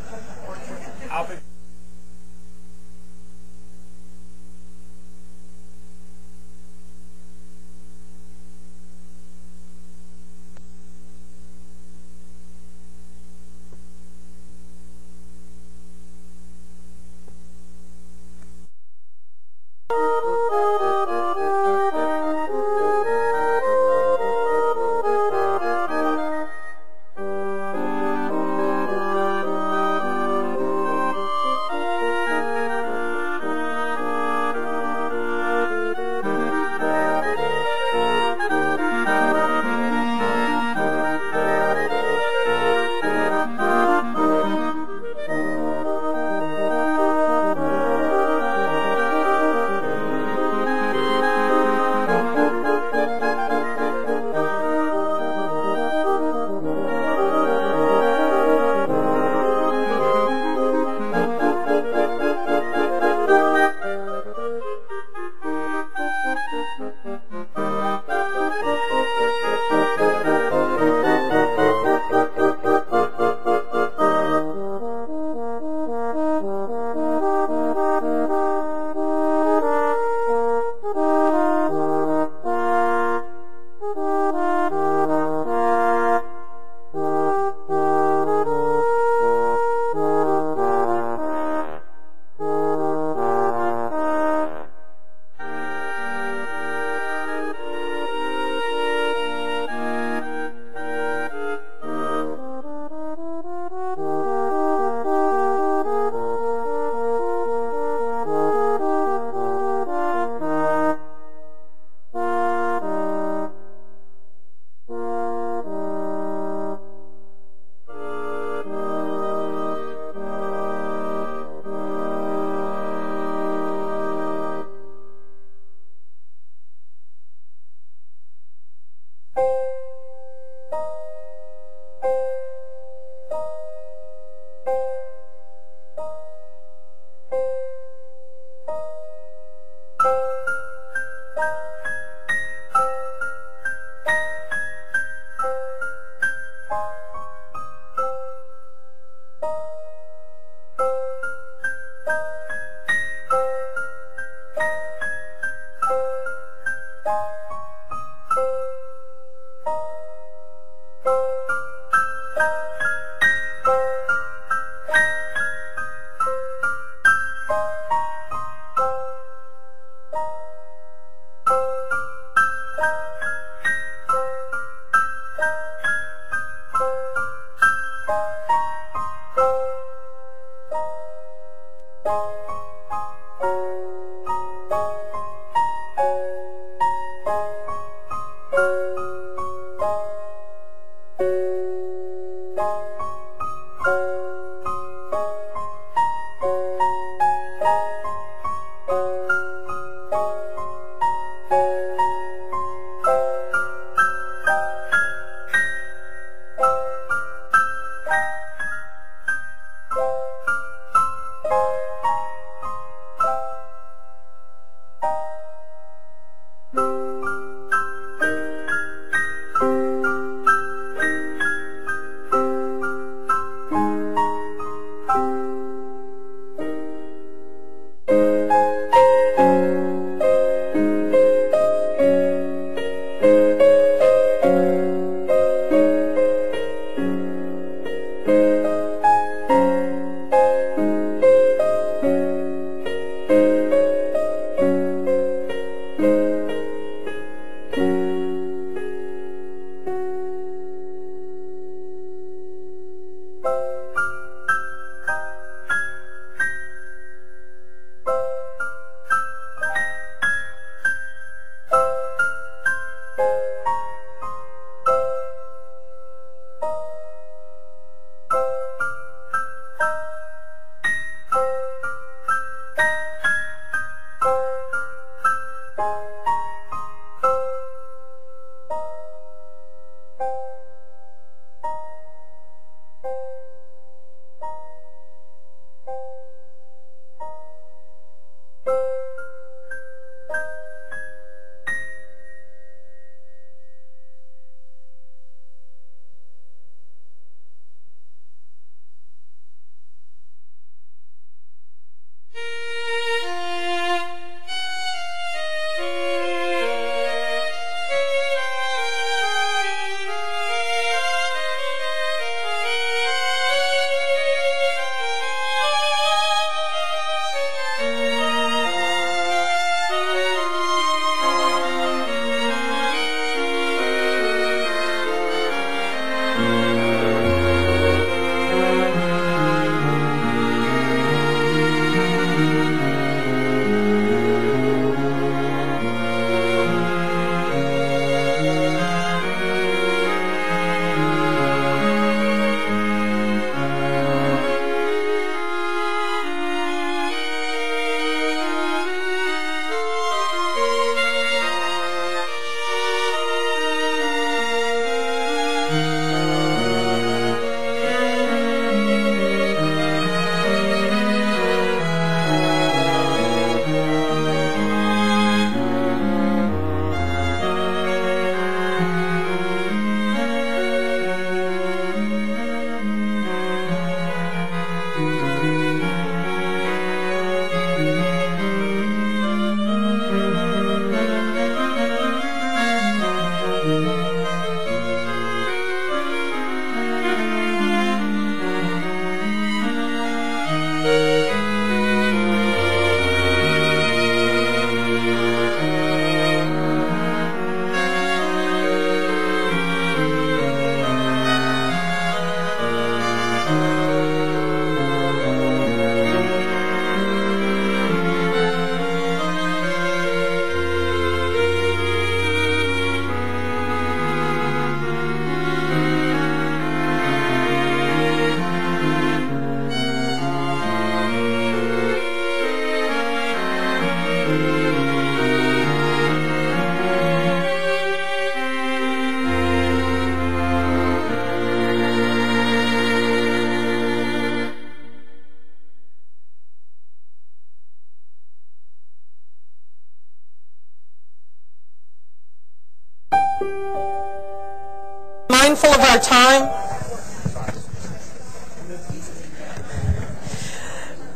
mindful of our time,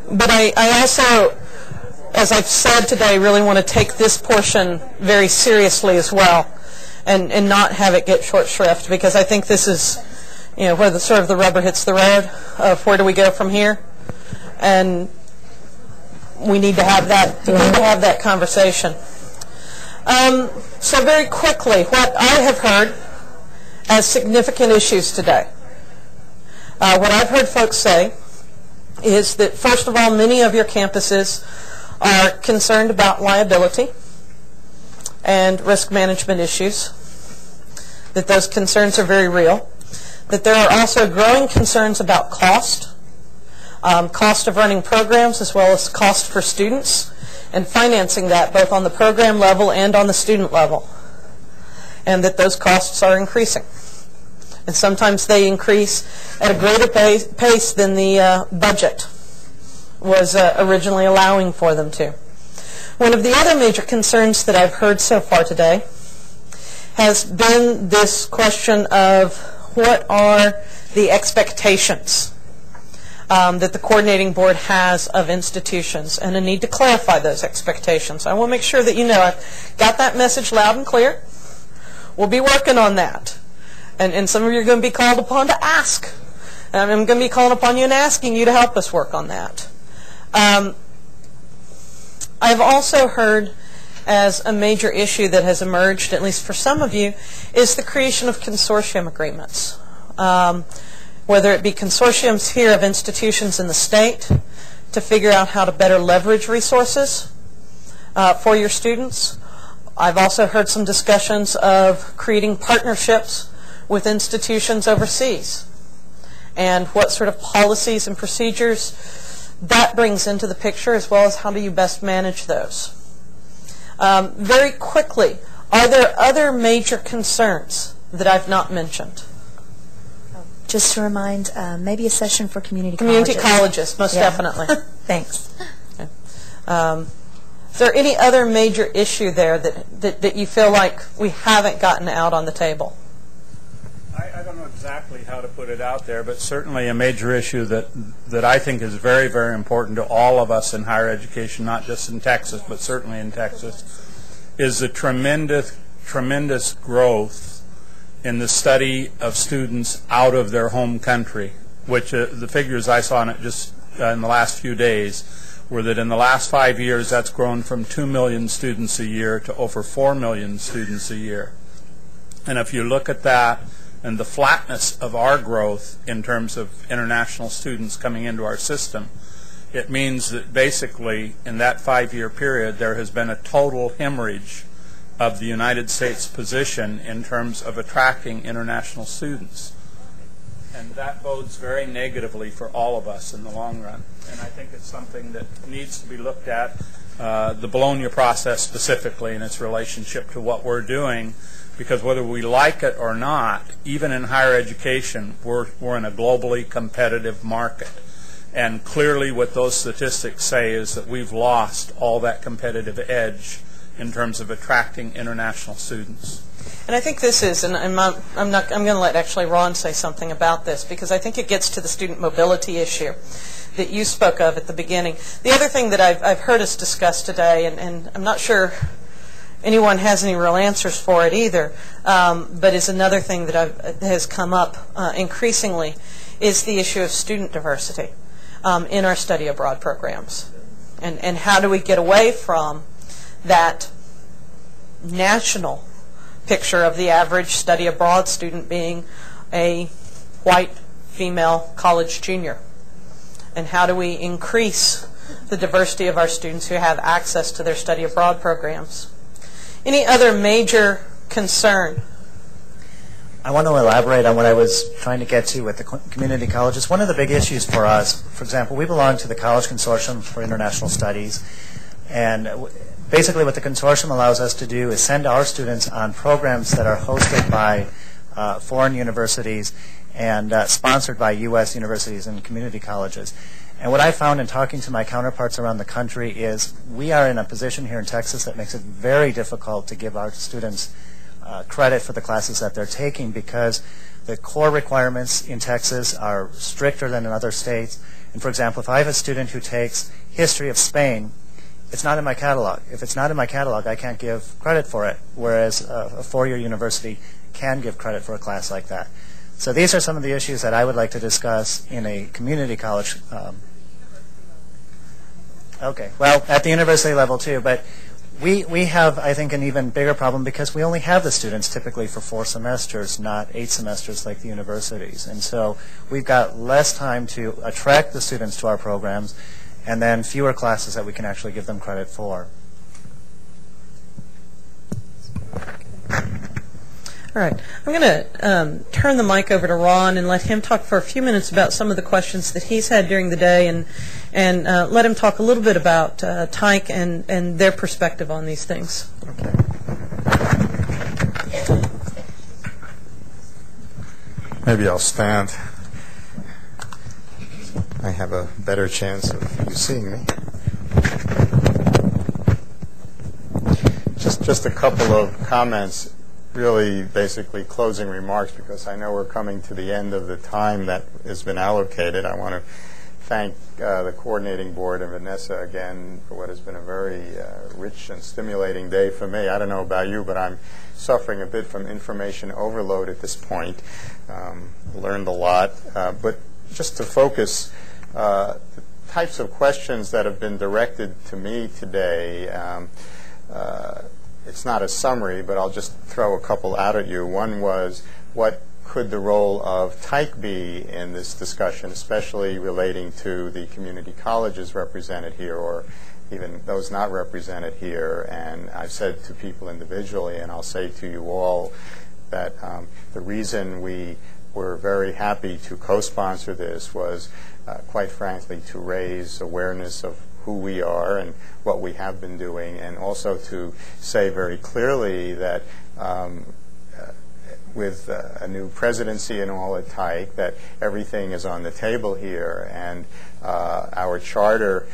but I also, as I've said today, really want to take this portion very seriously as well, and not have it get short shrift, because I think this is, where the sort of the rubber hits the road of where do we go from here, and we need to have that conversation. So very quickly, what I have heard as significant issues today, what I've heard folks say is that, first of all, many of your campuses are concerned about liability and risk management issues, that those concerns are very real, that there are also growing concerns about cost of running programs as well as cost for students, and financing that both on the program level and on the student level, and that those costs are increasing. And sometimes they increase at a greater pace than the budget was originally allowing for them to. One of the other major concerns that I've heard so far today has been this question of what are the expectations that the coordinating board has of institutions, and a need to clarify those expectations. I want to make sure that you know I've got that message loud and clear. We'll be working on that. And some of you are going to be called upon to ask. And I'm going to be calling upon you and asking you to help us work on that. I've also heard as a major issue that has emerged, at least for some of you, is the creation of consortium agreements. Whether it be consortiums here of institutions in the state to figure out how to better leverage resources for your students. I've also heard some discussions of creating partnerships with institutions overseas, and what sort of policies and procedures that brings into the picture, as well as how do you best manage those. Very quickly, are there other major concerns that I've not mentioned? Just to remind, maybe a session for community colleges, most definitely. Thanks. Okay. Is there any other major issue there that you feel like we haven't gotten out on the table? I don't know exactly how to put it out there, but certainly a major issue that I think is very, very important to all of us in higher education, not just in Texas, but certainly in Texas, is the tremendous growth in the study of students out of their home country, which the figures I saw in it just in the last few days were that in the last 5 years that's grown from 2 million students a year to over 4 million students a year. And if you look at that and the flatness of our growth in terms of international students coming into our system, it means that basically in that 5-year period there has been a total hemorrhage of the United States position in terms of attracting international students. And that bodes very negatively for all of us in the long run. And I think it's something that needs to be looked at, the Bologna process specifically and its relationship to what we're doing, because whether we like it or not, even in higher education, we're in a globally competitive market. And clearly what those statistics say is that we've lost all that competitive edge in terms of attracting international students. And I think this is, and I'm going to let actually Ron say something about this, because I think it gets to the student mobility issue that you spoke of at the beginning. The other thing that I've heard us discuss today, and I'm not sure anyone has any real answers for it either, but is another thing that has come up increasingly, is the issue of student diversity in our study abroad programs. And how do we get away from that national picture of the average study abroad student being a white female college junior? And how do we increase the diversity of our students who have access to their study abroad programs? Any other major concern? I want to elaborate on what I was trying to get to with the community colleges. One of the big issues for us, for example, we belong to the College Consortium for International Studies, and basically what the consortium allows us to do is send our students on programs that are hosted by foreign universities and sponsored by U.S. universities and community colleges. And what I found in talking to my counterparts around the country is we are in a position here in Texas that makes it very difficult to give our students credit for the classes that they're taking because the core requirements in Texas are stricter than in other states. And for example, if I have a student who takes history of Spain, it's not in my catalog. If it's not in my catalog, I can't give credit for it, whereas a four-year university can give credit for a class like that. So these are some of the issues that I would like to discuss in a community college. Okay, well, at the university level too, but we have, I think, an even bigger problem because we only have the students typically for 4 semesters, not 8 semesters like the universities. And so we've got less time to attract the students to our programs and then fewer classes that we can actually give them credit for. All right. I'm going to turn the mic over to Ron and let him talk for a few minutes about some of the questions that he's had during the day and let him talk a little bit about TIKE and their perspective on these things. Okay. Maybe I'll stand. I have a better chance of you seeing me. Just a couple of comments, really basically closing remarks, because I know we're coming to the end of the time that has been allocated. I want to thank the coordinating board and Vanessa again for what has been a very rich and stimulating day for me. I don't know about you, but I'm suffering a bit from information overload at this point. Learned a lot. But just to focus, the types of questions that have been directed to me today, it's not a summary, but I'll just throw a couple out at you. One was, what could the role of TIKE be in this discussion, especially relating to the community colleges represented here, or even those not represented here? And I've said to people individually, and I'll say to you all, that the reason we were very happy to co-sponsor this was, quite frankly, to raise awareness of who we are and what we have been doing, and also to say very clearly that with a new presidency and all at TIKE, that everything is on the table here, and our charter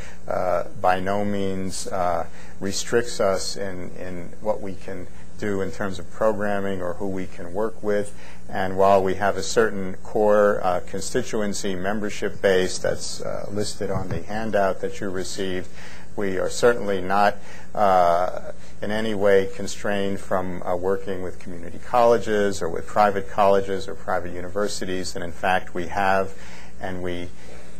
by no means restricts us in what we can do in terms of programming or who we can work with. And while we have a certain core constituency membership base that's listed on the handout that you received, we are certainly not in any way constrained from working with community colleges or with private colleges or private universities. And in fact, we have, and we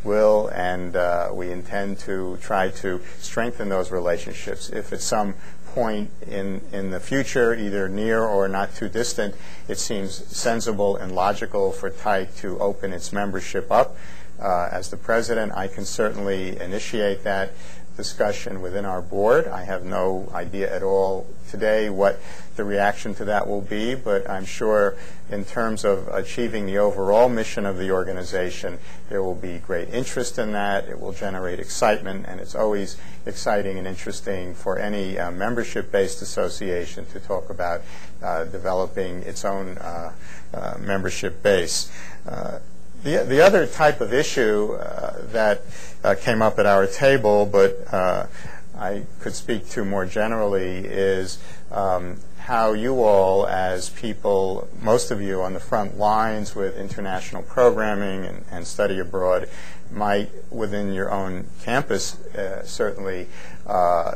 will, and we intend to try to strengthen those relationships. If at some point in the future, either near or not too distant, it seems sensible and logical for TIKE to open its membership up. As the president, I can certainly initiate that discussion within our board. I have no idea at all today what the reaction to that will be, but I'm sure in terms of achieving the overall mission of the organization, there will be great interest in that. It will generate excitement, and it's always exciting and interesting for any membership-based association to talk about developing its own membership base. The other type of issue that came up at our table, but I could speak to more generally, is how you all, as people, most of you on the front lines with international programming and study abroad, might, within your own campus, certainly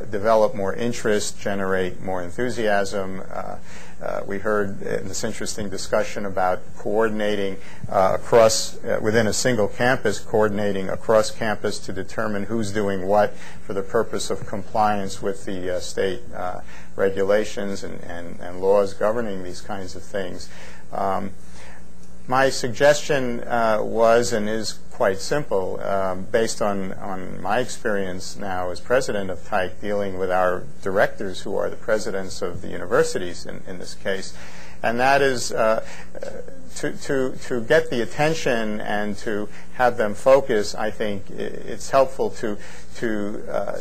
develop more interest, generate more enthusiasm. We heard this interesting discussion about coordinating across, within a single campus, coordinating across campus to determine who's doing what for the purpose of compliance with the state regulations and laws governing these kinds of things. My suggestion was and is quite simple, based on my experience now as president of TIKE, dealing with our directors who are the presidents of the universities in this case, and that is to get the attention and to have them focus. I think it's helpful to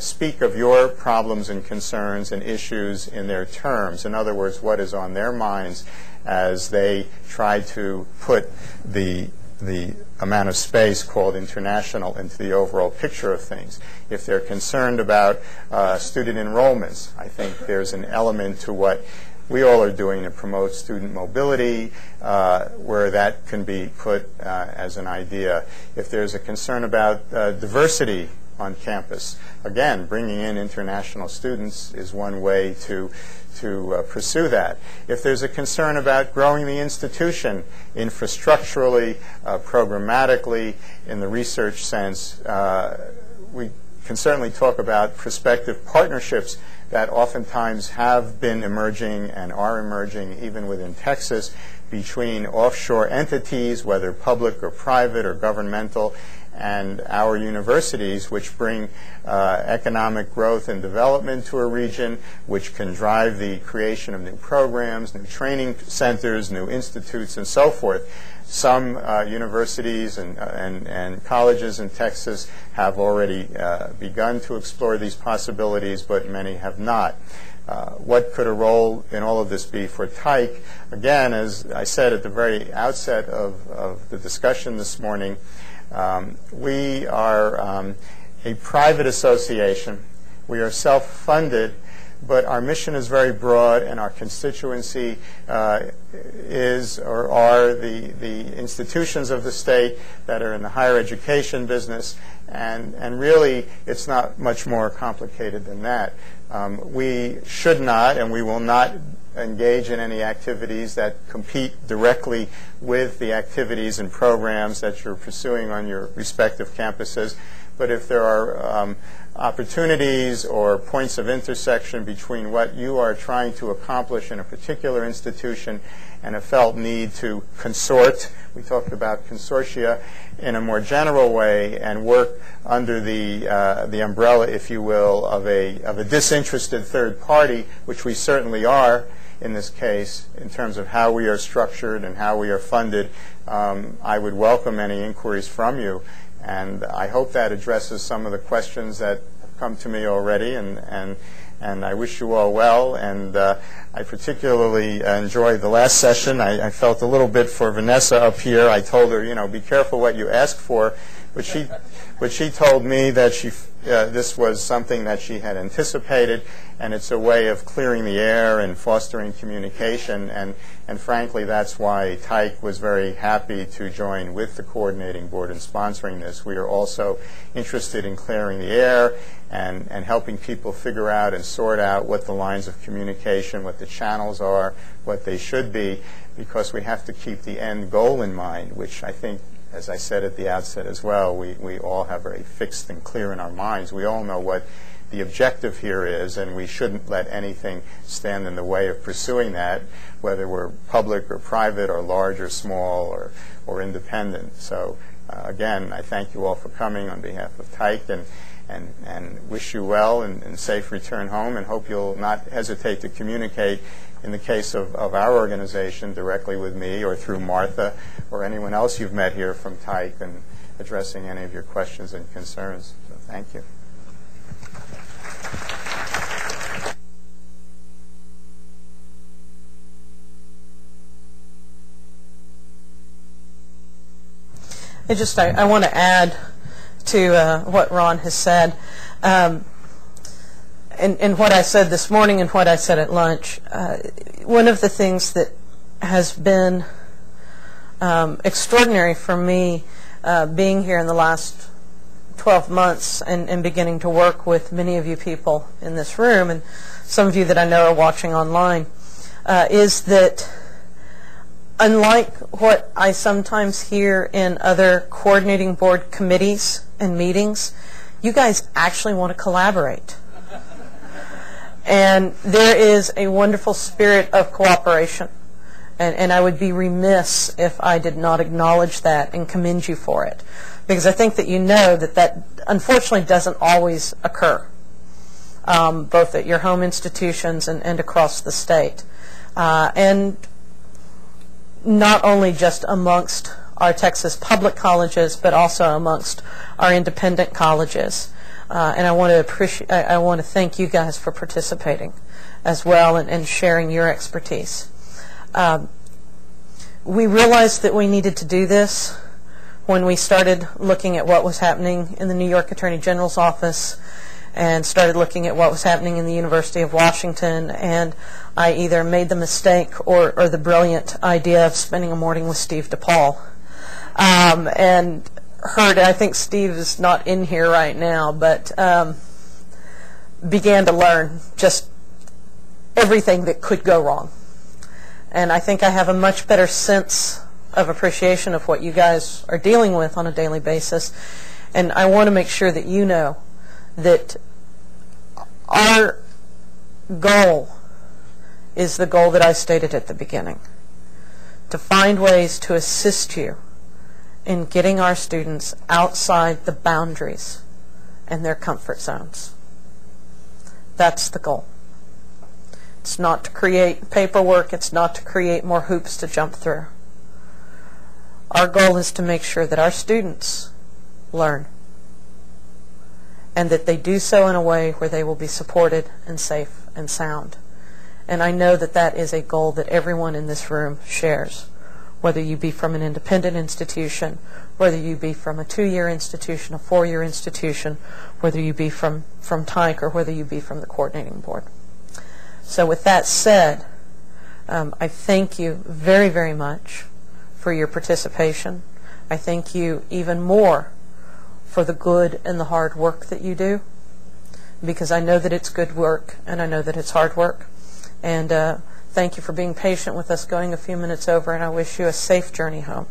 speak of your problems and concerns and issues in their terms. In other words, what is on their minds as they try to put the amount of space called international into the overall picture of things. If they're concerned about student enrollments, I think there's an element to what we all are doing to promote student mobility, where that can be put as an idea. If there's a concern about diversity on campus, again, bringing in international students is one way to pursue that. If there's a concern about growing the institution infrastructurally, programmatically, in the research sense, we can certainly talk about prospective partnerships that oftentimes have been emerging and are emerging even within Texas between offshore entities, whether public or private or governmental, and our universities, which bring economic growth and development to a region, which can drive the creation of new programs, new training centers, new institutes, and so forth. Some universities and colleges in Texas have already begun to explore these possibilities, but many have not. What could a role in all of this be for Tyke? Again, as I said at the very outset of the discussion this morning, we are a private association. We are self-funded, but our mission is very broad, and our constituency is or are the institutions of the state that are in the higher education business, and really it's not much more complicated than that. We should not and we will not engage in any activities that compete directly with the activities and programs that you're pursuing on your respective campuses. But if there are opportunities or points of intersection between what you are trying to accomplish in a particular institution and a felt need to consort, we talked about consortia, in a more general way and work under the umbrella, if you will, of a disinterested third party, which we certainly are in this case in terms of how we are structured and how we are funded, I would welcome any inquiries from you. And I hope that addresses some of the questions that have come to me already, and I wish you all well. And I particularly enjoyed the last session. I felt a little bit for Vanessa up here. I told her, you know, be careful what you ask for, but she told me that this was something that she had anticipated, and it's a way of clearing the air and fostering communication, and frankly that's why Tyke was very happy to join with the coordinating board in sponsoring this. We are also interested in clearing the air and helping people figure out and sort out what the lines of communication, what the channels are, what they should be, because we have to keep the end goal in mind, which I think, as I said at the outset as well, we all have very fixed and clear in our minds. We all know what the objective here is, and we shouldn't let anything stand in the way of pursuing that, whether we're public or private or large or small or independent. So again, I thank you all for coming on behalf of Tyke, and wish you well and safe return home, and hope you'll not hesitate to communicate in the case of our organization directly with me or through Martha or anyone else you've met here from Tyke and addressing any of your questions and concerns. So thank you. I want to add to what Ron has said. And what I said this morning and what I said at lunch, one of the things that has been extraordinary for me being here in the last 12 months and beginning to work with many of you people in this room, and some of you that I know are watching online, is that unlike what I sometimes hear in other coordinating board committees and meetings, you guys actually want to collaborate. And there is a wonderful spirit of cooperation. And I would be remiss if I did not acknowledge that and commend you for it. Because I think that you know that unfortunately doesn't always occur, both at your home institutions and across the state. And not only just amongst our Texas public colleges, but also amongst our independent colleges. And I want to thank you guys for participating as well and sharing your expertise. We realized that we needed to do this when we started looking at what was happening in the New York Attorney General's office and started looking at what was happening in the University of Washington, and I either made the mistake or the brilliant idea of spending a morning with Steve DePaul, and heard, I think Steve is not in here right now, but began to learn just everything that could go wrong. And I think I have a much better sense of appreciation of what you guys are dealing with on a daily basis. And I want to make sure that you know that our goal is the goal that I stated at the beginning, to find ways to assist you in getting our students outside the boundaries and their comfort zones. That's the goal. It's not to create paperwork. It's not to create more hoops to jump through. Our goal is to make sure that our students learn, and that they do so in a way where they will be supported and safe and sound. And I know that that is a goal that everyone in this room shares, whether you be from an independent institution, whether you be from a 2-year institution, a 4-year institution, whether you be from TIKE, or whether you be from the coordinating board. So with that said, I thank you very, very much for your participation. I thank you even more for the good and the hard work that you do, because I know that it's good work and I know that it's hard work. And thank you for being patient with us going a few minutes over, and I wish you a safe journey home.